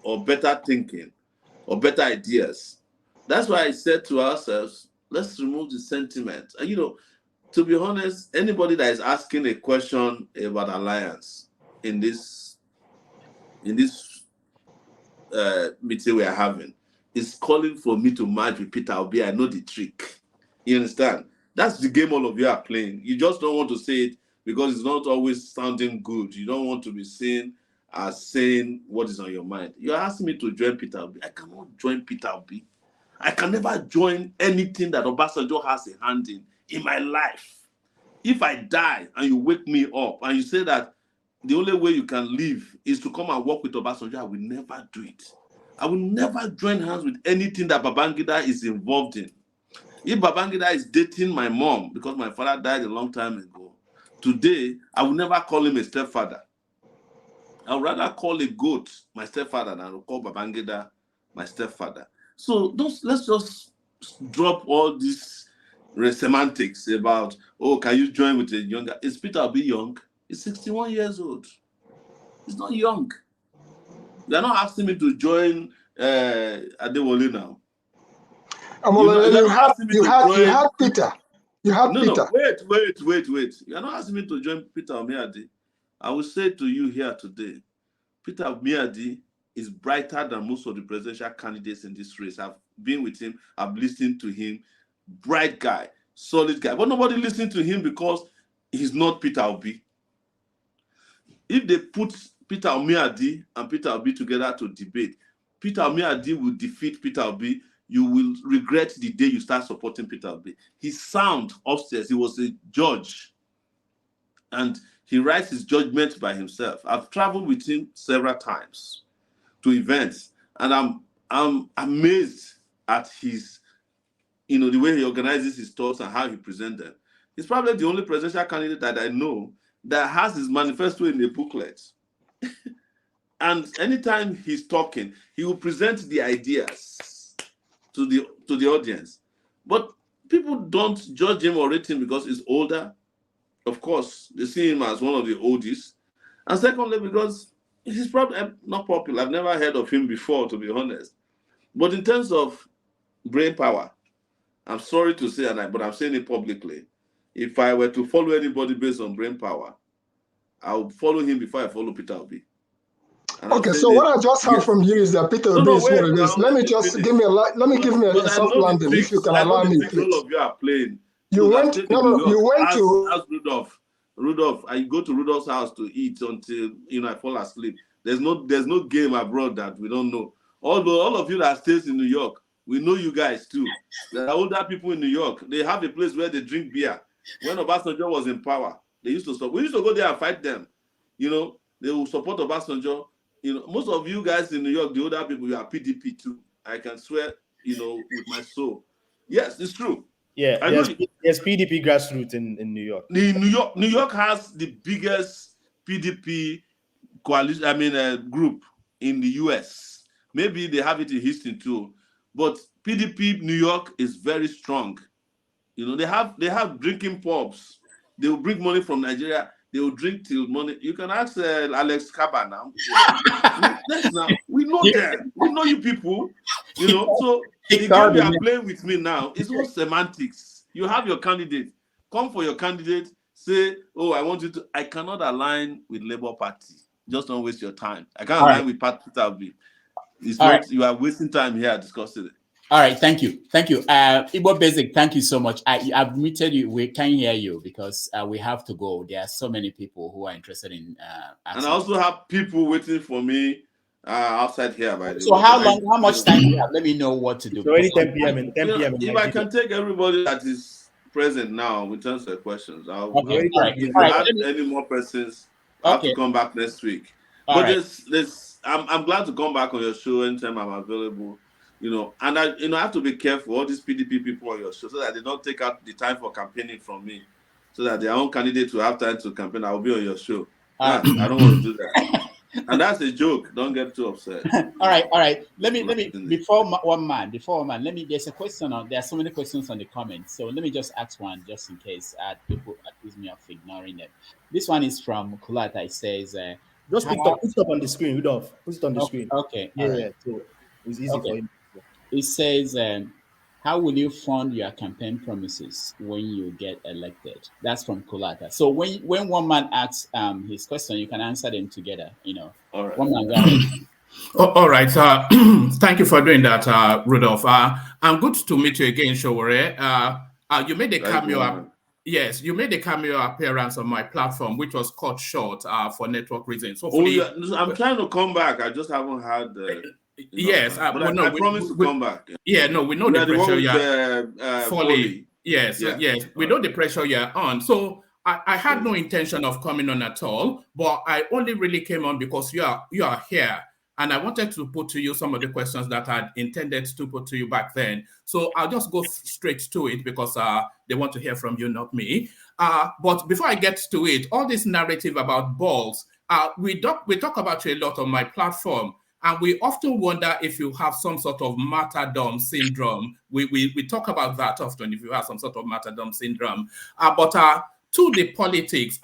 S6: or better thinking or better ideas. That's why I said to ourselves, let's remove the sentiment. And to be honest, anybody that is asking a question about alliance in this meeting we are having is calling for me to merge with Peter Obi. I know the trick. You understand? That's the game all of you are playing. You just don't want to say it because it's not always sounding good. You don't want to be seen as saying what is on your mind. You're asking me to join Peter Obi. I cannot join Peter Obi. I can never join anything that Obasanjo has a hand in my life. If I die and you wake me up and you say that the only way you can live is to come and work with Obasanjo, I will never do it. I will never join hands with anything that Babangida is involved in. If Babangida is dating my mom, because my father died a long time ago, today, I will never call him a stepfather. I would rather call a goat my stepfather than I will call Babangida my stepfather. So let's just drop all these semantics about, can you join with a younger? Is Peter Obi young? He's 61 years old. He's not young. They're not asking me to join Adewale now.
S20: You had Peter. You had Peter.
S6: No, wait. You're not asking me to join Peter Omiadi. I will say to you here today, Peter Omiadi is brighter than most of the presidential candidates in this race. I've been with him. I've listened to him. Bright guy, solid guy. But nobody listened to him because he's not Peter Obi. If they put Peter Omiadi and Peter Obi together to debate, Peter Omiadi will defeat Peter Obi. You will regret the day you start supporting Peter Obi. He's sound upstairs. He was a judge. And he writes his judgment by himself. I've traveled with him several times to events. And I'm amazed at his, the way he organizes his thoughts and how he presents them. He's probably the only presidential candidate that I know that has his manifesto in a booklet. And anytime he's talking, he will present the ideas to the audience. But people don't judge him or rate him because he's older. Of course, they see him as one of the oldies. And secondly, because he's probably not popular. I've never heard of him before, to be honest. But in terms of brain power, I'm sorry to say, but I'm saying it publicly. If I were to follow anybody based on brain power, I would follow him before I follow Peter Obi.
S20: Okay, so what I just heard from you is that Peter Obi is what it is. Let me give me a soft landing, if you can allow me, please.
S6: All of you are playing.
S20: You went to
S6: ask Rudolph. I go to Rudolph's house to eat until I fall asleep. There's no game abroad that we don't know. Although all of you that stays in New York, we know you guys too. There are older people in New York. They have a place where they drink beer. When Obasanjo was in power, they used to stop. We used to go there and fight them. They will support Obasanjo. Most of you guys in New York, the older people, you are PDP too. I can swear, with my soul. Yes, it's true.
S3: Yeah, there's PDP grassroots in New York.
S6: New York has the biggest PDP coalition, group in the US. Maybe they have it in Houston too. But PDP New York is very strong. They have drinking pubs. They will bring money from Nigeria. They will drink till money. You can ask Alex Kaba now. We know them. We know you people. So the game you are playing with me now is all semantics. You have your candidate. Come for your candidate. Say, I want you to. I cannot align with Labour Party. Just don't waste your time. I can't align with Peter Obi. It's not. You are wasting time here discussing it.
S2: All right, thank you. Igbo Basic, thank you so much. I've muted you. We can't hear you because we have to go. There are so many people who are interested in
S6: and I also have people waiting for me outside here. By the way.
S2: So how much time do you have? Let me know what to do.
S3: It's already 10 p.m. and 10 p.m.
S6: If I can take everybody that is present now in terms of questions, I'll if you have any more persons, I have to come back next week. But I'm glad to come back on your show anytime I'm available. And I have to be careful, all these PDP people on your show, so that they don't take out the time for campaigning from me.
S12: so that their own candidate will have time to campaign. I will be on your show.
S2: Uh,
S12: I don't want to do that. And that's a joke. Don't get too upset.
S2: all right. Let me before one man. There's a question on. There are so many questions on the comments, so let me just ask one, just in case people accuse me of ignoring them. This one is from Kulata. It says,
S3: Just put it up on the screen, Rudolph. Put it on the screen.
S2: Okay.
S3: Yeah,
S2: All right.
S3: yeah. So it's easy for him.
S2: It says, how will you fund your campaign promises when you get elected? That's from Kulata. So when one man asks his question, you can answer them together.
S12: All right.
S2: One man, go ahead.
S13: All right. Thank you for doing that, Rudolph. And good to meet you again, Sowore. You made a cameo. Yes, you made a cameo appearance on my platform, which was cut short for network reasons. Hopefully,
S12: I'm trying to come back. I just haven't had.
S13: Yes,
S12: but I promise to come back.
S13: Yeah, no, we know the pressure
S12: you're
S13: falling. Yes, yes, we know the pressure you're on. So I had no intention of coming on at all, but I only really came on because you are here. And I wanted to put to you some of the questions that I'd intended to put to you back then. So I'll just go straight to it because they want to hear from you, not me. But before I get to it, all this narrative about balls, we talk about you a lot on my platform. And we often wonder if you have some sort of martyrdom syndrome. We talk about that often, if you have some sort of martyrdom syndrome. But to the politics,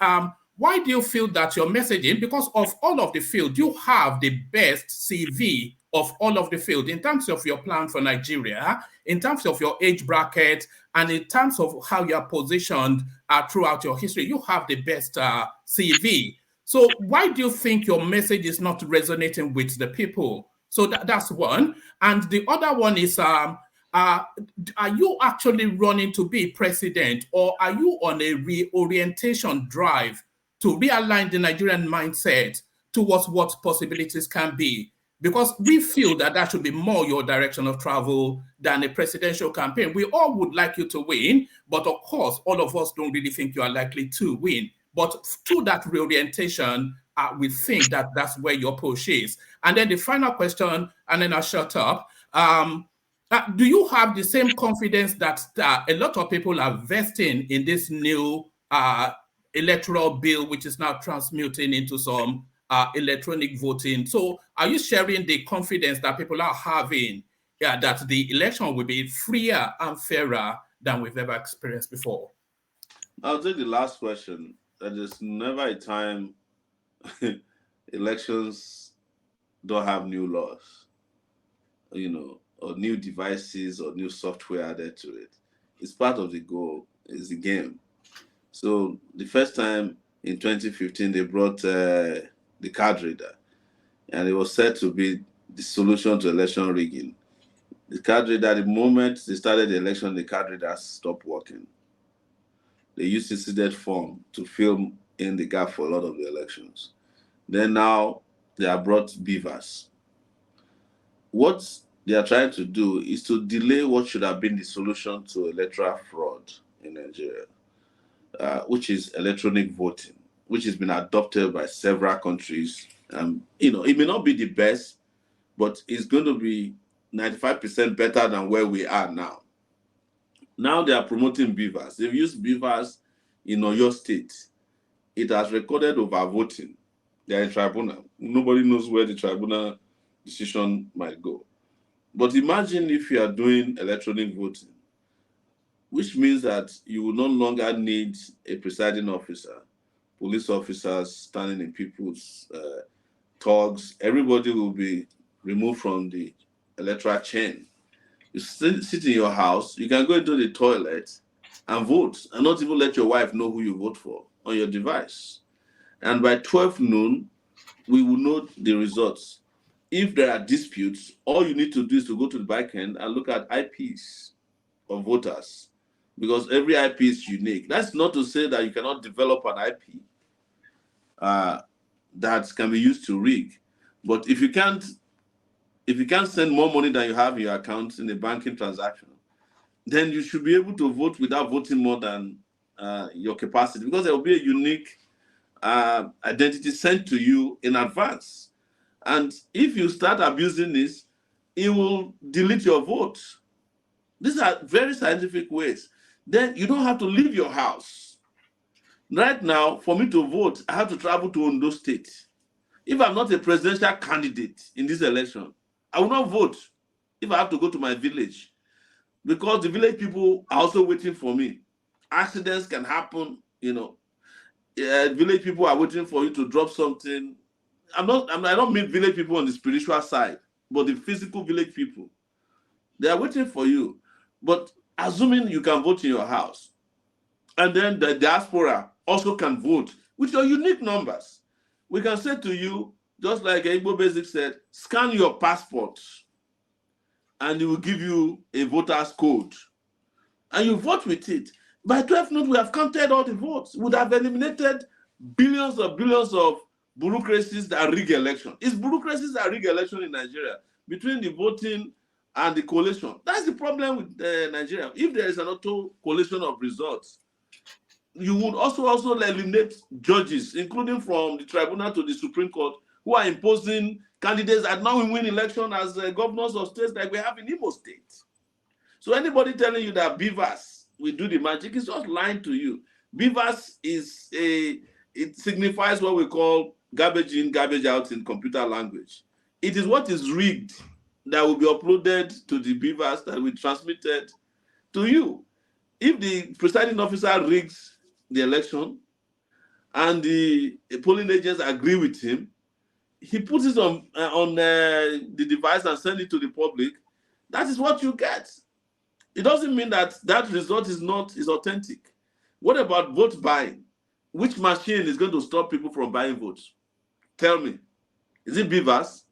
S13: why do you feel that your messaging, because of all of the field, you have the best CV of all of the field in terms of your plan for Nigeria, in terms of your age bracket, and in terms of how you're positioned throughout your history, you have the best CV. So why do you think your message is not resonating with the people? So that's one. And the other one is, are you actually running to be president, or are you on a reorientation drive to realign the Nigerian mindset towards what possibilities can be? Because we feel that should be more your direction of travel than a presidential campaign. We all would like you to win, but of course, all of us don't really think you are likely to win. But to that reorientation, we think that that's where your push is. And then the final question, and then I'll shut up. Do you have the same confidence that a lot of people are vesting in this new electoral bill, which is now transmuting into some electronic voting? So are you sharing the confidence that people are having that the election will be freer and fairer than we've ever experienced before?
S12: I'll take the last question. There's never a time elections don't have new laws, or new devices or new software added to it. It's part of the goal, it's the game. So the first time in 2015, they brought the card reader, and it was said to be the solution to election rigging. The card reader, the moment they started the election, the card reader stopped working. They used the seeded form to fill in the gap for a lot of the elections. Then now they have brought beavers. What they are trying to do is to delay what should have been the solution to electoral fraud in Nigeria, which is electronic voting, which has been adopted by several countries. It may not be the best, but it's going to be 95% better than where we are now. Now they are promoting beavers. They've used beavers in Oyo State. It has recorded over voting. They are in tribunal. Nobody knows where the tribunal decision might go. But imagine if you are doing electronic voting, which means that you will no longer need a presiding officer, police officers standing in people's thugs. Everybody will be removed from the electoral chain. You sit in your house, you can go into the toilet and vote, and not even let your wife know who you vote for on your device. And by 12 noon, we will know the results. If there are disputes, all you need to do is to go to the back end and look at IPs of voters, because every IP is unique. That's not to say that you cannot develop an IP that can be used to rig. But if you can't send more money than you have in your account in a banking transaction, then you should be able to vote without voting more than your capacity, because there will be a unique identity sent to you in advance. And if you start abusing this, it will delete your vote. These are very scientific ways. Then you don't have to leave your house.
S6: Right now, for me to vote, I have to travel to Ondo State. If I'm not a presidential candidate in this election, I will not vote if I have to go to my village, because the village people are also waiting for me. Accidents can happen, village people are waiting for you to drop something. I don't mean village people on the spiritual side, but the physical village people. They are waiting for you. But assuming you can vote in your house, and then the diaspora also can vote with your unique numbers, we can say to you, just like Igbo Basic said, scan your passport, and it will give you a voter's code. And you vote with it. By 12 noon, we have counted all the votes. We would have eliminated billions of bureaucracies that rig election. It's bureaucracies that rig election in Nigeria between the voting and the collation. That's the problem with Nigeria. If there is an auto collation of results, you would also eliminate judges, including from the tribunal to the Supreme Court, who are imposing candidates that now win election as governors of states like we have in Imo State. So anybody telling you that Beavers will do the magic is just lying to you. Beavers it signifies what we call garbage in, garbage out in computer language. It is what is rigged that will be uploaded to the Beavers that will be transmitted to you. If the presiding officer rigs the election and the polling agents agree with him, he puts it on the device and sends it to the public. That is what you get. It doesn't mean that that result is authentic. What about vote buying? Which machine is going to stop people from buying votes? Tell me. Is it Beavers?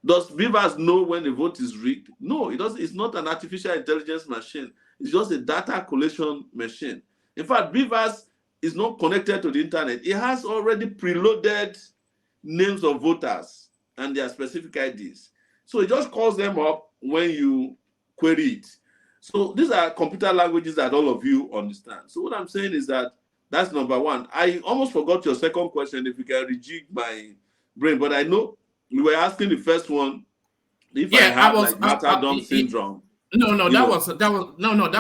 S6: Does Beavers know when the vote is rigged? No, it doesn't. It's not an artificial intelligence machine. It's just a data collation machine. In fact, Beavers is not connected to the internet. It has already preloaded names of voters and their specific IDs. So it just calls them up when you query it. So these are computer languages that all of you understand. So what I'm saying is that that's number one. I almost forgot your second question, if you can rejig my brain, but I know we were asking the first one if I have like martyrdom syndrome.
S13: That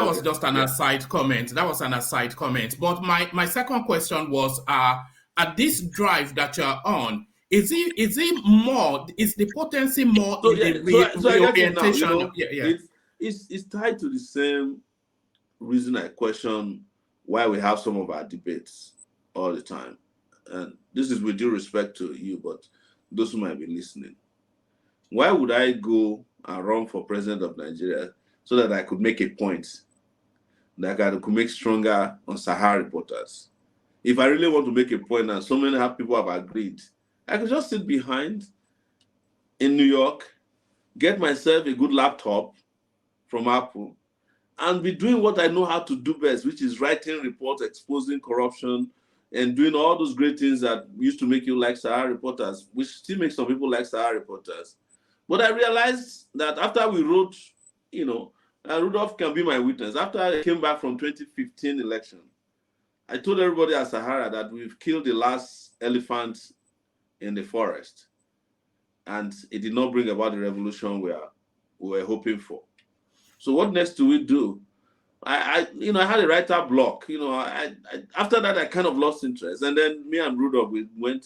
S13: was just an aside comment. That was an aside comment. But my second question was at this drive that you're on, is the potency more in the reorientation?
S6: It's tied to the same reason I question why we have some of our debates all the time. And this is with due respect to you, but those who might be listening. Why would I go and run for president of Nigeria so that I could make a point, that I could make stronger on Sahara reporters? If I really want to make a point, and so many people have agreed, I could just sit behind in New York, get myself a good laptop from Apple, and be doing what I know how to do best, which is writing reports, exposing corruption, and doing all those great things that used to make you like Sahara reporters, which still makes some people like Sahara reporters. But I realized that after we wrote, Rudolph can be my witness. After I came back from 2015 election, I told everybody at Sahara that we've killed the last elephant in the forest, and it did not bring about the revolution we were hoping for. So what next do we do? I had a writer block. After that, I kind of lost interest, and then me and Rudolph, we went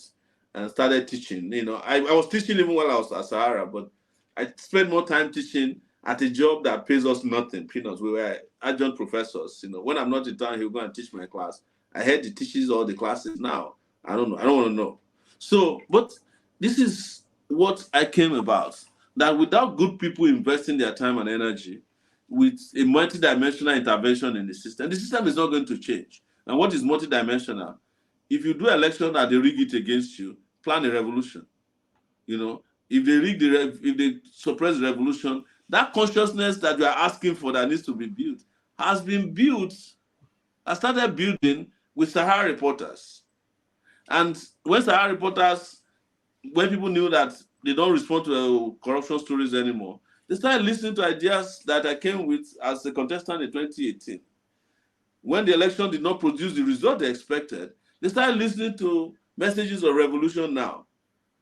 S6: and started teaching. I was teaching even while I was at Sahara, but I spent more time teaching at a job that pays us nothing, peanuts. We were adjunct professors. When I'm not in town, he'll go and teach my class. I heard he teaches all the classes now. I don't know. I don't want to know. So, but this is what I came about. That without good people investing their time and energy, with a multidimensional intervention in the system is not going to change. And what is multidimensional? If you do election and they rig it against you, plan a revolution. If they suppress the revolution, that consciousness that you are asking for that needs to be built has been built. I started building with Sahara reporters. And when people knew that they don't respond to corruption stories anymore, they started listening to ideas that I came with as a contestant in 2018. When the election did not produce the result they expected, they started listening to messages of Revolution Now.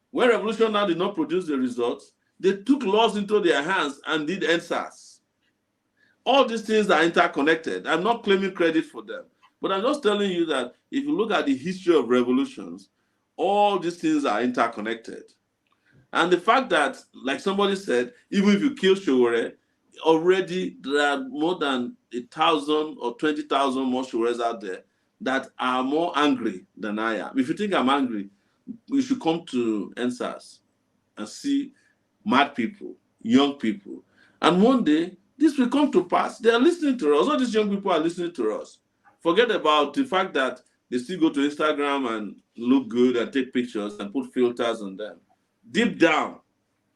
S6: When Revolution Now did not produce the results, they took laws into their hands and did NSAS. All these things are interconnected. I'm not claiming credit for them.
S12: But I'm just telling you that if you look at the history of revolutions, all these things are interconnected. And the fact that, like somebody said, even if you kill Sowore, already there are more than 1,000 or 20,000 more Sowores out there that are more angry than I am. If you think I'm angry, we should come to NSAS and see mad people, young people. And one day, this will come to pass. They are listening to us. All these young people are listening to us. Forget about the fact that they still go to Instagram and look good and take pictures and put filters on them. Deep down,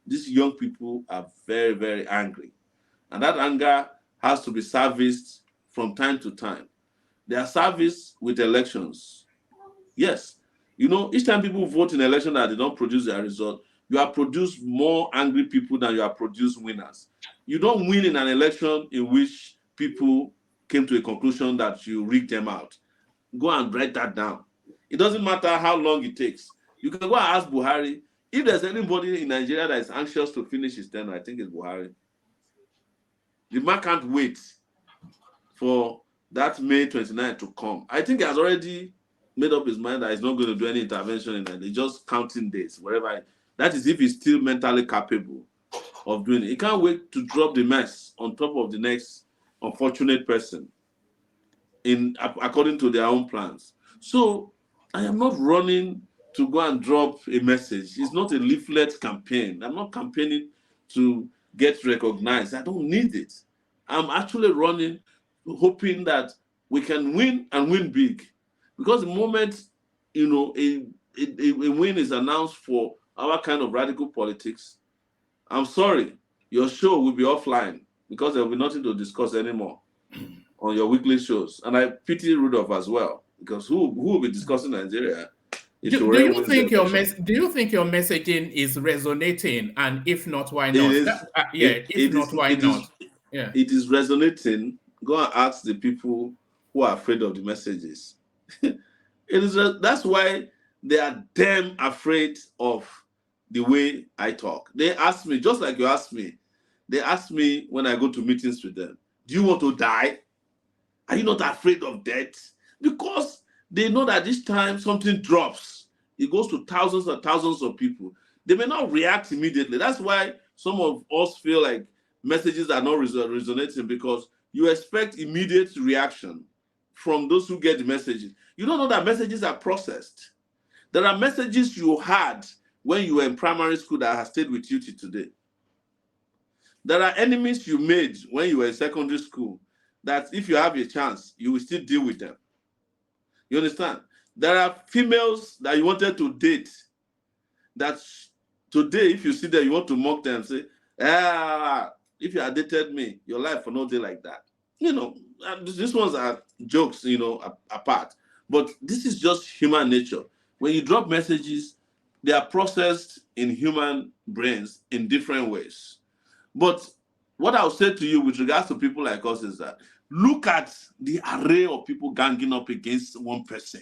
S12: these young people are very, very angry. And that anger has to be serviced from time to time. They are serviced with elections. Yes. You know, each time people vote in election that they don't produce their result, you have produced more angry people than you have produced winners. You don't win in an election in which people came to a conclusion that you rigged them out. Go and write that down. It doesn't matter how long it takes. You can go and ask Buhari. If there's anybody in Nigeria that is anxious to finish his tenure, I think it's Buhari. The man can't wait for that May 29 to come. I think he has already made up his mind that he's not going to do any intervention in it. He's just counting days, wherever. That is if he's still mentally capable of doing it. He can't wait to drop the mess on top of the next unfortunate person according to their own plans. So I am not running to go and drop a message. It's not a leaflet campaign. I'm not campaigning to get recognized. I don't need it. I'm actually running, hoping that we can win and win big. Because the moment, you know, a win is announced for our kind of radical politics, I'm sorry, your show will be offline because there will be nothing to discuss anymore on your weekly shows. And I pity Rudolph as well, because who will be discussing Nigeria?
S13: Do you think your messaging is resonating? And if not, why not? Why not? Yeah.
S12: It is resonating. Go and ask the people who are afraid of the messages. That's why they are damn afraid of the way I talk. They ask me, just like you asked me, they ask me when I go to meetings with them, do you want to die? Are you not afraid of death? Because they know that this time something drops. It goes to thousands and thousands of people. They may not react immediately. That's why some of us feel like messages are not resonating, because you expect immediate reaction from those who get the messages. You don't know that messages are processed. There are messages you had when you were in primary school that have stayed with you till today. There are enemies you made when you were in secondary school that if you have a chance, you will still deal with them. You understand? There are females that you wanted to date that today, if you see them, you want to mock them, say, if you had dated me, your life will not be like that. You know, these ones are jokes, you know, apart. But this is just human nature. When you drop messages, they are processed in human brains in different ways. But what I'll say to you with regards to people like us is that look at the array of people ganging up against one person.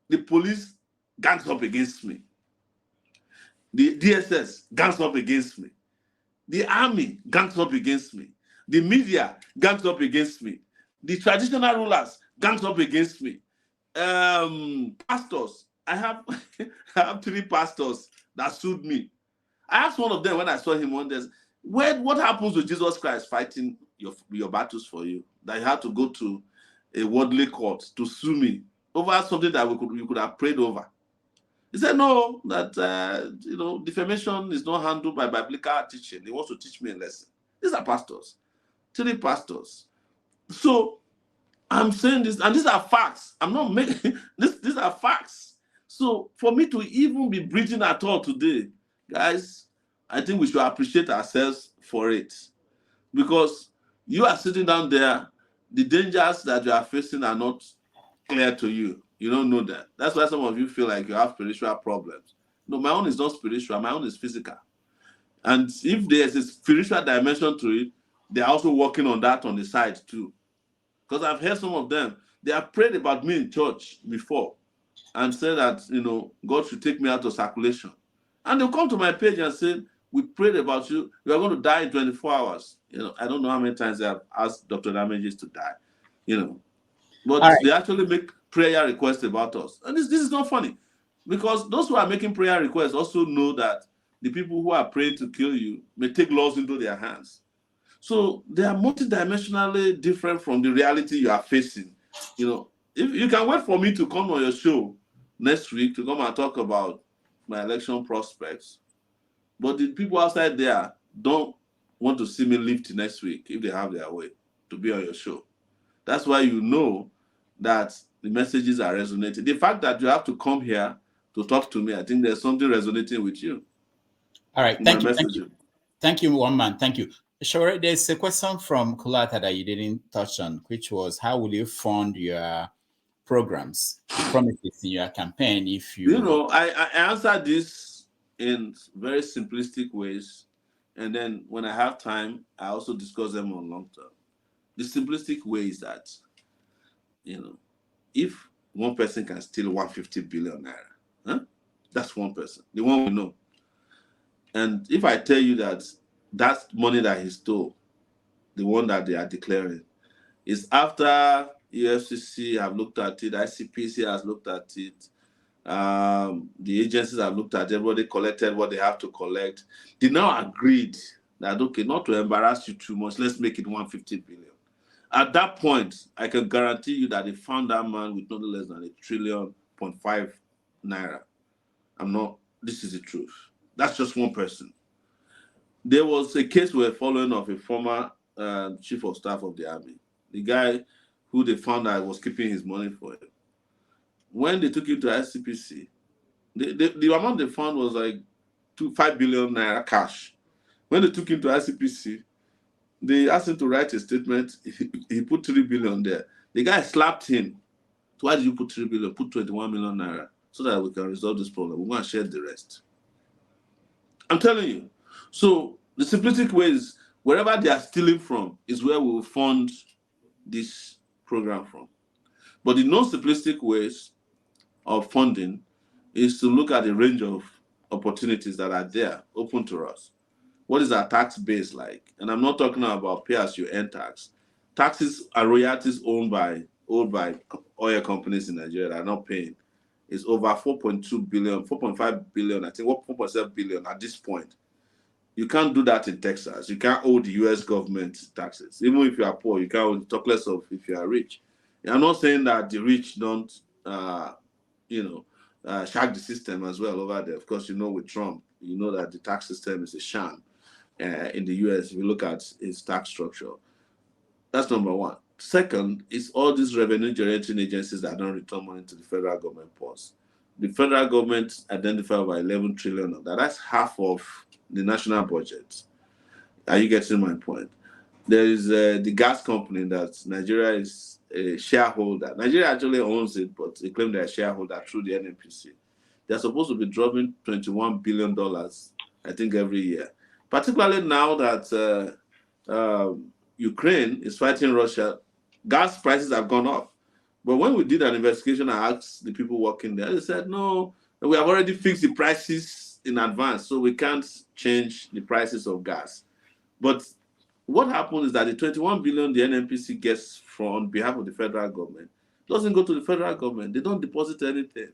S12: The police gangs up against me. The DSS gangs up against me. The army gangs up against me. The media gangs up against me. The traditional rulers gangs up against me. Pastors, I have 3 pastors that sued me. I asked one of them when I saw him one day, what happens with Jesus Christ fighting your battles for you, that you had to go to a worldly court to sue me over something that you could have prayed over? He said, no, that you know, defamation is not handled by biblical teaching. He wants to teach me a lesson. These are pastors, 3 pastors. So I'm saying this, and these are facts. I'm not making these are facts. So for me to even be breathing at all today, guys, I think we should appreciate ourselves for it. Because you are sitting down there, the dangers that you are facing are not clear to you. You don't know that. That's why some of you feel like you have spiritual problems. No, my own is not spiritual. My own is physical. And if there's a spiritual dimension to it, they're also working on that on the side too. Because I've heard some of them, they have prayed about me in church before and said that, you know, God should take me out of circulation. And they'll come to my page and say, we prayed about you. You are going to die in 24 hours. You know, I don't know how many times they have asked Dr. Damages to die. You know, But they actually make prayer requests about us. And this is not funny, because those who are making prayer requests also know that the people who are praying to kill you may take laws into their hands. So they are multidimensionally different from the reality you are facing. You know, if you can wait for me to come on your show next week to come and talk about my election prospects, but the people outside there don't want to see me live till next week if they have their way to be on your show. That's why you know that the messages are resonating. The fact that you have to come here to talk to me, I think there's something resonating with you.
S2: All right, thank you. Thank you, one man. Thank you. Sure, there's a question from Kulata that you didn't touch on, which was, how will you fund your programs, the promises in your campaign if you...
S12: You know, I answer this in very simplistic ways. And then when I have time, I also discuss them on long term. The simplistic way is that, you know, if one person can steal 150 billion naira, that's one person, the one we know. And if I tell you that that money that he stole, the one that they are declaring, is after EFCC have looked at it, ICPC has looked at it, the agencies have looked at it, everybody collected what they have to collect. They now agreed that, okay, not to embarrass you too much, let's make it 150 billion. At that point, I can guarantee you that they found that man with nothing less than 1.5 trillion naira. This is the truth. That's just one person. There was a case we're following of a former chief of staff of the army, the guy who they found out was keeping his money for him. When they took him to ICPC, the amount they found was like 5 billion naira cash. When they took him to ICPC, they asked him to write a statement. He put 3 billion there. The guy slapped him. Why did you put 3 billion? Put 21 million naira so that we can resolve this problem. We're going to share the rest. I'm telling you. So the simplistic way is, wherever they are stealing from is where we will fund this program from. But the non-simplistic ways of funding is to look at the range of opportunities that are there, open to us. What is our tax base like? And I'm not talking about pay-as-you-earn tax. Taxes are royalties owned by oil companies in Nigeria that are not paying. It's over 4.2 billion, 4.5 billion, I think 4.7 billion at this point. You can't do that in Texas. You can't owe the US government taxes. Even if you are poor, you can't, talk less of if you are rich. I'm not saying that the rich don't, shag the system as well over there. Of course, you know, with Trump, you know that the tax system is a sham in the US if you look at its tax structure. That's number one. Second, is all these revenue generating agencies that don't return money to the federal government pause. The federal government identified over 11 trillion of that. That's half of the national budget. Are you getting my point? There is the gas company that Nigeria is a shareholder. Nigeria actually owns it, but they claim they're a shareholder through the NNPC. They're supposed to be dropping $21 billion, I think, every year. Particularly now that Ukraine is fighting Russia, gas prices have gone up. But when we did an investigation, I asked the people working there, they said, no, we have already fixed the prices in advance, so we can't change the prices of gas. But what happened is that the 21 billion the NNPC gets on behalf of the federal government doesn't go to the federal government. They don't deposit anything.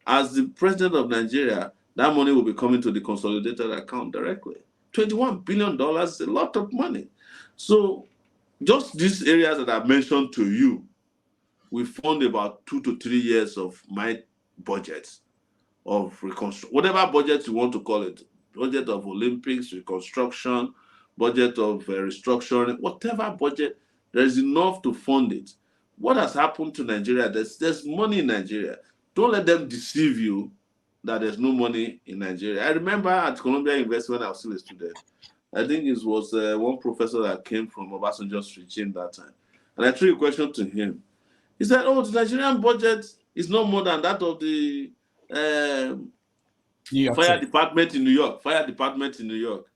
S12: As the president of Nigeria, that money will be coming to the consolidated account directly. $21 billion is a lot of money. So just these areas that I've mentioned to you, we fund about 2 to 3 years of my budget of reconstruction, whatever budget you want to call it, budget of Olympics, reconstruction, budget of restructuring, whatever budget, there is enough to fund it. What has happened to Nigeria? There's money in Nigeria. Don't let them deceive you that there's no money in Nigeria. I remember at Columbia University when I was still a student, I think it was one professor that came from Obasanjo's regime that time. And I threw a question to him. He said, oh, the Nigerian budget is no more than that of the fire department in New York. Fire department in New York.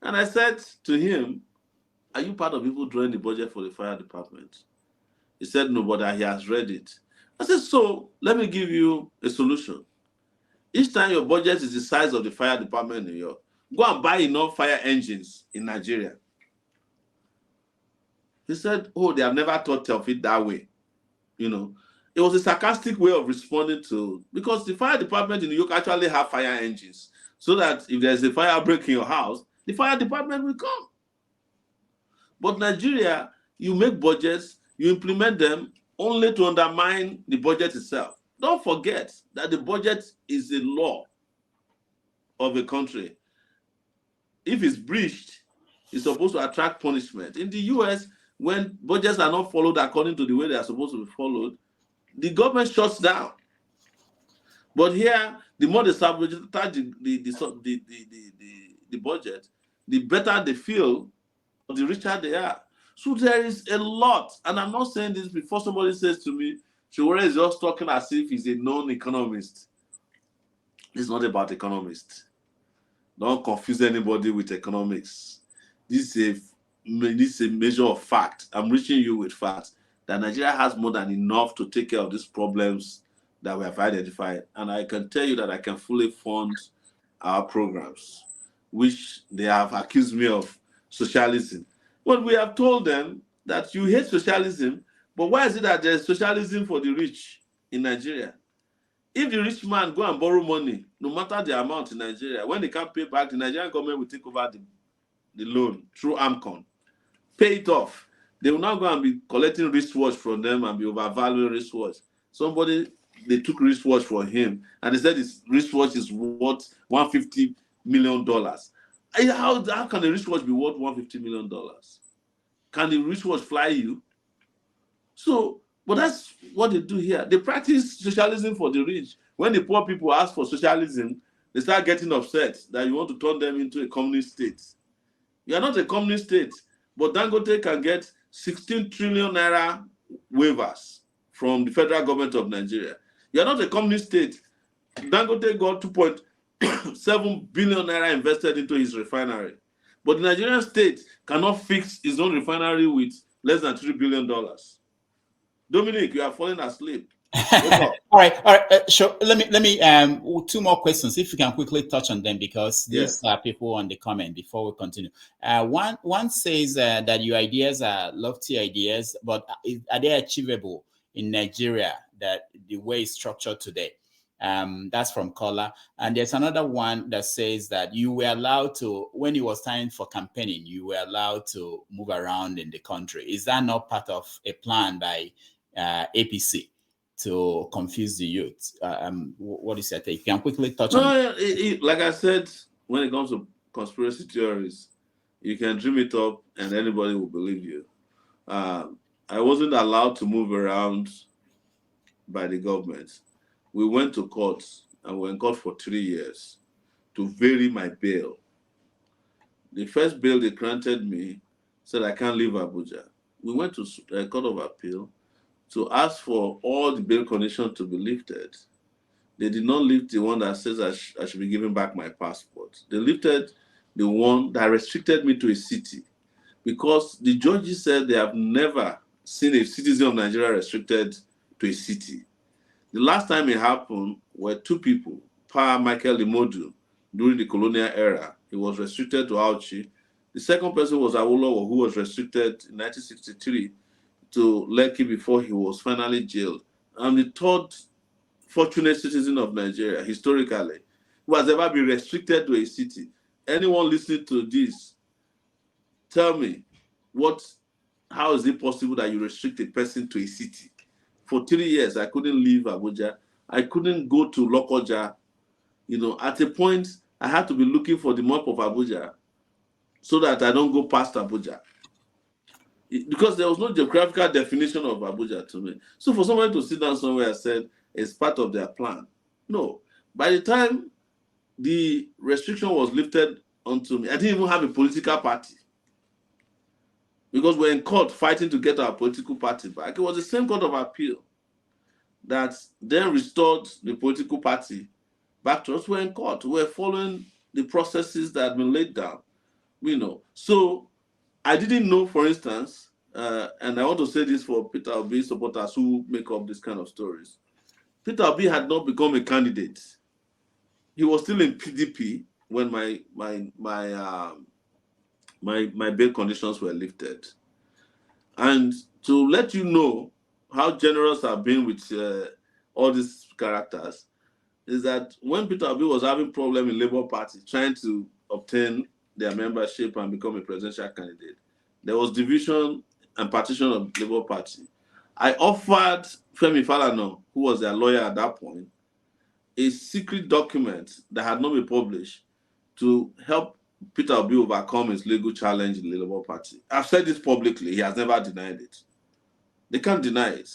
S12: And I said to him, are you part of people drawing the budget for the fire department? He said, no, but he has read it. I said, so let me give you a solution. Each time your budget is the size of the fire department in New York, go and buy enough fire engines in Nigeria. He said, oh, they have never thought of it that way. You know, it was a sarcastic way of responding to, because the fire department in New York actually have fire engines, so that if there's a fire break in your house, the fire department will come. But Nigeria, you make budgets, you implement them only to undermine the budget itself. Don't forget that the budget is a law of a country. If it's breached, it's supposed to attract punishment. In the US, when budgets are not followed according to the way they are supposed to be followed, the government shuts down. But here, the more they sabotage the budget, the better they feel, the richer they are. So there is a lot, and I'm not saying this before somebody says to me, Sowore is just talking as if he's a non-economist. It's not about economists. Don't confuse anybody with economics. This is a measure of fact. I'm reaching you with facts that Nigeria has more than enough to take care of these problems that we have identified. And I can tell you that I can fully fund our programs, which they have accused me of socialism. But we have told them that you hate socialism, but why is it that there's socialism for the rich in Nigeria? If the rich man go and borrow money, no matter the amount in Nigeria, when they can't pay back, the Nigerian government will take over the loan through AMCON, pay it off. They will now go and be collecting wristwatch from them and be overvaluing wristwatch. Somebody, they took wristwatch from him, and they said his wristwatch is worth $150 million. How can a wristwatch be worth $150 million? Can the wristwatch fly you? So, but that's what they do here. They practice socialism for the rich. When the poor people ask for socialism, they start getting upset that you want to turn them into a communist state. You are not a communist state, but Dangote can get 16 trillion naira waivers from the federal government of Nigeria. You are not a communist state. Dangote got 2.7 billion naira invested into his refinery. But the Nigerian state cannot fix his own refinery with less than $3 billion. Dominic, you are falling asleep.
S2: All right. Sure. Let me two more questions, if you can quickly touch on them, because these are people on the comment before we continue. One says that your ideas are lofty ideas, but are they achievable in Nigeria, that the way it's structured today? That's from Kola. And there's another one that says that you were allowed to, when it was time for campaigning, you were allowed to move around in the country. Is that not part of a plan by APC to confuse the youth? What is your take? You can quickly touch on
S12: it. Like I said, when it comes to conspiracy theories, you can dream it up and anybody will believe you. I wasn't allowed to move around by the government. We went to court and we were in court for 3 years to vary my bail. The first bail they granted me said I can't leave Abuja. We went to a court of appeal to ask for all the bail conditions to be lifted. They did not lift the one that says I should be giving back my passport. They lifted the one that restricted me to a city, because the judges said they have never seen a citizen of Nigeria restricted to a city. The last time it happened were two people, Pa Michael Imodu, during the colonial era. He was restricted to Auchi. The second person was Awolowo, who was restricted in 1963 to Lekki before he was finally jailed. I'm the third fortunate citizen of Nigeria, historically, who has ever been restricted to a city. Anyone listening to this, tell me, how is it possible that you restrict a person to a city? For 3 years, I couldn't leave Abuja. I couldn't go to Lokoja. At a point, I had to be looking for the map of Abuja so that I don't go past Abuja. Because there was no geographical definition of Abuja to me. So for someone to sit down somewhere and said it's part of their plan. No. By the time the restriction was lifted onto me, I didn't even have a political party. Because we're in court fighting to get our political party back. It was the same court of appeal that then restored the political party back to us. We're in court. We're following the processes that had been laid down. So I didn't know, for instance, and I want to say this for Peter Obi supporters who make up this kind of stories. Peter Obi had not become a candidate. He was still in PDP when my bail conditions were lifted. And to let you know
S14: how generous I've been with all these characters is that when Peter Obi was having problem in Labour Party trying to obtain their membership and become a presidential candidate, there was division and partition of Labour Party. I offered Femi Falana, who was their lawyer at that point, a secret document that had not been published to help Peter Obi overcome his legal challenge in the Labour Party. I've said this publicly. He has never denied it. They can't deny it.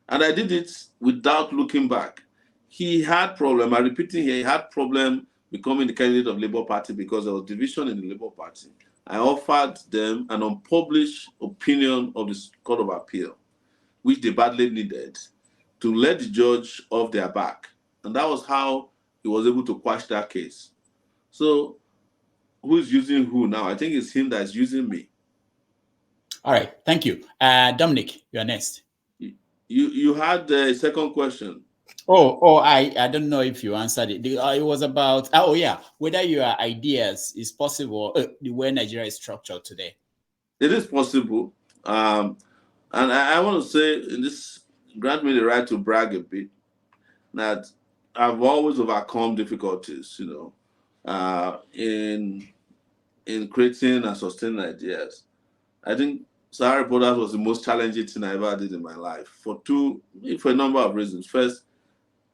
S14: And I did it without looking back. He had problem, I'm repeating here, he had problem becoming the candidate of Labour Party because there was division in the Labour Party. I offered them an unpublished opinion of the Court of Appeal, which they badly needed, to let the judge off their back. And that was how he was able to quash that case. So who's using who now? I think it's him that's using me.
S2: All right, thank you. Dominic, you're next.
S14: You had a second question.
S2: I don't know if you answered it. It was about, whether your ideas is possible, the way Nigeria is structured today.
S14: It is possible. And I want to say, in this, grant me the right to brag a bit, that I've always overcome difficulties, in creating and sustaining ideas. I think Sahara Reporters was the most challenging thing I ever did in my life for a number of reasons. First,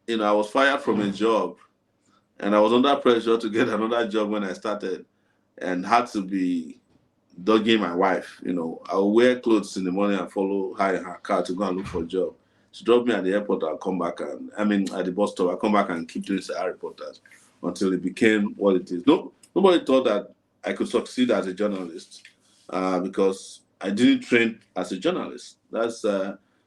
S14: I was fired from a job and I was under pressure to get another job when I started and had to be dogging my wife. I would wear clothes in the morning and follow her in her car to go and look for a job. She dropped me at the airport, I'll come back at the bus stop, I'll come back and keep doing Sahara Reporters until it became what it is. Nobody thought that I could succeed as a journalist because I didn't train as a journalist.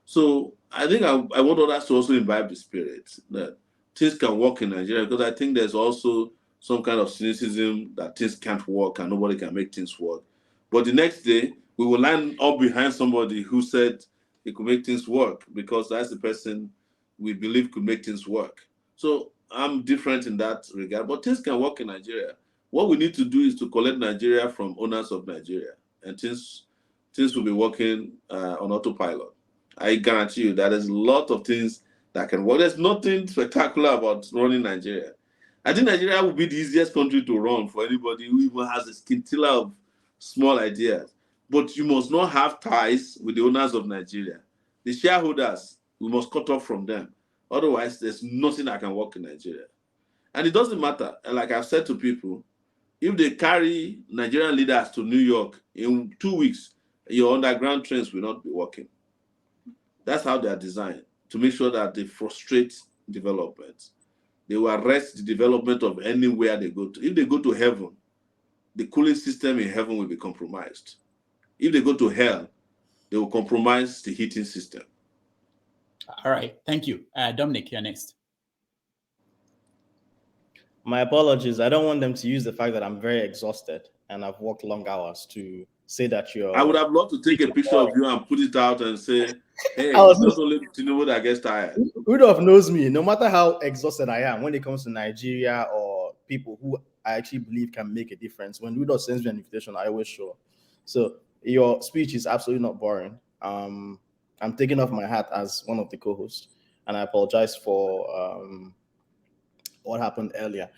S14: So I think I want others to also imbibe the spirit that things can work in Nigeria, because I think there's also some kind of cynicism that things can't work and nobody can make things work. But the next day, we will line up behind somebody who said he could make things work, because that's the person we believe could make things work. So I'm different in that regard, but things can work in Nigeria. What we need to do is to collect Nigeria from owners of Nigeria, and things will be working on autopilot. I guarantee you that there's a lot of things that can work. There's nothing spectacular about running Nigeria. I think Nigeria will be the easiest country to run for anybody who even has a scintilla of small ideas. But you must not have ties with the owners of Nigeria. The shareholders, we must cut off from them. Otherwise, there's nothing that can work in Nigeria. And it doesn't matter. And like I've said to people, if they carry Nigerian leaders to New York in 2 weeks, your underground trains will not be working. That's how they are designed, to make sure that they frustrate development. They will arrest the development of anywhere they go to. If they go to heaven, the cooling system in heaven will be compromised. If they go to hell, they will compromise the heating system.
S2: All right, thank you. Dominic, you're next.
S3: My apologies. I don't want them to use the fact that I'm very exhausted and I've worked long hours to say that you're...
S14: I would have loved to take a picture of you and put it out and say, hey, it's not only Tinubu that gets tired.
S3: Rudolph knows me. No matter how exhausted I am when it comes to Nigeria or people who I actually believe can make a difference, when Rudolph sends me an invitation, I always show. So your speech is absolutely not boring. I'm taking off my hat as one of the co-hosts, and I apologize for what happened earlier.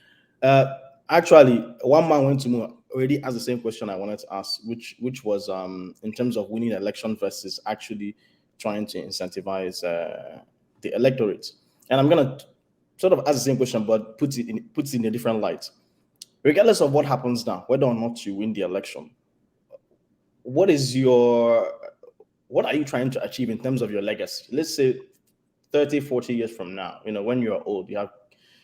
S3: Actually, one man went to me already asked the same question I wanted to ask, which was in terms of winning election versus actually trying to incentivize the electorate. And I'm gonna sort of ask the same question, but puts it in a different light. Regardless of what happens now, whether or not you win the election, what are you trying to achieve in terms of your legacy? Let's say 30, 40 years from now, when you're old, you have,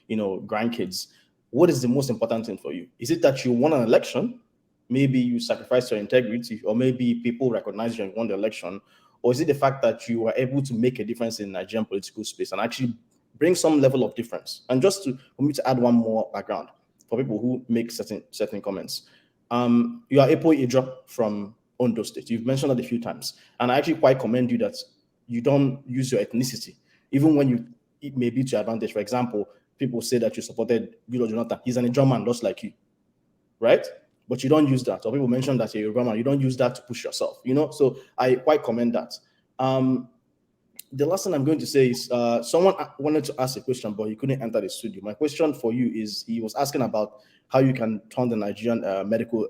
S3: grandkids. What is the most important thing for you? Is it that you won an election? Maybe you sacrificed your integrity, or maybe people recognize you and won the election. Or is it the fact that you were able to make a difference in Nigerian political space and actually bring some level of difference? And for me to add one more background for people who make certain comments. You are Epo Idra from Ondo State. You've mentioned that a few times. And I actually quite commend you that you don't use your ethnicity, even when it may be to your advantage. For example, people say that you supported Goodluck Jonathan. He's an Ijaw man just like you, right? But you don't use that. Or people mention that you're a Yoruba man. You don't use that to push yourself, So I quite commend that. the last thing I'm going to say is someone wanted to ask a question, but he couldn't enter the studio. My question for you is he was asking about how you can turn the Nigerian medical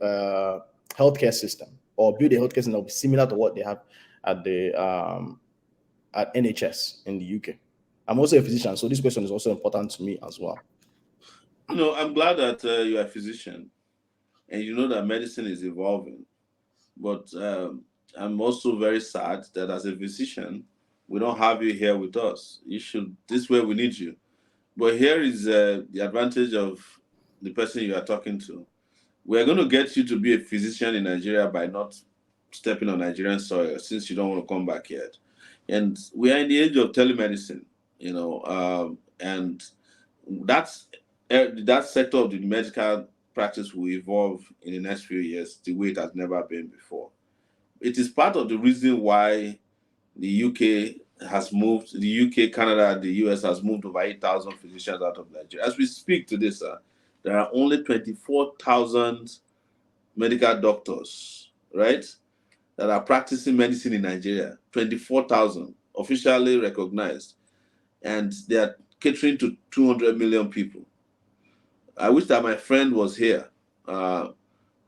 S3: healthcare system or build a healthcare system that will be similar to what they have at the at NHS in the UK. I'm also a physician, so this question is also important to me as well.
S12: You know, I'm glad that you're a physician and you know that medicine is evolving. But I'm also very sad that as a physician, we don't have you here with us. You should, this way we need you. But here is the advantage of the person you are talking to. We're going to get you to be a physician in Nigeria by not stepping on Nigerian soil since you don't want to come back yet. And we are in the age of telemedicine, you know, and that's that sector of the medical practice will evolve in the next few years the way it has never been before. It is part of the reason why the UK has moved, the UK, Canada, the US has moved over 8,000 physicians out of Nigeria. As we speak to this, there are only 24,000 medical doctors, right, that are practicing medicine in Nigeria. 24,000 officially recognized, and they are catering to 200 million people. I wish that my friend was here, who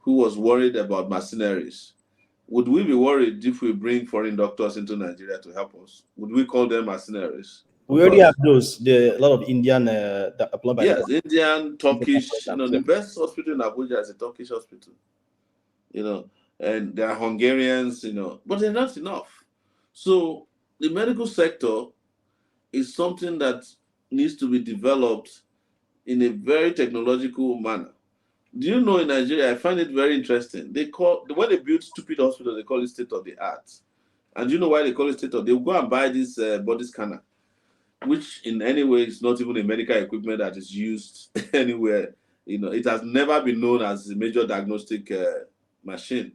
S12: was worried about mercenaries. Would we be worried if we bring foreign doctors into Nigeria to help us? Would we call them mercenaries?
S3: We already have those. A lot of Indian that apply by
S12: yes, Indian, Turkish. You know, the best hospital in Abuja is a Turkish hospital. You know, and there are Hungarians. You know, but they're not enough. So the medical sector is something that needs to be developed in a very technological manner. Do you know in Nigeria, I find it very interesting. They call, when they build stupid hospitals, they call it state of the art. And do you know why they call it state of? They will go and buy this body scanner, which in any way is not even a medical equipment that is used anywhere. You know, it has never been known as a major diagnostic machine.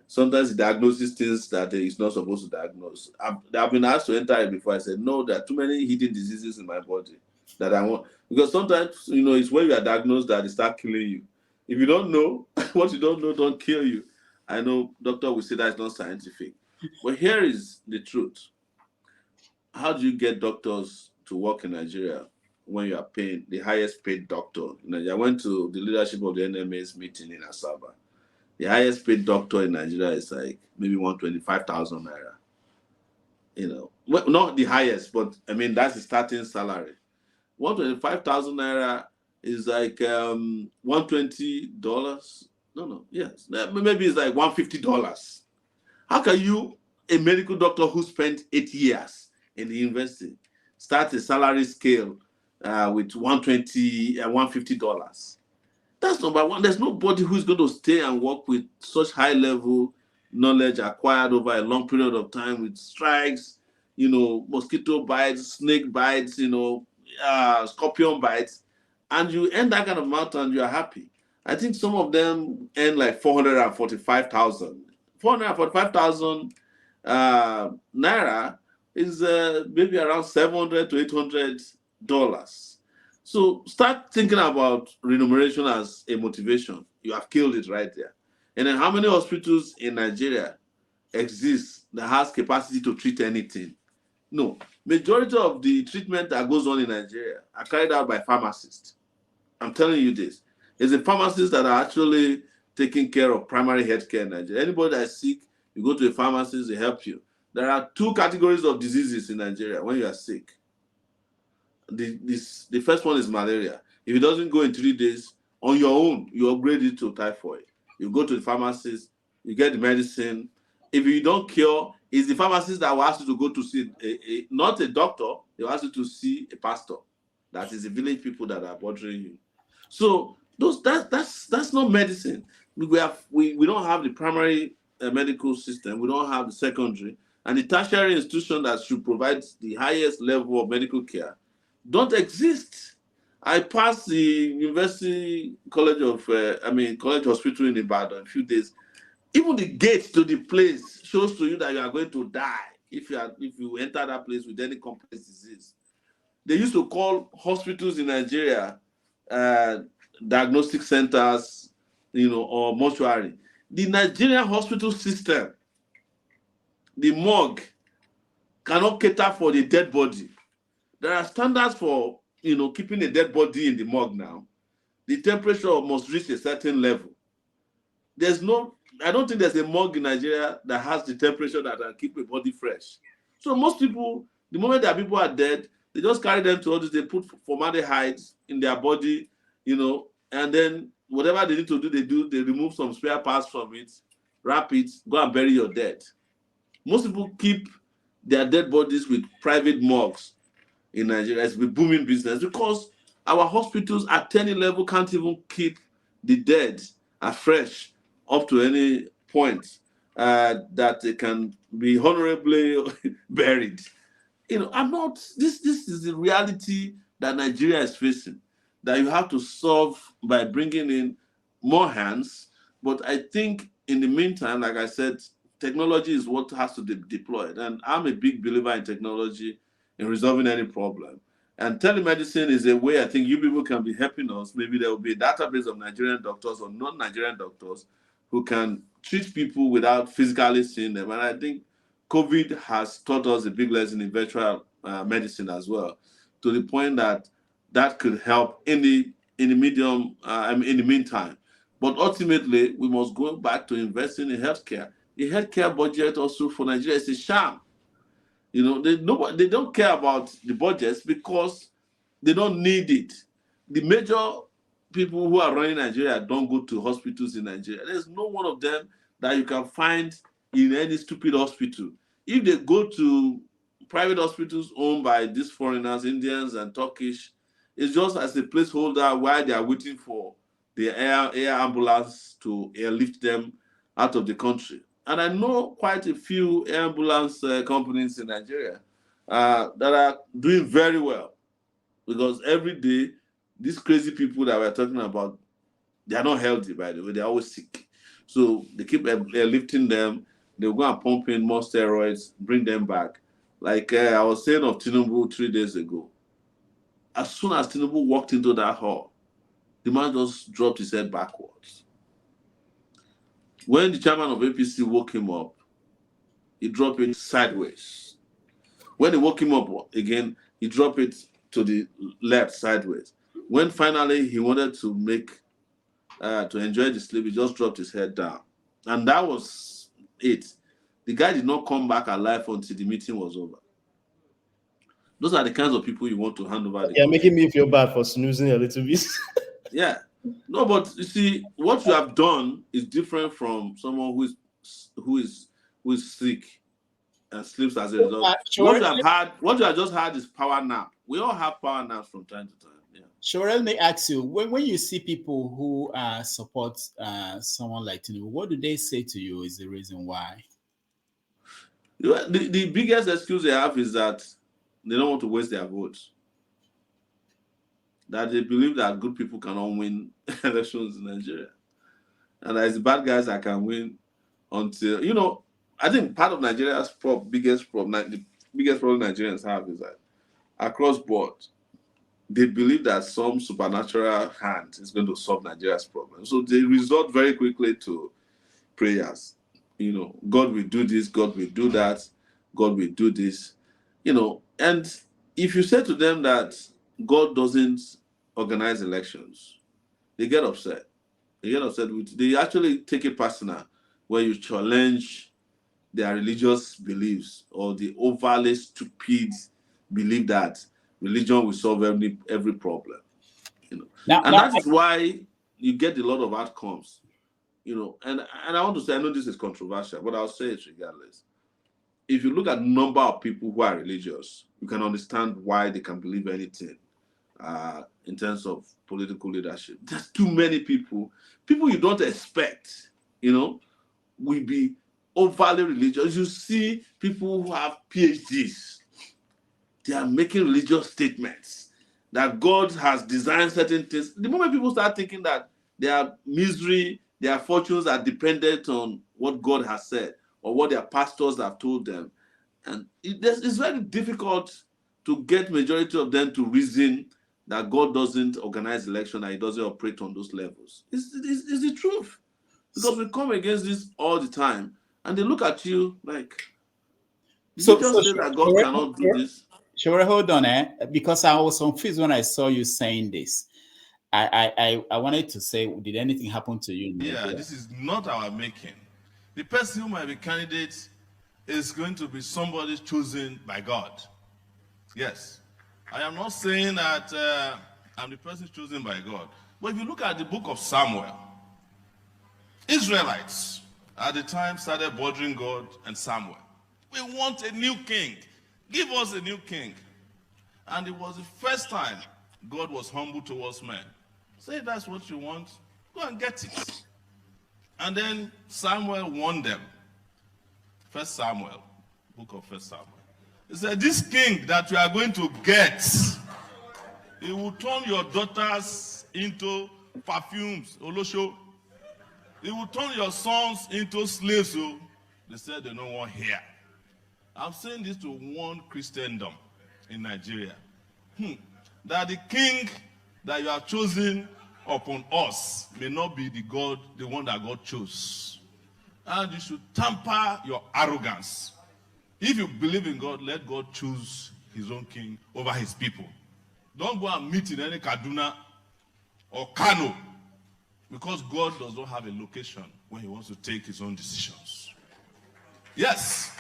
S12: Sometimes it diagnoses things that it's not supposed to diagnose. I've been asked to enter it before. I said, no, there are too many hidden diseases in my body that I want. Because sometimes, you know, it's when you are diagnosed that they start killing you. If you don't know, what you don't know don't kill you. I know doctor will say that's not scientific. But here is the truth. How do you get doctors to work in Nigeria when you are paying the highest paid doctor? I went to the leadership of the NMA's meeting in Asaba. The highest paid doctor in Nigeria is like maybe 125,000 naira. You know, well, not the highest, but I mean, that's the starting salary. 125,000 naira is like $120. No, yes. Maybe it's like $150. How can you, a medical doctor who spent 8 years in the university, start a salary scale with $120 and $150? That's number one. There's nobody who's going to stay and work with such high level knowledge acquired over a long period of time with strikes, you know, mosquito bites, snake bites, you know, scorpion bites, and you earn that kind of amount and you are happy. I think some of them earn like 445,000. 445,000 naira is maybe around $700 to $800. So start thinking about remuneration as a motivation. You have killed it right there. And then how many hospitals in Nigeria exist that has capacity to treat anything? No. Majority of the treatment that goes on in Nigeria are carried out by pharmacists. I'm telling you this. It's the pharmacists that are actually taking care of primary health care in Nigeria. Anybody that is sick, you go to a pharmacist, they help you. There are two categories of diseases in Nigeria when you are sick. The first one is malaria. If it doesn't go in 3 days, on your own, you upgrade it to typhoid. You go to the pharmacist, you get the medicine. If you don't cure, it's the pharmacist that will ask you to go to see, not a doctor, they will ask you to see a pastor. That is the village people that are bothering you. So that's not medicine. We don't have the primary medical system. We don't have the secondary. And the tertiary institution that should provide the highest level of medical care don't exist. I passed the University College College Hospital in Ibadan a few days. Even the gate to the place shows to you that you are going to die if you enter that place with any complex disease. They used to call hospitals in Nigeria diagnostic centers, you know, or mortuary. The Nigerian hospital system, the morgue,
S6: cannot cater for the dead body. There are standards for keeping a dead body in the morgue now. The temperature must reach a certain level. I don't think there's a morgue in Nigeria that has the temperature that can keep a body fresh. So most people, the moment that people are dead, they just carry them to others. They put formaldehyde in their body, and then whatever they need to do. They remove some spare parts from it, wrap it, go and bury your dead. Most people keep their dead bodies with private morgues in Nigeria. It's a booming business because our hospitals at any level can't even keep the dead afresh up to any point that they can be honorably buried. I'm not. This is the reality that Nigeria is facing. That you have to solve by bringing in more hands. But I think in the meantime, like I said, technology is what has to be deployed, and I'm a big believer in technology in resolving any problem. And telemedicine is a way I think you people can be helping us. Maybe there will be a database of Nigerian doctors or non-Nigerian doctors who can treat people without physically seeing them. And I think COVID has taught us a big lesson in virtual medicine as well, to the point that could help in the meantime. But ultimately, we must go back to investing in healthcare. The healthcare budget also for Nigeria is a sham. They don't care about the budgets because they don't need it. The major people who are running Nigeria don't go to hospitals in Nigeria. There's no one of them that you can find in any stupid hospital. If they go to private hospitals owned by these foreigners, Indians and Turkish, it's just as a placeholder while they are waiting for the air ambulance to airlift them out of the country. And I know quite a few air ambulance companies in Nigeria that are doing very well, because every day, these crazy people that we're talking about, they are not healthy, by the way. They're always sick. So they keep lifting them. They'll go and pump in more steroids, bring them back. Like I was saying of Tinubu 3 days ago. As soon as Tinubu walked into that hall, the man just dropped his head backwards. When the chairman of APC woke him up, he dropped it sideways. When he woke him up again, he dropped it to the left sideways. When finally he wanted to enjoy the sleep, he just dropped his head down. And that was it. The guy did not come back alive until the meeting was over. Those are the kinds of people you want to hand over.
S3: You're making me feel bad for snoozing a little bit.
S6: Yeah. No, but you see, what you have done is different from someone who is sick and sleeps as a result. What you have just had is power nap. We all have power naps from time to time. Yeah.
S2: Sure, let me ask you, when you see people who support someone like Tinubu, what do they say to you is the reason why?
S6: The biggest excuse they have is that they don't want to waste their votes. That they believe that good people cannot win elections in Nigeria. And that it's bad guys that can win until, I think part of Nigeria's biggest problem Nigerians have is that across board, they believe that some supernatural hand is going to solve Nigeria's problem. So they resort very quickly to prayers. God will do this, God will do that, God will do this. And if you say to them that God doesn't organize elections, they get upset. They actually take it personal when you challenge their religious beliefs or the overly stupid belief that religion will solve every problem. That is why you get a lot of outcomes. And I want to say, I know this is controversial, but I'll say it regardless. If you look at the number of people who are religious, you can understand why they can believe anything in terms of political leadership. There's too many people you don't expect, will be overly religious. You see people who have PhDs, they are making religious statements that God has designed certain things. The moment people start thinking that their misery, their fortunes are dependent on what God has said or what their pastors have told them, and it's very difficult to get majority of them to reason that God doesn't organize election and he doesn't operate on those levels. It's the truth. Because we come against this all the time and they look at you like...
S12: Did you just say that God cannot do this?
S2: Sure, hold on, because I was confused when I saw you saying this. I wanted to say, did anything happen to you in
S14: Yeah,
S2: Nigeria?
S14: this is not our making. The person who might be candidate is going to be somebody chosen by God. Yes. I am not saying that I'm the person chosen by God. But if you look at the book of Samuel, Israelites at the time started bothering God and Samuel. We want a new king. Give us a new king. And it was the first time God was humble towards men. Say that's what you want, go and get it. And then Samuel warned them. First Samuel, book of First Samuel. He said, this king that you are going to get, he will turn your daughters into perfumes, Olosho. He will turn your sons into slaves. So they said they don't want here. I'm saying this to warn Christendom in Nigeria. That the king that you have chosen upon us may not be the God, the one that God chose. And you should temper your arrogance. If you believe in God, let God choose his own king over his people. Don't go and meet in any Kaduna or Kano, because God does not have a location when he wants to take his own decisions. Yes.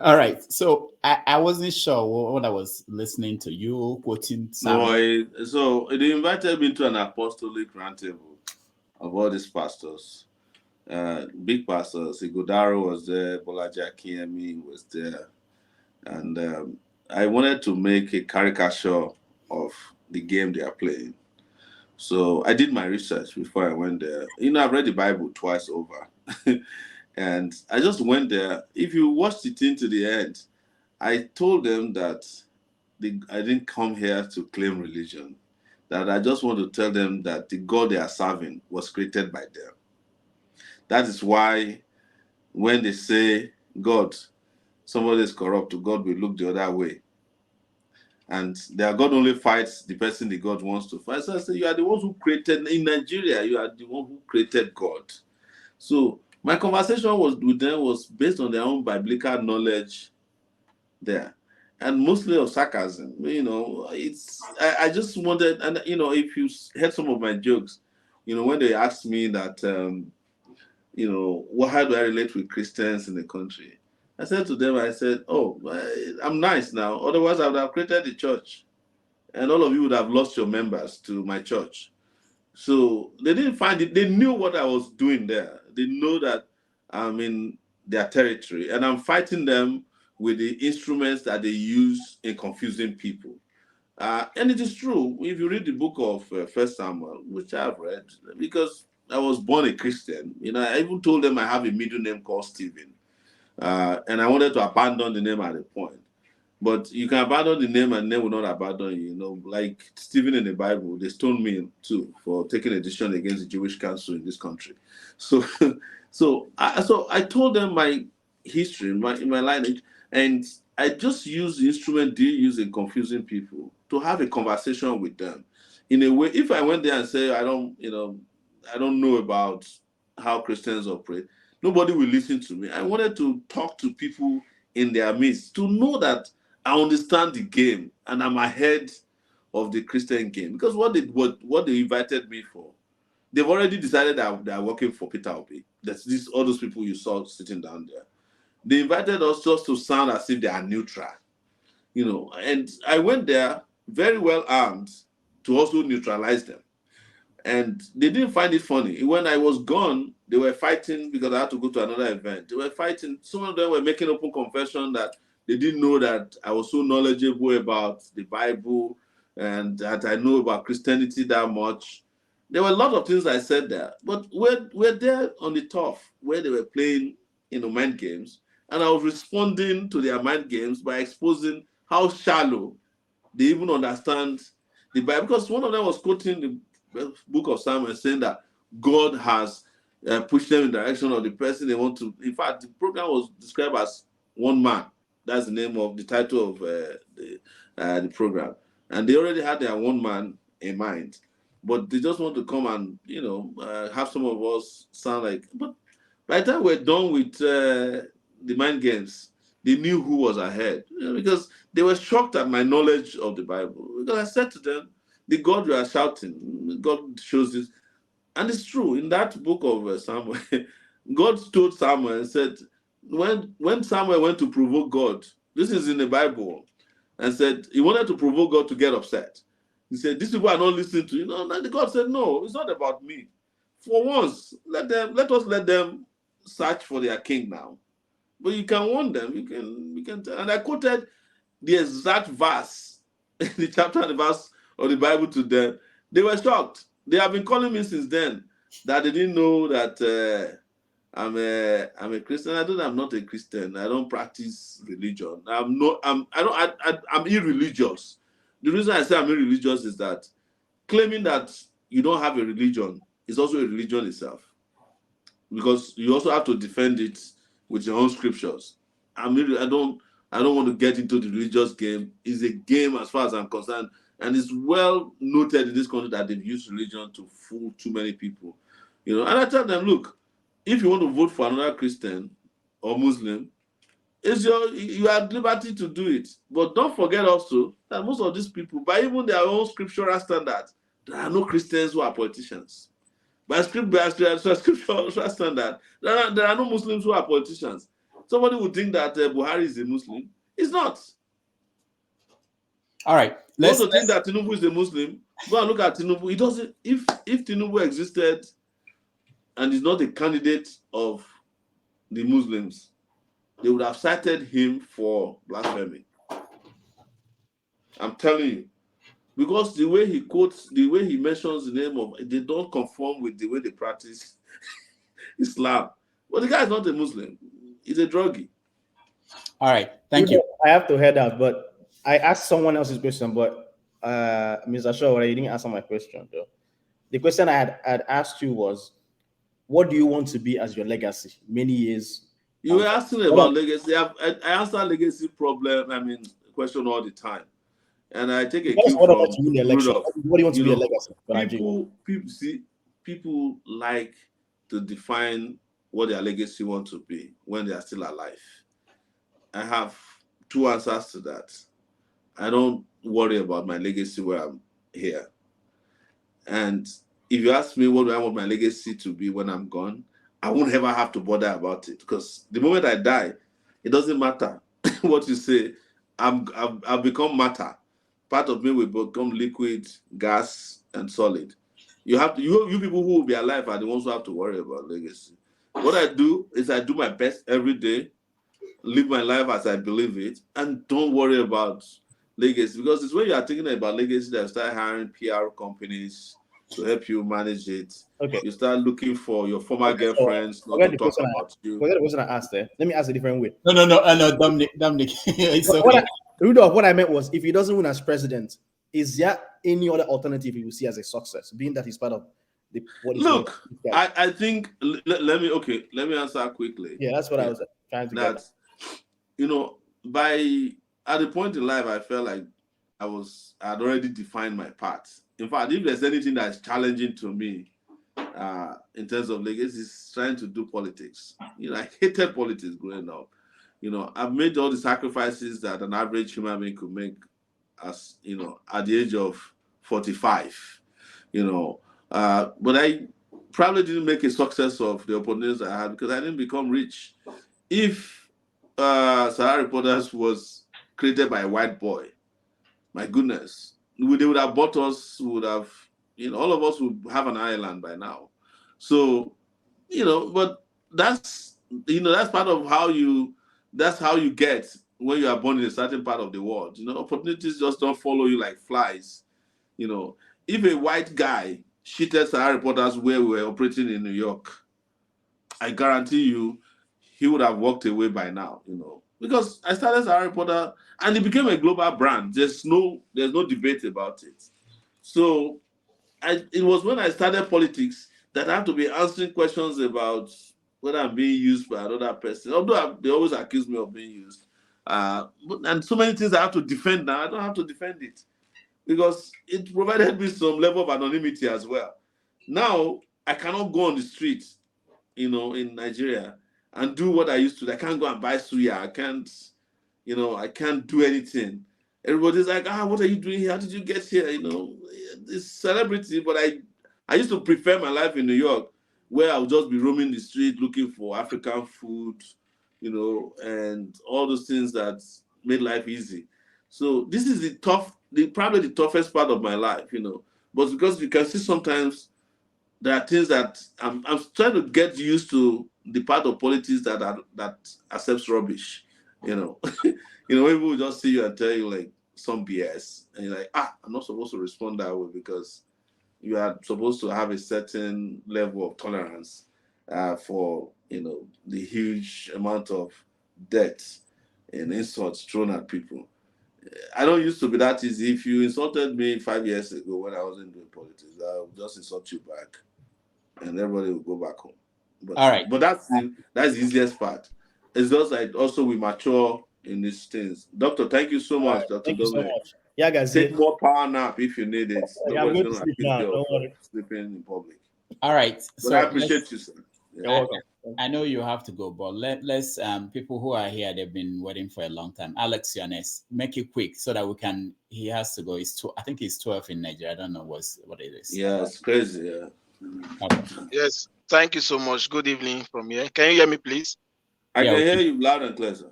S2: All right. So I wasn't sure what I was listening to you quoting Samuel.
S12: No, so they invited me to an apostolic roundtable of all these pastors. Big pastors. Igodaro was there, Bola Tinubu was there. And I wanted to make a caricature of the game they are playing. So I did my research before I went there. I've read the Bible twice over. And I just went there. If you watch the thing to the end, I told them that I didn't come here to claim religion. That I just want to tell them that the God they are serving was created by them. That is why when they say God, somebody is corrupt, God will look the other way. And their God only fights the person the God wants to fight. So I say, you are the ones who created, in Nigeria, you are the one who created God. So my conversation with them was based on their own biblical knowledge there. And mostly of sarcasm. I just wanted, and if you heard some of my jokes, when they asked me that, how do I relate with Christians in the country? I said to them, oh, I'm nice now. Otherwise, I would have created the church. And all of you would have lost your members to my church. So they didn't find it. They knew what I was doing there. They know that I'm in their territory. And I'm fighting them with the instruments that they use in confusing people. And it is true. If you read the book of First Samuel, which I've read, because I was born a Christian, I even told them I have a middle name called Stephen. And I wanted to abandon the name at a point. But you can abandon the name and the name will not abandon you. Like Stephen in the Bible, they stoned me too for taking a decision against the Jewish council in this country. So, so I told them my history in my lineage, and I just use the instrument they use in confusing people to have a conversation with them. In a way, if I went there and say I don't know about how Christians operate, nobody will listen to me. I wanted to talk to people in their midst to know that I understand the game and I'm ahead of the Christian game. Because what they invited me for, they've already decided that they are working for Peter Obi. That's all those people you saw sitting down there. They invited us just to sound as if they are neutral. And I went there very well armed to also neutralize them. And they didn't find it funny. When I was gone, they were fighting because I had to go to another event. They were fighting. Some of them were making open confession that they didn't know that I was so knowledgeable about the Bible and that I know about Christianity that much. There were a lot of things I said there. But we're there on the turf where they were playing, mind games. And I was responding to their mind games by exposing how shallow they even understand the Bible. Because one of them was quoting the book of Samuel saying that God has pushed them in the direction of the person they want to. In fact, the program was described as one man. That's the name of the title of the program. And they already had their one man in mind. But they just want to come and, have some of us sound like, but By the time we're done with the mind games, they knew who was ahead, because they were shocked at my knowledge of the Bible. Because I said to them, the God you are shouting, God shows this. And it's true. In that book of Samuel, God told Samuel and said, when Samuel went to provoke God, this is in the Bible, and said he wanted to provoke God to get upset. He said, these people are not listening to you. And God said, no, it's not about me. For once, let us let them search for their king now. But you can warn them. You can tell. And I quoted the exact verse, the chapter and the verse of the Bible to them. They were shocked. They have been calling me since then that they didn't know that I'm a Christian. I'm not a Christian. I don't practice religion. I'm irreligious. The reason I say I'm irreligious is that claiming that you don't have a religion is also a religion itself, because you also have to defend it with your own scriptures. I don't want to get into the religious game. It's a game as far as I'm concerned, and it's well noted in this country that they've used religion to fool too many people. And I tell them, look, if you want to vote for another Christian or Muslim, you are at liberty to do it. But don't forget also that most of these people, by even their own scriptural standards, there are no Christians who are politicians. By scriptural standard, there are no Muslims who are politicians. Somebody would think that Buhari is a Muslim. He's not.
S2: All right.
S12: You want to think that Tinubu is a Muslim? Go and look at Tinubu. He doesn't. If Tinubu existed and is not a candidate of the Muslims, they would have cited him for blasphemy. I'm telling you. Because the way he quotes, the way he mentions the name of, they don't conform with the way they practice Islam. But the guy is not a Muslim. He's a druggie.
S2: All right. Thank you.
S3: I have to head out, but I asked someone else's question, but Mr. Sowore, you didn't answer my question, though. The question I had asked you was, what do you want to be as your legacy many years?
S12: You were asking about legacy. I answer legacy question all the time. And I take a cue from Rudolph.
S3: What do you want to be a legacy?
S12: People like to define what their legacy want to be when they are still alive. I have two answers to that. I don't worry about my legacy where I'm here. And if you ask me what do I want my legacy to be when I'm gone, I won't ever have to bother about it, because the moment I die, it doesn't matter what you say. I've become matter. Part of me will become liquid, gas, and solid. You people who will be alive are the ones who have to worry about legacy. What I do is I do my best every day, live my life as I believe it, and don't worry about legacy. Because it's when you are thinking about legacy that you start hiring PR companies to help you manage it.
S3: Okay.
S12: You start looking for your former girlfriends not to talk about you.
S3: Forget the question I asked there. Let me ask a different way.
S2: No, Dominic. It's okay.
S3: Rudolph, what I meant was, if he doesn't win as president, is there any other alternative he will see as a success, being that he's part of the
S12: Look, I think let me answer quickly.
S3: Yeah, that's what I was trying to get.
S12: At the point in life, I felt like I'd already defined my path. In fact, if there's anything that's challenging to me in terms of legacy, it's trying to do politics. I hated politics growing up. I've made all the sacrifices that an average human being could make at the age of 45. But I probably didn't make a success of the opportunities I had because I didn't become rich. If Sahara Reporters was created by a white boy, my goodness, they would have bought us, all of us would have an island by now. So, but that's part of how you get when you are born in a certain part of the world. Opportunities just don't follow you like flies. If a white guy cheated Sahara Reporters where we were operating in New York, I guarantee you he would have walked away by now, because I started Sahara Reporter and it became a global brand. There's no debate about it. So it was when I started politics that I have to be answering questions about whether I'm being used by another person. Although they always accuse me of being used. And so many things I have to defend now. I don't have to defend it because it provided me some level of anonymity as well. Now, I cannot go on the street,
S6: in Nigeria and do what I used to. I can't go and buy suya. I can't do anything. Everybody's like, what are you doing here? How did you get here? It's celebrity, but I used to prefer my life in New York, where I would just be roaming the street looking for African food, and all those things that made life easy. So this is probably the toughest part of my life, But because you can see sometimes there are things that I'm trying to get used to the part of politics that accepts rubbish, people will just see you and tell you like some BS, and you're like, I'm not supposed to respond that way because you are supposed to have a certain level of tolerance for the huge amount of debt and insults thrown at people. I don't used to be that easy. If you insulted me 5 years ago when I wasn't doing politics, I would just insult you back, and everybody will go back home.
S2: All right.
S6: But that's the easiest part. It's just like also we mature in these things. Doctor, thank you so much, Dr.
S3: Thank you so
S6: Dominic.
S3: much. Yeah, guys.
S6: Take more power nap if you need it.
S3: Yeah, I'm
S6: Nobody's
S3: going to
S6: going to
S3: sleep
S6: accuse
S3: now.
S6: you
S3: Don't
S6: of
S3: worry.
S6: sleeping in public.
S2: All right.
S6: But
S2: So
S6: I appreciate you, sir.
S3: You're welcome.
S2: I know you have to go, but let's people who are here, they've been waiting for a long time. Alex, you're next. Make it quick so that we can. He has to go. I think it's 12 in Nigeria. I don't know what it is.
S6: Yeah, it's crazy. Yeah.
S2: Okay.
S9: Yes. Thank you so much. Good evening from here. Can you hear me, please?
S6: I can hear you loud and clear, sir.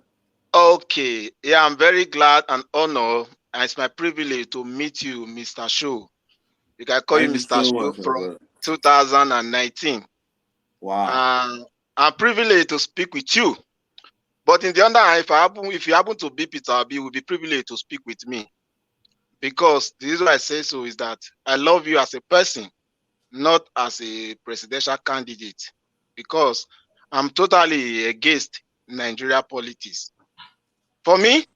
S9: Okay. Yeah, I'm very glad and honored. And it's my privilege to meet you, Mr. Show. You can call
S6: Thank
S9: you
S6: you
S9: Mr.
S6: so
S9: Show
S6: much,
S9: from
S6: brother.
S9: 2019.
S6: Wow.
S9: I'm privileged to speak with you. But in the other hand, if you happen to be Peter Obi, will be privileged to speak with me. Because the reason I say so is that I love you as a person, not as a presidential candidate. Because I'm totally against Nigeria politics. For me,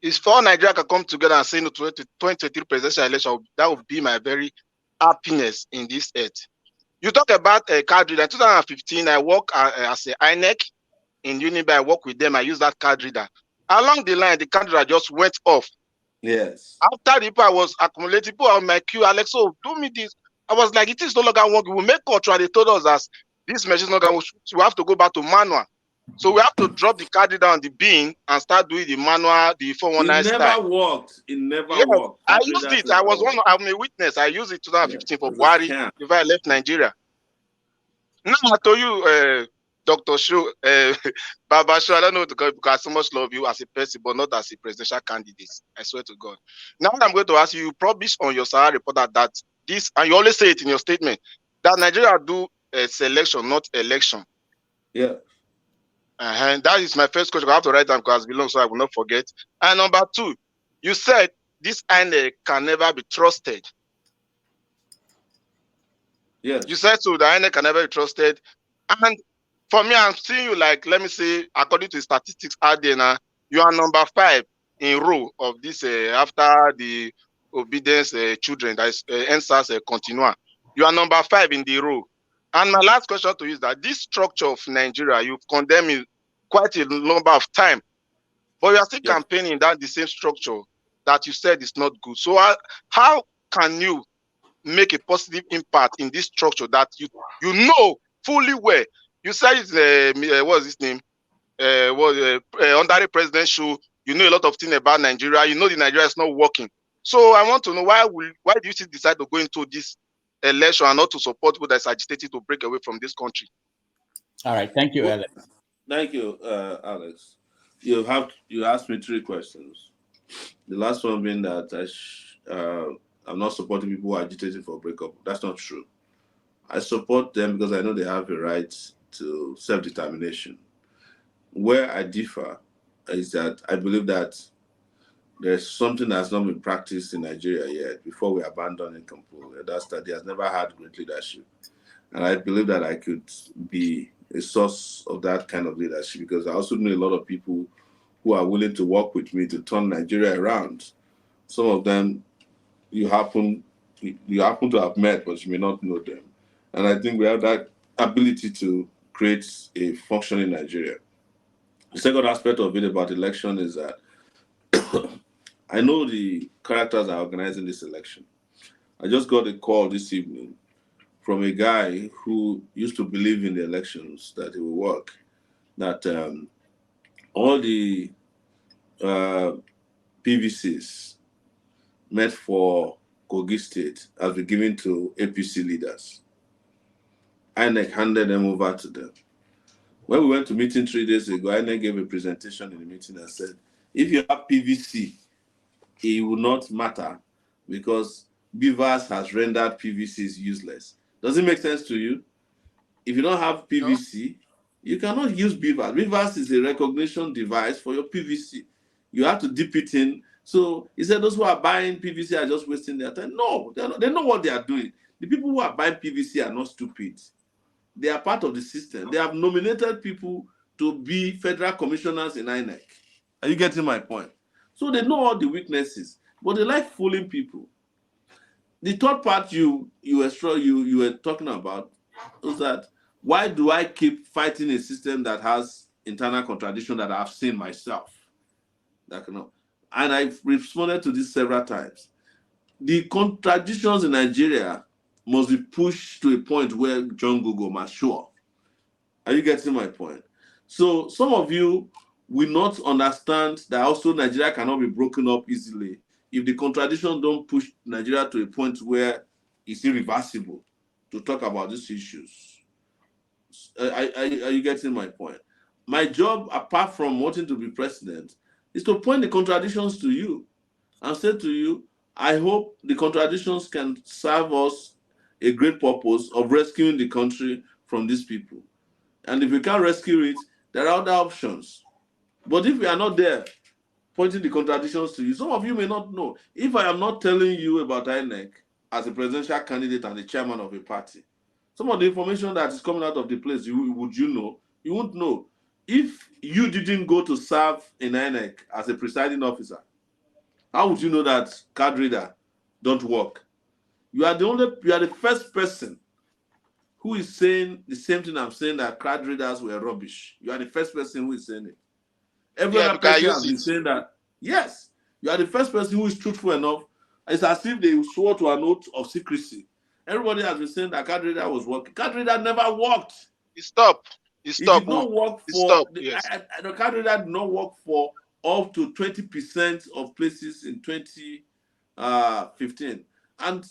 S9: if all Nigeria can come together and say no to 2023 presidential election, that would be my very happiness in this earth. You talk about a card reader. In 2015, I work as a INEC in Unibe. I work with them. I use that card reader. Along the line, the card reader just went off.
S6: Yes.
S9: After the people I was accumulating, people on my queue, Alex, do me this. I was like, it is no longer working. We make control. They told us that this machine is not going to. We have to go back to manual. So we have to drop the card reader on the bin and start doing the manual, the 419
S6: It
S9: style.
S6: never worked. It never worked.
S9: I used it. I'm a witness. I used it 2015 for Buhari before I left Nigeria. Now I told you, Dr. Shu, Baba Shu, I don't know what to call you because I so much love you as a person, but not as a presidential candidate. I swear to God. Now I'm going to ask you, you published on your Sahara report that this, and you always say it in your statement, that Nigeria do a selection, not election.
S6: Yeah.
S9: And that is my first question. I have to write down because it belongs so I will not forget. And number two, you said this INEC can never be trusted.
S6: Yes.
S9: You said so, the INEC can never be trusted. And for me, I'm seeing you like, let me say, according to the statistics out there now, you are number 5 in row of this after the obedience children, that is NSAS continua. You are number 5 in the row. And my last question to you is that this structure of Nigeria, you've condemned it quite a number of time, but you are still campaigning that the same structure that you said is not good. So how can you make a positive impact in this structure that you know fully well? You said it's what's his name? Under the President Show, you know a lot of things about Nigeria. You know the Nigeria is not working. So I want to know why do you still decide to go into this election and not to support people that's agitated to break away from this country?
S2: All right, thank you, Alex.
S6: Thank you, Alex. You asked me 3 questions. The last one being that I'm not supporting people who are agitating for a breakup. That's not true. I support them because I know they have a right to self-determination. Where I differ is that I believe that there's something that's not been practiced in Nigeria yet before we abandon it completely. That's that he has never had great leadership. And I believe that I could be a source of that kind of leadership because I also know a lot of people who are willing to work with me to turn Nigeria around. Some of them you happen to have met, but you may not know them. And I think we have that ability to create a functioning Nigeria. The second aspect of it about election is that I know the characters are organizing this election. I just got a call this evening
S12: from a guy who used to believe in the elections that it will work, that all the PVCs meant for Kogi State has been given to APC leaders. INEC handed them over to them. When we went to meeting 3 days ago, INEC gave a presentation in the meeting and said, if you have PVC, it will not matter because Beavers has rendered PVCs useless. Does it make sense to you? If you don't have PVC, you cannot use Beavers. Beavers is a recognition device for your PVC. You have to dip it in. So he said those who are buying PVC are just wasting their time. No, they know what they are doing. The people who are buying PVC are not stupid. They are part of the system. They have nominated people to be federal commissioners in INEC. Are you getting my point? So they know all the weaknesses, but they like fooling people. The third part you were talking about was that why do I keep fighting a system that has internal contradiction that I've seen myself? And I've responded to this several times. The contradictions in Nigeria must be pushed to a point where John Google must show up. Are you getting my point? So some of you will not understand that also Nigeria cannot be broken up easily if the contradictions don't push Nigeria to a point where it's irreversible to talk about these issues. Are you getting my point? My job, apart from wanting to be president, is to point the contradictions to you and say to you, I hope the contradictions can serve us a great purpose of rescuing the country from these people. And if we can't rescue it, there are other options. But if we are not there, pointing the contradictions to you, some of you may not know. If I am not telling you about INEC as a presidential candidate and the chairman of a party, some of the information that is coming out of the place, would you know? You won't know. If you didn't go to serve in INEC as a presiding officer, how would you know that card reader don't work? You are the first person who is saying the same thing I'm saying, that card readers were rubbish. You are the first person who is saying it. Every other person has been saying that. Yes, you are the first person who is truthful enough. It's as if they swore to an oath of secrecy. Everybody has been saying that card reader was working. Card reader never worked.
S9: It stopped.
S12: It did not work for the card reader did not work for up to 20% of places in 2015. And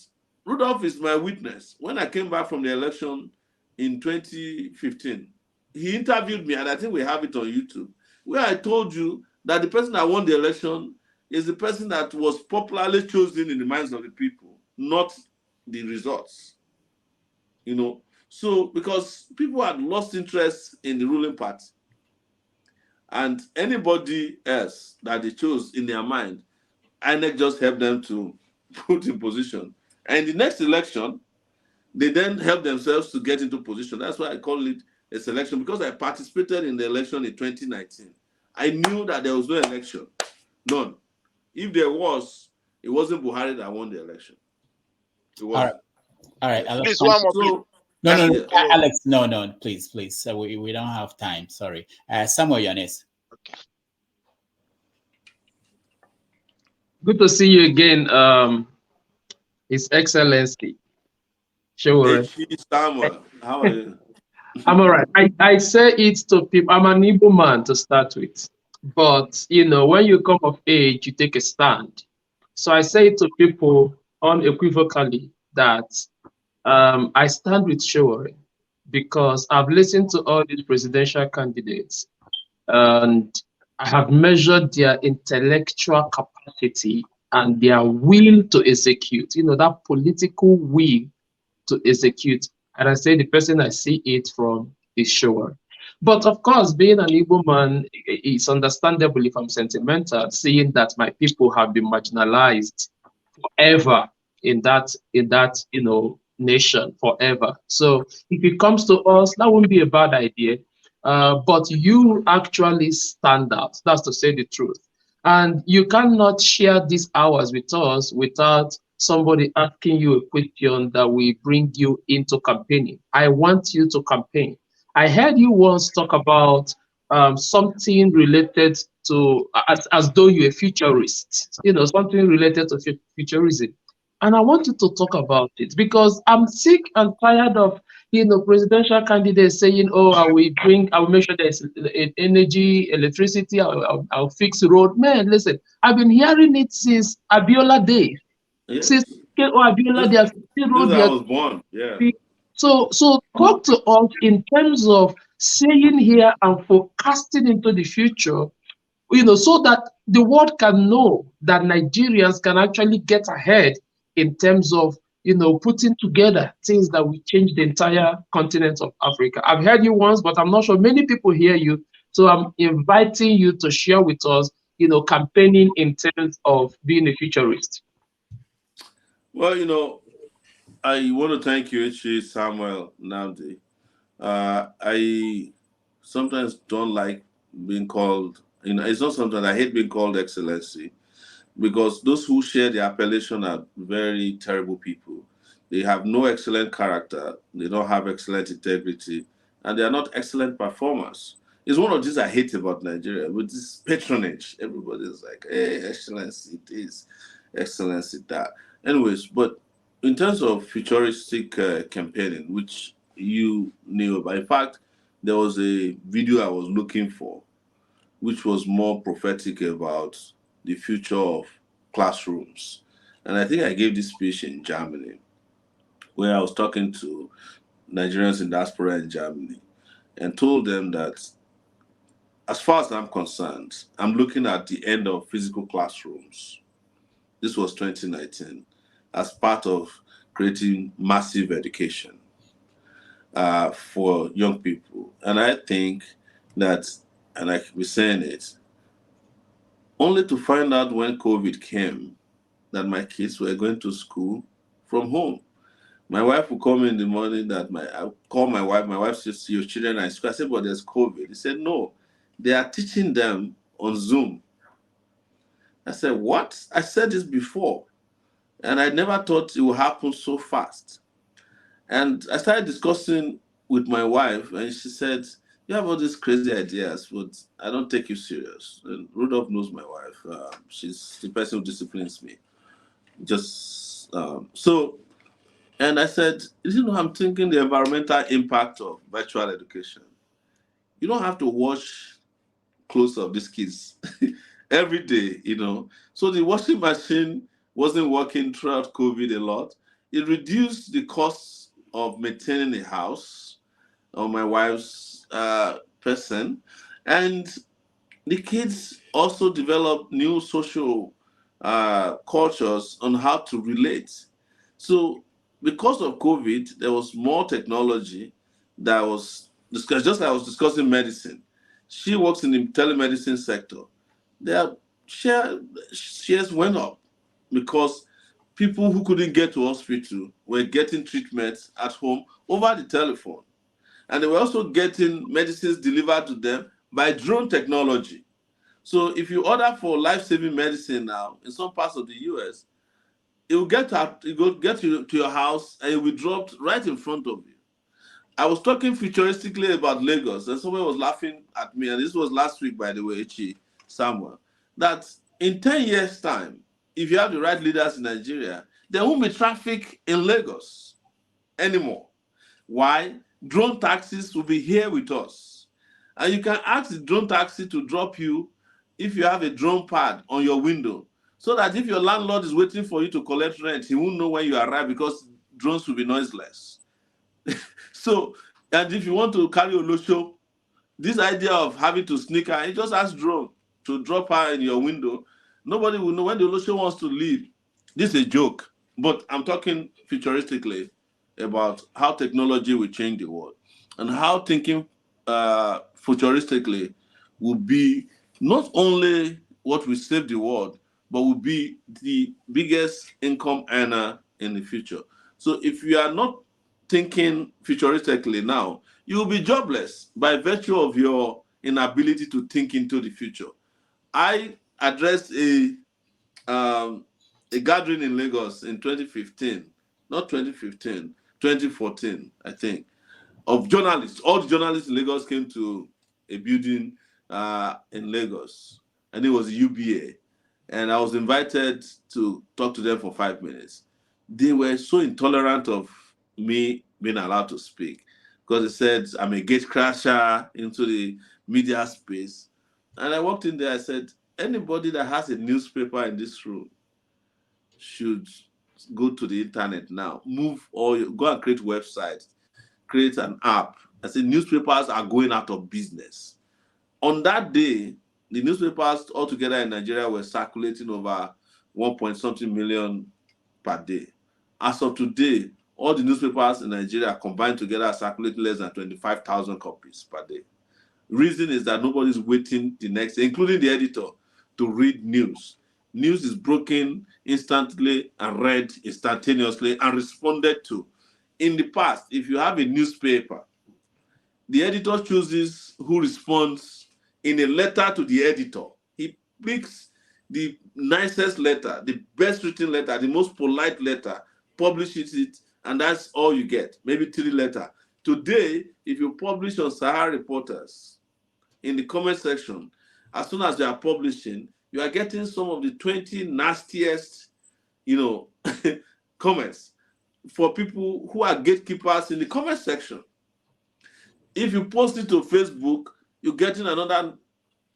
S12: Rudolph is my witness. When I came back from the election in 2015, he interviewed me, and I think we have it on YouTube, where I told you that the person that won the election is the person that was popularly chosen in the minds of the people, not the results. You know, so because people had lost interest in the ruling party, and anybody else that they chose in their mind, INEC just helped them to put in position. And the next election, they then helped themselves to get into position. That's why I call it a selection, because I participated in the election in 2019. I knew that there was no election, none. If there was, it wasn't Buhari that won the election. It wasn't.
S2: All right. Alex,
S9: please, one more.
S2: No, Alex, no, please. We don't have time. Sorry. Samuel Yanes.
S9: Okay.
S7: Good to see you again, His Excellency Sowore.
S12: Hey, Samuel, how are you?
S7: I'm all right. I say it to people. I'm an Igbo man to start with. But, you know, when you come of age, you take a stand. So I say to people unequivocally that I stand with Sowore because I've listened to all these presidential candidates and I have measured their intellectual capacity and their will to execute, you know, that political will to execute. And I say the person I see it from is Sowore. But of course, being an Igbo man, it's understandable if I'm sentimental, seeing that my people have been marginalized forever in that you know nation forever. So if it comes to us, that wouldn't be a bad idea. But you actually stand out. That's to say the truth. And you cannot share these hours with us without somebody asking you a question that will bring you into campaigning. I want you to campaign. I heard you once talk about something related to, as though you're a futurist, you know, something related to futurism. And I want you to talk about it because I'm sick and tired of, presidential candidates saying, "Oh, I will make sure there's energy, electricity, I'll fix the road." Man, listen, I've been hearing it since Abiola days.
S12: Yes.
S7: Since Abiola, they are fixing road,
S12: Since
S7: they
S12: I
S7: are
S12: was born, yeah.
S7: so talk to us in terms of saying here and forecasting into the future, so that the world can know that Nigerians can actually get ahead in terms of, putting together things that will change the entire continent of Africa. I've heard you once, but I'm not sure many people hear you. So I'm inviting you to share with us, campaigning in terms of being a futurist.
S12: Well, I want to thank you, H. Samuel Namdi. I sometimes don't like being called, it's not sometimes I hate being called excellency because those who share the appellation are very terrible people. They have no excellent character, they don't have excellent integrity, and they are not excellent performers. It's one of these I hate about Nigeria with this patronage. Everybody's like, hey, excellency this, excellency that. Anyways, but in terms of futuristic campaigning, which you knew about, in fact, there was a video I was looking for, which was more prophetic about the future of classrooms. And I think I gave this speech in Germany, where I was talking to Nigerians in diaspora in Germany and told them that, as far as I'm concerned, I'm looking at the end of physical classrooms. This was 2019, as part of creating massive education for young people. And I think that, and I keep saying it, only to find out when COVID came that my kids were going to school from home. My wife would call me in the morning I call my wife says, "Your children are in school." I said, "But there's COVID." He said, "No, they are teaching them on Zoom." I said, "What?" I said this before, and I never thought it would happen so fast. And I started discussing with my wife, and she said, "You have all these crazy ideas, but I don't take you serious." And Rudolph knows my wife. She's the person who disciplines me. So, and I said, I'm thinking the environmental impact of virtual education. You don't have to watch close of these kids every day. So the washing machine wasn't working throughout COVID a lot. It reduced the costs of maintaining a house on my wife's person. And the kids also developed new social cultures on how to relate. So because of COVID, there was more technology that was discussed, just like I was discussing medicine. She works in the telemedicine sector. Their shares went up because people who couldn't get to hospital were getting treatments at home over the telephone. And they were also getting medicines delivered to them by drone technology. So if you order for life-saving medicine now in some parts of the US, it will get to your house and it will be dropped right in front of you. I was talking futuristically about Lagos, and someone was laughing at me, and this was last week, by the way, Samuel, that in 10 years' time, if you have the right leaders in Nigeria, there won't be traffic in Lagos anymore. Why? Drone taxis will be here with us. And you can ask the drone taxi to drop you if you have a drone pad on your window, so that if your landlord is waiting for you to collect rent, he won't know when you arrive because drones will be noiseless. So, and if you want to carry Olosho, this idea of having to sneak her, you just ask drone to drop her in your window. Nobody will know when the Olosho wants to leave. This is a joke, but I'm talking futuristically about how technology will change the world and how thinking futuristically will be not only what will save the world, but will be the biggest income earner in the future. So if you are not thinking futuristically now, you will be jobless by virtue of your inability to think into the future. I addressed a gathering in Lagos in 2015, not 2015, 2014, I think, of journalists. All the journalists in Lagos came to a building in Lagos, and it was UBA. And I was invited to talk to them for 5 minutes. they were so intolerant of me being allowed to speak because they said I'm a gatecrasher into the media space. And I walked in there, I said, anybody that has a newspaper in this room should go to the internet now, go and create websites, create an app. I said, newspapers are going out of business. On that day, the newspapers altogether in Nigeria were circulating over 1 million per day. As of today, all the newspapers in Nigeria combined together are circulating less than 25,000 copies per day. Reason is that nobody's waiting the next, including the editor, to read news. News is broken instantly and read instantaneously and responded to. In the past, if you have a newspaper, the editor chooses who responds in a letter to the editor. He picks the nicest letter, the best written letter, the most polite letter, publishes it, and that's all you get, maybe 3 letters. Today, if you publish on Sahara Reporters in the comment section, as soon as you are publishing, you are getting some of the 20 nastiest, comments for people who are gatekeepers in the comment section. If you post it to Facebook, you're getting another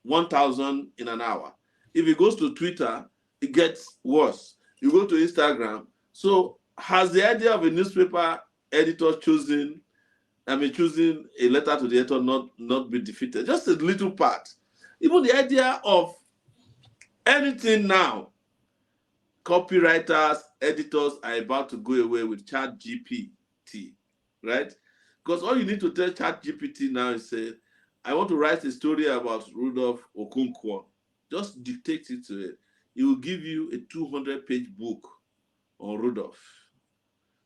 S12: 1,000 in an hour. If it goes to Twitter, it gets worse. You go to Instagram. So has the idea of a newspaper editor choosing a letter to the editor not be defeated? Just a little part. Even the idea of anything now, copywriters, editors are about to go away with ChatGPT, right? Because all you need to tell ChatGPT now is say, I want to write a story about Rudolph Okonkwo. Just dictate it to it. It will give you a 200-page book on Rudolph.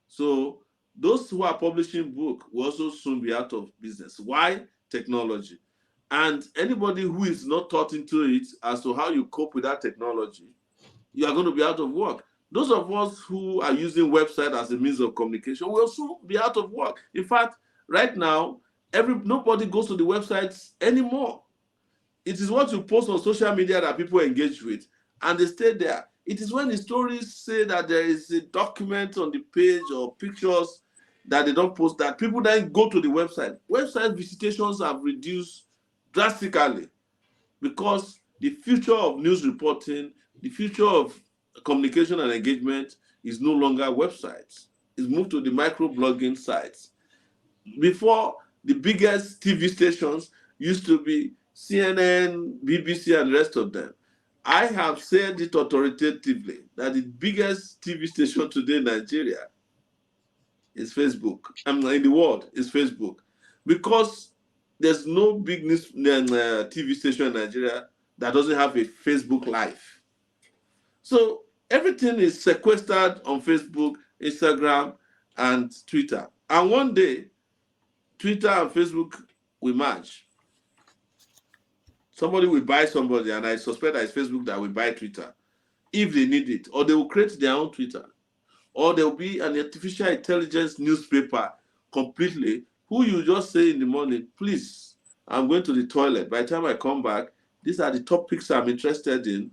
S12: So those who are publishing books will also soon be out of business. Why? Technology. And anybody who is not taught into it as to how you cope with that technology, you are going to be out of work. Those of us who are using website as a means of communication will soon be out of work. In fact, right now, nobody goes to the websites anymore. It is what you post on social media that people engage with, and they stay there. It is when the stories say that there is a document on the page or pictures that they don't post that people then go to the website. Website visitations have reduced drastically because the future of news reporting, the future of communication and engagement is no longer websites. It's moved to the microblogging sites. Before, the biggest TV stations used to be CNN, BBC, and the rest of them. I have said it authoritatively that the biggest TV station today in Nigeria is Facebook. In the world is Facebook. Because there's no big TV station in Nigeria that doesn't have a Facebook Live. So everything is sequestered on Facebook, Instagram, and Twitter. And one day, Twitter and Facebook will merge. Somebody will buy somebody, and I suspect that it's Facebook that will buy Twitter if they need it, or they will create their own Twitter, or there will be an artificial intelligence newspaper completely who you just say in the morning, please, I'm going to the toilet. By the time I come back, these are the topics I'm interested in.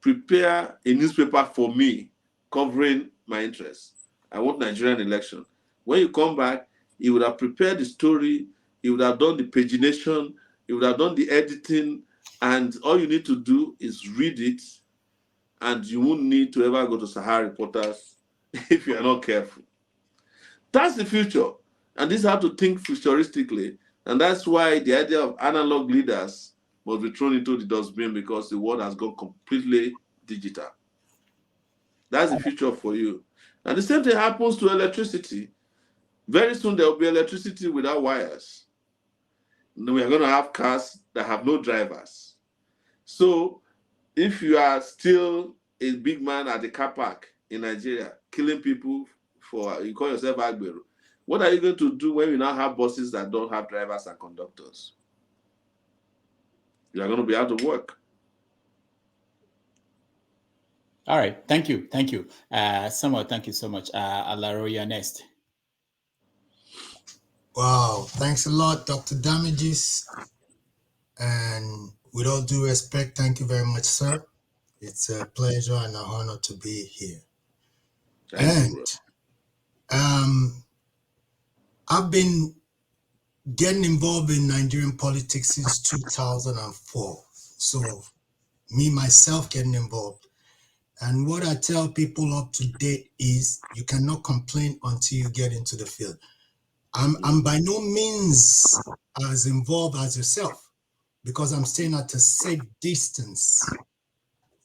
S12: Prepare a newspaper for me covering my interests. I want Nigerian election. When you come back, he would have prepared the story, he would have done the pagination, he would have done the editing, and all you need to do is read it, and you won't need to ever go to Sahara Reporters if you are not careful. That's the future, and this is how to think futuristically, and that's why the idea of analog leaders must be thrown into the dustbin because the world has gone completely digital. That's the future for you. And the same thing happens to electricity. Very soon there will be electricity without wires. We are going to have cars that have no drivers. So if you are still a big man at the car park in Nigeria, killing people you call yourself Agberu, what are you going to do when you now have buses that don't have drivers and conductors? You are going to be out of work.
S2: All right. Thank you. Thank you. Samuel, thank you so much. Alaro, you're next.
S15: Wow. Thanks a lot, Dr. Damages. And with all due respect, thank you very much, sir. It's a pleasure and an honor to be here. And I've been getting involved in Nigerian politics since 2004. So me, myself getting involved. And what I tell people up to date is you cannot complain until you get into the field. I'm by no means as involved as yourself because I'm staying at a safe distance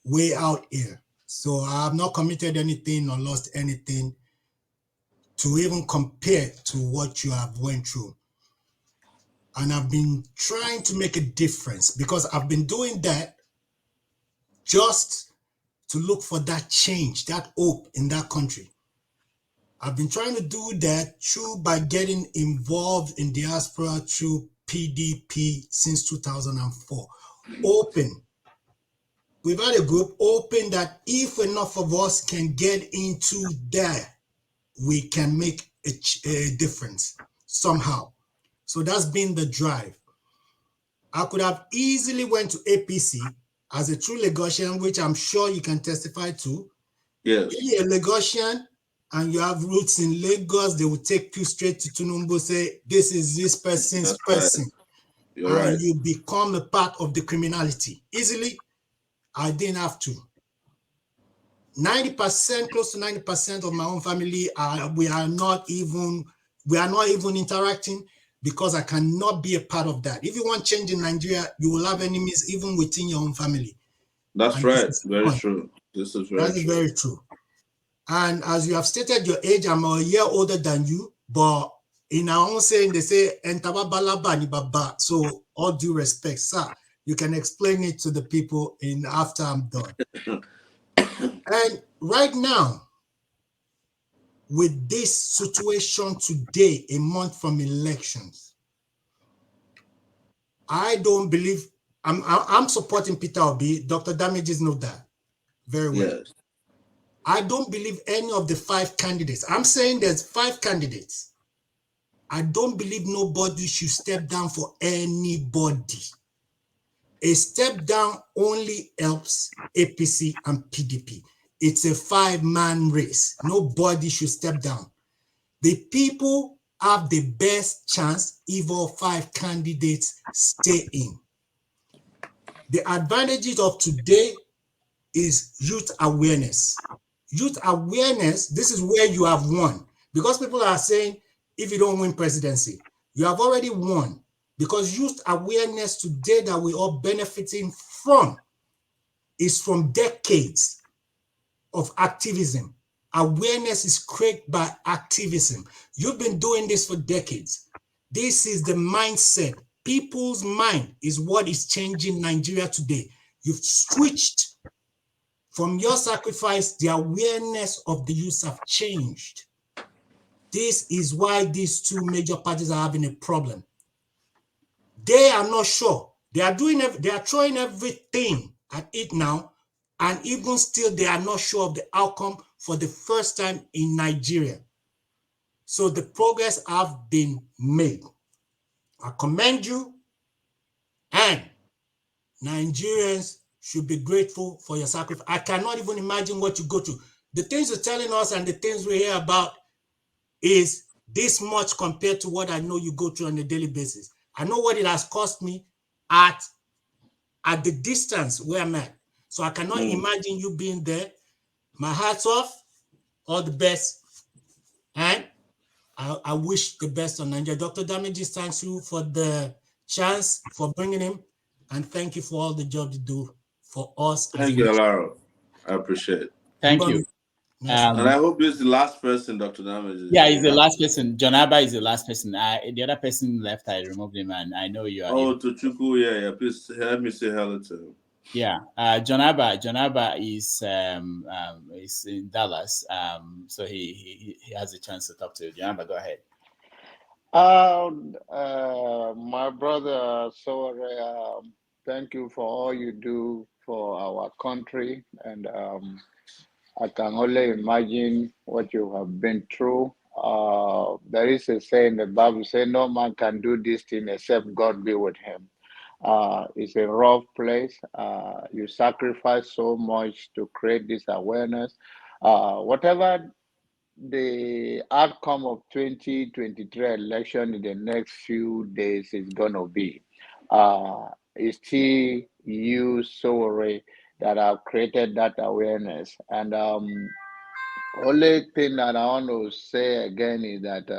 S15: way out here. So I've not committed anything or lost anything to even compare to what you have went through. And I've been trying to make a difference because I've been doing that just to look for that change, that hope in that country. I've been trying to do that by getting involved in diaspora through PDP since 2004. Open. We've had a group open that if enough of us can get into there, we can make a difference somehow. So that's been the drive. I could have easily went to APC as a true Lagosian, which I'm sure you can testify to.
S12: Yes.
S15: If you're a Lagosian and you have roots in Lagos, they will take you straight to Tinubu, say, this is this person's person.
S12: You're
S15: and
S12: right.
S15: you become a part of the criminality. Easily, I didn't have to. 90%, close to 90% of my own family, we are not even interacting because I cannot be a part of that. If you want change in Nigeria, you will have enemies even within your own family.
S12: That's right. Very true. This is very
S15: true. That is very true. And as you have stated your age, I'm a year older than you, but in our own saying, they say, so all due respect, sir, you can explain it to the people after I'm done. And right now, with this situation today, a month from elections, I don't believe, I'm supporting Peter Obi. Dr. Damages know that very well.
S12: Yes.
S15: I don't believe any of the 5 candidates. I'm saying there's 5 candidates. I don't believe nobody should step down for anybody. A step down only helps APC and PDP. It's a 5-man race. Nobody should step down. The people have the best chance if all 5 candidates stay in. The advantages of today is youth awareness. Youth awareness, this is where you have won. Because people are saying, if you don't win presidency, you have already won. Because youth awareness today that we are benefiting from is from decades of activism. Awareness is created by activism. You've been doing this for decades. This is the mindset. People's mind is what is changing Nigeria today. You've switched from your sacrifice, the awareness of the youth have changed. This is why these 2 major parties are having a problem. They are not sure. They are throwing everything at it now, and even still, they are not sure of the outcome for the first time in Nigeria. So the progress have been made. I commend you, and Nigerians should be grateful for your sacrifice. I cannot even imagine what you go through. The things you're telling us and the things we hear about is this much compared to what I know you go through on a daily basis. I know what it has cost me at the distance where I'm at. So I cannot imagine you being there. My hat's off. All the best. And I wish the best on Nigeria. Dr. Damages, thanks you for the chance, for bringing him. And thank you for all the job you do for us.
S12: Thank you, Alaro. I appreciate it.
S2: Thank you.
S12: And I hope this is the last person, Dr. Damages.
S2: Yeah, he's the last person. John Abba is the last person. The other person left, I removed him, and I know you are.
S12: Oh, to Chuku, yeah. Please help me say hello to him.
S2: Yeah, John Abba is in Dallas. So he has a chance to talk to you. John Abba, go ahead.
S16: My brother Sowore, thank you for all you do for our country, and I can only imagine what you have been through. There is a saying in the Bible says, no man can do this thing except God be with him. It's a rough place. You sacrifice so much to create this awareness. Whatever the outcome of 2023 election in the next few days is going to be. It's still you, Sowore, that have created that awareness. And only thing that I want to say again is that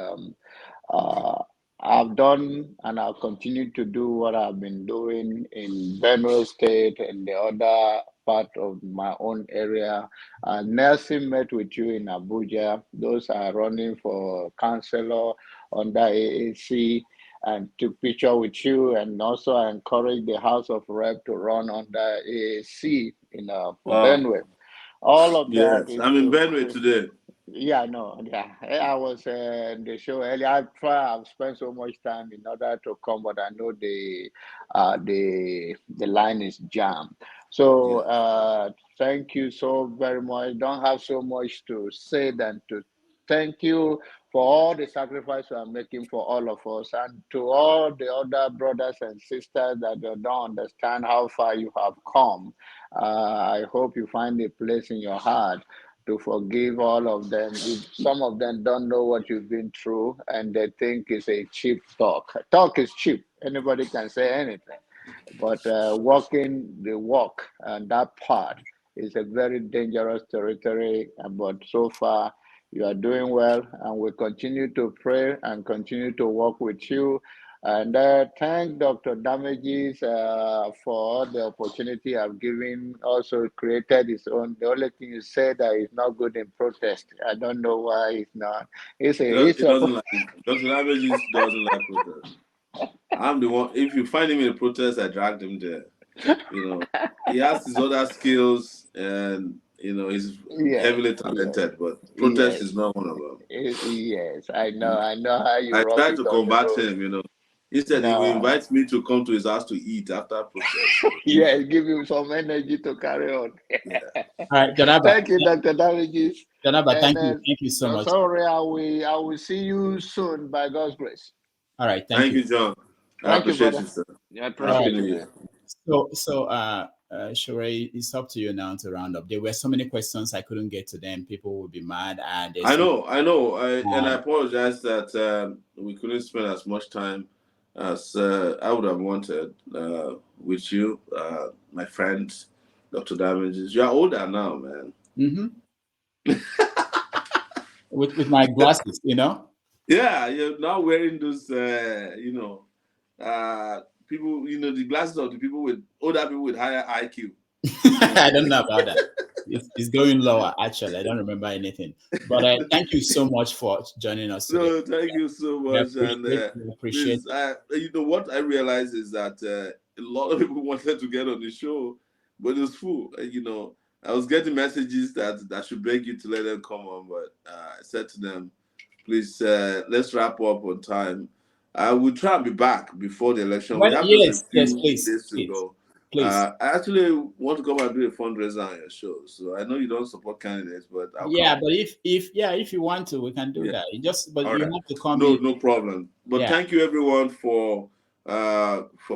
S16: uh, I've done and I'll continue to do what I've been doing in Benue State and the other part of my own area. Nelson met with you in Abuja. Those are running for councillor under AAC and took picture with you, and also I encourage the House of Rep to run under AAC in
S12: Wow.
S16: Benue. All of that
S12: Yes,
S16: is
S12: I'm in
S16: to
S12: Benue today.
S16: yeah, no, yeah. I was in the show earlier. I've spent so much time in order to come, but I know the line is jammed. So thank you so very much. Don't have so much to say than to thank you for all the sacrifice you are making for all of us, and to all the other brothers and sisters that don't understand how far you have come. I hope you find a place in your heart to forgive all of them. If some of them don't know what you've been through and they think it's a cheap talk. Talk is cheap. Anybody can say anything. But walking the walk and that part is a very dangerous territory. But so far, you are doing well, and we continue to pray and continue to work with you. And thank Dr. Damages for the opportunity I've given. Also created his own. The only thing you said that he's not good in protest. I don't know why he's not.
S12: He doesn't like Dr. Lavages doesn't like protest. I'm the one. If you find him in a protest, I dragged him there. You know, he has his other skills, and he's heavily talented. But protest is not one of them.
S16: Yes, I know. I know how you
S12: I
S16: rock
S12: try
S16: it
S12: to
S16: on the
S12: combat
S16: road.
S12: him. Instead, he will invite me to come to his house to eat after protest.
S16: Yeah, give you some energy to carry on.
S2: All right, Janaba.
S16: Thank you, Dr. Damages.
S2: Janaba, thank you so much.
S16: Sorry, I will see you soon by God's grace.
S2: All right,
S12: thank you, John. I
S16: Thank you,
S12: appreciate
S16: brother.
S12: you, sir.
S16: I appreciate you, man.
S2: Sowore, it's up to you now to round up. There were so many questions I couldn't get to them. People will be mad. And
S12: I know. And I apologize that we couldn't spend as much time as I would have wanted with you, my friend, Dr. Damages. You are older now, man.
S2: Mm-hmm. with my glasses,
S12: Yeah, you're now wearing those, people, the glasses of the older people with higher IQ.
S2: I don't know about that. It's going lower, actually. I don't remember anything. But thank you so much for joining us today.
S12: No, thank you so much.
S2: We appreciate
S12: it. What I realized is that a lot of people wanted to get on the show, but it was full. I was getting messages that I should beg you to let them come on, but I said to them, please, let's wrap up on time. I will try and be back before the election.
S2: Well,
S12: we have
S2: yes,
S12: just a few
S2: please,
S12: days to go.
S2: Please.
S12: I actually want to come and do a fundraiser on your show. So I know you don't support candidates, but I'll come.
S2: But if you want to, we can do that. You have to come.
S12: No problem. But thank you everyone for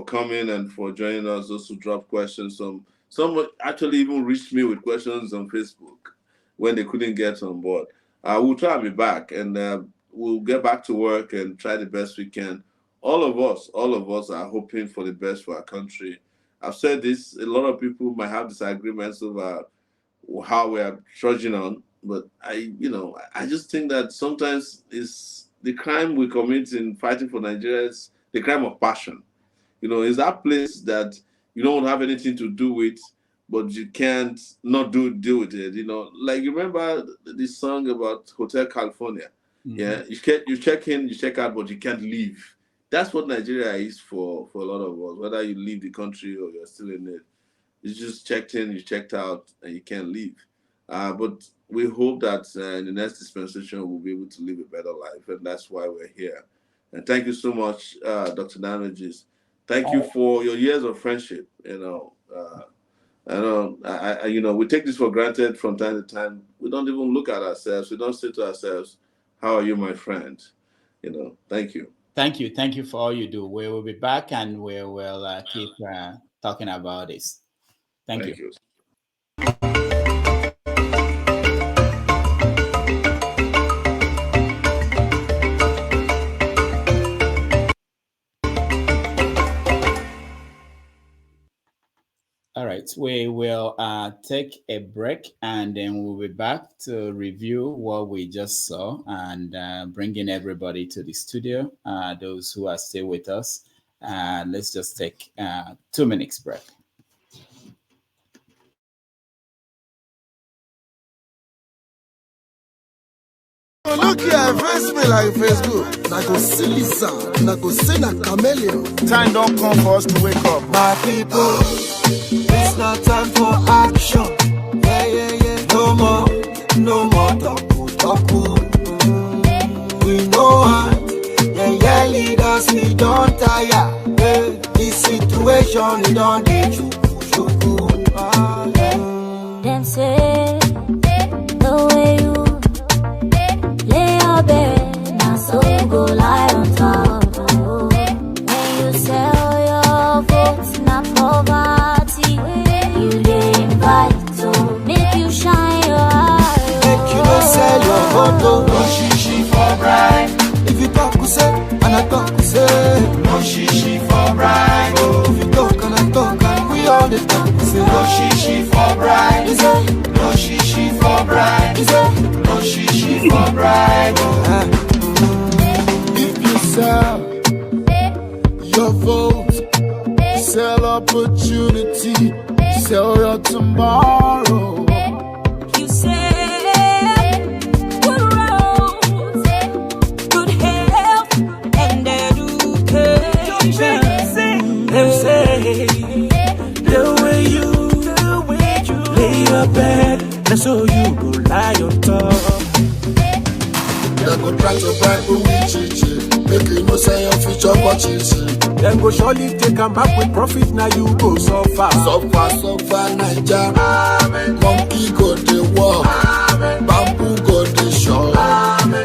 S12: coming and for joining us. Those who drop questions. Some actually even reached me with questions on Facebook when they couldn't get on board. We'll try and be back, and we'll get back to work and try the best we can. All of us are hoping for the best for our country. I've said this, a lot of people might have disagreements over how we are trudging on, but I just think that sometimes it's the crime we commit in fighting for Nigeria is the crime of passion. It's that place that you don't have anything to do with, but you can't not deal with it. Like you remember this song about Hotel California. Mm-hmm. Yeah, you check in, you check out, but you can't leave. That's what Nigeria is for a lot of us. Whether you leave the country or you're still in it, you just checked in, you checked out, and you can't leave. But we hope that in the next dispensation we'll be able to live a better life, and that's why we're here. And thank you so much, Dr. Damages. Thank you for your years of friendship. We take this for granted from time to time. We don't even look at ourselves. We don't say to ourselves, "How are you, my friend?" Thank you.
S2: Thank you for all you do. We will be back and we will keep talking about this. Thank you. All right, we will take a break and then we'll be back to review what we just saw and bringing everybody to the studio, those who are still with us. Let's just take 2 minutes break.
S4: Look here, face me like Facebook. I go see Lisa, I go see a chameleon. Time don't come for us to wake up. My people, it's not time for action. Yeah, yeah, yeah. No more talk. We know what, yeah, leaders, we don't tire. Yeah, this situation, we don't get you.
S19: Them say, the way you lay your bed, now so you go lie on top. Oh. When you sell your votes, not poverty, you dey invite to make you shine your eye.
S4: Make you no sell your vote, no shishi for bribe. If you talk, you say, and I talk, you say, no shishi for bribe. If you talk and I talk, and we all the time, say, no shishi for bribe. No shishi for bribe. No shishi for bribe. If you sell your vote, sell opportunity, sell your tomorrow.
S19: You say good roads, good health, and education.
S4: Them say the way you lay your bed, that's so you go lie on top. They go try to bribe you with chichi, make you no say your future for chichi. Then go surely take them back with profit, now you go suffer. Suffer, Naija. Monkey go the walk, bamboo go the shop.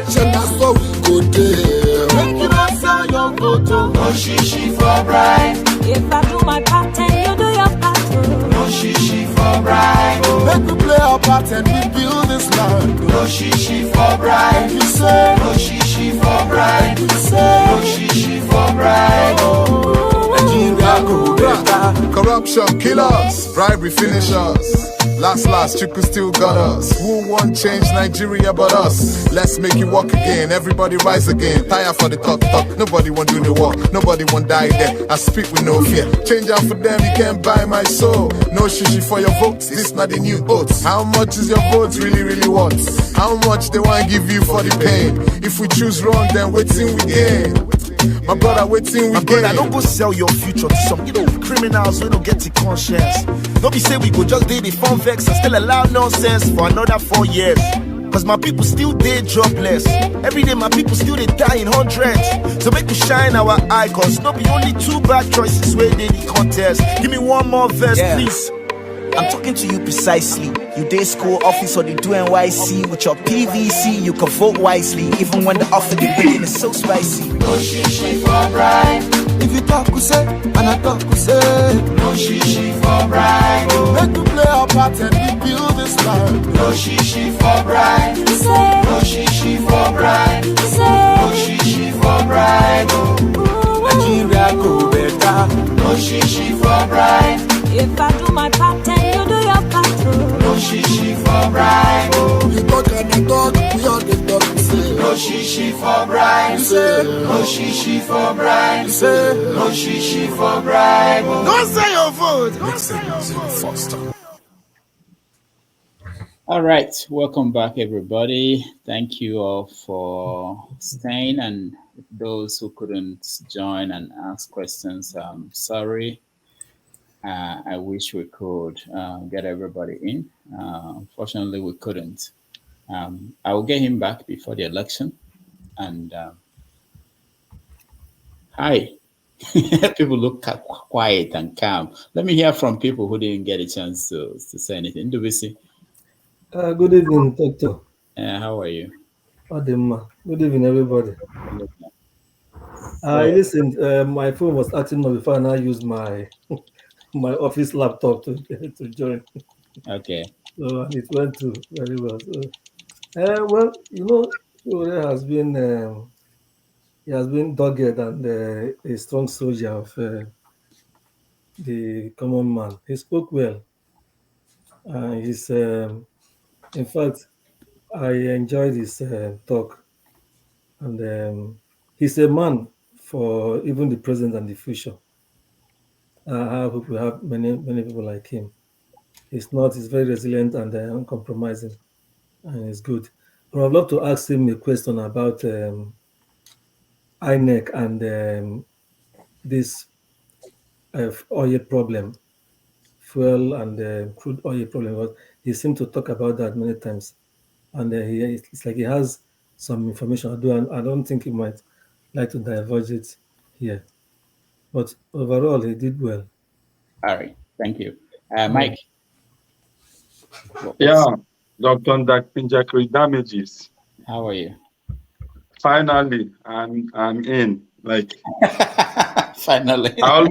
S4: Say that's what we go there. Make you not sell your photo. No shishi for bribe.
S19: If I do my part and you do your part,
S4: no shishi for bribe. Make we play our part and we build this land. No shishi for bribe. You say no shishi for bribe. You say no shishi for bribe. Nigeria go better.
S21: Corruption kill us, bribery finish us. Last, Chuku still got us. Who won't change Nigeria but us? Let's make it work again, everybody rise again. Tire for the talk, nobody want do the work. Nobody want die there, I speak with no fear. Change out for them, you can't buy my soul. No shishi for your votes, this not the new oats. How much is your vote really worth? How much they want to give you for the pain? If we choose wrong, then waiting we gain. My brother, waiting we gain.
S4: Don't go sell your future to some criminals who don't get the conscience. Don't be say we go just do the fun vex and still allow nonsense for another 4 years. Cause my people still dead jobless. Every day my people still they die in hundreds. So make we shine our eye, cause not be only 2 bad choices where they the contest. Give me one more verse, please. I'm talking to you precisely. You day school office or they do NYC. With your PVC, you can vote wisely. Even when the offer they bring is so spicy. No shishi for bribe. If you talk, you say, and I talk, you say. No shishi for bribe. Make we play our part and we build this land. No shishi for bribe.
S19: You say
S4: no shishi for bribe.
S19: You say
S4: no shishi for bribe. Nigeria go better. No shishi for bribe.
S19: if I do my part and you do your part,
S4: no shishi for bribe. You talk and I talk, we all the talk. Say no shishi for bribe. Say no shishi for bribe. Say no shishi for bribe. Don't say your vote. Mixing Foster.
S2: All right, welcome back, everybody. Thank you all for staying, and those who couldn't join and ask questions, I'm sorry. I wish we could get everybody in. Unfortunately, we couldn't. I will get him back before the election. And hi, people look quiet and calm. Let me hear from people who didn't get a chance to say anything. Do we see?
S24: Good evening, Doctor.
S2: How are you?
S24: Adema. Good evening, everybody. Listen, my phone was acting up before I now use my my office laptop to join.
S2: Okay.
S24: So it went too very well. So, well, you know, Ore has been he has been dogged and a strong soldier of the common man. He spoke well. In fact, I enjoyed his talk, and he's a man for even the present and the future. I hope we have many people like him. He's very resilient and uncompromising, and it's good. I would love to ask him a question about INEC and this oil problem, fuel and crude oil problem. Because he seemed to talk about that many times, and it's like he has some information. Although I don't think he might like to divulge it here, but overall he did well.
S2: All right, thank you,
S24: Mm.
S2: Mike.
S8: Yeah, Dr. Pinjakri Damages.
S2: How are you?
S8: Finally, I'm in. Like
S2: finally.
S8: I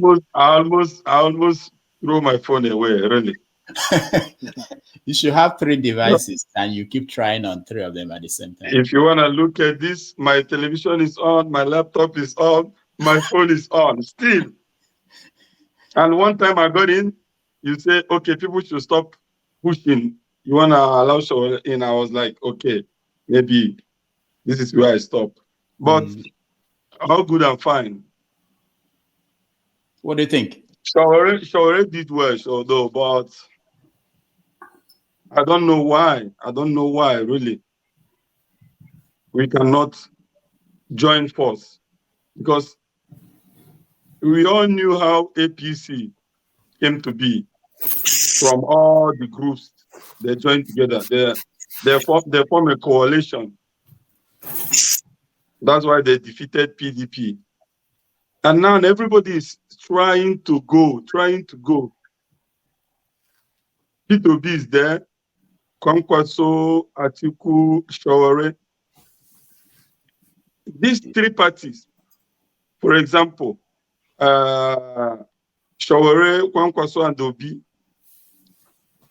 S8: almost threw my phone away, really.
S2: You should have 3 devices and you keep trying on 3 of them at the same time.
S8: If you want to look at this, my television is on, my laptop is on, my phone is on still. And one time I got in, you say, okay, people should stop pushing. You want to allow show in? I was like, okay, maybe this is where I stop. But all good and fine.
S2: What do you think?
S8: Sowore did well, although, but I don't know why. I don't know why, really. We cannot join force, because we all knew how APC came to be. From all the groups, they joined together. They form a coalition. That's why they defeated PDP. And now everybody is trying to go. Peter Obi is there. Kwankwaso, Atiku, Sowore. These 3 parties, for example, Sowore, Kwankwaso, and Obi.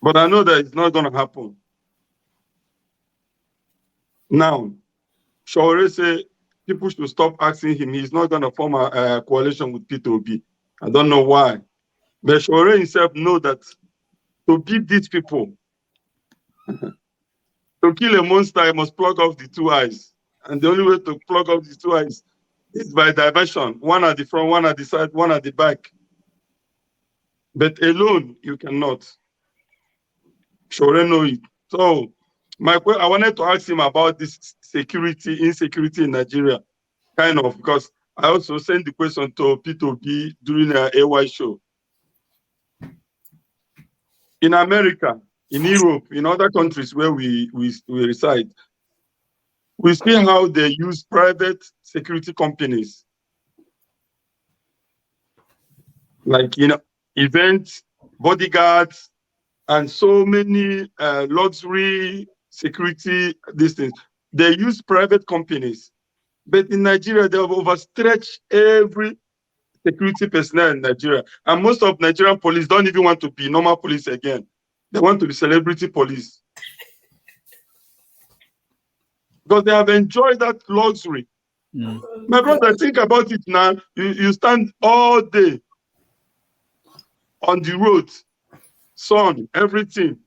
S8: But I know that it's not going to happen. Now, Sowore say people should stop asking him. He's not going to form a coalition with Peter Obi. I don't know why. But Sowore himself know that to beat these people, to kill a monster, he must plug off the 2 eyes. And the only way to plug off the 2 eyes is by diversion. One at the front, one at the side, one at the back. But alone, you cannot. Sowore know it. So, I wanted to ask him about this insecurity in Nigeria, kind of, because I also sent the question to Peter Obi during an AY show. In America, in Europe, in other countries where we reside, we see how they use private security companies, like events, bodyguards, and so many luxury security things. They use private companies. But in Nigeria, they have overstretched every security personnel in Nigeria. And most of Nigerian police don't even want to be normal police again. They want to be celebrity police. Because they have enjoyed that luxury. My brother, think about it now. You stand all day on the road, sun, everything.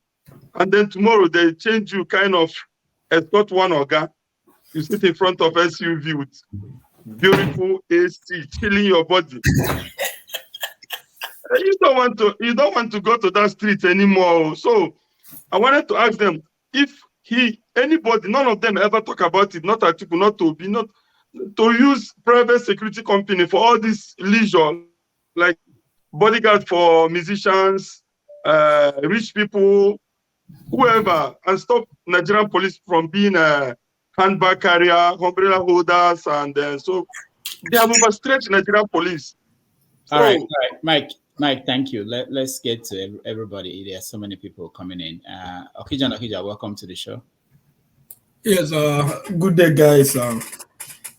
S8: And then tomorrow they change you, kind of escort one organ. You sit in front of SUV with beautiful AC, chilling your body. You don't want to go to that street anymore. So I wanted to ask them if anybody, none of them ever talk about it, not Atiku, not Obi, not to use private security company for all this leisure, like bodyguard for musicians, rich people, whoever, and stop Nigerian police from being a handbag carrier, umbrella holders, and so they have overstretched Nigerian police.
S2: All right, Mike, thank you. Let's get to everybody. There are so many people coming in. Okija, welcome to the show.
S11: Yes, good day, guys.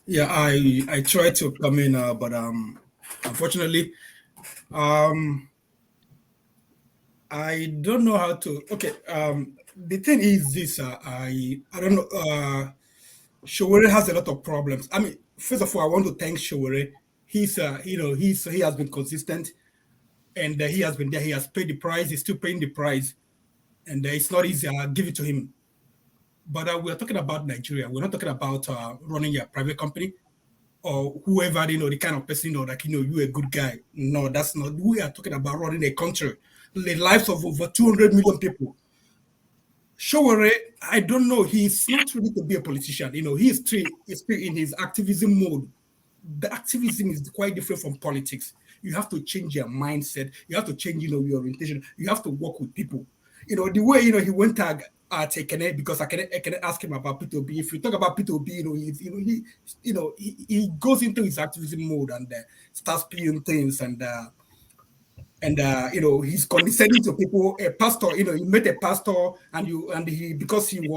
S11: Yeah, I tried to come in, but unfortunately, I don't know how to. Okay, the thing is this. I don't know. Sowore has a lot of problems. I mean, first of all, I want to thank Sowore. He has been consistent. and he has been there. He has paid the price. He's still paying the price, and it's not easy. I'll give it to him. But we're talking about Nigeria. We're not talking about running a private company or whoever, the kind of person, like, you're a good guy. No, that's not. We are talking about running a country, the lives of over 200 million people. Sowore, I don't know. He's not ready to be a politician. He's still in his activism mode. The activism is quite different from politics. You have to change your mindset. You have to change, your orientation. You have to work with people. The way, he went to Ekene, because I can ask him about Peter Obi. If you talk about Peter Obi, he goes into his activism mode and starts spewing things and he's condescending to people. A pastor, he met a pastor, and he because he's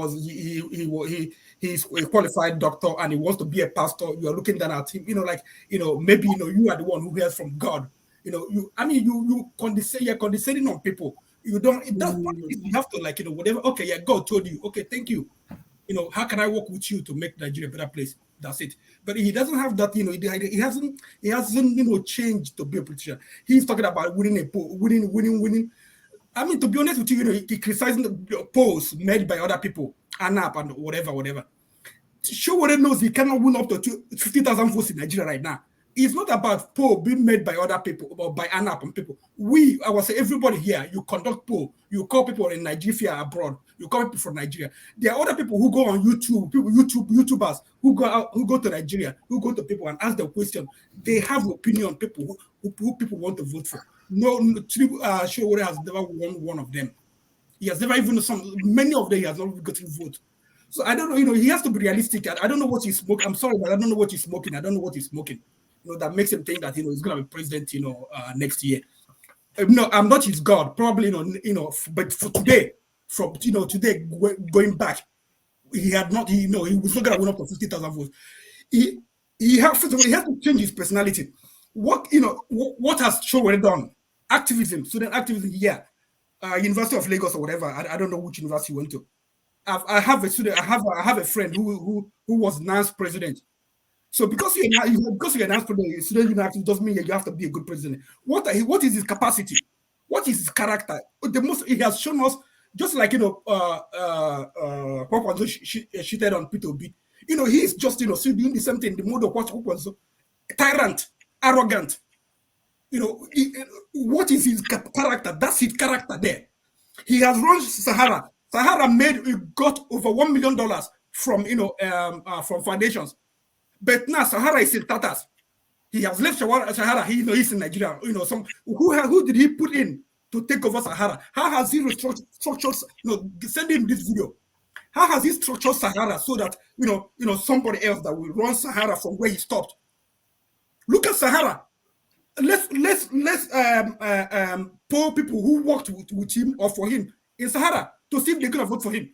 S11: a qualified doctor and he wants to be a pastor. You are looking down at him, maybe you are the one who hears from God. You're condescending on people. You don't. You have to whatever. Okay, yeah, God told you. Okay, thank you. How can I work with you to make Nigeria a better place? That's it. But he doesn't have that, he hasn't, changed to be a politician. He's talking about winning. I mean, to be honest with you, he criticizing the polls made by other people, ANAP and whatever. Sowore knows he cannot win up to 50,000 votes in Nigeria right now. It's not about poll being made by other people or by ANAP and people. I would say everybody here, you conduct poll, you call people in Nigeria abroad, you call people from Nigeria. There are other people who go on YouTube, YouTubers who go to Nigeria, who go to people and ask them question. They have opinion on people who people want to vote for. Sowore has never won one of them. He has never even many of them he has not gotten vote. So I don't know, he has to be realistic. I don't know what he's smoking. I'm sorry, but I don't know what he's smoking. I don't know what he's smoking. That makes him think that he's going to be president, next year. No, I'm not his God, probably, but for today, from today going back, he had not, he was not going to win up to 50,000 votes. He has to change his personality. What has Sowore done? Activism, student activism, yeah. University of Lagos or whatever. I don't know which university he went to. I have a student. I have a friend who was NANS president. So because you're an president, student doesn't mean you have to be a good president. What is his capacity? What is his character? He has shown us, just like Papa shitted on Peter Obi. He's just still doing the same thing. The mode of what tyrant, arrogant. What is his character? That's his character there. He has run Sahara. Sahara got over $1 million from from foundations. But now Sahara is in tatters. He has left Sahara. He's in Nigeria. Who did he put in to take over Sahara? How has he structured? Send him this video. How has he structured Sahara so that somebody else that will run Sahara from where he stopped? Look at Sahara. Let's poll people who worked with him or for him in Sahara to see if they're gonna vote for him.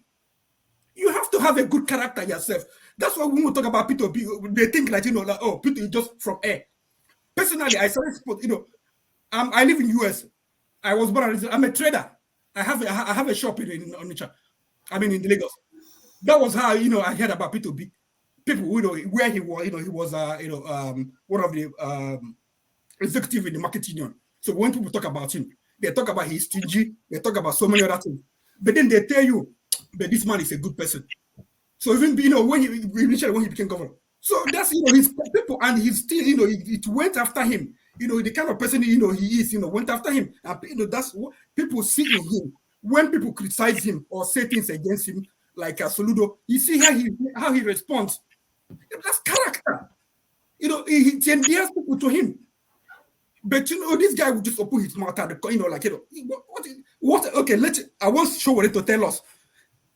S11: You have to have a good character yourself. That's why when we talk about Peter Obi, they think like Peter is just from air. Personally, I started sport. I live in US. I was born. I'm a trader. I have a shop in Onitsha. I mean in Lagos. That was how I heard about Peter Obi. People where he was. He was one of the executive in the market union. So when people talk about him, they talk about his stingy. They talk about so many other things. But then they tell you, but this man is a good person. So even when he became governor, so that's his people, and he's still it went after him. The kind of person he is. Went after him, and that's what people see in him. When people criticize him or say things against him, like Soludo, you see how he responds. That's character. He endears people to him. But this guy would just open his mouth and what? Okay, I want Sowore to tell us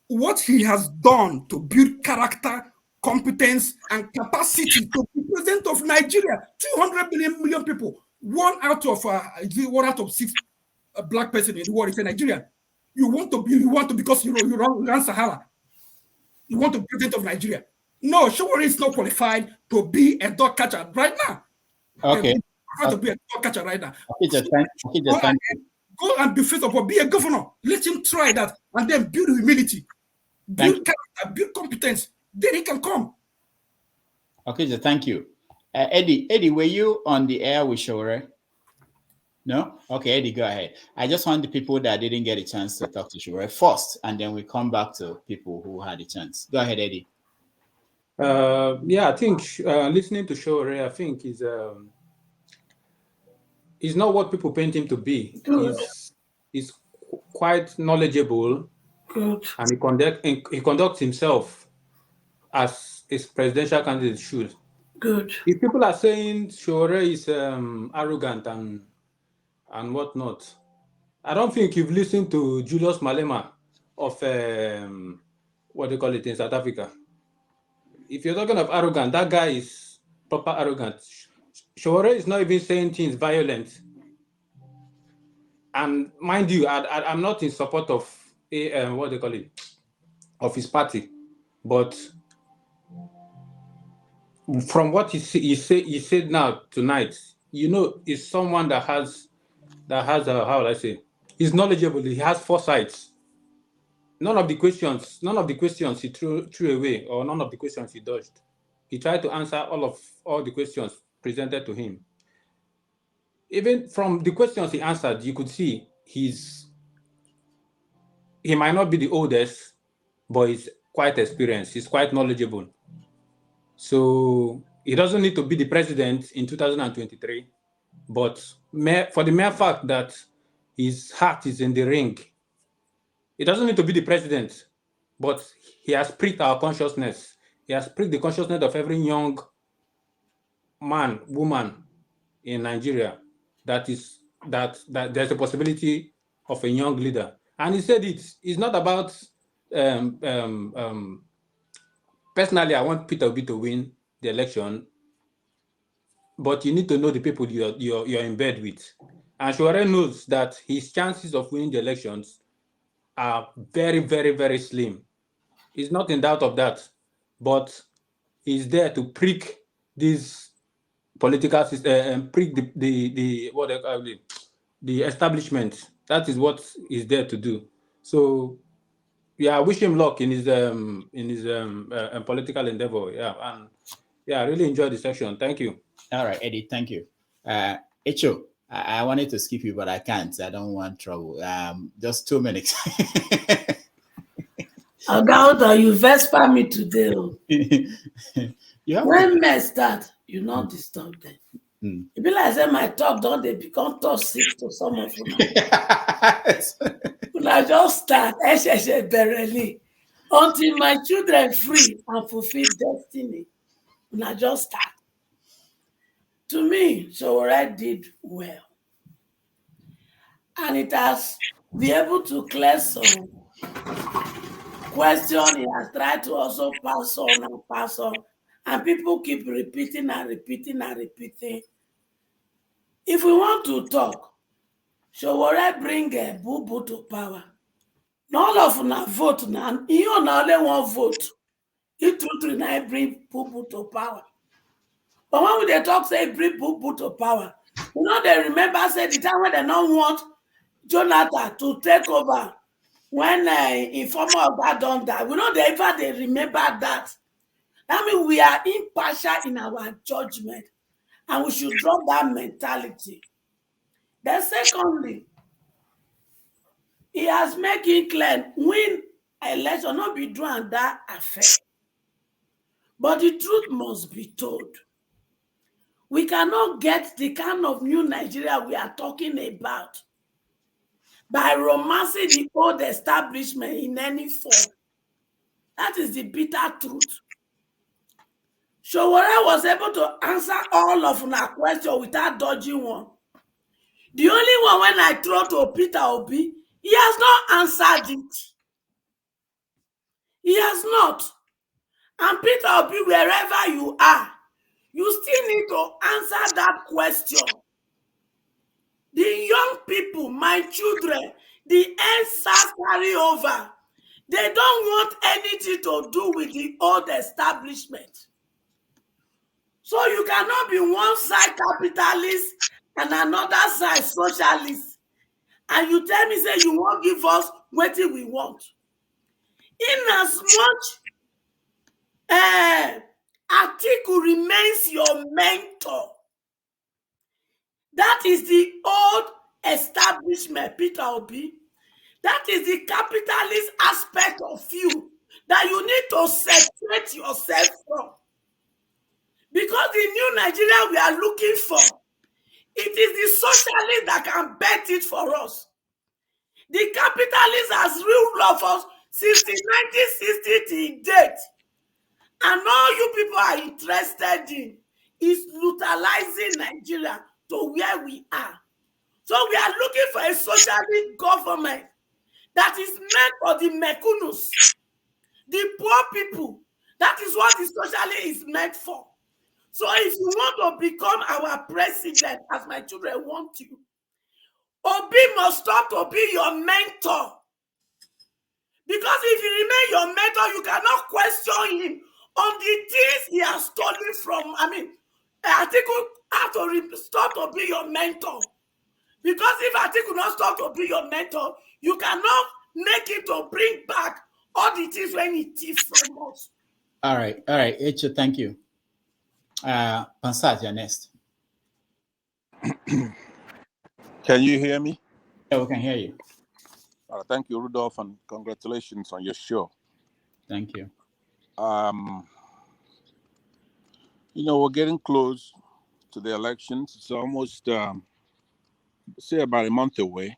S11: what he has done to build character, competence, and capacity to be president of Nigeria. 200 million people. One out of 6 black person in the world is a Nigerian. You want to because you run Sahara. You want to be president of Nigeria. No, Sowore is not qualified to be a dog catcher right now.
S2: Okay.
S11: To be a dog catcher right now.
S2: Go
S11: and be first of all, be a governor. Let him try that and then build humility, build character, build competence. Then he can come.
S2: Okay, thank you. Eddie, were you on the air with Sowore? No? Okay, Eddie, go ahead. I just want the people that didn't get a chance to talk to Sowore first, and then we come back to people who had a chance. Go ahead, Eddie.
S1: Yeah, I think listening to Sowore, I think is not what people paint him to be. He's quite knowledgeable, and he conducts himself as his presidential candidate should.
S5: Good.
S1: If people are saying Sowore is arrogant and whatnot, I don't think you've listened to Julius Malema of what do you call it in South Africa. If you're talking of arrogant, that guy is proper arrogant. Sowore is not even saying things violent. And mind you, I'm not in support of what do you call it, of his party, but from what he said now tonight, is someone that has how will I say, he's knowledgeable. He has foresight. None of the questions he threw away, or none of the questions he dodged. He tried to answer all the questions presented to him. Even from the questions he answered, you could see he might not be the oldest, but he's quite experienced. He's quite knowledgeable. So he doesn't need to be the president in 2023, but for the mere fact that his heart is in the ring, he doesn't need to be the president, but he has pricked our consciousness. He has pricked the consciousness of every young man, woman in Nigeria that there's a possibility of a young leader. And he said it's not about personally, I want Peter Obi to win the election, but you need to know the people you're in bed with. And Sowore knows that his chances of winning the elections are very, very, very slim. He's not in doubt of that, but he's there to prick these political system and prick the establishment. That is what he's there to do. So, yeah, I wish him luck in his political endeavor. Yeah, and yeah, I really enjoyed the session. Thank you.
S2: All right, Eddie, thank you. Echo, I wanted to skip you, but I can't. I don't want trouble. Just 2 minutes.
S5: Agauda, you Vespa me today. When men start, you not disturb them. It be like say my talk, don't they become tough sick to some of them. When I just start, until my children free and fulfill destiny. When I just start. To me, Sowore did well. And it has been able to clear some question he has tried to also pass on, and people keep repeating and repeating and repeating. If we want to talk, Sowore bring a boo-boo to power. None of una vote now. You only one vote. He truly bring boo-boo to power. But when they talk, say bring boo-boo to power, they remember say the time when they don't want Jonathan to take over when informer of that don't die. They remember that. That means we are impartial in our judgment, and we should drop that mentality. Then secondly, he has made it clear win election not be drawn that affair. But the truth must be told. We cannot get the kind of new Nigeria we are talking about by romancing the old establishment in any form. That is the bitter truth. Sowore was able to answer all of our questions without dodging one. The only one when I throw to Peter Obi, he has not answered it. He has not. And Peter Obi, wherever you are, you still need to answer that question. The young people, my children, the answers carry over. They don't want anything to do with the old establishment. So you cannot be one side capitalist and another side socialist. And you tell me, say, you won't give us what we want. In as much Atiku remains your mentor. That is the old establishment, Peter Obi. That is the capitalist aspect of you that you need to separate yourself from. Because the new Nigeria we are looking for, it is the socialist that can bet it for us. The capitalist has ruled of us since the 1960s till date. And all you people are interested in is brutalizing Nigeria to where we are. So we are looking for a socialist government that is meant for the mecunus, the poor people. That is what the socialist is meant for. So if you want to become our president, as my children want you, Obi must stop to be your mentor. Because if you remain your mentor, you cannot question him on the things he has stolen from. Atiku have to stop to be your mentor. Because if Atiku not stop to be your mentor, you cannot make him to bring back all the things when he thief from us.
S2: All right, Echo, thank you. Pansat, you're next.
S10: Can you hear me?
S2: Yeah, we can hear you.
S10: Thank you, Rudolph, and congratulations on your show.
S2: Thank you.
S10: We're getting close to the elections. It's almost, say, about a month away.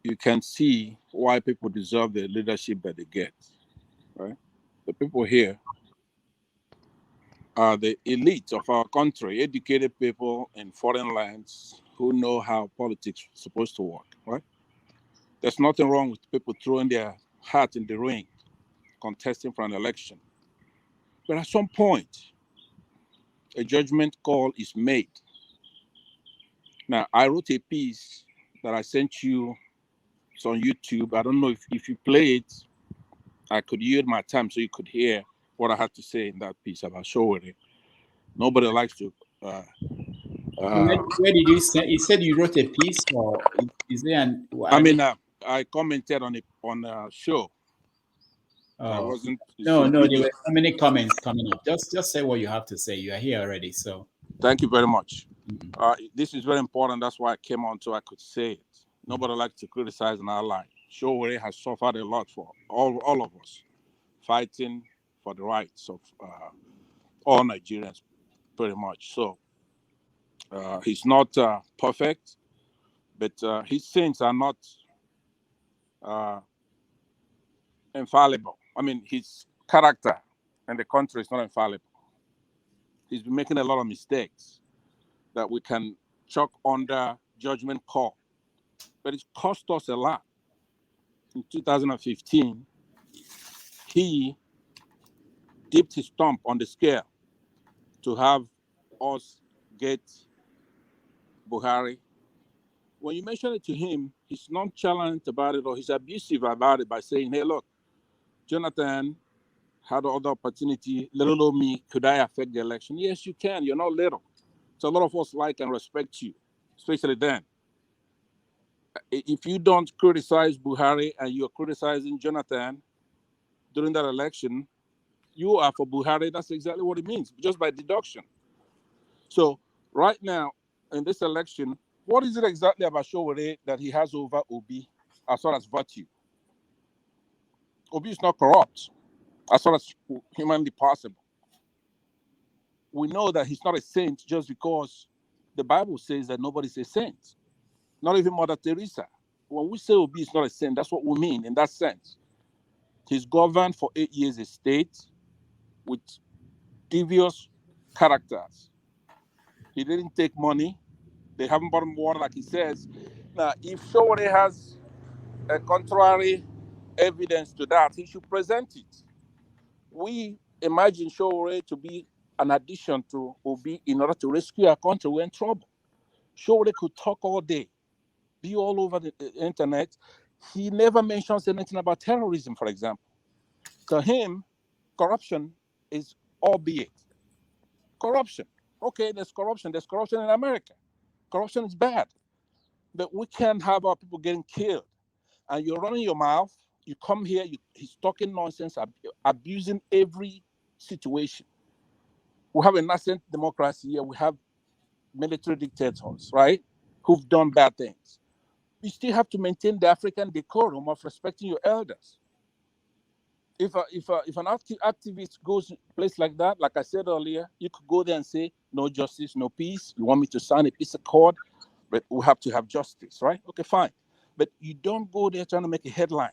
S10: You can see why people deserve the leadership that they get, right? The people here are the elite of our country, educated people in foreign lands who know how politics is supposed to work, right? There's nothing wrong with people throwing their hat in the ring, contesting for an election. But at some point, a judgment call is made. Now, I wrote a piece that I sent you. It's on YouTube. I don't know if you play it, I could yield my time so you could hear what I had to say in that piece about Sowore. Nobody likes to.
S2: Where did you say? You said you wrote a piece, or is there an?
S10: I commented on a show.
S2: Oh.
S10: I wasn't.
S2: No, there were so many comments coming up. Just say what you have to say. You are here already, so.
S10: Thank you very much. This is very important. That's why I came on so I could say it. Nobody likes to criticize an ally. Sowore has suffered a lot for all of us, fighting for the rights of all Nigerians, pretty much. So he's not perfect, but his sins are not infallible. His character and the country is not infallible. He's been making a lot of mistakes that we can chalk under judgment call. But it's cost us a lot. In 2015, he dipped his thumb on the scale to have us get Buhari. When you mention it to him, he's nonchalant about it, or he's abusive about it by saying, hey, look, Jonathan had other opportunity. Little old me, could I affect the election? Yes, you can. You're not little. So a lot of us like and respect you, especially then. If you don't criticize Buhari and you're criticizing Jonathan during that election, you are for Buhari. That's exactly what it means, just by deduction. So right now, in this election, what is it exactly about Sowore that he has over Obi as far as virtue? Obi is not corrupt as far as humanly possible. We know that he's not a saint just because the Bible says that nobody's a saint, not even Mother Teresa. When we say Obi is not a saint, that's what we mean in that sense. He's governed for 8 years a state with devious characters. He didn't take money. They haven't bought him water, like he says. Now, if Sowore has a contrary evidence to that, he should present it. We imagine Sowore to be an addition to Obi in order to rescue our country. We're in trouble. Sowore could talk all day, be all over the internet. He never mentions anything about terrorism, for example. To him, corruption is albeit. Corruption. Okay, there's corruption. There's corruption in America. Corruption is bad. But we can't have our people getting killed. And you're running your mouth. You come here, he's talking nonsense, abusing every situation. We have a nascent democracy here. We have military dictators, right? who've done bad things. You still have to maintain the African decorum of respecting your elders. If an activist goes in a place like that, like I said earlier, you could go there and say, no justice, no peace. You want me to sign a peace accord, but we have to have justice, right? Okay, fine. But you don't go there trying to make a headline.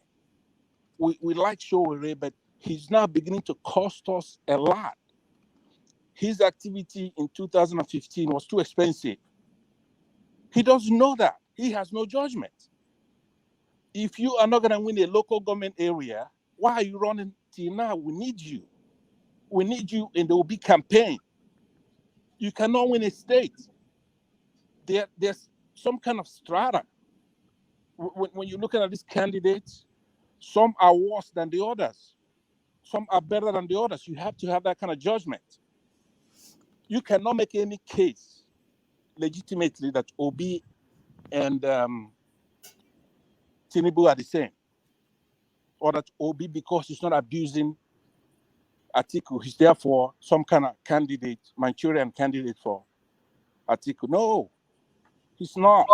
S10: We like Sowore, but he's now beginning to cost us a lot. His activity in 2015 was too expensive. He doesn't know that. He has no judgment. If you are not going to win a local government area, why are you running till now? We need you. We need you in the Obi campaign. You cannot win a state. There's some kind of strata. When you're looking at these candidates, some are worse than the others. Some are better than the others. You have to have that kind of judgment. You cannot make any case legitimately that Obi and Tinubu are the same. Or that Obi, because he's not abusing Atiku, he's therefore some kind of candidate, Manchurian candidate for Atiku. No, he's not.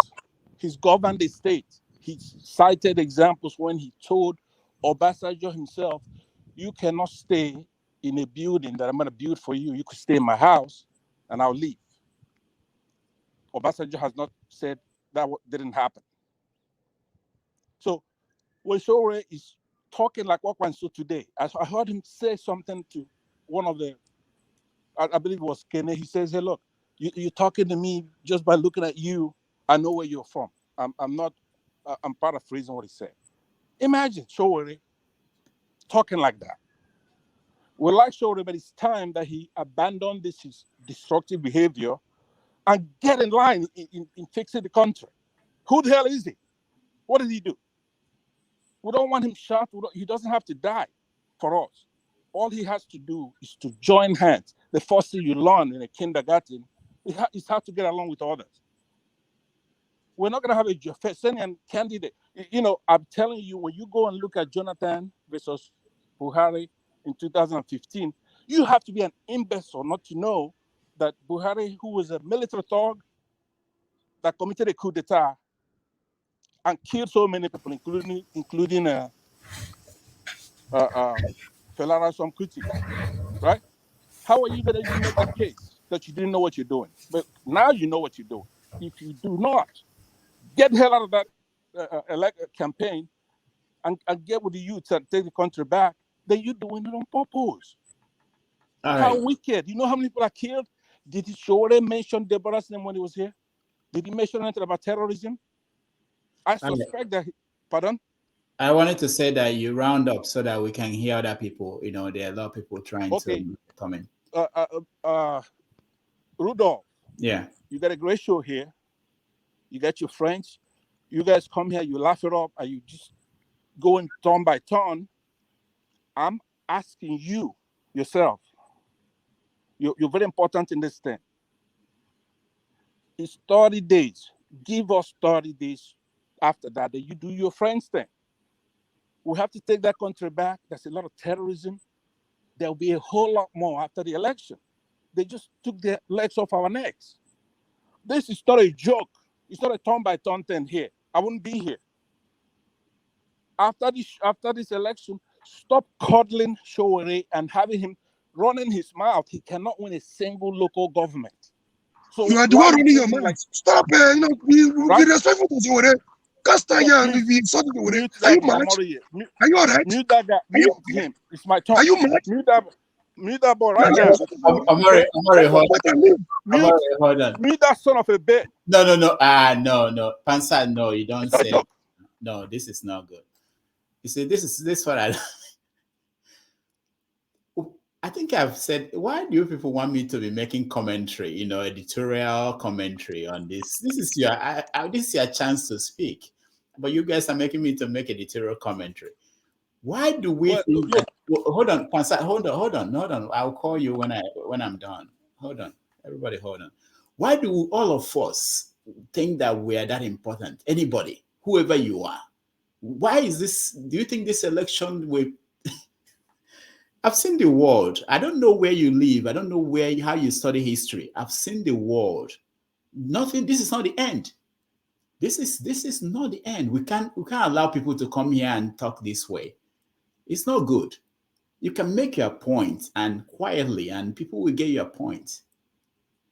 S10: He's governed the state. He cited examples when he told Obasanjo himself, you cannot stay in a building that I'm going to build for you. You could stay in my house and I'll leave. Obasanjo has not said that didn't happen. So when Sowore is talking like Wakwanso today, I heard him say something to one of the, I believe it was Kene. He says, hey, look, you're talking to me just by looking at you. I know where you're from. I'm paraphrasing what he said. Imagine Sowore talking like that. We like Sowore, but it's time that he abandoned his destructive behavior and get in line in fixing the country. Who the hell is he? What did he do? We don't want him shot. He doesn't have to die for us. All he has to do is to join hands. The first thing you learn in a kindergarten is how to get along with others. We're not going to have a Jeffersonian candidate. You know, I'm telling you, when you go and look at Jonathan versus Buhari in 2015, you have to be an imbecile not to know that Buhari, who was a military thug that committed a coup d'etat and killed so many people, including Felara Somkuti, right? How are you going to even make that case that you didn't know what you're doing? But now you know what you're doing. If you do not, get the hell out of that campaign and get with the youth and take the country back, then you're doing it on purpose. How wicked. You know how many people are killed? Did Sowore mention Deborah's name when he was here? Did he mention anything about terrorism? I suspect that, pardon?
S2: I wanted to say that you round up so that we can hear other people. You know, there are a lot of people trying to come in.
S10: Rudolph.
S2: Yeah.
S10: You got a great show here. You got your friends. You guys come here, you laugh it up, and you just go in turn by turn. I'm asking you yourself. You're very important in this thing. It's 30 days. Give us 30 days after that you do your friends thing. We have to take that country back. There's a lot of terrorism. There'll be a whole lot more after the election. They just took their legs off our necks. This is not a joke. It's not a turn-by-turn thing here. I wouldn't be here. After this election, stop coddling Sowore and having him running his mouth. He cannot win a single local government. So
S17: you are the one running your mouth. Stop, be respectful to Sowore. Cast here and be sorry to Sowore. Are you mad? Are you alright?
S10: Mute that guy. Mute him. It's my turn.
S17: Are you mad?
S10: Mute that boy right now.
S2: Amari, hold on.
S10: Mute that son of a bitch.
S2: No. No. Pansa, no, you don't say. No, this is not good. You see, this is what I think I've said, why do you people want me to be making commentary, editorial commentary on this? This is your chance to speak. But you guys are making me to make editorial commentary. Why do we think that, hold on, Pansa, hold on. I'll call you when I'm done. Hold on. Everybody hold on. Why do all of us think that we are that important? Anybody, whoever you are. Why is this? Do you think this election will? I've seen the world. I don't know where you live. I don't know how you study history. I've seen the world. Nothing. This is not the end. This is not the end. We can't allow people to come here and talk this way. It's not good. You can make your point and quietly, and people will get your point.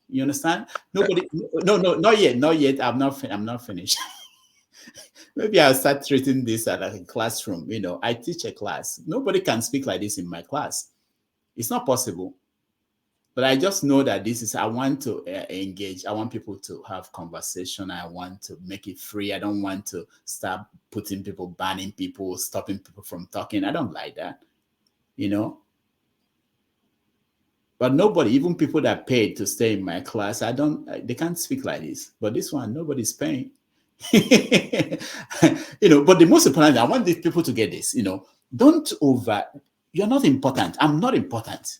S2: You understand? Nobody. No, not yet. I'm not finished. Maybe I'll start treating this as like a classroom. I teach a class. Nobody can speak like this in my class. It's not possible. But I just know that I want to engage. I want people to have conversation. I want to make it free. I don't want to start putting people, banning people, stopping people from talking. I don't like that, But nobody, even people that paid to stay in my class, they can't speak like this. But this one, nobody's paying. But the most important, I want these people to get this, you're not important. I'm not important.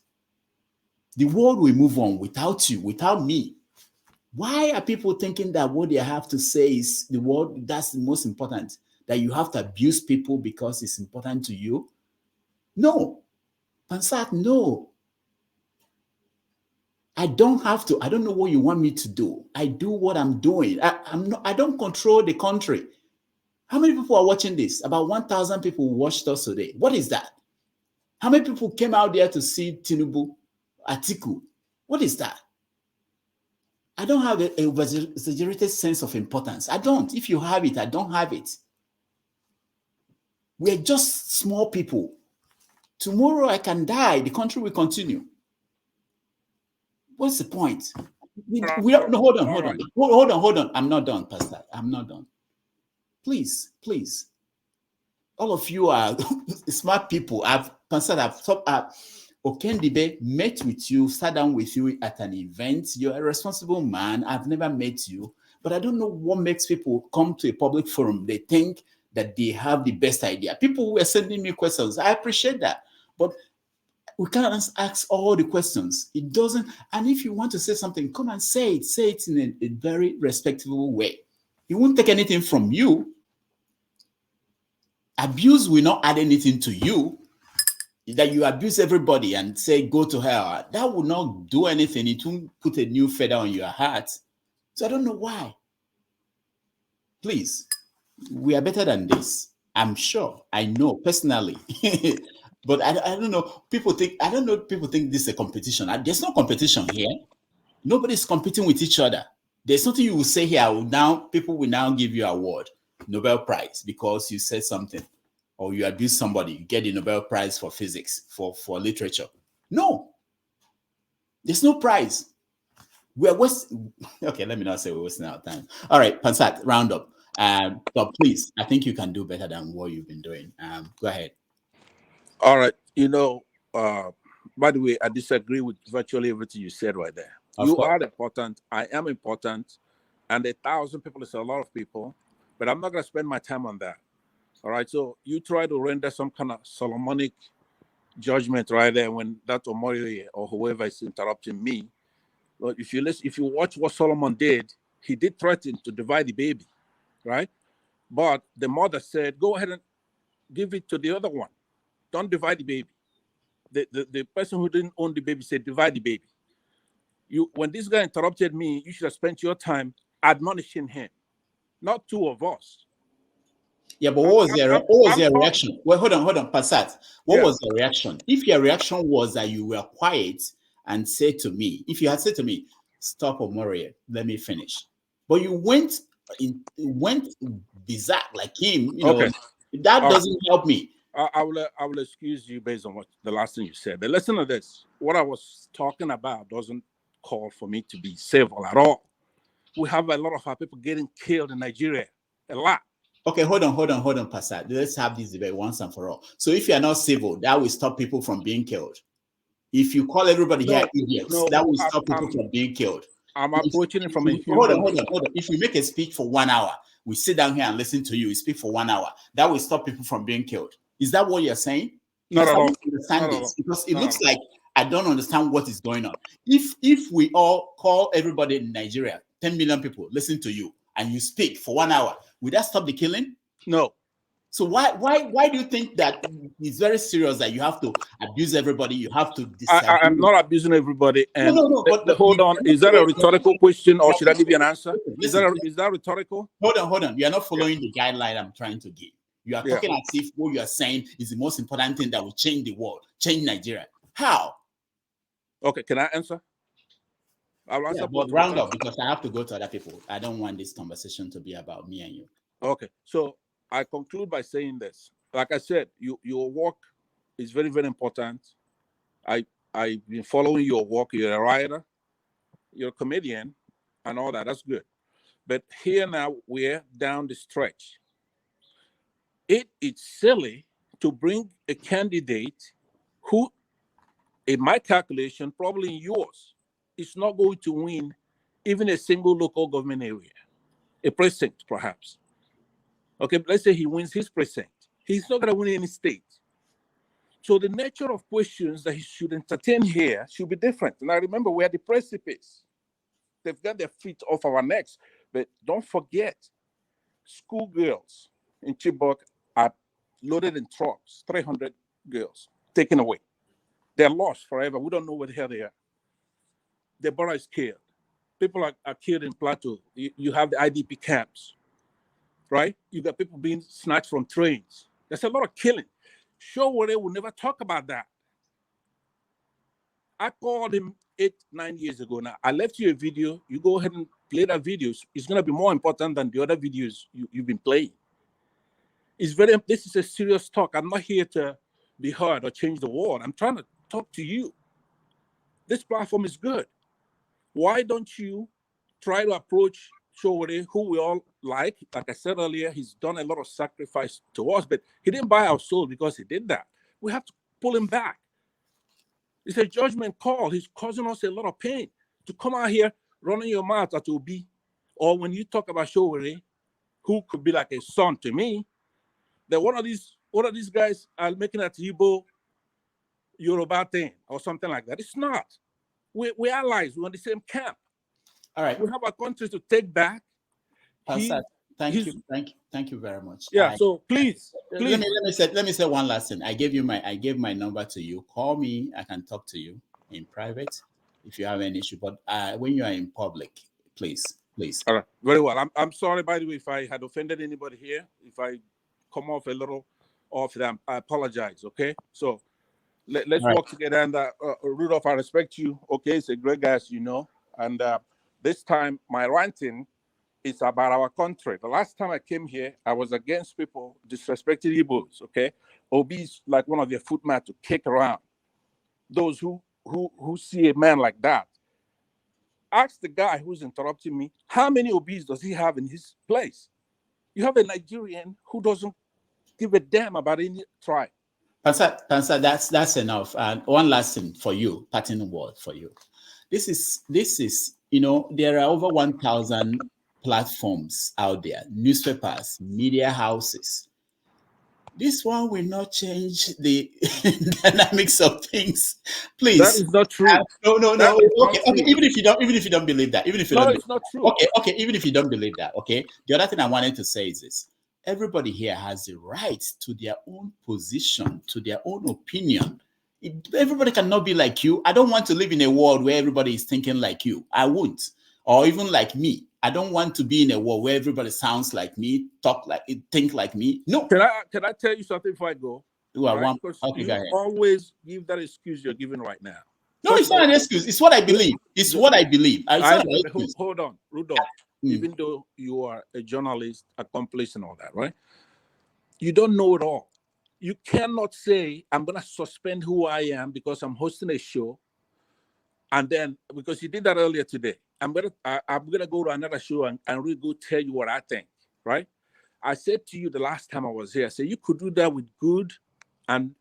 S2: The world will move on without you, without me. Why are people thinking that what they have to say is the world, that's the most important, that you have to abuse people because it's important to you? No. Pansat, no. I don't have to. I don't know what you want me to do. I do what I'm doing. I don't control the country. How many people are watching this? About 1,000 people watched us today. What is that? How many people came out there to see Tinubu, Atiku? What is that? I don't have a exaggerated sense of importance. I don't. If you have it, I don't have it. We're just small people. Tomorrow I can die. The country will continue. What's the point? Hold on. I'm not done, Pastor. I'm not done. Please. All of you are smart people. Okendibe met with you, sat down with you at an event. You're a responsible man. I've never met you, but I don't know what makes people come to a public forum. They think that they have the best idea. People were sending me questions. I appreciate that, but we can't ask all the questions. It doesn't. And if you want to say something, come and say it. Say it in a very respectable way. He won't take anything from you. Abuse will not add anything to you. That you abuse everybody and say, go to hell, that will not do anything. It won't put a new feather on your heart. So I don't know why. Please, we are better than this. I'm sure. I know personally. But I don't know. People think this is a competition. There's no competition here. Nobody's competing with each other. There's nothing you will say here. People will now give you an award, Nobel Prize, because you said something. Or you abuse somebody, you get the Nobel Prize for physics, for literature. No. There's no prize. Okay, let me not say we're wasting our time. All right, Pansat, round up. But please, I think you can do better than what you've been doing. Go ahead.
S10: All right. By the way, I disagree with virtually everything you said right there. You are important. I am important. And 1,000 people is a lot of people. But I'm not going to spend my time on that. All right, so you try to render some kind of Solomonic judgment right there when that Omoyele or whoever is interrupting me. But if you watch what Solomon did, he did threaten to divide the baby, right? But the mother said, go ahead and give it to the other one. Don't divide the baby. The person who didn't own the baby said, divide the baby. When this guy interrupted me, you should have spent your time admonishing him, not two of us.
S2: Yeah, but what was their reaction? Well, hold on, Passat. What was the reaction? If your reaction was that you were quiet and said to me, if you had said to me, stop Omoyele, let me finish. But you went bizarre like him, that doesn't help me.
S10: I will excuse you based on what the last thing you said. But listen to this. What I was talking about doesn't call for me to be civil at all. We have a lot of our people getting killed in Nigeria. A lot.
S2: Okay, hold on, Passat. Let's have this debate once and for all. So if you are not civil, that will stop people from being killed. If you call everybody here idiots, that will stop people from being killed.
S10: I'm approaching it from a human.
S2: Hold on. If we make a speech for 1 hour, we sit down here and listen to you. You speak for 1 hour. That will stop people from being killed. Is that what you're saying?
S10: Not at all.
S2: Understand this because it looks like I don't understand what is going on. If we all call everybody in Nigeria, 10 million people, listen to you, and you speak for 1 hour, will that stop the killing?
S10: No.
S2: So why do you think that it's very serious that you have to abuse everybody? You have to disagree.
S10: I'm not abusing everybody. And
S2: No. But
S10: hold on. Is that a rhetorical question, or should I give you an answer?
S2: Listen,
S10: Is that rhetorical?
S2: Hold on. You are not following the guideline I'm trying to give. You are talking as if what you are saying is the most important thing that will change the world, change Nigeria. How?
S10: Okay, can I answer? I'll answer.
S2: But round up, because I have to go to other people. I don't want this conversation to be about me and you.
S10: Okay, so I conclude by saying this. Like I said, your work is very, very important. I've been following your work. You're a writer, you're a comedian, and all that. That's good. But here now we're down the stretch. It's silly to bring a candidate who, in my calculation, probably in yours, is not going to win even a single local government area, a precinct perhaps. Okay, but let's say he wins his precinct. He's not going to win any state. So the nature of questions that he should entertain here should be different. And I remember we're at the precipice. They've got their feet off our necks. But don't forget, schoolgirls in Chibok are loaded in trucks, 300 girls taken away. They're lost forever. We don't know where the hell they are. Their brother is killed. People are killed in Plateau. You have the IDP camps, right? You got people being snatched from trains. There's a lot of killing. Sowore will never talk about that. I called him 8-9 years ago now. I left you a video. You go ahead and play that video. It's going to be more important than the other videos you've been playing. This is a serious talk. I'm not here to be heard or change the world. I'm trying to talk to you. This platform is good. Why don't you try to approach Sowore, who we all like? Like I said earlier, he's done a lot of sacrifice to us, but he didn't buy our soul because he did that. We have to pull him back. It's a judgment call. He's causing us a lot of pain. To come out here running your mouth at Obi, or when you talk about Sowore, who could be like a son to me, that one of these guys are making a Igbo Yoruba thing or something like that. It's not. We're allies. We're in the same camp.
S2: All right.
S10: We have our country to take back.
S2: Thank you very much.
S10: Yeah. So please.
S2: Let me say one last thing. I gave my number to you. Call me. I can talk to you in private if you have any issue. But when you are in public, please.
S10: All right. Very well. I'm sorry, by the way, if I had offended anybody here. If I come off a little off them, I apologize. Okay. So let's work together. And Rudolph, I respect you. Okay, it's a great guy, as you know. And this time, my ranting is about our country. The last time I came here, I was against people disrespecting Igbos. Okay, Obi is like one of their footmen to kick around. Those who see a man like that. Ask the guy who's interrupting me, how many Obis does he have in his place? You have a Nigerian who doesn't give a damn about any tribe.
S2: Pansa, that's enough. And one last thing for you, parting word for you. This is, there are over 1,000 platforms out there, newspapers, media houses. This one will not change the dynamics of things. Please.
S10: That is not true.
S2: No. Okay. Even if you don't believe that,
S10: it's not true.
S2: Okay. Even if you don't believe that, okay. The other thing I wanted to say is this: everybody here has the right to their own position, to their own opinion. Everybody cannot be like you. I don't want to live in a world where everybody is thinking like you. I won't, or even like me. I don't want to be in a world where everybody sounds like me, think like me. No.
S10: Can I tell you something before I go?
S2: You
S10: always give that excuse you're giving right now.
S2: No, it's not an excuse. It's what I believe. It's what I believe.
S10: Hold on, Rudolph. Even though you are a journalist, accomplished and all that, right? You don't know it all. You cannot say, I'm going to suspend who I am because I'm hosting a show. And then, because you did that earlier today, I'm gonna go to another show and really go tell you what I think, right? I said to you the last time I was here, I said you could do that with good and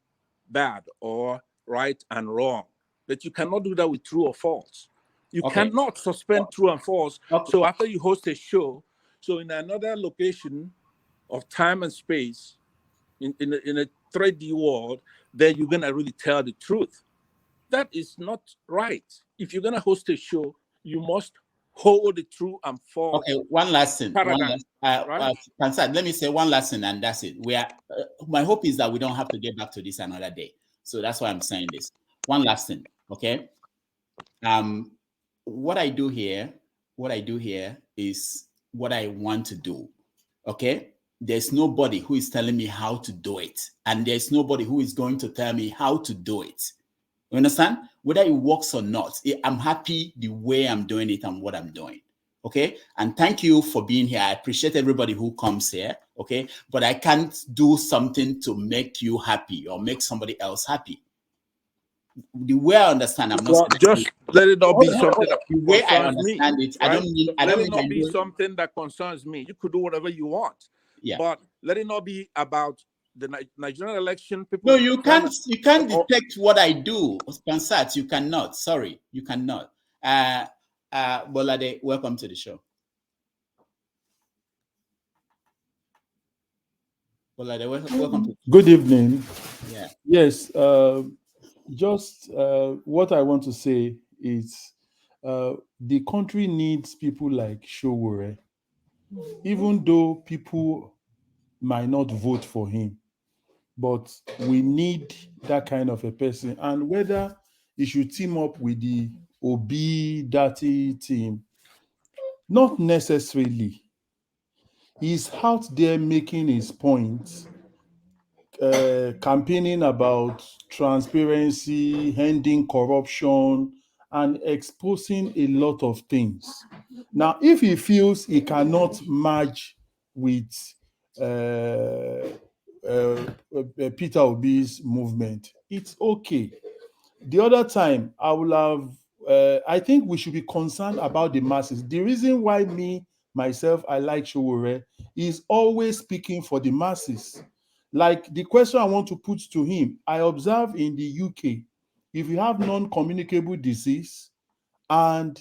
S10: bad, or right and wrong, but you cannot do that with true or false. You cannot suspend true and false. So after you host a show, so in another location of time and space, in a 3D world, then you're gonna really tell the truth. That is not right. If you're gonna host a show, you must hold the true and false.
S2: Okay, one last thing.
S10: Paradigm, right?
S2: Pansat, let me say one last thing, and that's it. We are. My hope is that we don't have to get back to this another day. So that's why I'm saying this. One last thing, okay? What I do here is what I want to do. Okay? There's nobody who is telling me how to do it, and there's nobody who is going to tell me how to do it. You understand? Whether it works or not, I'm happy the way I'm doing it and what I'm doing. Okay? And thank you for being here. I appreciate everybody who comes here. Okay? But I can't do something to make you happy or make somebody else happy. The way I understand, I'm not
S10: just let it not be something that
S2: the way I
S10: concerns me.
S2: understand it.
S10: Right?
S2: I
S10: Let
S2: don't
S10: it not
S2: mean
S10: be something that concerns me. You could do whatever you want.
S2: Yeah.
S10: But let it not be about the Nigerian election. People.
S2: No, you can't detect what I do, Pansat. You cannot. Sorry, you cannot. Bolade, welcome to the show. Bolade, welcome to
S18: Good evening.
S2: Yeah.
S18: Yes. Just what I want to say is the country needs people like Sowore, even though people might not vote for him. But we need that kind of a person. And whether he should team up with the Obi Dirty team, not necessarily. He's out there making his point, campaigning about transparency, ending corruption, and exposing a lot of things. Now, if he feels he cannot merge with Peter Obi's movement, it's okay. The other time, I think we should be concerned about the masses. The reason why I like Sowore is always speaking for the masses. Like the question I want to put to him, I observe in the UK, if you have non-communicable disease and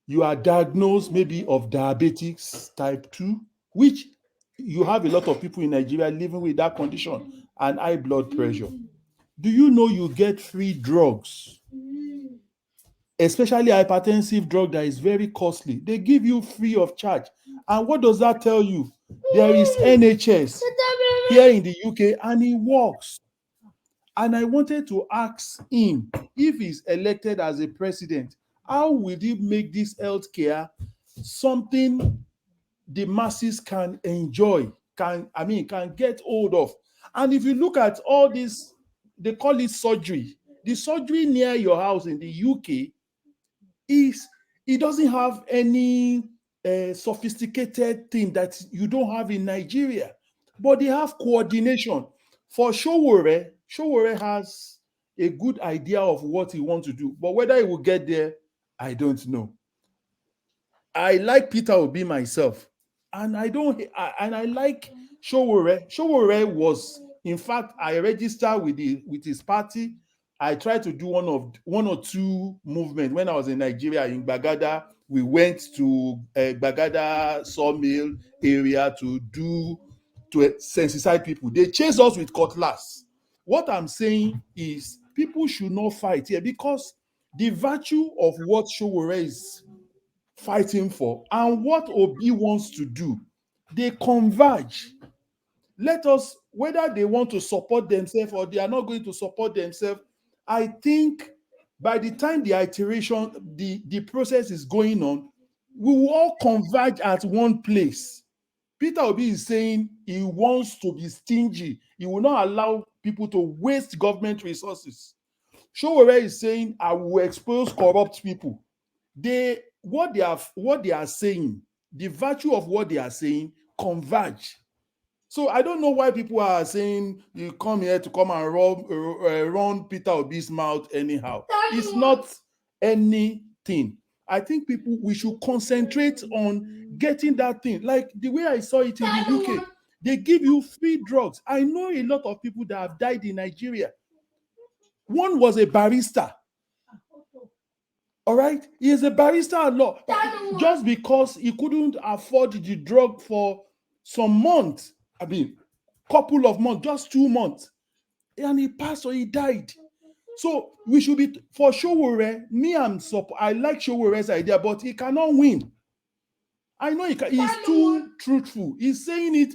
S18: you are diagnosed maybe of diabetics type 2, which you have a lot of people in Nigeria living with that condition, and high blood pressure. Do you know you get free drugs, especially hypertensive drug that is very costly? They give you free of charge. And what does that tell you? There is NHS here in the UK and it works. And I wanted to ask him, if he's elected as a president, how will he make this healthcare something the masses can enjoy, can get hold of? And if you look at all this, they call it surgery. The surgery near your house in the UK it doesn't have any sophisticated thing that you don't have in Nigeria, but they have coordination. For Sowore has a good idea of what he wants to do, but whether he will get there, I don't know. I like Peter Obi myself, and I like Sowore. Sowore was, in fact, I registered with his party. I tried to do one or two movements when I was in Nigeria. In Bagada, we went to Bagada sawmill area to sensitize people. They chased us with cutlass. What I'm saying is people should not fight here, because the virtue of what Sowore is fighting for and what Obi wants to do, they converge. Let us, whether they want to support themselves or they are not going to support themselves, I think by the time the iteration, the process is going on, we will all converge at one place. Peter Obi is saying he wants to be stingy. He will not allow people to waste government resources. Sowore is saying, I will expose corrupt people. What they are saying, the virtue of what they are saying converge. So I don't know why people are saying you come here to come and run Peter Obi's mouth anyhow. It's not anything. I think we should concentrate on getting that thing. Like the way I saw it in the UK, they give you free drugs. I know a lot of people that have died in Nigeria. One was a barrister. All right, he is a barrister at law. Just because he couldn't afford the drug for some months, couple of months, just 2 months, and he passed or he died. So we should be for Sowore. I like Showore's idea, but he cannot win. I know he's too truthful. He's saying it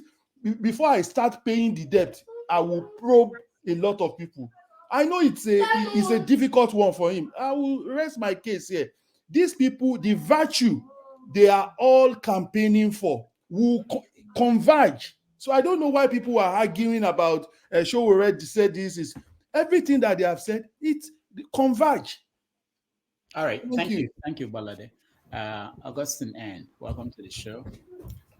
S18: before I start paying the debt. I will probe a lot of people. I know it's a difficult one for him. I will rest my case here. These people, the virtue they are all campaigning for will converge. So I don't know why people are arguing about Sowore said this is everything that they have said. It converge.
S2: All right, thank you. Thank you, Balade. Augustine N., welcome to the show.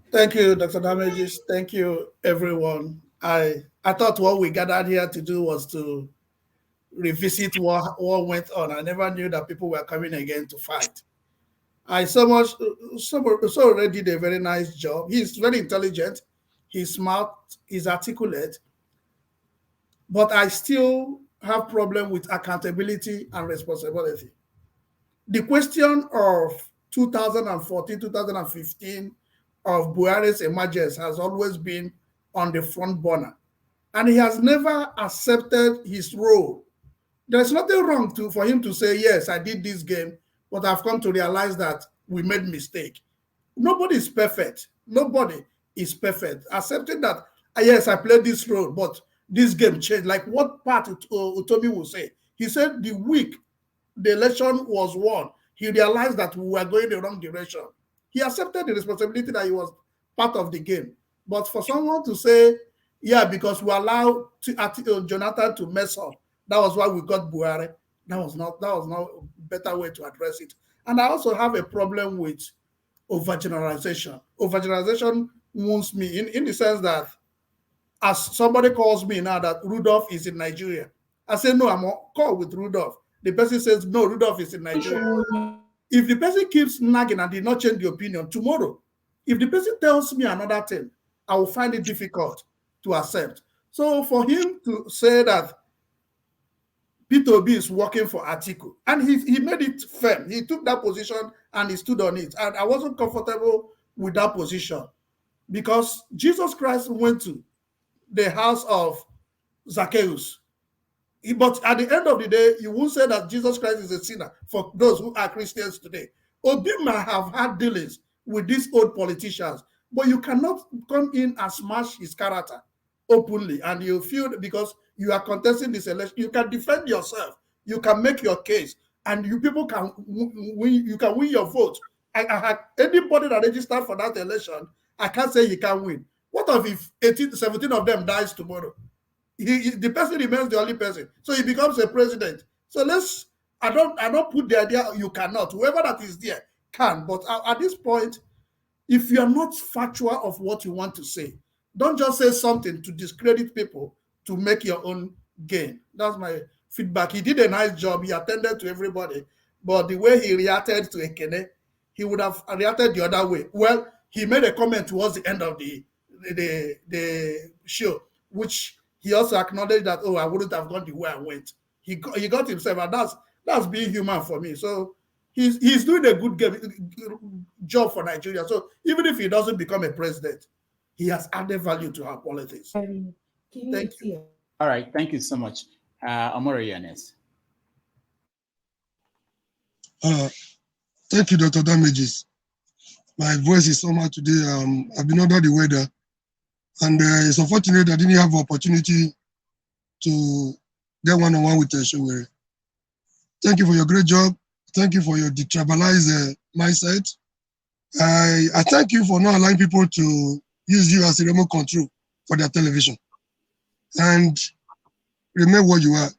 S11: Thank you, Dr. Damages. Thank you, everyone. I thought what we gathered here to do was to revisit what went on. I never knew that people were coming again to fight. Sowore did a very nice job. He's very intelligent, he's smart, he's articulate, but I still have problem with accountability and responsibility. The question of 2014, 2015 of Buhari's emergence has always been on the front burner, and he has never accepted his role. There's nothing wrong for him to say, yes, I did this game, but I've come to realize that we made mistake. Nobody is perfect. Nobody is perfect. Accepting that, yes, I played this role, but this game changed. Like what part Utomi will say? He said the week the election was won, he realized that we were going the wrong direction. He accepted the responsibility that he was part of the game. But for someone to say, yeah, because we allowed Jonathan to mess up, that was why we got Buhari, that was not a better way to address it. And I also have a problem with overgeneralization. Overgeneralization wounds me in the sense that as somebody calls me now that Rudolph is in Nigeria, I say, no, I'm on call with Rudolph. The person says, no, Rudolph is in Nigeria. If the person keeps nagging and did not change the opinion, tomorrow, if the person tells me another thing, I will find it difficult to accept. So for him to say that Peter Obi is working for Atiku, and he made it firm. He took that position and he stood on it. And I wasn't comfortable with that position because Jesus Christ went to the house of Zacchaeus. But at the end of the day, you won't say that Jesus Christ is a sinner for those who are Christians today. Obi might have had dealings with these old politicians, but you cannot come in and smash his character openly, and you feel because you are contesting this election, you can defend yourself, you can make your case, and you people can win. You can win your vote. Anybody that registered for that election, I can't say he can win. What if 17 of them dies tomorrow? The person remains the only person, so he becomes a president. So I don't put the idea you cannot. Whoever that is there can, but at this point, if you are not factual of what you want to say, don't just say something to discredit people to make your own gain. That's my feedback. He did a nice job. He attended to everybody, but the way he reacted to Ekene, he would have reacted the other way. Well, he made a comment towards the end of the show, which he also acknowledged that, I wouldn't have gone the way I went. He got himself, and that's being human for me. So he's doing a good job for Nigeria. So even if he doesn't become a president, he has added value to our politics. Thank you.
S2: All right, thank you so much. Omoyele.
S17: Thank you, Dr. Damages. My voice is somehow today. I've been under the weather, and it's unfortunate I didn't have an opportunity to get one-on-one with Sowore. Thank you for your great job. Thank you for your detribalized mindset. I thank you for not allowing people to use you as a remote control for their television. And remain what you are.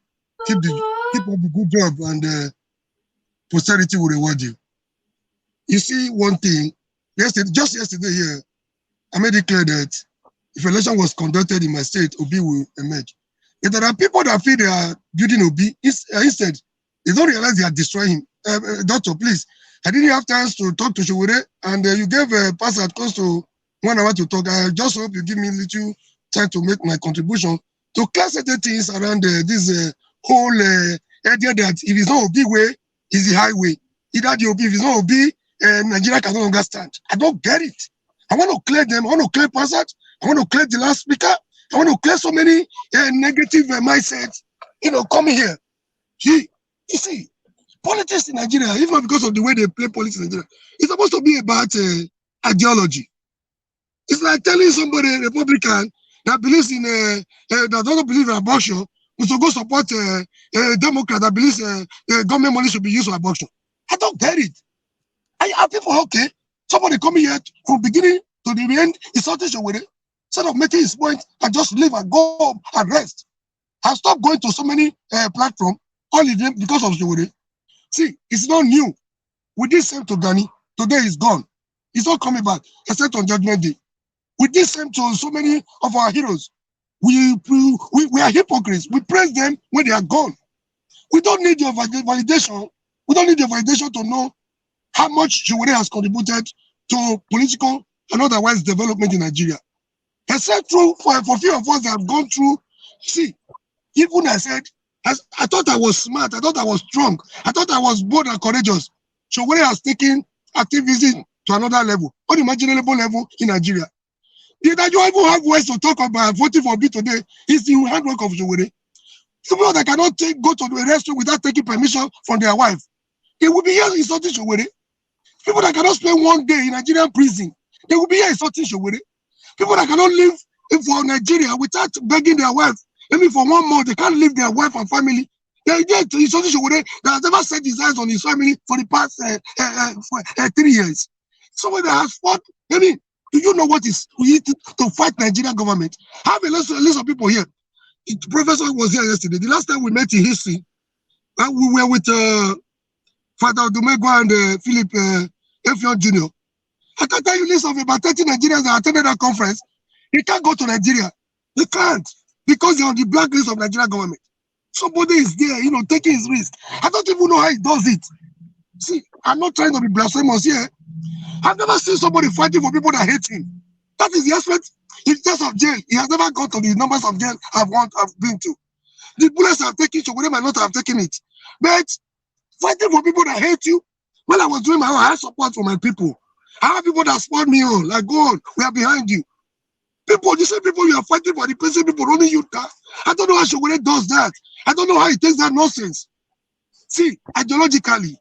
S17: Keep up the good job, and posterity will reward you. You see one thing, just yesterday here, I made it clear that if election was conducted in my state, Obi will emerge. If there are people that feel they are building Obi, instead, they don't realize they are destroying him. Doctor, please, I didn't have time to talk to Sowore, and you gave a pass at close to 1 hour to talk. I just hope you give me a little time to make my contribution to clear certain things around this whole idea that if it's not Obi way, it's the highway. Either the Obi, if it's not Obi, Nigeria can no longer stand. I don't get it. I want to clear them. I want to clear Passat. I want to clear the last speaker. I want to clear so many negative mindsets, coming here. See, you see, politics in Nigeria, even not because of the way they play politics in Nigeria, it's supposed to be about ideology. It's like telling somebody, a Republican, that believes in, that doesn't believe in abortion, we should go support a Democrat that believes government money should be used for abortion. I don't get it. I have people, okay, somebody coming here from beginning to the end, insulting Sowore, instead of making his point and just leave and go home and rest. I stopped going to so many platforms, all of them because of Sowore. See, it's not new. We did same to Gani. Today he's gone. He's not coming back, except on Judgment Day. We did same to so many of our heroes. We are hypocrites. We praise them when they are gone. We don't need your validation. We don't need your validation to know how much Sowore has contributed to political and otherwise development in Nigeria. Except for few of us that have gone through, see, even I said, I thought I was smart, I thought I was strong, I thought I was bold and courageous. Sowore has taken activism to another level, unimaginable level in Nigeria. That you even have ways to talk about voting for Obi today is the handwork of Sowore. People that cannot go to the restroom without taking permission from their wife. They will be here insulting Sowore. People that cannot spend one day in Nigerian prison, they will be here insulting Sowore. People that cannot live for Nigeria without begging their wife, maybe for 1 month, they can't leave their wife and family. They are here insulting Sowore that has never set his eyes on his family for the past 3 years. Someone that has fought, I mean, do you know what is we need to fight Nigerian government? I have a list of people here. The professor was here yesterday. The last time we met in history, we were with Father Dumego and Philip Effion Jr. I can tell you list of about 30 Nigerians that attended that conference. They can't go to Nigeria. They can't because they're on the blacklist of Nigerian government. Somebody is there, you know, taking his risk. I don't even know how he does it. See, I'm not trying to be blasphemous here. I've never seen somebody fighting for people that hate him. That is the aspect. In terms of jail, he has never gone to the numbers of jail I've been to. The bullets I've taken, Sowore might not have taken it. But fighting for people that hate you, when I was doing my own, I had support from my people. I have people that support me on, like, go on, we are behind you. People, the same people you are fighting for, the same people only you that. I don't know how Sowore does that. I don't know how he takes that nonsense. See, ideologically.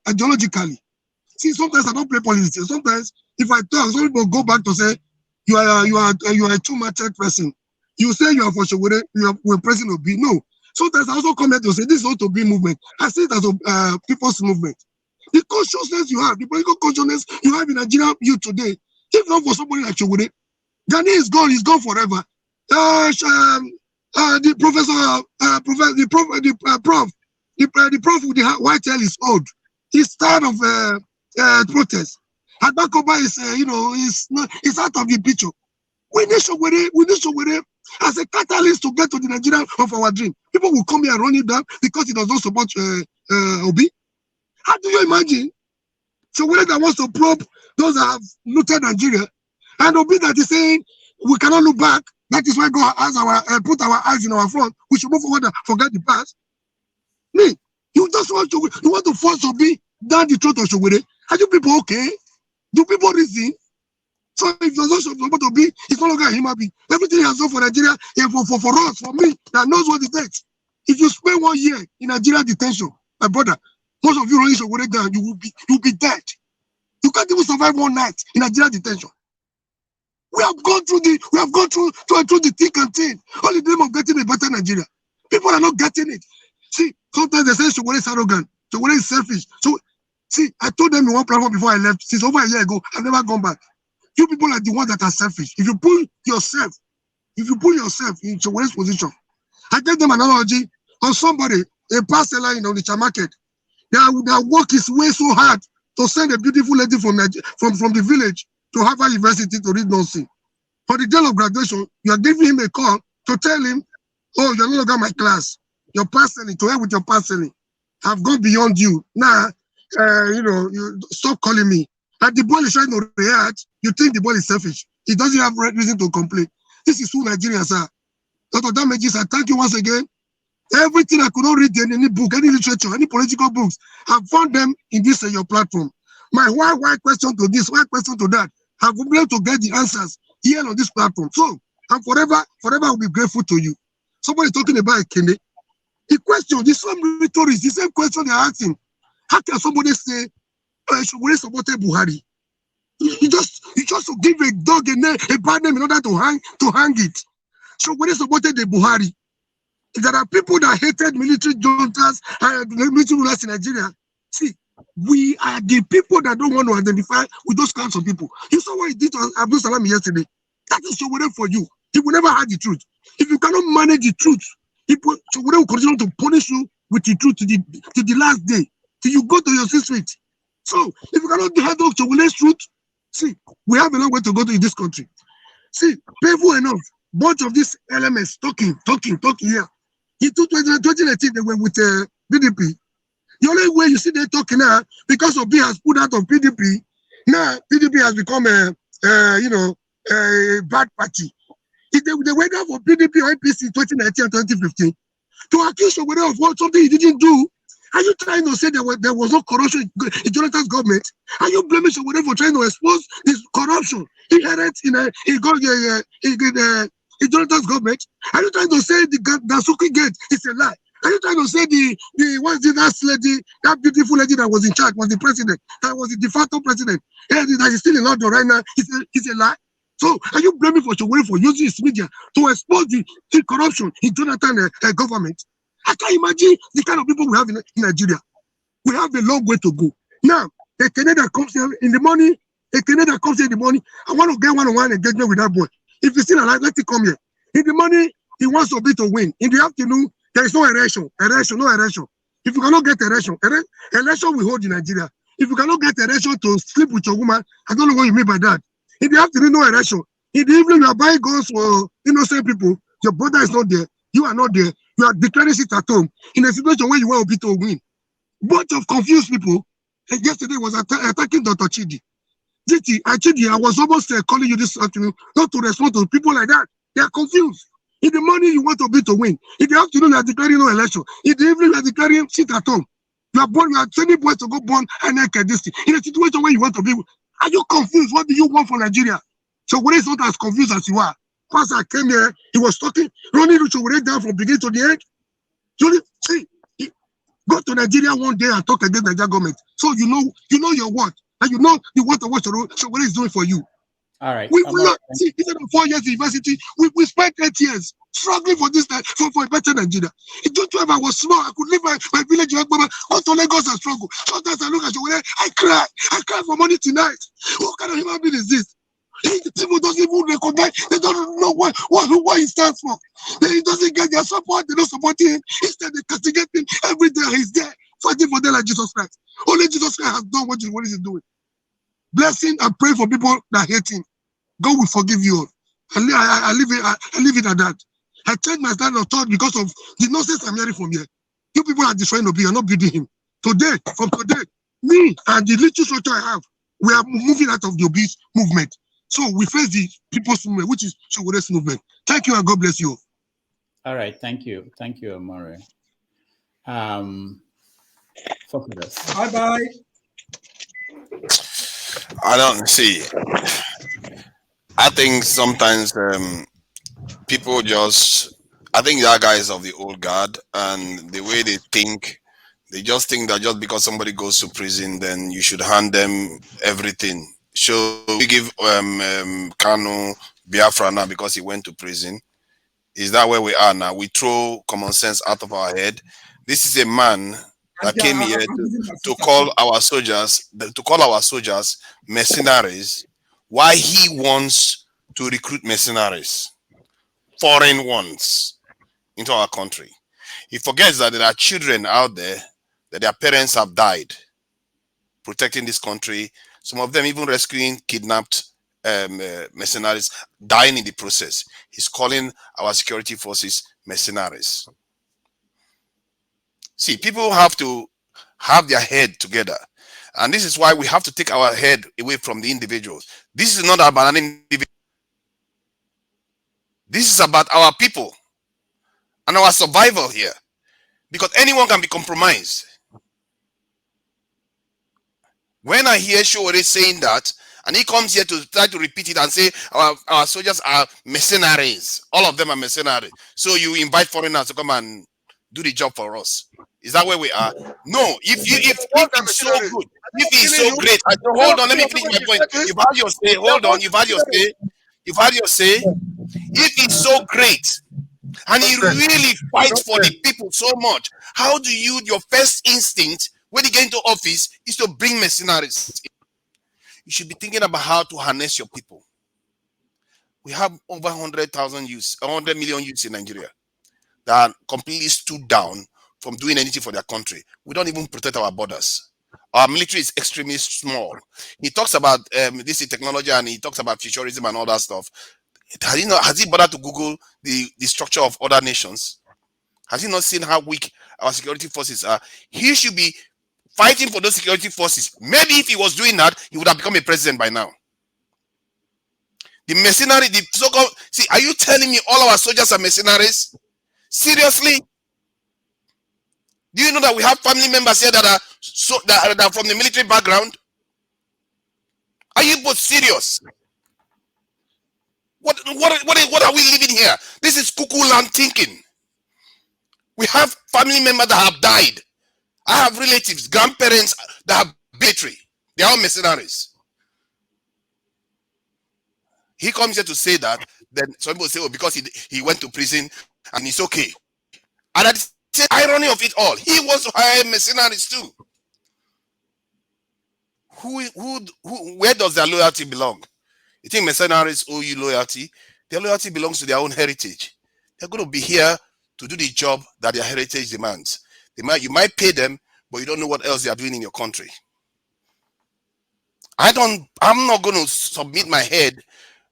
S17: See, sometimes I don't play politics. Sometimes, if I talk, some people go back to say, you are a too-matched person. You say you are for Sowore, you are President Obi. No. Sometimes I also come here to say this is not to be movement. I see it as a people's movement. The consciousness you have, the political consciousness you have in Nigeria youth today, if not for somebody like Sowore, Gani is gone. He's gone forever. The prof with the white hair is old. He's tired of protest. Abakoba is, he's out of the picture. We need Sowore as a catalyst to get to the Nigeria of our dream. People will come here and run it down because he does not support Obi. How do you imagine Sowore that wants to probe those that have looted Nigeria, and Obi that is saying we cannot look back? That is why God has put our eyes in our front. We should move forward and forget the past. Me, you just want to force Obi down the throat of Sowore. Are you people okay? Do people reason? So if you're not supposed to be, it's no longer a human being. Everything he has done for Nigeria, and for us, for me, that knows what it takes. If you spend 1 year in Nigeria detention, my brother, most of you running Sowore down, you'll be dead. You can't even survive 1 night in Nigeria detention. We have gone through the thick and thin. All in the name of getting a better Nigeria. People are not getting it. See, sometimes they say Sowore is arrogant. Sowore is selfish. So, see, I told them in one platform before I left, since over a year ago, I've never gone back. You people are the ones that are selfish. If you put yourself in Sowore's position, I gave them an analogy on somebody, a parceller in the market. Their work is way so hard to send a beautiful lady from the village to Harvard University to read nursing. For the day of graduation, you are giving him a call to tell him, oh, you're no longer my class. You're parceling, to hell with your parceling. I've gone beyond you. Now, you stop calling me. And the boy is trying to react. You think the boy is selfish. He doesn't have reason to complain. This is who Nigerians are. Dr. Damages, I thank you once again. Everything I could not read in any book, any literature, any political books, I found them in this your platform. My why question to this, why question to that, I've been able to get the answers here on this platform. So, I'm forever will be grateful to you. Somebody talking about Kende. The question, the same rhetoric, the same question they're asking. How can somebody say, Sowore supported Buhari? You just give a dog a bad name in order to hang it. Sowore supported the Buhari. If there are people that hated military juntas and military rulers in Nigeria, see, we are the people that don't want to identify with those kinds of people. You saw what he did to Abdul Salam yesterday. That is Sowore for you. He will never hide the truth. If you cannot manage the truth, Sowore will continue to punish you with the truth to the last day, till you go to your street. So, if you cannot handle Sowore's truth, see, we have a long way to go to in this country. See, painful enough, bunch of these elements talking here. In 2018, they were with PDP. The only way you see them talking now, because Obi has put out of PDP, now PDP has become a bad party. If they went out for PDP or APC in 2019 and 2015, to accuse Sowore of something he didn't do, are you trying to say there was no corruption in Jonathan's government? Are you blaming Sowore for trying to expose this corruption inherent in Jonathan's government? Are you trying to say the Dasuki gate is a lie? Are you trying to say that beautiful lady that was in charge was the president, that was the de facto president, that is still in London right now, is a lie? So are you blaming for Sowore for using his media to expose the corruption in Jonathan's government? I can't imagine the kind of people we have in Nigeria. We have a long way to go. Now, a Canada comes here in the morning, I want to get one-on-one engagement with that boy. If he's still alive, let him come here. In the morning, he wants to be to win. In the afternoon, there is no election. No election. If you cannot get election we hold in Nigeria. If you cannot get election to sleep with your woman, I don't know what you mean by that. In the afternoon, no election. In the evening, you are buying guns for innocent people. Your brother is not there. You are not there. You are declaring it at home in a situation where you want to win. Bunch of confused people. And yesterday was attacking Dr. Chidi. I was almost calling you this afternoon not to respond to people like that. They are confused. In the morning, you want to win. In the afternoon, you are declaring no election. In the evening, you are declaring sit at home. You are sending boys to go born and this thing. In a situation where you want to be. Are you confused? What do you want from Nigeria? Sowore is not as confused as you are. Pastor came here, he was talking, running Sowore down from beginning to the end. Go to Nigeria one day and talk against the Nigeria government. So you know your what, and you know the what Sowore is doing for you.
S2: All right.
S17: We will not see even 4 years university. We spent 8 years struggling for this for a better Nigeria. In 2012, I was small. I could leave my village in Agbama, go to Lagos and struggle. Sometimes I look at Sowore, I cry for money tonight. What kind of human being is this? People don't even recognize, they don't know what he stands for. He doesn't get their support, they don't support him. Instead, they castigate him every day. He's there fighting for them like Jesus Christ. Only Jesus Christ has done what he's doing. Blessing and pray for people that hate him. God will forgive you all. I leave it at that. I changed my style of thought because of the nonsense I'm hearing from here. You people are destroying Obi, you're not building him. From today, me and the little structure I have, we are moving out of the Obi's movement. So we face the people's movement, which is Sowore's movement. Thank you and God bless you.
S2: All right, thank you, Amore.
S11: Bye.
S13: I don't see. I think sometimes people I think that guy is of the old guard, and the way they think, they just think that just because somebody goes to prison, then you should hand them everything. So we give Kanu Biafra now because he went to prison. Is that where we are now? We throw common sense out of our head. This is a man that came here to call our soldiers mercenaries. Why he wants to recruit mercenaries, foreign ones, into our country. He forgets that there are children out there that their parents have died protecting this country. Some of them even rescuing kidnapped mercenaries, dying in the process. He's calling our security forces mercenaries. See, people have to have their head together. And this is why we have to take our head away from the individuals. This is not about an individual. This is about our people and our survival here. Because anyone can be compromised. When I hear Sowore saying that, and he comes here to try to repeat it and say our soldiers are mercenaries. All of them are mercenaries. So you invite foreigners to come and do the job for us. Is that where we are? No. If it's so good, if he's so great, hold on. Let me finish my point. You've had your say. Hold on. You've had your say. You've had your say. If he's so great and he really fights for the people so much, how do your first instinct when you get into office is to bring mercenaries? You should be thinking about how to harness your people. We have over 100,000 youths, 100 million youths in Nigeria that are completely stood down from doing anything for their country. We don't even protect our borders. Our military is extremely small. He talks about this technology and he talks about futurism and all that stuff. Has he bothered to Google the structure of other nations? Has he not seen how weak our security forces are? He should be fighting for those security forces. Maybe if he was doing that, he would have become a president by now. The mercenary, the so-called, see, are you telling me all our soldiers are mercenaries? Seriously? Do you know that we have family members here that are from the military background? Are you both serious? What are we living here? This is cuckoo land thinking. We have family members that have died. I have relatives, grandparents that have military. They are all mercenaries. He comes here to say that, then some people say, oh, because he went to prison and it's okay. And that's the irony of it all. He wants to hire mercenaries too. Where does their loyalty belong? You think mercenaries owe you loyalty? Their loyalty belongs to their own heritage. They're going to be here to do the job that their heritage demands. You might pay them, but you don't know what else they are doing in your country. I'm not going to submit my head,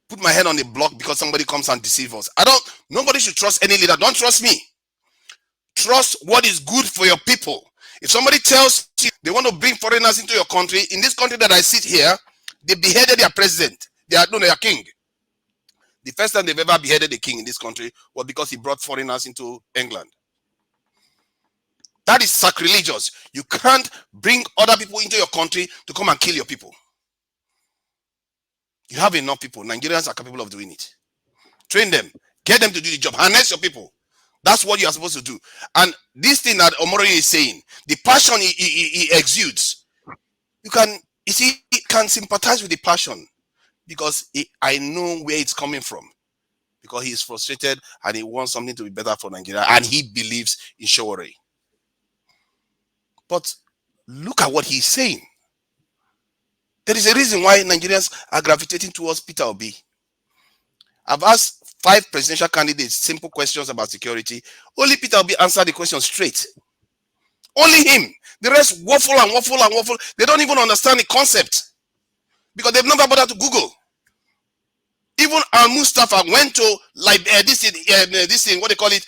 S13: put my head on the block because somebody comes and deceives us. Nobody should trust any leader. Don't trust me. Trust what is good for your people. If somebody tells you they want to bring foreigners into your country, in this country that I sit here, they beheaded their president. Their king. The first time they've ever beheaded a king in this country was because he brought foreigners into England. That is sacrilegious. You can't bring other people into your country to come and kill your people. You have enough people. Nigerians are capable of doing it. Train them. Get them to do the job. Harness your people. That's what you are supposed to do. And this thing that Omoyele is saying, the passion he exudes, you can sympathize with the passion because I know where it's coming from. Because he is frustrated and he wants something to be better for Nigeria and he believes in Sowore. But look at what he's saying. There is a reason why Nigerians are gravitating towards Peter Obi. I've asked 5 presidential candidates simple questions about security. Only Peter Obi answered the question straight. Only him. The rest waffle and waffle and waffle. They don't even understand the concept because they've never bothered to Google. Even Mustafa went to this thing, what they call it,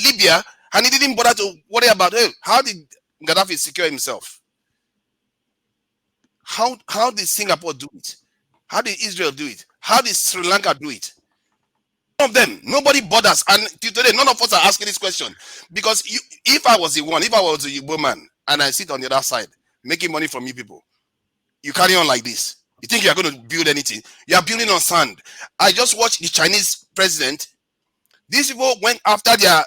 S13: Libya, and he didn't bother to worry about how did Gaddafi secure himself. How did Singapore do it? How did Israel do it? How did Sri Lanka do it? None of them. Nobody bothers. And today, none of us are asking this question. Because if I was a Igbo man, and I sit on the other side, making money from you people, you carry on like this. You think you are going to build anything? You are building on sand. I just watched the Chinese president. These people went after their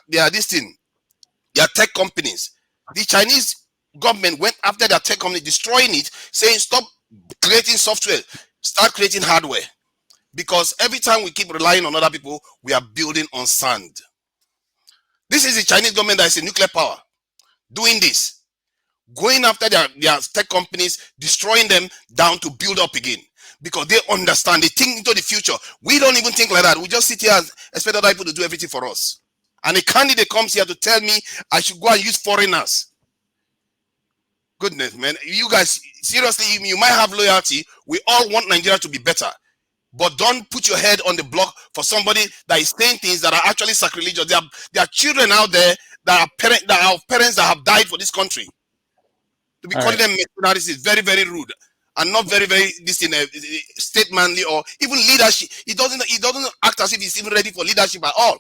S13: tech companies. The Chinese government went after their tech company, destroying it, saying stop creating software, start creating hardware. Because every time we keep relying on other people, we are building on sand. This is the Chinese government that is a nuclear power doing this. Going after their tech companies, destroying them down to build up again. Because they understand, they think into the future. We don't even think like that. We just sit here and expect other people to do everything for us. And a candidate comes here to tell me I should go and use foreigners. Goodness, man. You guys, seriously, you might have loyalty. We all want Nigeria to be better. But don't put your head on the block for somebody that is saying things that are actually sacrilegious. There are children out there that are parents that have died for this country. To be calling them mercenaries is very, very rude and not very, very statesmanly or even leadership. He doesn't act as if he's even ready for leadership at all.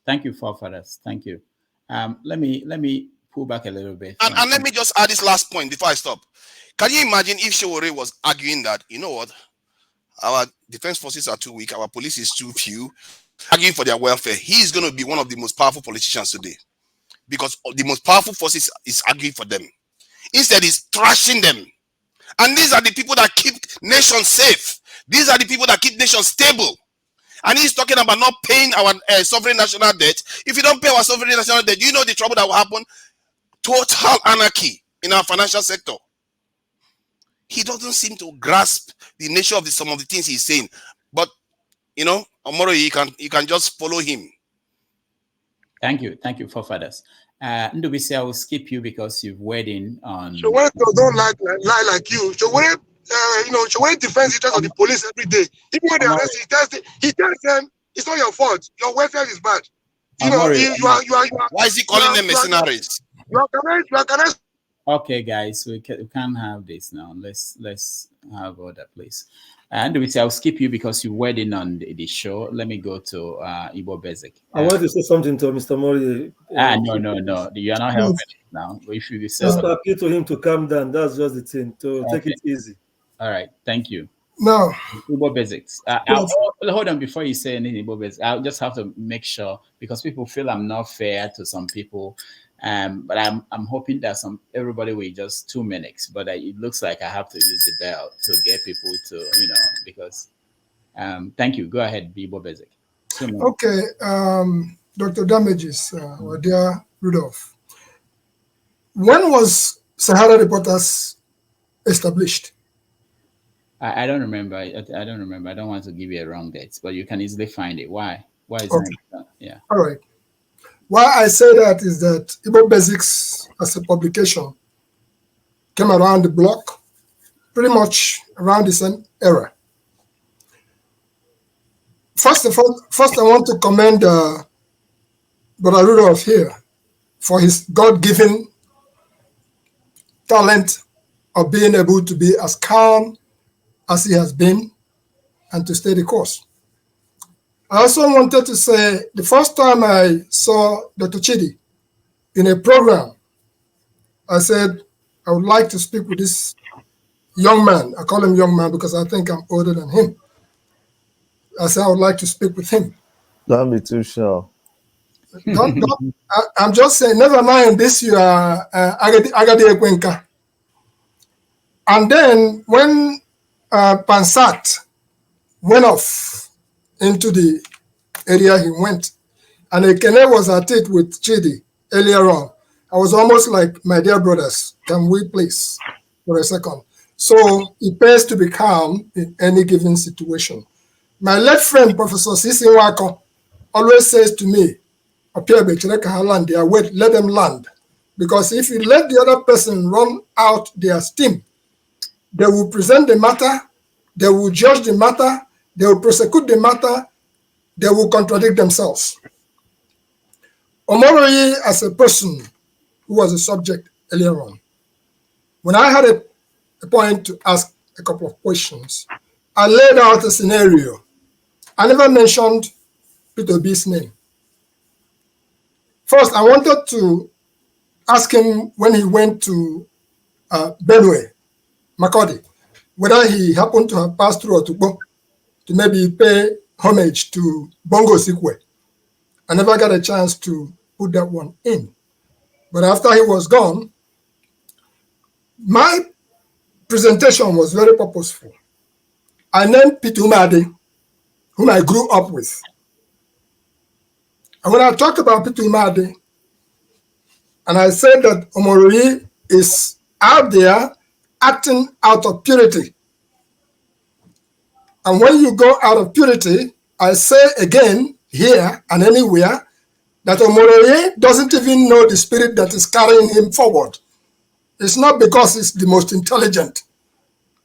S2: Thank you, forefathers. Thank you. Let me pull back a little bit.
S13: And let me just add this last point before I stop. Can you imagine if Sowore was arguing that, you know what, our defense forces are too weak, our police is too few, arguing for their welfare? He is going to be one of the most powerful politicians today. because the most powerful forces is arguing for them. Instead, he's trashing them. And these are the people that keep nations safe. These are the people that keep nations stable. And he's talking about not paying our sovereign national debt. If you don't pay our sovereign national debt, you know the trouble that will happen? Total anarchy in our financial sector. He doesn't seem to grasp the nature of some of the things he's saying. But, you know, tomorrow you can just follow him.
S2: Thank you, forefathers. Ndubisi, I will skip you because you've weighed in on.
S17: Sowore don't lie like you. Sowore, Sowore defends the interest of the police every day. Even when they arrest you, he tells them it's not your fault. Your welfare is bad. You are.
S13: Why is he calling them mercenaries?
S17: You are correct.
S2: Okay, guys, we can't have this now. Let's have order, please. And I'll skip you because you weighed in on the show. Let me go to Igbo Basic.
S24: I want to say something to Mr. Mori.
S2: No. You are not helping now. If you say
S24: just appeal to him to calm down. That's just the thing. To take it easy.
S2: All right. Thank you.
S17: No.
S2: Igbo Basics. Hold on before you say anything, Igbo Basics. I'll just have to make sure because people feel I'm not fair to some people. But I'm hoping that everybody will just 2 minutes. But it looks like I have to use the bell to get people to, because. Thank you. Go ahead, Igbo Basic.
S14: Okay, Dr. Damages, our dear Rudolph. When was Sahara Reporters established?
S2: I don't remember. I don't remember. I don't want to give you a wrong date, but you can easily find it. Why? Why is that? Yeah.
S14: All right. Why I say that is that Igbo Basics as a publication came around the block pretty much around the same era. First, I want to commend Brother Rudolph here for his God-given talent of being able to be as calm as he has been and to stay the course. I also wanted to say the first time I saw Dr. Chidi in a program, I said, I would like to speak with this young man. I call him young man because I think I'm older than him. I said, I would like to speak with him.
S20: Don't be too sure.
S14: I'm just saying, never mind this, you are Agadi Ekwenka. And then when Pansat went off into the area he went, and Ekene was at it with Chidi earlier on, I was almost like, my dear brothers, can we please, for a second? So it pays to be calm in any given situation. My late friend, Professor Sisi Wako, always says to me, let them land. Because if you let the other person run out their steam, they will present the matter, they will judge the matter, they will prosecute the matter, they will contradict themselves. Omoroyi, as a person who was a subject earlier on, when I had a point to ask a couple of questions, I laid out a scenario. I never mentioned Peter Obi's name. First, I wanted to ask him when he went to Benue, Makodi, whether he happened to have passed through Otukbo to maybe pay homage to Bongo Sikwe. I never got a chance to put that one in. But after he was gone, my presentation was very purposeful. I named Peter Umadi, whom I grew up with. And when I talked about Peter Umadi, and I said that Omoroyi is out there acting out of purity. And when you go out of purity, I say again, here and anywhere, that Omoroyi doesn't even know the spirit that is carrying him forward. It's not because he's the most intelligent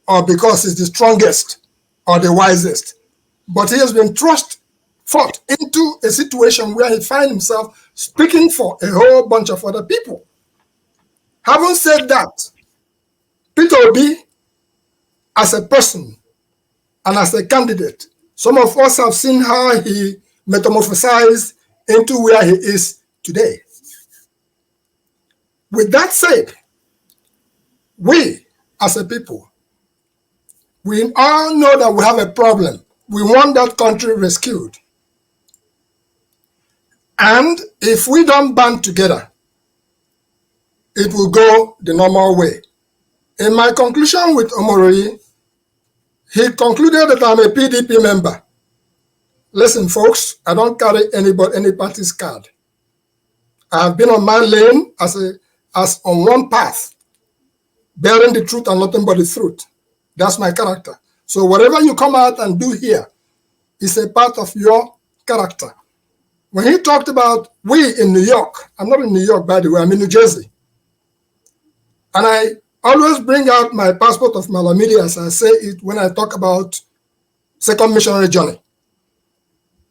S14: or because he's the strongest or the wisest, but he has been thrust forth into a situation where he finds himself speaking for a whole bunch of other people. Having said that, Peter Obi, as a person and as a candidate, some of us have seen how he metamorphosized into where he is today. With that said, we as a people, we all know that we have a problem. We want that country rescued. And if we don't band together it will go the normal way. In my conclusion with Omoyele, he concluded that I'm a PDP member. Listen, folks, I don't carry any party's card. I have been on my lane as on one path, bearing the truth and nothing but the truth. That's my character. So whatever you come out and do here is a part of your character. When he talked about we in New York, I'm not in New York, by the way, I'm in New Jersey. And I always bring out my passport of Malamidi as I say it when I talk about second missionary journey.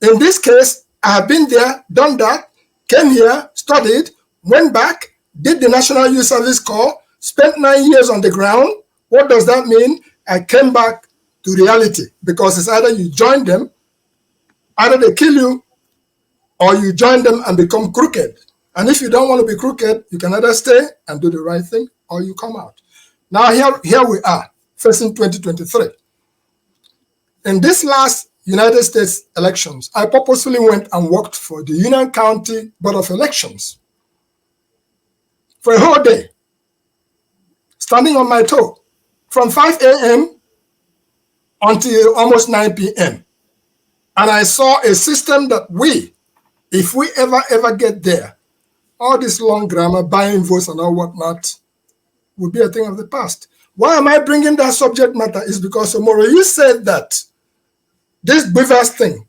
S14: In this case, I have been there, done that, came here, studied, went back, did the National Youth Service Corps, spent 9 years on the ground. What does that mean? I came back to reality because it's either you join them, either they kill you, or you join them and become crooked. And if you don't want to be crooked, you can either stay and do the right thing or you come out. Now here we are, facing 2023. In this last United States elections, I purposefully went and worked for the Union County Board of Elections for a whole day, standing on my toe from 5 a.m. until almost 9 p.m. And I saw a system that if we ever get there, all this long grammar, buying votes and all whatnot will be a thing of the past. Why am I bringing that subject matter? Is because Omoyele said that this Beavers thing,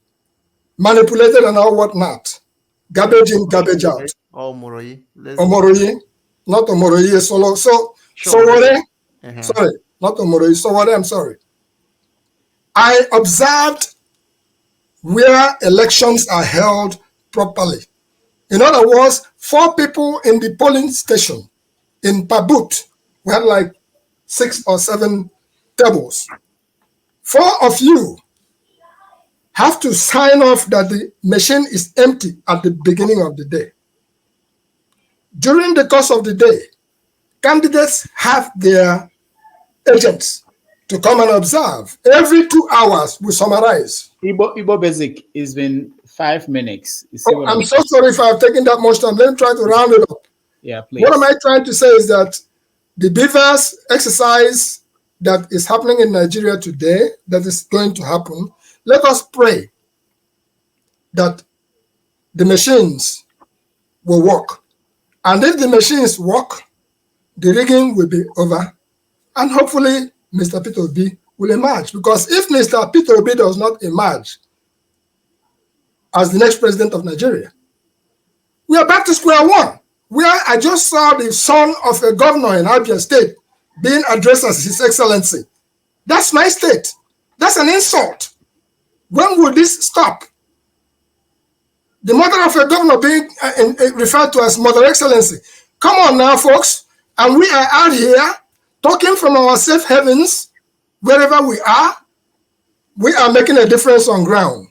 S14: manipulated and all whatnot, garbage in, garbage out.
S3: Omoyele.
S14: Omoyele, not Omoyele solo. Sowore, sorry, not Omoyele, Sowore, I'm sorry. I observed where elections are held properly. In other words, 4 people in the polling station in Pabut, we had like 6 or 7 tables. 4 of you have to sign off that the machine is empty at the beginning of the day. During the course of the day, candidates have their agents to come and observe. Every 2 hours, we summarize.
S2: Igbo Basic, it's been 5 minutes.
S14: I'm so sorry if I've taken that much time. Let me try to round it up.
S2: Yeah, please.
S14: What am I trying to say is that the Beavers exercise that is happening in Nigeria today, that is going to happen, let us pray that the machines will work. And if the machines work, the rigging will be over. And hopefully, Mr. Peter Obi will emerge. Because if Mr. Peter Obi does not emerge as the next president of Nigeria, we are back to square one, where I just saw the son of a governor in Abia State being addressed as His Excellency. That's my state. That's an insult. When will this stop? The mother of a governor being referred to as Mother Excellency. Come on now, folks. And we are out here talking from our safe havens, wherever we are making a difference on ground.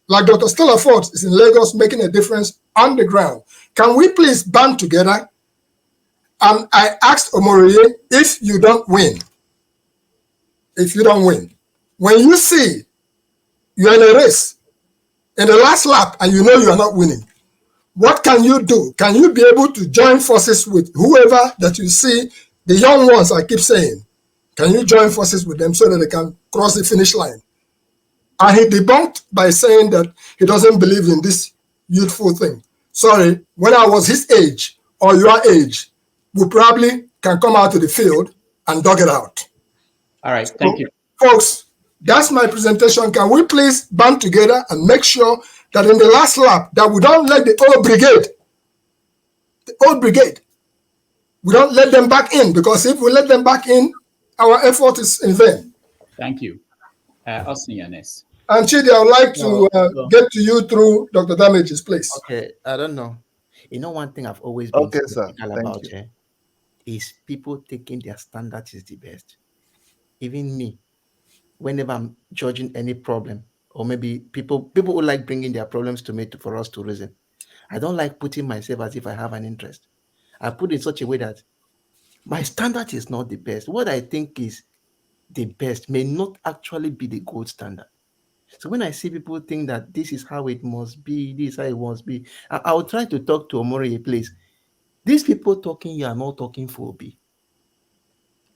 S14: Like Dr. Stella Ford is in Lagos making a difference on the ground. Can we please band together? And I asked Omoyele, if you don't win, when you see you're in a race, in the last lap, and you know you are not winning, what can you do? Can you be able to join forces with whoever that you see, the young ones I keep saying? Can you join forces with them so that they can cross the finish line? And he debunked by saying that he doesn't believe in this youthful thing. Sorry, when I was his age or your age, we probably can come out to the field and dug it out.
S2: All right, thank you.
S14: Folks, that's my presentation. Can we please band together and make sure that in the last lap that we don't let the old brigade, we don't let them back in, because if we let them back in, our effort is in vain.
S2: Thank you. Austin Yanes.
S14: And Chidi, I would like to get to you through Dr. Damage's place.
S3: Okay, I don't know. You know, one thing I've always been skeptical about is people taking their standards is the best. Even me, whenever I'm judging any problem, or maybe people who like bringing their problems to me for us to reason, I don't like putting myself as if I have an interest. I put it in such a way that my standard is not the best. What I think is the best may not actually be the gold standard. So when I see people think that this is how it must be, this is how it must be, I will try to talk to Omoyele, please. These people talking here are not talking for Obi.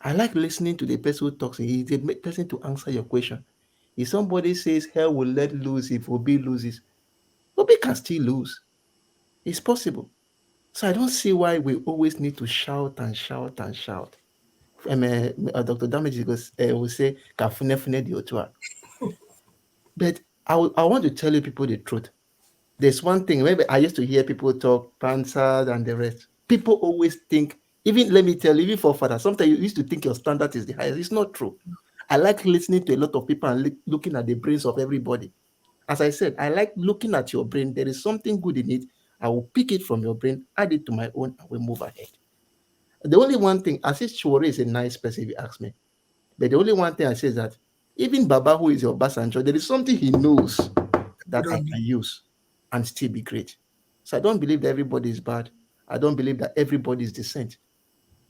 S3: I like listening to the person who talks. He's the person to answer your question. If somebody says hell will let loose if Obi loses, Obi can still lose. It's possible. So I don't see why we always need to shout and shout and shout. Dr. Damage will say, "Kafunefune di otua." But I want to tell you people the truth. There's one thing, maybe I used to hear people talk, Panzer and the rest. People always think, even let me tell you, even for father, sometimes you used to think your standard is the highest. It's not true. I like listening to a lot of people and looking at the brains of everybody. As I said, I like looking at your brain. There is something good in it. I will pick it from your brain, add it to my own, and we move ahead. The only one thing, I say Sowore is a nice person if you ask me. But the only one thing I say is that even Baba, who is your Basanjo, there is something he knows that I can use and still be great. So I don't believe that everybody is bad. I don't believe that everybody is decent.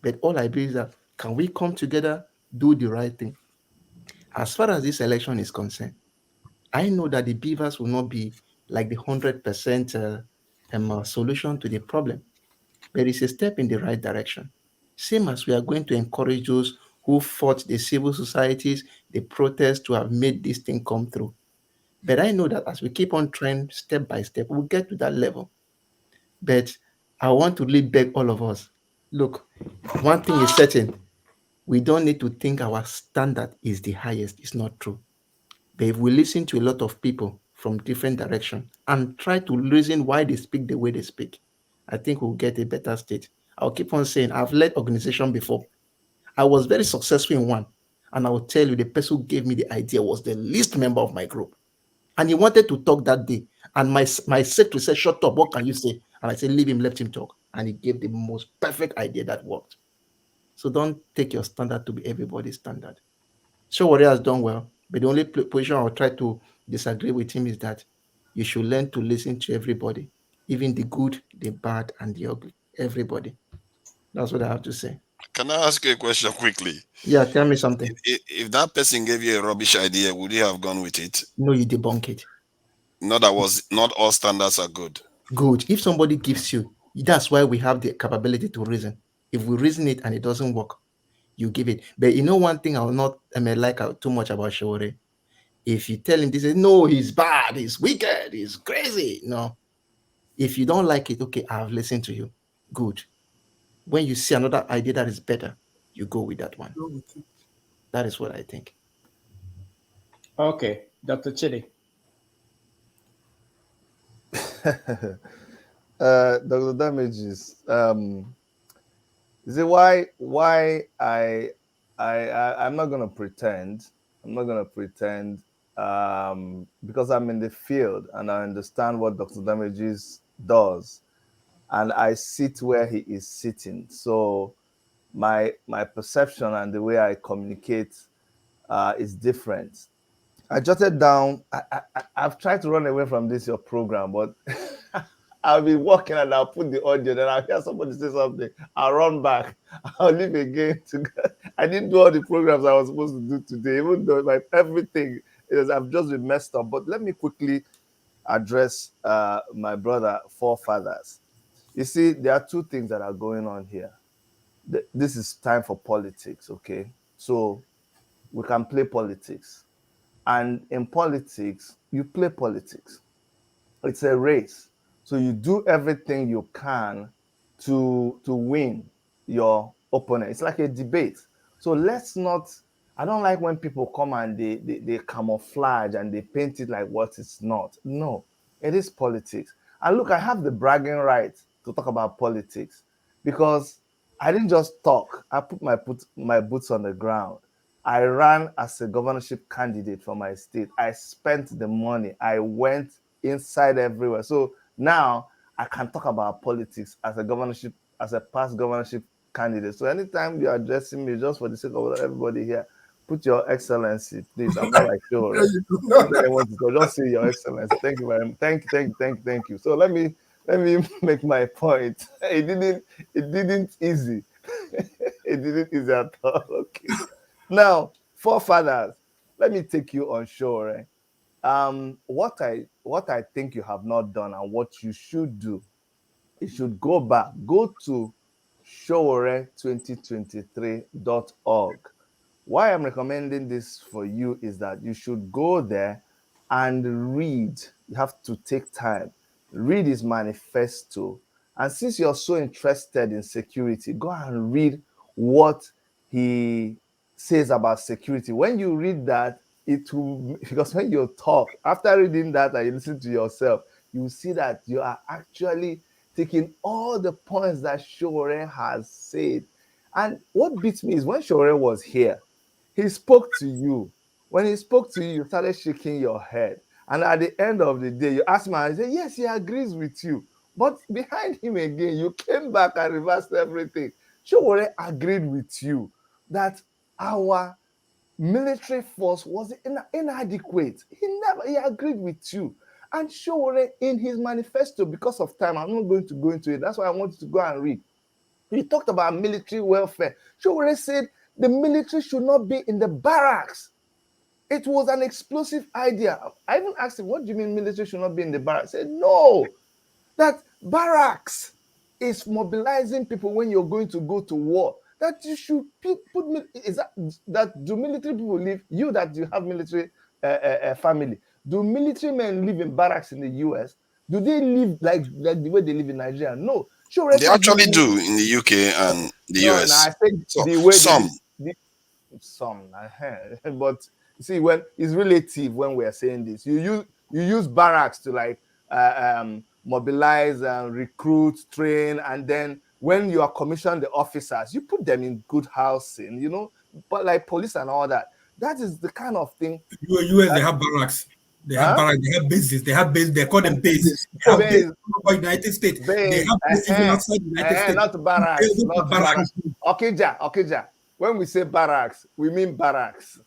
S3: But all I believe is that can we come together, do the right thing? As far as this election is concerned, I know that the beavers will not be like the 100% solution to the problem. But it's a step in the right direction. Same as we are going to encourage those who fought the civil societies, the protests to have made this thing come through. But I know that as we keep on trying step by step, we'll get to that level. But I want to really beg all of us. Look, one thing is certain. We don't need to think our standard is the highest. It's not true. But if we listen to a lot of people from different directions and try to reason why they speak the way they speak, I think we'll get a better state. I'll keep on saying I've led organization before. I was very successful in one. And I will tell you the person who gave me the idea was the least member of my group. And he wanted to talk that day. And my secretary said, "Shut up, what can you say?" And I said, "Leave him, let him talk." And he gave the most perfect idea that worked. So don't take your standard to be everybody's standard. Sowore has done well, but the only position I'll try to disagree with him is that you should learn to listen to everybody, even the good, the bad, and the ugly. Everybody. That's what I have to say.
S13: Can I ask you a question quickly?
S3: Yeah, tell me something.
S13: If that person gave you a rubbish idea, would you have gone with it?
S3: No, you debunk it.
S13: Not that was not all standards are good.
S3: Good. If somebody gives you, that's why we have the capability to reason. If we reason it and it doesn't work, you give it. But you know one thing I will not like too much about Sowore. If you tell him this, no, he's bad, he's wicked, he's crazy. No. If you don't like it, okay, I've listened to you. Good. When you see another idea that is better, you go with that one. That is what I think.
S2: Okay, Dr. Chidi.
S20: Dr. Damages, you see why I'm not gonna pretend. I'm not gonna pretend because I'm in the field and I understand what Dr. Damages does, and I sit where he is sitting. So my perception and the way I communicate is different. I jotted down. I've tried to run away from this your program, but I'll be walking and I'll put the audio. Then I'll hear somebody say something. I'll run back. I'll leave again. I didn't do all the programs I was supposed to do today, even though everything is. I've just been messed up. But let me quickly address my brother forefathers. You see, there are two things that are going on here. This is time for politics, okay? So we can play politics. And in politics, you play politics. It's a race. So you do everything you can to win your opponent. It's like a debate. So let's not, I don't like when people come and they camouflage and they paint it like what it's not. No, it is politics. And look, I have the bragging right to talk about politics because I didn't just talk. I put my boots on the ground. I ran as a governorship candidate for my state. I spent the money. I went inside everywhere. So now I can talk about politics as a past governorship candidate. So anytime you're addressing me, just for the sake of everybody here, put your excellency, please. I'm not like sure. Just say your excellency. Thank you very much. Thank you. So let me make my point. It didn't easy. It didn't easy at all. Okay. Now, forefathers, let me take you on shore. What I think you have not done and what you should do It should go back. Go to Sowore2023.org. Why I'm recommending this for you is that you should go there and read. You have to take time. Read his manifesto. And since you're so interested in security, go and read what he says about security. When you read that, it will, because when you talk, after reading that and you listen to yourself, you will see that you are actually taking all the points that Sowore has said. And what beats me is when Sowore was here, he spoke to you. When he spoke to you, you started shaking your head. And at the end of the day, you asked him, and he said, yes, he agrees with you. But behind him again, you came back and reversed everything. Sowore agreed with you that our military force was inadequate. He agreed with you. And Sowore in his manifesto, because of time, I'm not going to go into it. That's why I want you to go and read. He talked about military welfare. Sowore said the military should not be in the barracks. It was an explosive idea. I even asked him, what do you mean military should not be in the barracks? He said, no, that barracks is mobilizing people when you're going to go to war. That you should put is that do military people live, you that you have military family, do military men live in barracks in the US? Do they live like the way they live in Nigeria? No. Sure,
S13: They actually do in the UK and the
S20: no,
S13: US.
S20: no, I think
S13: So,
S20: the way
S13: some.
S20: some, but you see, when it's relative when we are saying this, you use barracks to like mobilize and recruit, train, and then when you are commissioned the officers, you put them in good housing, you know, but like police and all that. That is the kind of thing.
S11: US, they have barracks. They have barracks. They have bases. They have bases. They call them bases. They have bases in the United States. They have bases even outside the United States.
S20: Not barracks. Not barracks. Okija. When we say barracks, we mean barracks.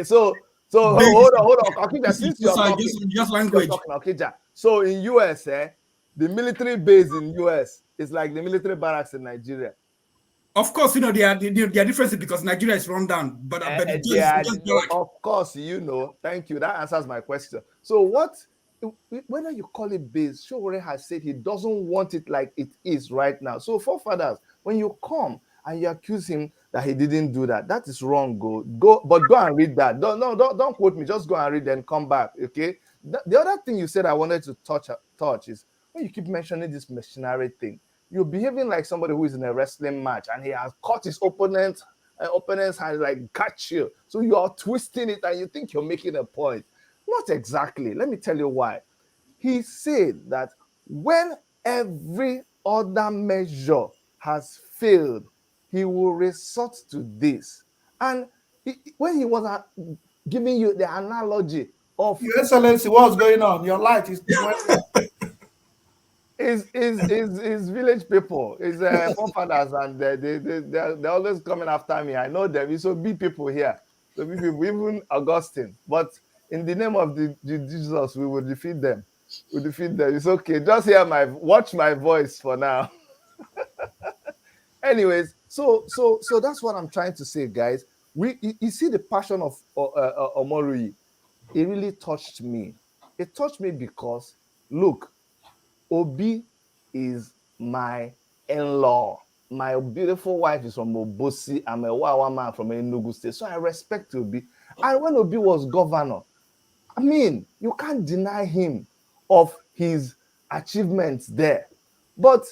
S20: So hold on. Okija, since you're talking,
S11: just language.
S20: Okija. So in US, the military base in US is like the military barracks in Nigeria.
S11: Of course, you know, there are differences because Nigeria is run down, but
S20: of course, you know. Thank you. That answers my question. So whether you call it base, Sowore has said he doesn't want it like it is right now. So forefathers, when you come and you accuse him that he didn't do that, that is wrong. Go and read that. Don't quote me. Just go and read and come back. Okay. The other thing you said I wanted to touch is when you keep mentioning this machinery thing. You're behaving like somebody who is in a wrestling match and he has caught his opponent's hand, like catch you. So you are twisting it and you think you're making a point. Not exactly. Let me tell you why. He said that when every other measure has failed, he will resort to this. And when he was giving you the analogy of
S11: Your Excellency, what's going on? Your light is
S20: is village people, is forefathers, and they're always coming after me. I know them. It's so big people here. So big people, even Augustine. But in the name of the Jesus, we will defeat them. We'll defeat them. It's okay. Just watch my voice for now. Anyways, so that's what I'm trying to say, guys. You see the passion of Omorui. It really touched me. It touched me because, look, Obi is my in-law. My beautiful wife is from Obosi. I'm a Wawa man from Enugu State. So I respect Obi. And when Obi was governor, I mean, you can't deny him of his achievements there. But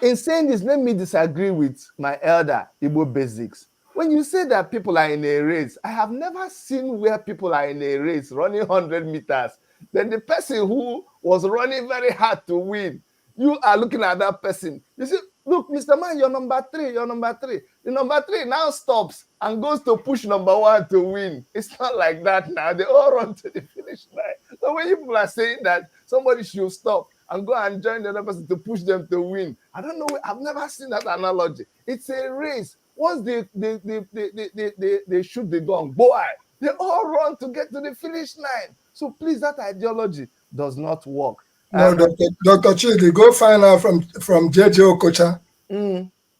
S20: in saying this, let me disagree with my elder, Igbo Basics. When you say that people are in a race, I have never seen where people are in a race running 100 meters. Then the person who was running very hard to win, you are looking at that person. You say, look, Mr. Man, you're number 3. The number 3 now stops and goes to push number 1 to win. It's not like that now. They all run to the finish line. So when people are saying that somebody should stop and go and join the other person to push them to win, I don't know. I've never seen that analogy. It's a race. Once they shoot the gun, boy, they all run to get to the finish line. So please, that ideology does not work.
S14: No, Dr. Chidi, go find out from JJ Okocha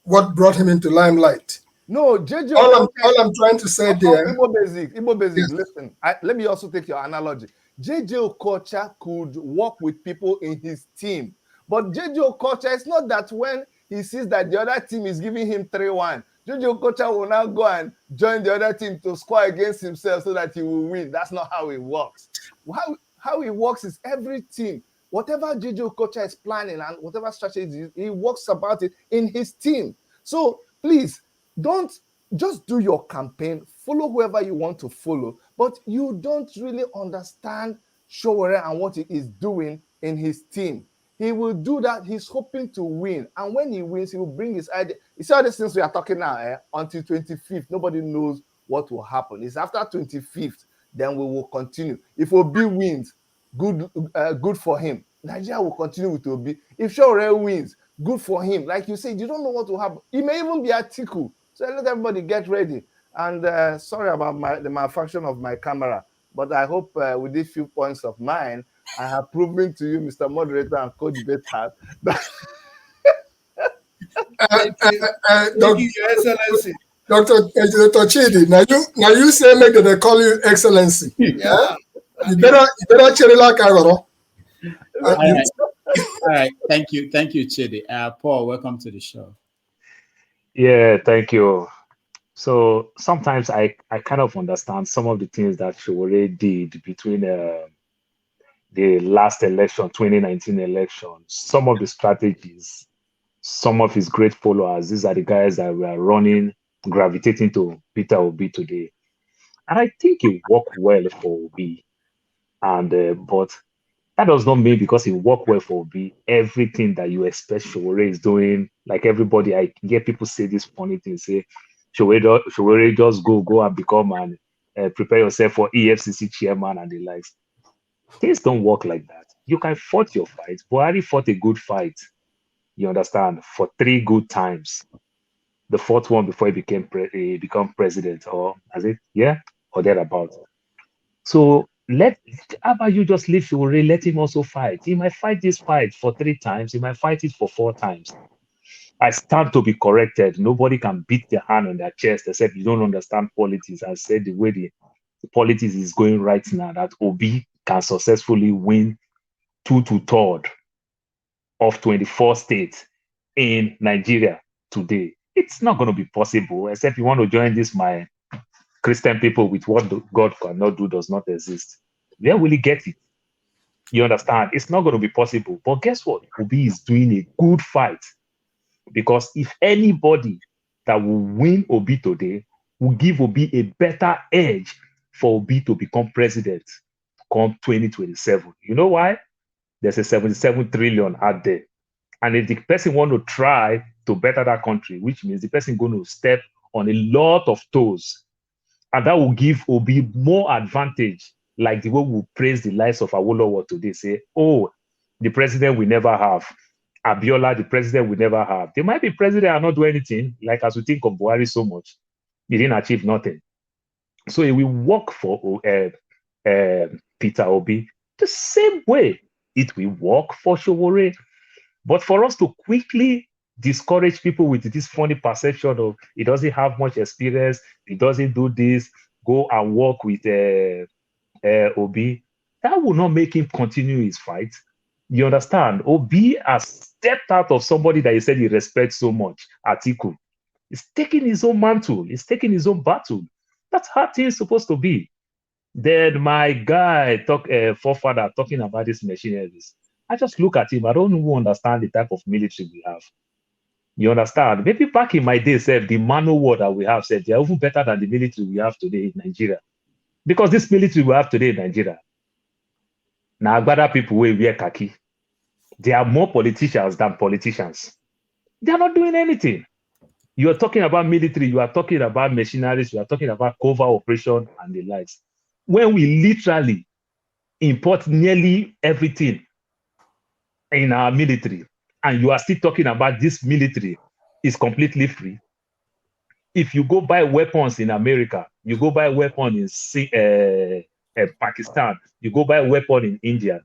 S14: what brought him into limelight.
S20: No, JJ.
S14: All I'm trying to say there.
S20: Igbo Basic. Yes. Listen, let me also take your analogy. JJ Okocha could work with people in his team, But JJ Okocha, it's not that when he sees that the other team is giving him 3-1, JJ Okocha will now go and join the other team to score against himself so that he will win. That's not how it works. How it works is every team, whatever JJ Okocha is planning and whatever strategy, he works about it in his team. So please, don't just do your campaign, follow whoever you want to follow, but you don't really understand Sowore and what he is doing in his team. He will do that. He's hoping to win. And when he wins, he will bring his idea. You see all these things we are talking now, until 25th, nobody knows what will happen. It's after 25th, then we will continue. If Obi wins, good for him. Nigeria will continue with Obi. If Sowore wins, good for him. Like you said, you don't know what will happen. It may even be Atiku. So let everybody get ready. And sorry about the malfunction of my camera, but I hope with these few points of mine, I have proven to you, Mr. Moderator and co-debater, that
S11: Thank you, Your Excellency.
S14: Dr. Chidi, now you say make they call you Excellency. Yeah. You better cherry like Agoro.
S2: All right. Thank you, Chidi. Paul, welcome to the show.
S6: Yeah, thank you. So sometimes I kind of understand some of the things that Sowore did between the last election, 2019 election, some of the strategies, some of his great followers. These are the guys that were gravitating to Peter Obi today. And I think it worked well for Obi. And but that does not mean because it worked well for Obi, everything that you expect Sowore is doing, like everybody, I hear people say this funny thing, say, Sowore just go and become and prepare yourself for EFCC chairman and the likes. Things don't work like that. You can fight your fight. Buhari fought a good fight, you understand, for 3 good times. The 4th one before he become president, or as it, or thereabout. So how about you just leave Sowore, let him also fight. He might fight this fight for 3 times. He might fight it for 4 times. I stand to be corrected. Nobody can beat their hand on their chest except you don't understand politics. I said the way the politics is going right now, that Obi can successfully win 2 to 3rd of 24 states in Nigeria today. It's not going to be possible, except you want to join this my Christian people with what God cannot do does not exist. Where will he get it? You understand? It's not going to be possible. But guess what? Obi is doing a good fight. Because if anybody that will win Obi today will give Obi a better edge for Obi to become president come 2027. You know why? There's a 77 trillion out there. And if the person want to try to better that country, which means the person going to step on a lot of toes, and that will give Obi more advantage, like the way we praise the lives of Awolowo today, say, oh, the president we never have. Abiola, the president we never have. They might be president and not do anything, like as we think of Buhari so much. He didn't achieve nothing. So it will work for Peter Obi the same way it will work for Sowore. But for us to quickly discourage people with this funny perception of he doesn't have much experience, he doesn't do this, go and work with Obi, that will not make him continue his fight. You understand? Obi has stepped out of somebody that he said he respects so much, Atiku. He's taking his own mantle. He's taking his own battle. That's how things supposed to be. Then my guy, forefather, talking about these machineries. I just look at him. I don't even understand the type of military we have. You understand? Maybe back in my day, said the manual war that we have said they are even better than the military we have today in Nigeria. Because this military we have today in Nigeria, now Agbada people will wear khaki. They are more politicians than politicians. They are not doing anything. You are talking about military, you are talking about machineries, you are talking about covert operation and the likes. When we literally import nearly everything in our military, and you are still talking about this military is completely free. If you go buy weapons in America, you go buy weapons in Pakistan, you go buy a weapon in India.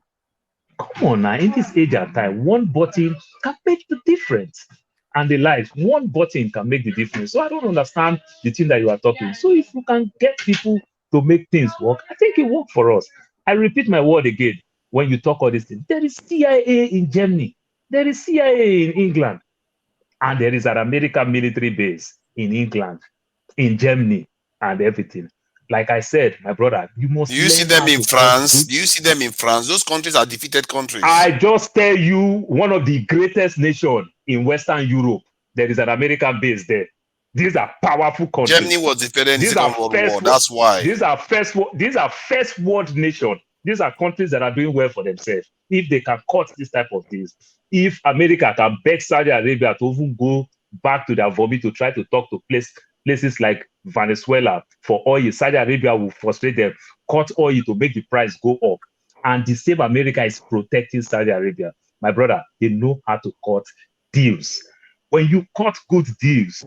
S6: Come on now, in this age and time, one button can make the difference. And the life, one button can make the difference. So I don't understand the thing that you are talking. So if you can get people to make things work, I think it worked for us. I repeat my word again. When you talk all these things, there is CIA in Germany. There is CIA in England, and there is an American military base in England, in Germany, and everything. Like I said, my brother, you must.
S13: Do you see them in France? Do you see them in France? Those countries are defeated countries.
S6: I just tell you, one of the greatest nations in Western Europe, there is an American base there. These are powerful countries.
S13: Germany was defeated in the Second World War. That's why.
S6: These are first world nations. These are countries that are doing well for themselves. If they can cut this type of things, if America can beg Saudi Arabia to even go back to their vomit to try to talk to places like Venezuela for oil, Saudi Arabia will frustrate them, cut oil to make the price go up. And the same America is protecting Saudi Arabia. My brother, they know how to cut deals. When you cut good deals,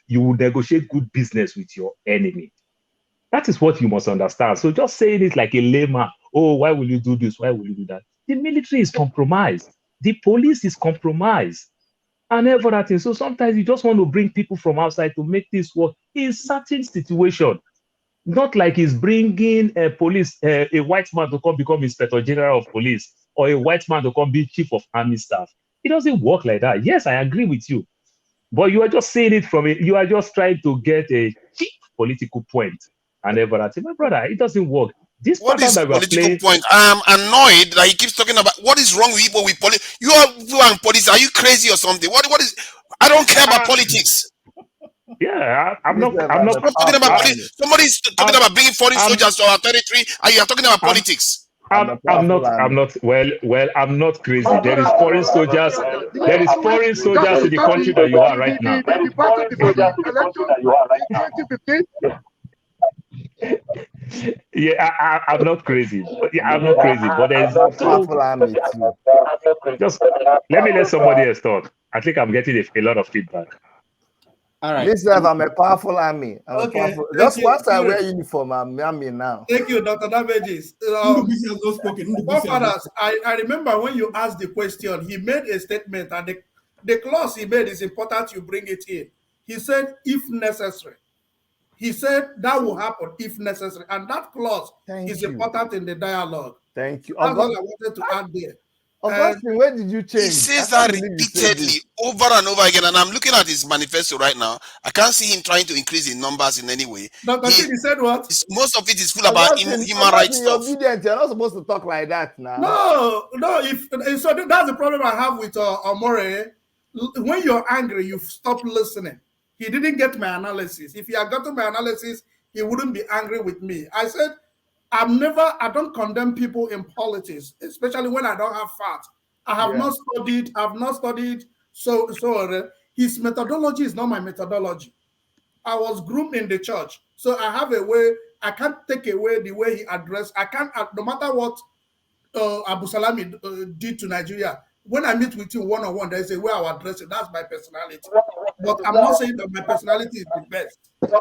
S6: you will negotiate good business with your enemy. That is what you must understand. So just saying it like a layman, oh, why will you do this? Why will you do that? The military is compromised. The police is compromised. And everything. So sometimes you just want to bring people from outside to make this work in certain situation. Not like he's bringing a white man to come become Inspector General of Police, or a white man to come be Chief of Army Staff. It doesn't work like that. Yes, I agree with you. But you are just saying it you are just trying to get a cheap political point and everything. My brother, it doesn't work. This
S13: what is
S6: that
S13: political point? I am annoyed that he keeps talking about what is wrong with people with politics. You and politics. Are you crazy or something? What is? I don't care about politics.
S6: Yeah, I'm not talking
S13: about politics. Somebody's talking about bringing foreign soldiers to our territory, and you are talking about politics.
S6: I'm not crazy. There is foreign soldiers. There is foreign soldiers in the country that you are right now. Yeah, I'm not crazy. I'm not crazy, but there's just let somebody else talk. I think I'm getting a lot of feedback.
S20: All right. Listen, I'm a powerful army. Just once I wear uniform, I'm army now.
S11: Thank you, Dr. Damages. I remember when you asked the question, he made a statement, and the clause he made is important you bring it in. He said, if necessary. He said that will happen if necessary. And that clause is important in the dialogue.
S20: Thank you.
S11: That's all I wanted to add there.
S20: Augustine, where did you change?
S13: He says that repeatedly over and over again, and I'm looking at his manifesto right now. I can't see him trying to increase in numbers in any way.
S11: Dr. He said what?
S13: Most of it is full about human rights stuff.
S20: Obedient. You're not supposed to talk like that now.
S11: No. So that's the problem I have with Omore. When you're angry, you stop listening. He didn't get my analysis. If he had gotten my analysis, he wouldn't be angry with me. I said, I don't condemn people in politics, especially when I don't have facts. I've not studied so his methodology is not my methodology. I was groomed in the church. So I have a way, I can't take away the way he addressed. I can't, no matter what Abu Salami did to Nigeria, when I meet with him one-on-one, there's a way I'll address it. That's my personality. But I'm not saying that my personality is the best.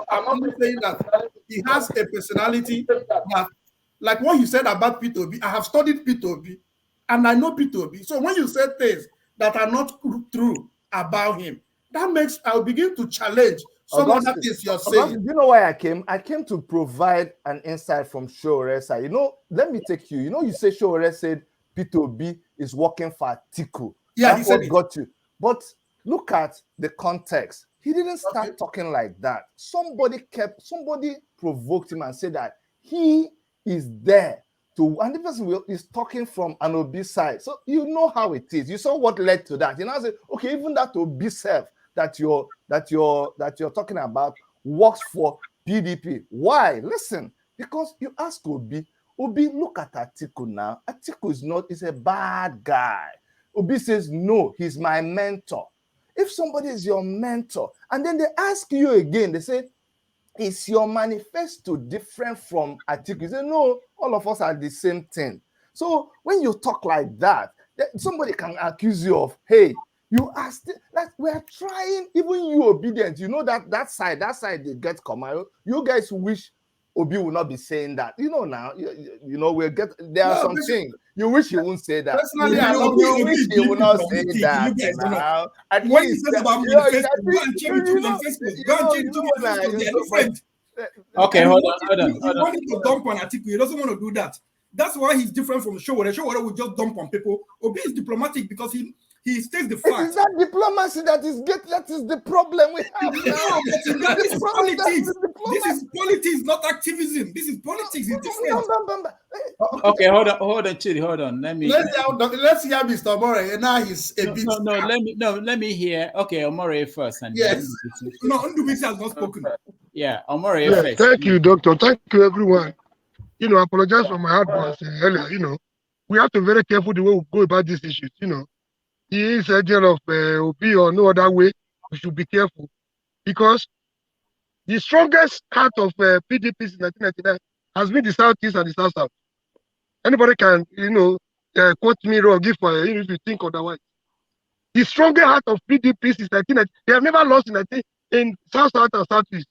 S11: I'm only saying that he has a personality that, like what you said about Peter Obi, I have studied Peter Obi, and I know Peter Obi. So when you say things that are not true about him, that makes, I'll begin to challenge some of the things you're saying.
S20: Do you know why I came? I came to provide an insight from Sowore side. You know, let me take you. You know, you say Sowore said Peter Obi is working for Atiku.
S11: Yeah,
S20: that's what got you. But look at the context. He didn't start talking like that. Somebody provoked him and said that he is there to, and the person is talking from an Obi side. So you know how it is. You saw what led to that. You know, I said, okay, even that Obi self that you're talking about works for PDP. Why? Listen, because you ask Obi, look at Atiku now. Atiku is a bad guy. Obi says, no, he's my mentor. If somebody is your mentor, and then they ask you again, they say, is your manifesto different from Atiku? You say, no, all of us are the same thing. So when you talk like that, somebody can accuse you of, hey, you asked, like, we're trying, even you obedient, you know that side they get command. You guys wish Obi will not be saying that. You know now, you know, there are some things. You wish he won't say that.
S11: Personally, I love
S20: you wish he will not say that now. At
S11: when
S20: least,
S11: he says about manifesto,
S3: okay, hold on.
S11: He wanted to dump on Atiku. He doesn't want to do that. That's why he's different from Sowore. Sowore will just dump on people. Obi is diplomatic because he He states the
S20: It
S11: fact.
S20: is that diplomacy that is the problem we have now.
S11: No, but you know, this is politics. This is politics, not activism. This is politics. It's different.
S2: Okay, hold on, Chidi, hold on. Let's
S7: hear Mr. Omore. Now he's a bit.
S2: Let me hear. Okay, Omore first, and
S7: yes.
S11: No, Ndubisi has not spoken.
S2: Yeah, Omore first.
S17: Thank you, Doctor. Thank you, everyone. You know, I apologize for my outburst earlier. You know, we have to be very careful the way we go about these issues. You know, he is a deal of Obi or no other way. We should be careful because the strongest part of PDP in 1999 has been the Southeast and the South-South. Anybody can, you know, quote me wrong if you think otherwise. The strongest heart of PDP since 1990, they have never lost in South-South and Southeast.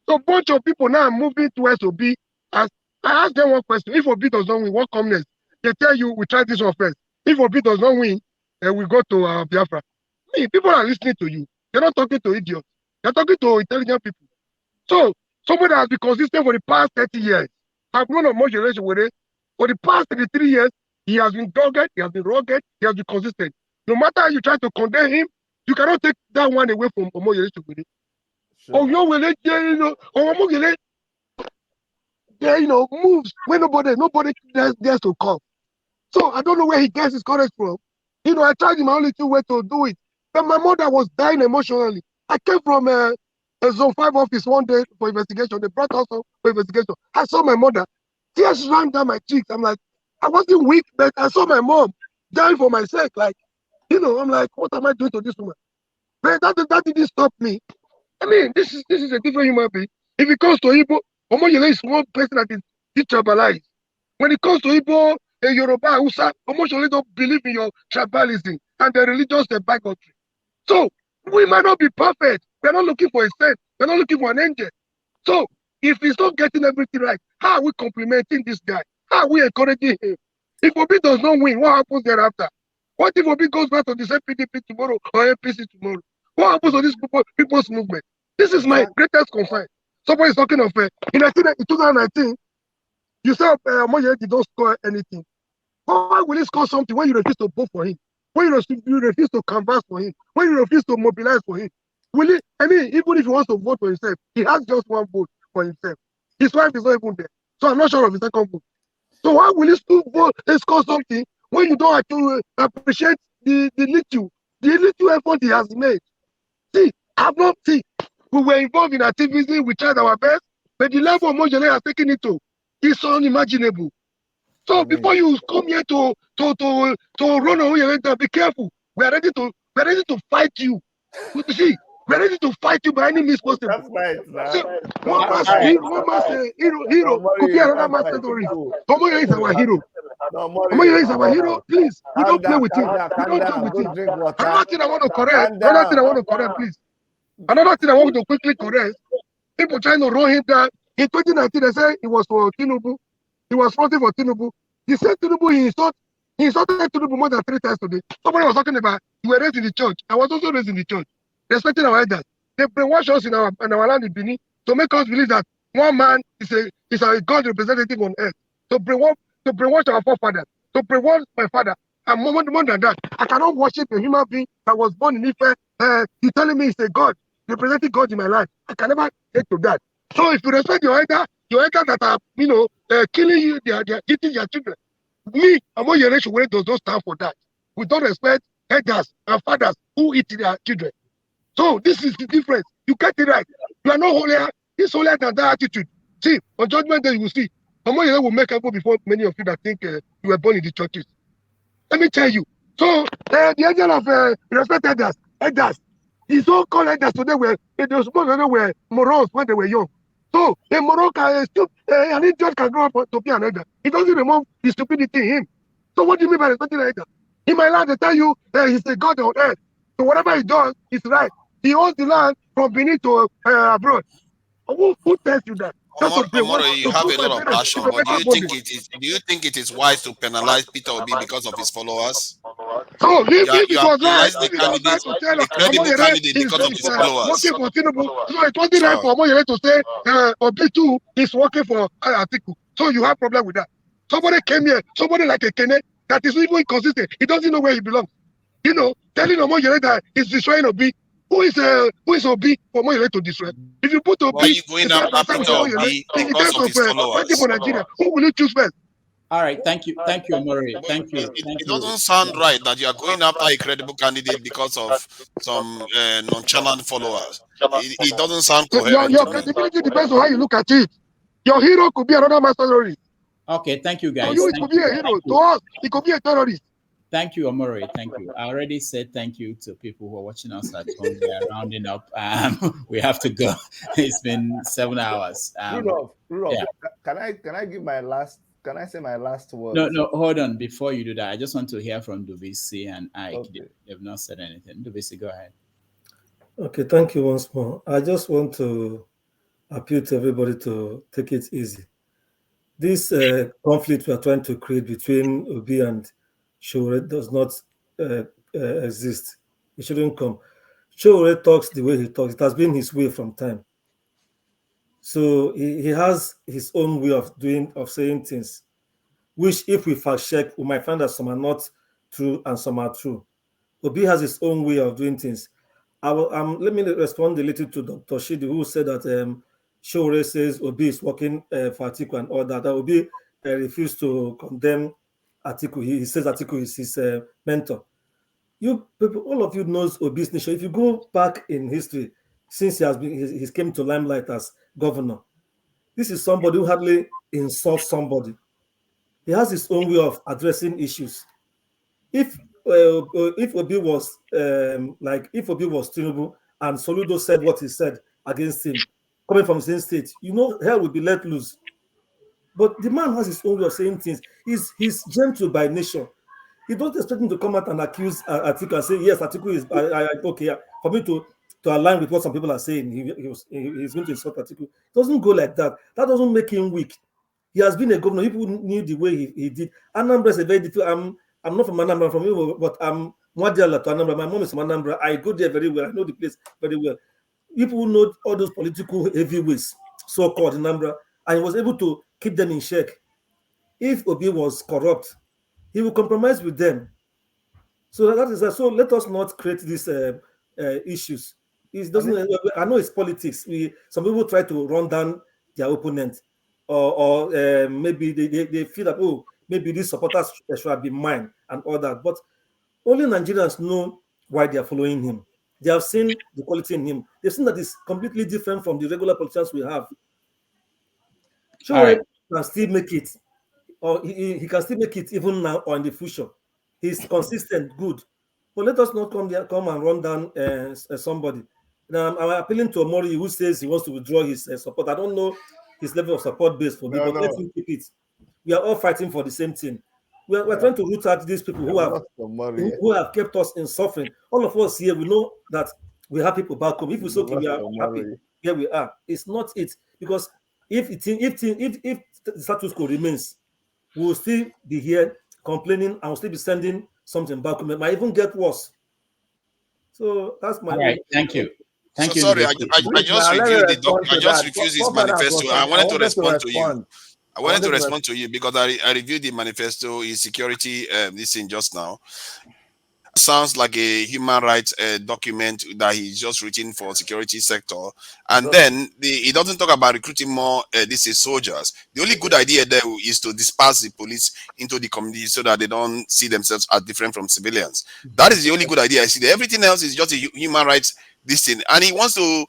S17: So a bunch of people now are moving towards Obi. As I asked them one question: if Obi does not win, what comes next? They tell you we try this one first. If Obi does not win, we go to Biafra. I mean, people are listening to you. They're not talking to idiots. They're talking to intelligent people. So somebody that has been consistent for the past 30 years. I've known Omoyele Sowore for the past 33 years. He has been dogged, he has been rugged, he has been consistent. No matter how you try to condemn him, you cannot take that one away from Omoyele Sowore. Omoyele, Omoyele, moves when nobody dares to come. So I don't know where he gets his courage from. You know, I tried in my only two ways to do it. But my mother was dying emotionally. I came from a Zone 5 office one day for investigation. They brought us for investigation. I saw my mother. Tears ran down my cheeks. I'm like, I wasn't weak, but I saw my mom dying for my sake. Like, you know, I'm like, what am I doing to this woman? But that didn't stop me. I mean, this is a different human being. If it comes to Igbo, Omoyele is one person that is detribalized. When it comes to Igbo, Yoruba, Hausa, Omoyele don't believe in your tribalism and the religious bigotry. So we might not be perfect. We're not looking for a saint. We're not looking for an angel. So if he's not getting everything right, how are we complimenting this guy? How are we encouraging him? If Obi does not win, what happens thereafter? What if Obi goes back to the same PDP tomorrow or APC tomorrow? What happens to this people's movement? This is my greatest concern. Somebody is talking of in 2019, you said Omoyele did not score anything. Why will he score something when you refuse to vote for him? When you refuse to canvass for him? When you refuse to mobilize for him? Will he? I mean, even if he wants to vote for himself, he has just one vote for himself. His wife is not even there. So I'm not sure of his second vote. So why will he still vote and score something when you don't actually appreciate the little effort he has made? See, we were involved in activism, we tried our best, but the level Omoyele has taken it to is unimaginable. So before you come here to run Omoyele down, be careful. We are ready to fight you. You see, we are ready to fight you by any means possible.
S20: That's right.
S17: So, one man say hero, could be another man say Omoyele is our hero. Omoyele is our hero. Please, we don't play with him. We don't joke with him. Another thing I want to correct, please. Another thing I want to quickly correct. People trying to run him down. In 2019, they say he was for Tinubu. He was voting for Tinubu. He said Tinubu, he insulted Tinubu more than 3 times today. Somebody was talking about you were raised in the church. I was also raised in the church. Respecting our elders. They brainwash us in our land in Benin to make us believe that one man is a God representative on earth. To brainwash our forefathers. To brainwash my father. And more than that, I cannot worship a human being that was born in Ife. He's telling me he's a God, representing God in my life. I can never get to that. So if you respect your elder that are, killing you, they are eating your children. Me, Omoyele Sowore does not stand for that. We don't respect elders and fathers who eat their children. So this is the difference. You get it right. You are not holier. This holier than that attitude. See, on Judgment Day, you will see. Omoyele will make up before many of you that think you were born in the churches. Let me tell you. So the angel of respect elders. His so-called elders today were morons when they were young. So a moron can an idiot can grow up to be an elder. It doesn't remove the stupidity in him. So what do you mean by respecting an elder? In my land, they tell you he's a God on earth. So whatever he does is right. He owns the land from Benin to abroad. Who tells you that?
S13: Omoro, you have a lot of passion, but do you think it is wise to penalize Peter Obi because of his followers?
S17: So if
S13: you are penalizing the credible candidate because of his followers.
S17: Working for Tinubu, so it wasn't right for Omoyele to say Obi too is working for Atiku. So you have problem with that. Somebody came here, somebody like a Kene that is even inconsistent. He doesn't know where he belongs. telling Omoyele that he's destroying Obi. Who is Obi for Omoyele to destroy? If you put
S13: Why are
S17: Obi
S13: you going
S17: side by
S13: after
S17: side with
S13: Peter
S17: Omoyele,
S13: Obi
S17: in
S13: because
S17: terms
S13: of
S17: of
S13: his
S17: fighting
S13: followers?
S17: for Nigeria, who will you choose first?
S2: All right, thank you, Omori. Thank you,
S13: It doesn't sound right that you are going after a credible candidate because of some nonchalant followers. It doesn't sound coherent
S17: Your
S13: to me.
S17: credibility depends on how you look at it. Your hero could be another mercenary.
S2: Okay, thank you, guys.
S17: To you, it could be a hero. To us, it could be a terrorist.
S2: Thank you, Omori. Thank you. I already said thank you to people who are watching us at home. We are rounding up. We have to go. It's been 7 hours.
S20: Rudolph,
S2: yeah.
S20: Can I give my last? Can I say my last word?
S2: No, hold on. Before you do that, I just want to hear from Duvisi and Ike. Okay. They've not said anything. Duvisi, go ahead.
S24: Okay, thank you once more. I just want to appeal to everybody to take it easy. This conflict we are trying to create between Obi and Sowore does not exist. It shouldn't come. Sowore talks the way he talks. It has been his way from time. So he has his own way of saying things, which if we fact check, we might find that some are not true and some are true. Obi has his own way of doing things. Let me respond a little to Dr. Shidi, who said that Sowore says Obi is working for Atiku and all that. Obi refused to condemn Atiku. He says Atiku is his mentor. You people, all of you knows Obi's nature. If you go back in history, since he's came to limelight as governor, this is somebody who hardly insults somebody. He has his own way of addressing issues. If Obi was if Obi was Tinubu and Soludo said what he said against him, coming from the same state, hell will be let loose. But the man has his own way of saying things. He's gentle by nature. You don't expect him to come out and accuse Atiku and say, yes, Atiku is okay. For me to align with what some people are saying, he's going to insult Atiku. It doesn't go like that. That doesn't make him weak. He has been a governor. People knew the way he did. Anambra is a very difficult. I'm not from Anambra, I'm from Igbo, but I'm Mwadiala to Anambra. My mom is from Anambra. I go there very well. I know the place very well. People know all those political heavyweights, so-called in Anambra, and he was able to keep them in check. If Obi was corrupt, he will compromise with them. So that is so. Let us not create these issues. It doesn't. I know it's politics. Some people try to run down their opponent, or maybe they feel that maybe these supporters should be mine and all that. But only Nigerians know why they are following him. They have seen the quality in him. They've seen that it's completely different from the regular politicians we have. Sure, can still make it, or he can still make it even now or in the future. He's consistent, good. But let us not come and run down somebody. Now, I'm appealing to Omori, who says he wants to withdraw his support. I don't know his level of support base for me, but let him keep it. We are all fighting for the same thing. We're trying to root out these people who have kept us in suffering. All of us here, we know that we have people back home. If we say, okay, we are happy, here we are. It's not it. Because if the status quo remains, we will still be here complaining and we'll still be sending something back home. It might even get worse. So that's my
S2: right. Thank you. Thank you.
S13: Sorry, I just reviewed the I just refused his manifesto. I wanted to respond to you. I wanted to respond to you because I reviewed the manifesto, his security, this thing just now. Sounds like a human rights document that he's just written for security sector, and then he doesn't talk about recruiting more soldiers. The only good idea there is to disperse the police into the community so that they don't see themselves as different from civilians. That is the only good idea I see there. Everything else is just a human rights this thing, and he wants to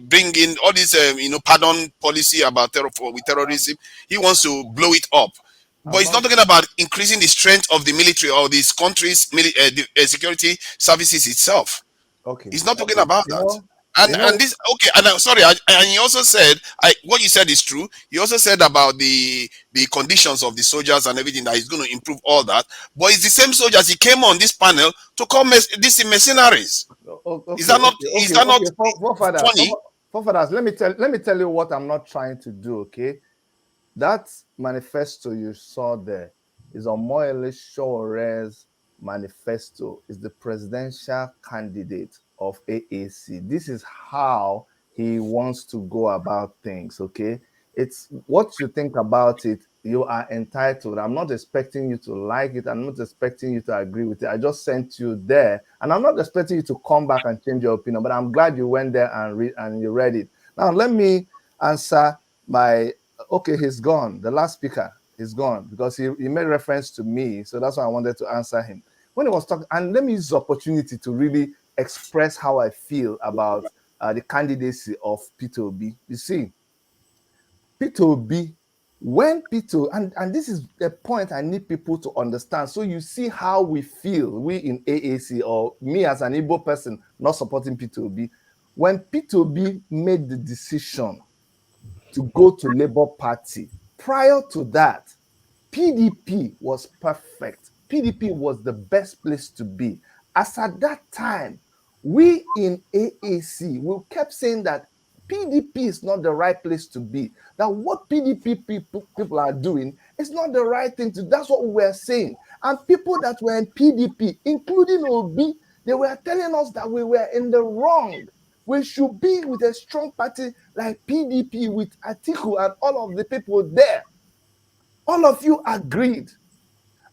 S13: bring in all this pardon policy about with terrorism. He wants to blow it up. But he's not talking about increasing the strength of the military or this country's security services itself.
S20: Okay.
S13: He's not talking about that. And this, okay, and I'm sorry, and he also said, what you said is true. He also said about the conditions of the soldiers and everything, that he's going to improve all that. But it's the same soldiers he came on this panel to call these mercenaries. Is that not funny?
S20: Forefathers, let me tell you what I'm not trying to do, okay? That manifesto you saw there is Omoyele Sowore's manifesto. Is the presidential candidate of AAC. This is how he wants to go about things, okay? It's what you think about it you are entitled. I'm not expecting you to like it. I'm not expecting you to agree with it. I just sent you there, and I'm not expecting you to come back and change your opinion, but I'm glad you went there and you read it. Now, let me answer my, okay, he's gone. The last speaker is gone because he made reference to me, so that's why I wanted to answer him. When he was talking, and let me use the opportunity to really express how I feel about the candidacy of Peter Obi. You see, Peter Obi, when Peter, and this is a point I need people to understand, so you see how we feel, we in AAC, or me as an Igbo person not supporting Peter Obi. When Peter Obi made the decision to go to Labour Party, prior to that, PDP was perfect. PDP was the best place to be. As at that time, we in AAC, we kept saying that PDP is not the right place to be. That what PDP people are doing is not the right thing to do. That's what we were saying. And people that were in PDP, including Obi, they were telling us that we were in the wrong. We should be with a strong party like PDP with Atiku and all of the people there. All of you agreed.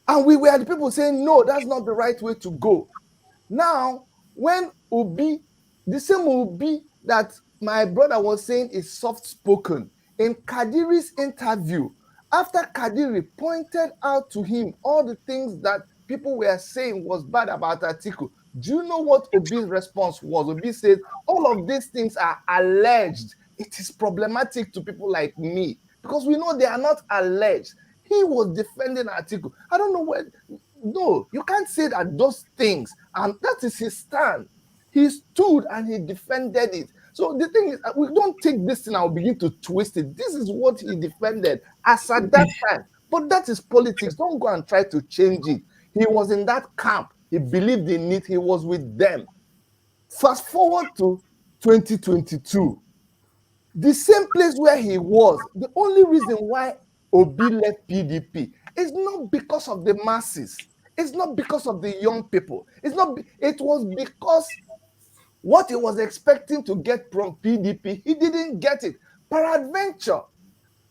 S20: And we were the people saying, no, that's not the right way to go. Now, when Obi, the same Obi that my brother was saying is soft-spoken, in Kadiri's interview, after Kadiri pointed out to him all the things that people were saying was bad about Atiku, do you know what Obi's response was? Obi said, all of these things are alleged. It is problematic to people like me because we know they are not alleged. He was defending Atiku. I don't know where. No, you can't say that those things, and that is his stand. He stood and he defended it. So the thing is, we don't take this thing and begin to twist it. This is what he defended as at that time. But that is politics. Don't go and try to change it. He was in that camp. He believed in it. He was with them. Fast forward to 2022. The same place where he was, the only reason why Obi left PDP is not because of the masses. It's not because of the young people. It was because what he was expecting to get from PDP, he didn't get it. Peradventure,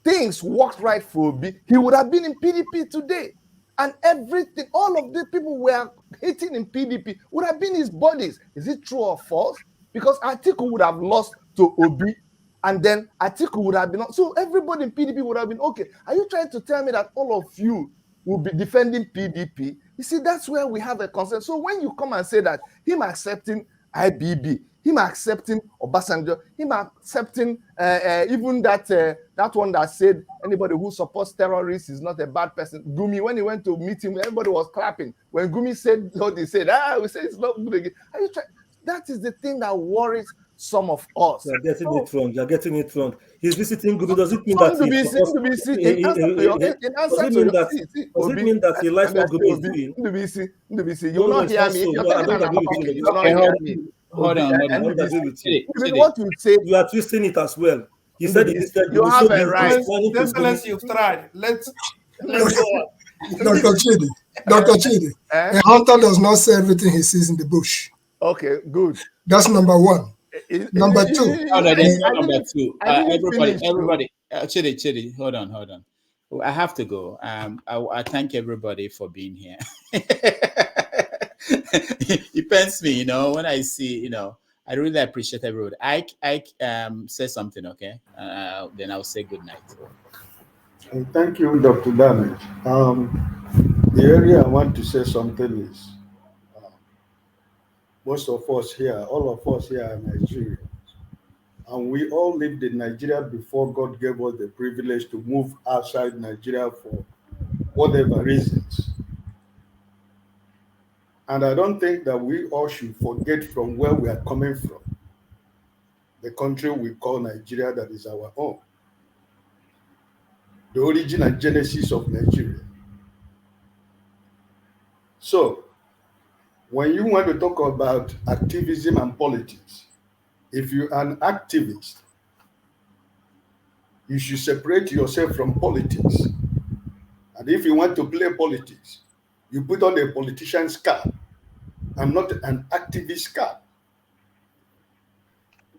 S20: things worked right for Obi. He would have been in PDP today. And everything, all of the people were hating in PDP would have been his bodies. Is it true or false? Because Atiku would have lost to Obi, and then Atiku would have been, so everybody in PDP would have been okay. Are you trying to tell me that all of you will be defending PDP? You see, that's where we have a concern. So when you come and say that him accepting IBB, him accepting Obasanjo, him accepting even that one that said anybody who supports terrorists is not a bad person. Gumi, when he went to meet him, everybody was clapping. When Gumi said what he said, we say it's not good again. Are you trying? That is the thing that worries some of us.
S24: You're getting it wrong. You're getting it wrong. He's visiting Gumi. Does it mean that does it mean that he likes what Gumi is doing?
S20: Ndubisi, you will not hear me. You're telling me you will not hear me.
S24: Hold on. What you say, you are twisting it as well. He said he said
S7: you have a right. Excellency, you've tried. Let's go on.
S14: Dr. Chidi, a hunter does not say everything he sees in the bush.
S20: Okay, good.
S14: That's number one. Number two.
S2: Everybody. Chidi, hold on. I have to go. I thank everybody for being here. It pains me, when I see, I really appreciate everybody. I say something, okay? Then I'll say good night.
S9: Thank you, Dr. Damage. The area I want to say something is most of us here, all of us here are Nigerians. And we all lived in Nigeria before God gave us the privilege to move outside Nigeria for whatever reasons. And I don't think that we all should forget from where we are coming from, the country we call Nigeria that is our own, the origin and genesis of Nigeria. So, when you want to talk about activism and politics, if you're an activist, you should separate yourself from politics. And if you want to play politics, you put on a politician's cap and not an activist cap.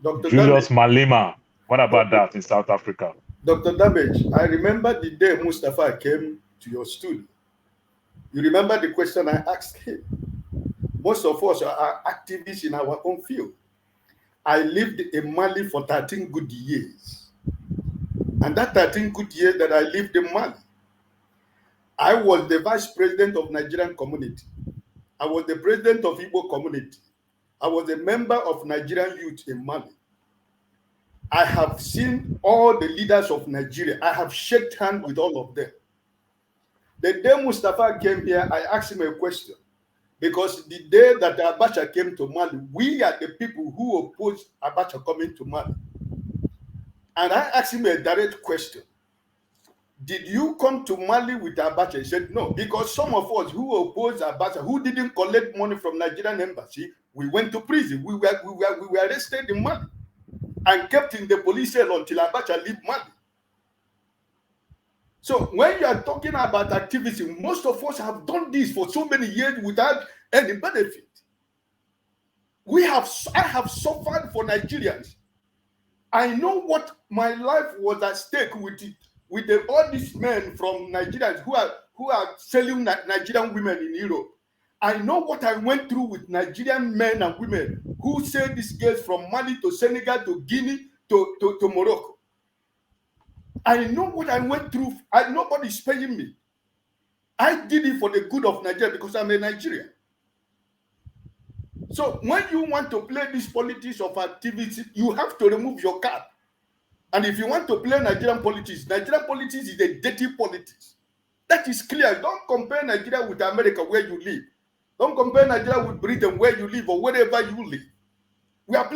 S6: Dr. Julius Malema, what about that in South Africa?
S9: Dr. Damage, I remember the day Mustafa came to your studio. You remember the question I asked him? Most of us are activists in our own field. I lived in Mali for 13 good years. And that 13 good years that I lived in Mali, I was the vice president of Nigerian community. I was the president of Igbo community. I was a member of Nigerian youth in Mali. I have seen all the leaders of Nigeria. I have shaken hands with all of them. The day Mustafa came here, I asked him a question. Because the day that Abacha came to Mali, we are the people who opposed Abacha coming to Mali. And I asked him a direct question. Did you come to Mali with Abacha? He said, no, because some of us who opposed Abacha, who didn't collect money from Nigerian embassy, we went to prison. We were arrested in Mali and kept in the police cell until Abacha left Mali. So when you are talking about activism, most of us have done this for so many years without any benefit. I have suffered for Nigerians. I know what my life was at stake with it, with all these men from Nigerians who are selling Nigerian women in Europe. I know what I went through with Nigerian men and women who sell these girls from Mali to Senegal to Guinea to Morocco. I know what I went through. Nobody's paying me. I did it for the good of Nigeria because I'm a Nigerian. So when you want to play this politics of activity, you have to remove your cap. And if you want to play Nigerian politics is a dirty politics. That is clear. Don't compare Nigeria with America where you live. Don't compare Nigeria with Britain where you live or wherever you live. We are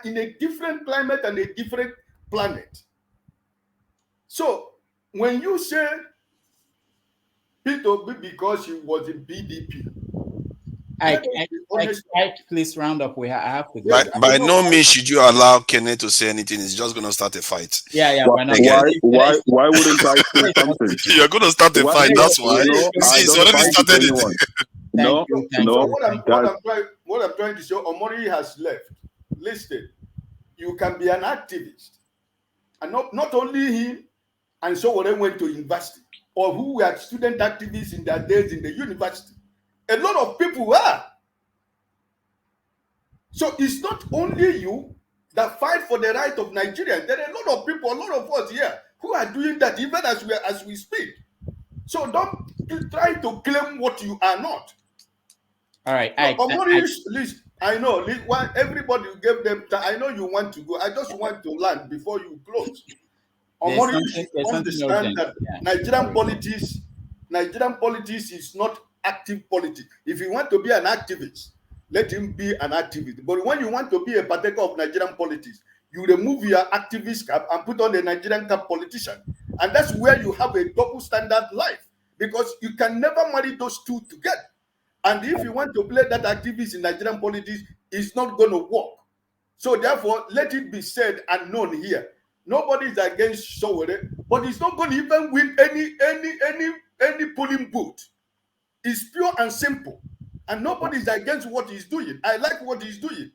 S9: in a different climate and a different planet. So when you say Peter Obi because he was in PDP,
S2: please round up. I have to go.
S13: By no means should you allow Kenneth to say anything. It's just going to start a fight.
S2: Yeah.
S8: Why wouldn't I say something?
S13: You're going to start a fight. That's why. It's already started
S8: anyone.
S13: No.
S9: What I'm trying to show, Omori has left. Listen, you can be an activist, and not only him. And so when they went to university, or who were student activists in their days in the university, a lot of people are. So it's not only you that fight for the right of Nigerians. There are a lot of people, a lot of us here who are doing that even as we speak. So don't try to claim what you are not.
S2: All right.
S9: I know. Everybody gave them time. I know you want to go. I just want to land before you close. Omori understand that Nigerian politics is not active politics. If you want to be an activist, let him be an activist. But when you want to be a partaker of Nigerian politics, you remove your activist cap and put on a Nigerian cap politician. And that's where you have a double standard life, because you can never marry those two together. And if you want to play that activist in Nigerian politics, it's not going to work. So therefore, let it be said and known here. Nobody is against Sowore, but he's not going to even win any polling booth. It's pure and simple. And nobody is against what he's doing. I like what he's doing.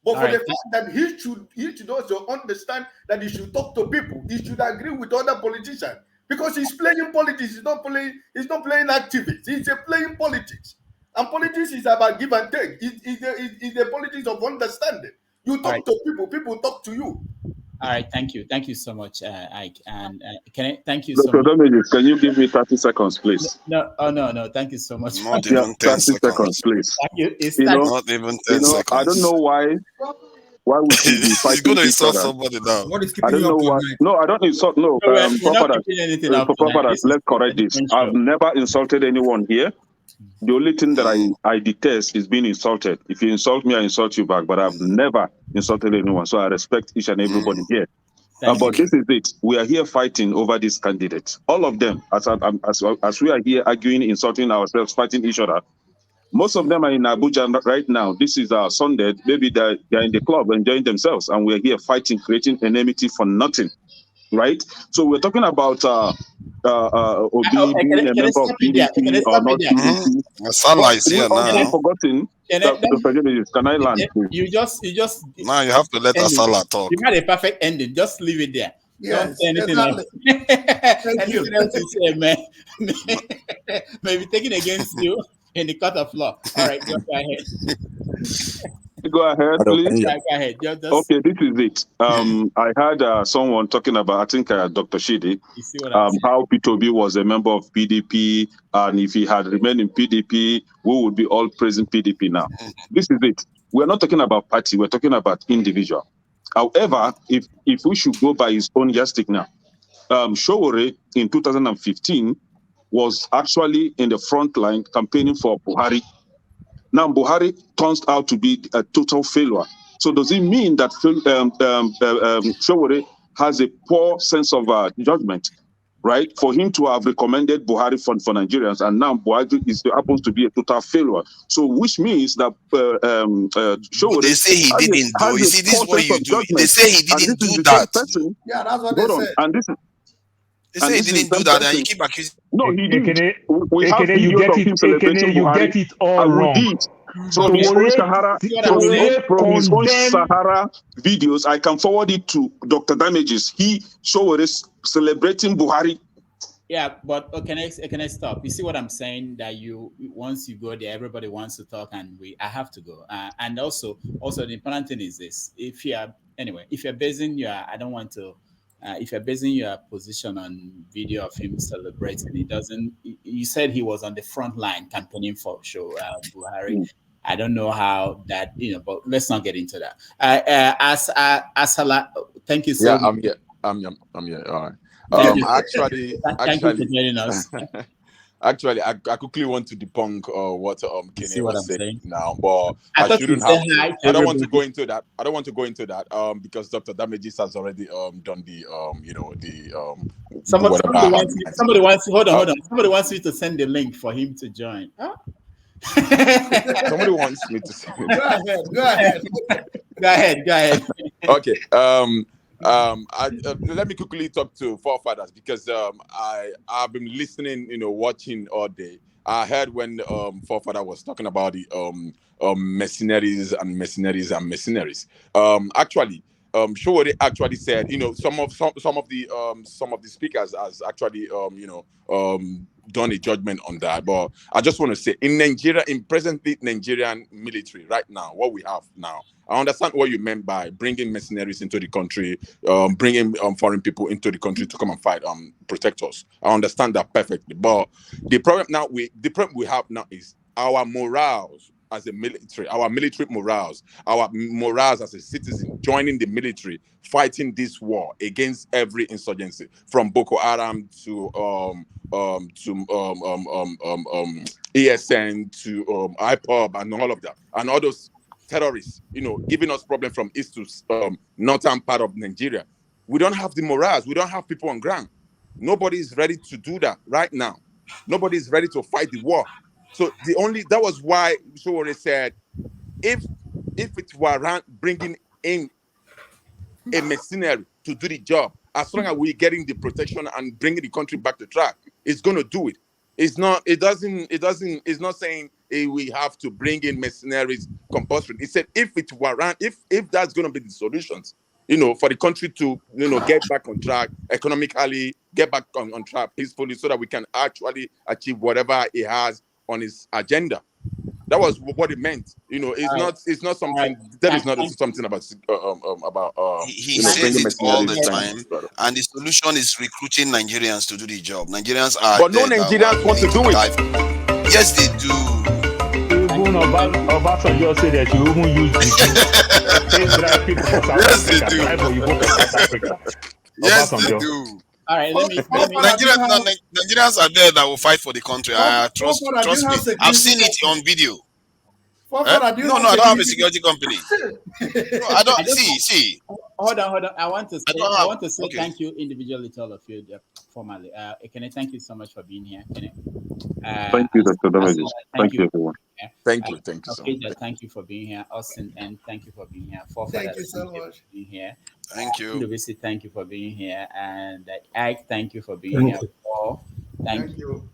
S9: But for the fact that he should also understand that he should talk to people. He should agree with other politicians. Because he's playing politics. He's not playing activists. He's playing politics. And politics is about give and take. It's the politics of understanding. You talk to people, people talk to you.
S2: All right, thank you so much, Ike. And thank you
S8: Dr.
S2: so much.
S8: Dominguez, can you give me 30 seconds, please?
S2: No, thank you so much.
S13: Not even 10 seconds,
S8: please.
S13: Not even 10 seconds.
S8: I don't know why we should be fighting.
S13: He's going to
S8: each
S13: insult
S8: other.
S13: somebody now.
S11: What is
S8: I
S11: keeping
S8: don't know
S11: you
S8: why.
S11: up tonight?
S8: No, I don't insult. No, let's correct this. I've never insulted anyone here. The only thing that I detest is being insulted. If you insult me, I insult you back. But I've never insulted anyone. So I respect each and everybody here. But this is it. We are here fighting over this candidate. All of them, as we are here arguing, insulting ourselves, fighting each other. Most of them are in Abuja right now. This is Sunday. Maybe they're in the club enjoying themselves. And we're here fighting, creating enmity for nothing. Right? So we're talking about Obi being a member of PDP or not PDP.
S13: Salah is here now.
S8: Forgotten. Can I land?
S2: You just
S13: now you have to let Salah talk.
S2: You had a perfect ending. Just leave it there. Don't say anything else. Anything else you say, man, may be taken against you in the court of law. All right, go ahead.
S8: Go ahead, please.
S2: Go ahead.
S8: Okay, this is it. I heard someone talking about, I think Dr. Shidi, how Peter Obi was a member of PDP, and if he had remained in PDP, we would be all praising PDP now. This is it. We're not talking about party, we're talking about individual. However, if we should go by his own yardstick now, Sowore in 2015 was actually in the front line campaigning for Buhari. Now Buhari turns out to be a total failure. So does it mean that Sowore has a poor sense of judgment, right? For him to have recommended Buhari for Nigerians, and now Buhari happens to be a total failure. So which means that Sowore,
S13: they say he didn't do. You see, this is what you do. They say he didn't do that.
S7: Yeah, that's what they said.
S13: They say he didn't do that, and you keep accusing.
S8: No, he did. We
S6: have
S8: videos of him celebrating Buhari.
S6: You get it all wrong.
S8: From his own Sahara videos, I can forward it to Dr. Damages. Sowore is celebrating Buhari.
S2: Yeah, but can I stop? You see what I'm saying? That once you go there, everybody wants to talk, and I have to go. And also the important thing is this: if you're basing your, I don't want to. If you're basing your position on video of him celebrating, you said he was on the front line campaigning for Buhari. I don't know how that, but let's not get into that. Asala, thank you so much.
S15: Yeah, I'm here. All right. Actually,
S2: thank you for joining us.
S15: Actually, I quickly want to debunk what Kenny was saying now, but
S2: I
S15: shouldn't have to. I don't want to go into that. I don't want to go into that because Dr. Damages has already done the
S2: somebody wants hold on. Somebody wants you to send the link for him to join. Huh?
S15: Somebody wants me to send it.
S2: Go ahead.
S15: Okay. Let me quickly talk to forefathers because I've been listening, watching all day. I heard when forefather was talking about the mercenaries. Actually, Sowore actually said, some of the speakers has actually done a judgment on that. But I just want to say, in Nigeria, in presently Nigerian military right now, what we have now, I understand what you meant by bringing mercenaries into the country, bringing foreign people into the country to come and fight, protect us. I understand that perfectly. But the problem we have now is our morals as a military, our military morals, our morals as a citizen, joining the military, fighting this war against every insurgency, from Boko Haram to ESN to IPOB and all of that, and all those terrorists, giving us problem from east to northern part of Nigeria. We don't have the morals. We don't have people on ground. Nobody is ready to do that right now. Nobody is ready to fight the war. So that was why Sowore said, if it were bringing in a mercenary to do the job, as long as we're getting the protection and bringing the country back to track, it's going to do it. It's not saying we have to bring in mercenaries compulsory. It said if that's going to be the solutions, for the country to, get back on track economically, get back on track peacefully, so that we can actually achieve whatever it has on his agenda. That was what it meant. It's not something that is not something about
S13: he says it all the time, and the solution is recruiting Nigerians to do the job. Nigerians are,
S15: but no Nigerians want to do it.
S13: Yes, they do.
S6: Even Obasanjo said that you even use the people for South
S13: yes,
S6: Africa.
S13: They do.
S6: Right, you go for South Africa.
S13: Yes,
S6: Obasanjo.
S13: They do.
S2: All right,
S13: Nigerians are there that will fight for the country. Trust me. I've seen it on video. No, I don't have a security company. No, I don't. See.
S2: Hold on. I want to say thank you individually to all of you formally. Kenny, thank you so much for being here. Kenny.
S8: Thank you, Dr. Damages. Thank you, everyone.
S15: Thank you so
S2: much. Thank you for being here. Austin, and thank you for being here.
S7: Thank you so much.
S2: For being here.
S13: Thank you.
S2: Ndubisi, thank you for being here. And Ike, thank you for being here. Paul, thank you.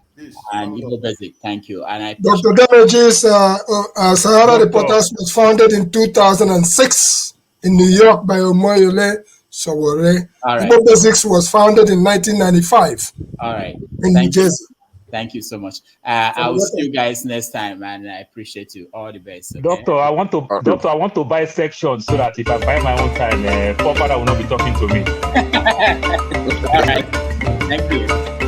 S2: And Igbo Basic, thank you. And
S14: Dr. Damages, Sahara Reporters was founded in 2006 in New York by Omoyele Sowore.
S2: All right.
S14: Igbo Basics was founded in 1995.
S2: All right.
S14: In New Jersey.
S2: Thank you so much. I will see you guys next time, and I appreciate you. All the best. Okay?
S6: Doctor, I want to buy sections so that if I buy my own time, Papa will not be talking to me.
S2: All right. Thank you.